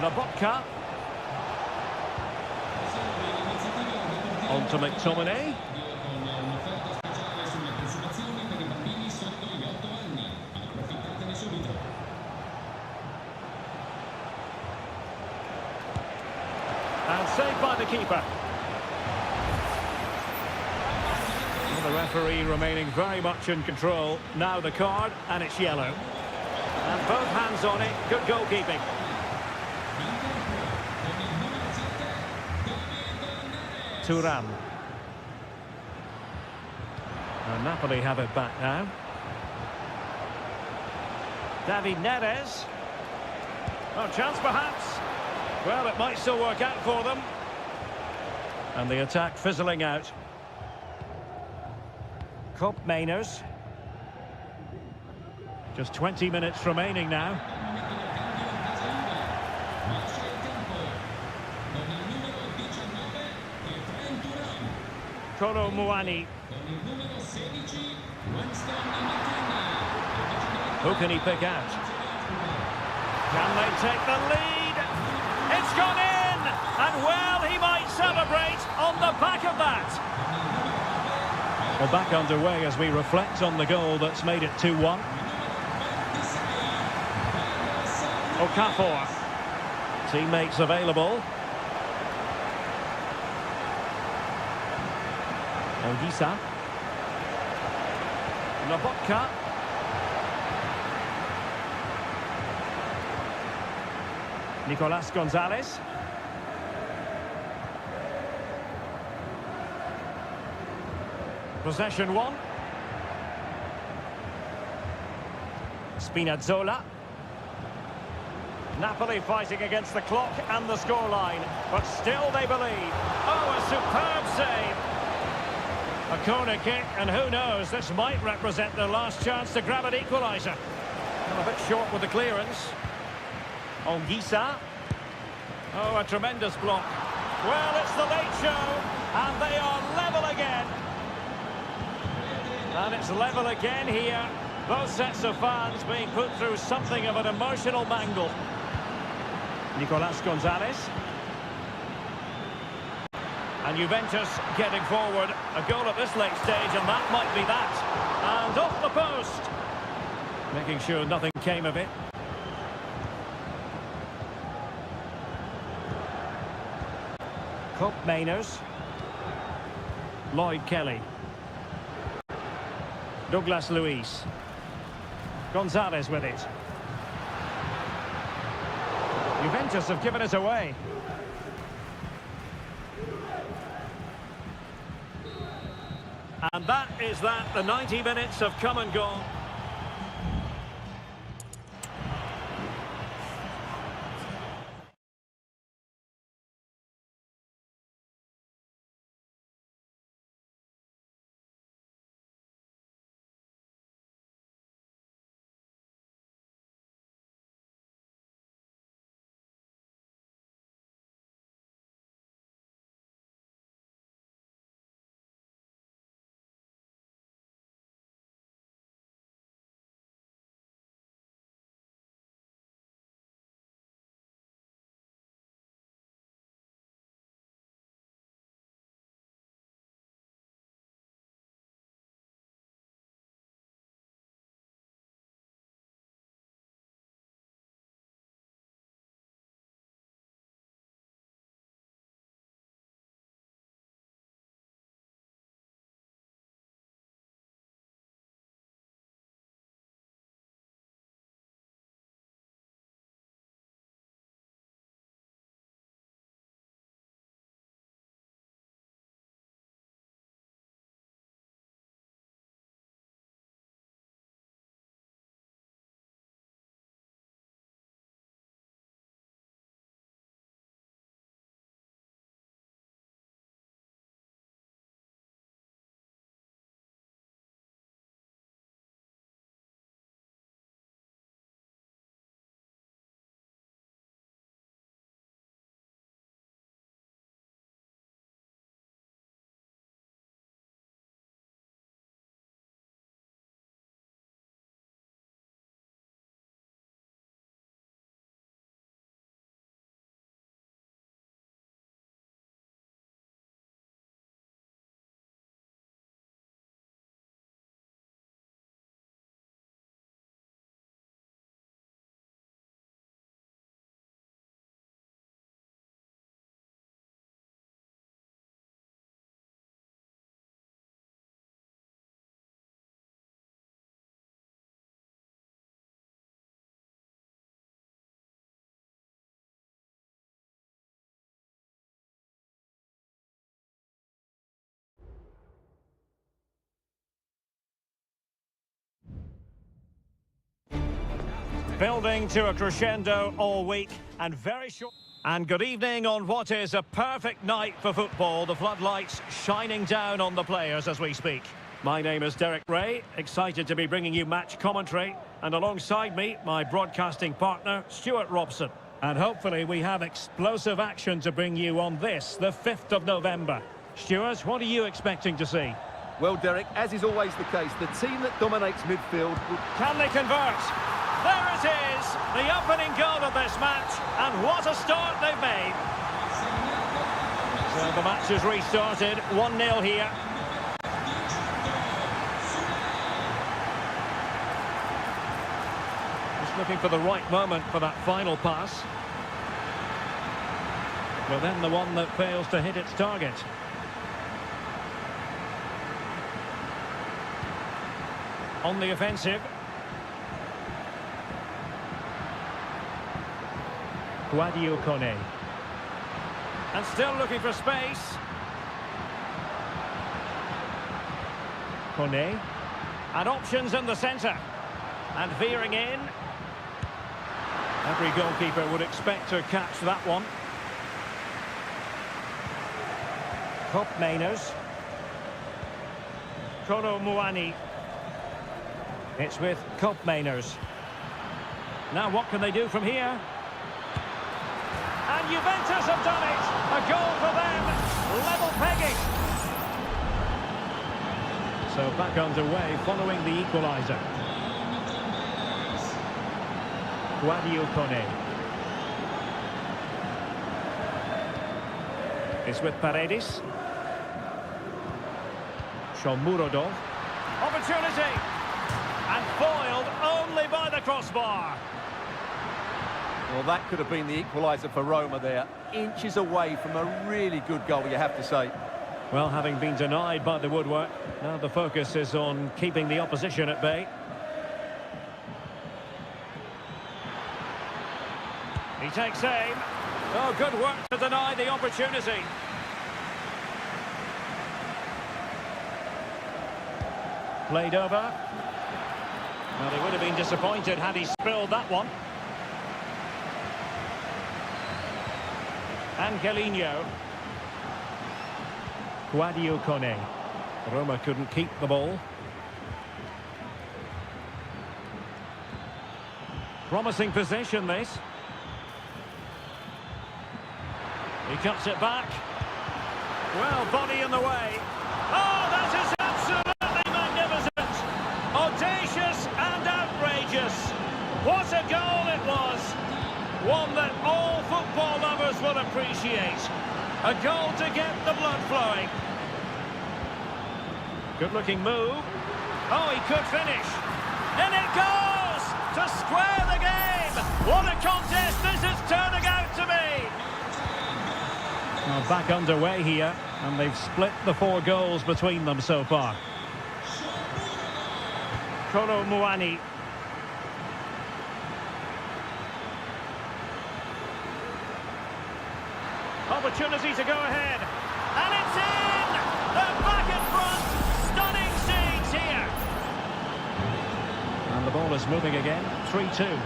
Lobotka. On to McTominay. And saved by the keeper. Well, the referee remaining very much in control. Now the card, and it's yellow. And both hands on it. Good goalkeeping. Turam. And Napoli have it back now. David Neres. Oh, chance perhaps. Well, it might still work out for them. And the attack fizzling out. Cop Mainers. Just 20 minutes remaining now. Kolo Muani. Who can he pick out? Can they take the lead? It's gone in! And well, he might celebrate on the back of that. Well, back underway as we reflect on the goal that's made it 2-1. Okafor. Teammates available. Ogisa. Lobotka. Nicolas Gonzalez. Possession one. Spinazzola. Napoli fighting against the clock and the scoreline, but still they believe. Oh, a superb save. A corner kick, and who knows, this might represent their last chance to grab an equaliser. A bit short with the clearance. Ongisa. Oh, a tremendous block. Well, it's the late show, and they are level again. And it's level again here. Both sets of fans being put through something of an emotional mangle. Nicolas Gonzalez. And Juventus getting forward. A goal at this late stage, and that might be that. And off the post. Making sure nothing came of it. Cop Mainers. Lloyd Kelly. Douglas Luiz. Gonzalez with it. Juventus have given it away. And that is that. The 90 minutes have come and gone. Building to a crescendo all week and very short. And good evening on what is a perfect night for football. The floodlights shining down on the players as we speak. My name is Derek Ray, excited to be bringing you match commentary. And alongside me, my broadcasting partner, Stuart Robson. And hopefully we have explosive action to bring you on this, the 5th of November. Stuart, what are you expecting to see? Well, Derek, as is always the case, the team that dominates midfield... Can they convert? There it is, the opening goal of this match, and what a start they've made. So the match has restarted, 1-0 here. Just looking for the right moment for that final pass. Well, then the one that fails to hit its target. On the offensive. Kone. And still looking for space. Kone. And options in the centre. And veering in. Every goalkeeper would expect to catch that one. Kopmeiners. Kono Muani. It's with Kopmeiners. Now what can they do from here? And Juventus have done it! A goal for them! Level pegging! So back underway following the equaliser. Kone. It's with Paredes. Shomurodov. Opportunity! And foiled only by the crossbar. Well, that could have been the equaliser for Roma there. Inches away from a really good goal, you have to say. Well, having been denied by the woodwork, now the focus is on keeping the opposition at bay. He takes aim. Oh, good work to deny the opportunity. Played over. Well, he would have been disappointed had he spilled that one. Angelino. Kone. Roma couldn't keep the ball. Promising possession, this. He cuts it back. Well, body in the way. Oh, that is absolutely magnificent. Audacious and outrageous. What a goal it was. One that all football lovers will appreciate. A goal to get the blood flowing. Good-looking move. Oh, he could finish. And it goes to square the game. What a contest this is turning out to be. Well, back underway here, and they've split the 4 goals between them so far. Kono Muani. Opportunity to go ahead. And it's in! They're back in front! Stunning scenes here! And the ball is moving again. 3-2.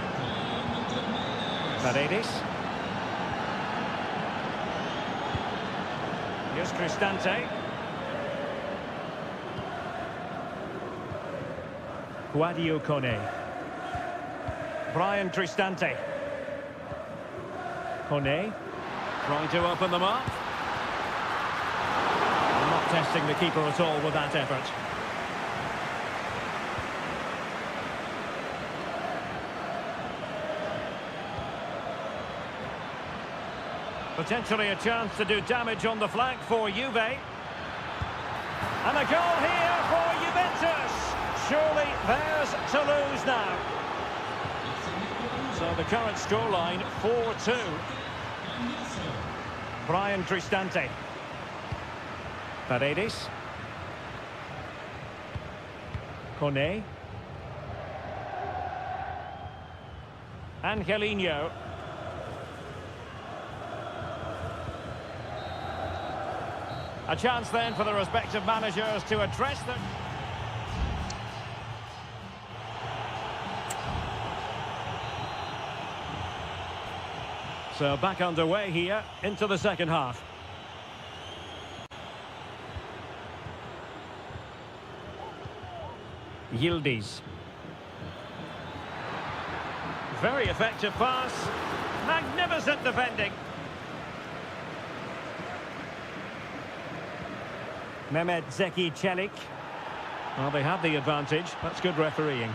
Paredes. Here's Cristante. Kone. Brian Cristante. Kone. Trying to open them up. Not testing the keeper at all with that effort. Potentially a chance to do damage on the flank for Juve. And a goal here for Juventus. Surely theirs to lose now. So the current scoreline 4-2. Brian Cristante. Paredes. Kone. Angelino. A chance then for the respective managers to address them. So back underway here into the second half. Yildiz. Very effective pass. Magnificent defending. Mehmet Zeki Çelik. Well, they have the advantage. That's good refereeing.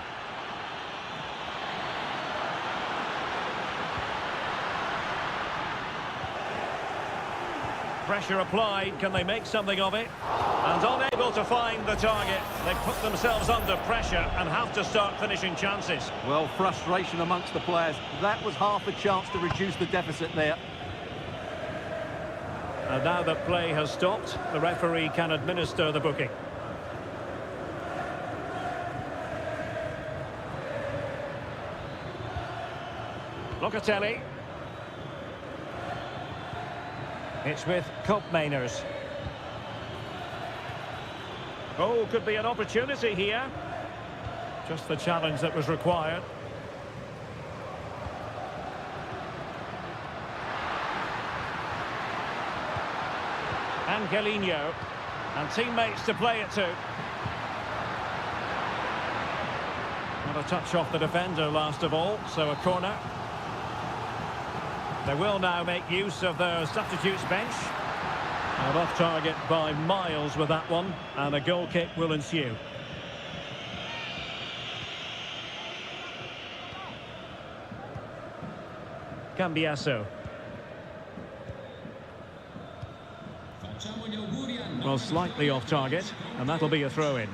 Pressure applied. Can they make something of it? And unable to find the target. They put themselves under pressure and have to start finishing chances. Well, frustration amongst the players. That was half a chance to reduce the deficit there. And now that play has stopped, the referee can administer the booking. Locatelli. It's with Koopmeiners. Oh, could be an opportunity here. Just the challenge that was required. Angelino. And teammates to play it to. Not a touch off the defender last of all, so a corner. They will now make use of their substitutes bench. And off target by miles with that one, and a goal kick will ensue. Cambiasso. Well, slightly off target, and that'll be a throw-in.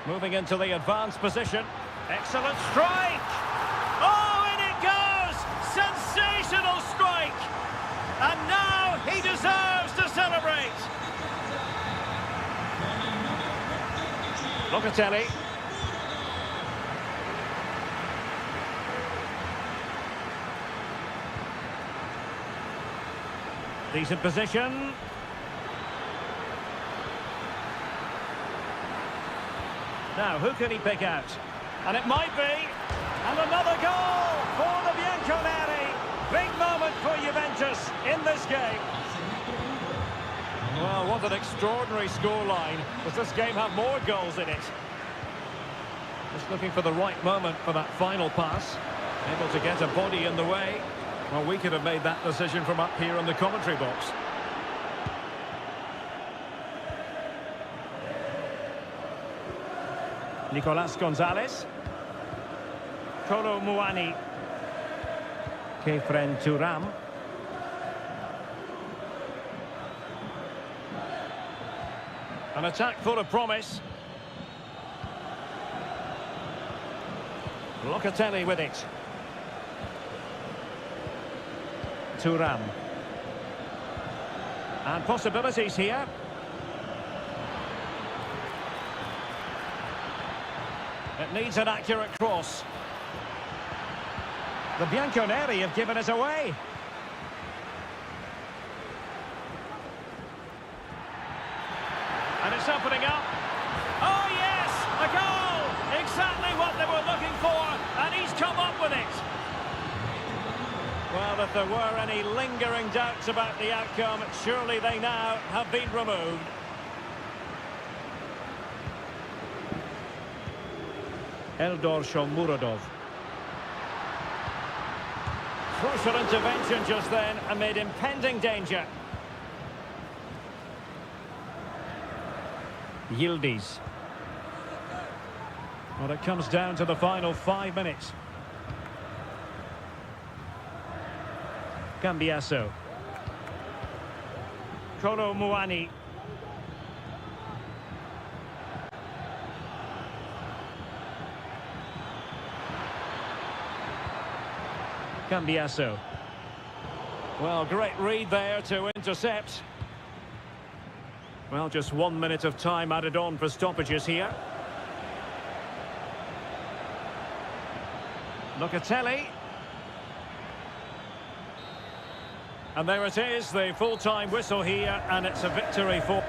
Moving into the advanced position. Excellent strike! Oh, in it goes! Sensational strike! And now he deserves to celebrate! Locatelli. Decent position. Now, who can he pick out? And it might be. And another goal for the Bianconeri. Big moment for Juventus in this game. Well, what an extraordinary scoreline. Does this game have more goals in it? Just looking for the right moment for that final pass. Able to get a body in the way. Well, we could have made that decision from up here in the commentary box. Nicolas Gonzalez. Kolo Muani. Kefren Turam. An attack full of promise. Locatelli with it. Turam. And possibilities here. It needs an accurate cross. The Bianconeri have given us away. And it's opening up. Oh yes, a goal! Exactly what they were looking for, and he's come up with it. Well, if there were any lingering doubts about the outcome, surely they now have been removed. Eldor Shomurodov. Crucial intervention just then amid impending danger. Yildiz. Well, it comes down to the final 5 minutes. Cambiasso. Kolo Muani. Cambiasso. Well, great read there to intercept. Well, just 1 minute of time added on for stoppages here. Locatelli. And there it is, the full-time whistle here, and it's a victory for...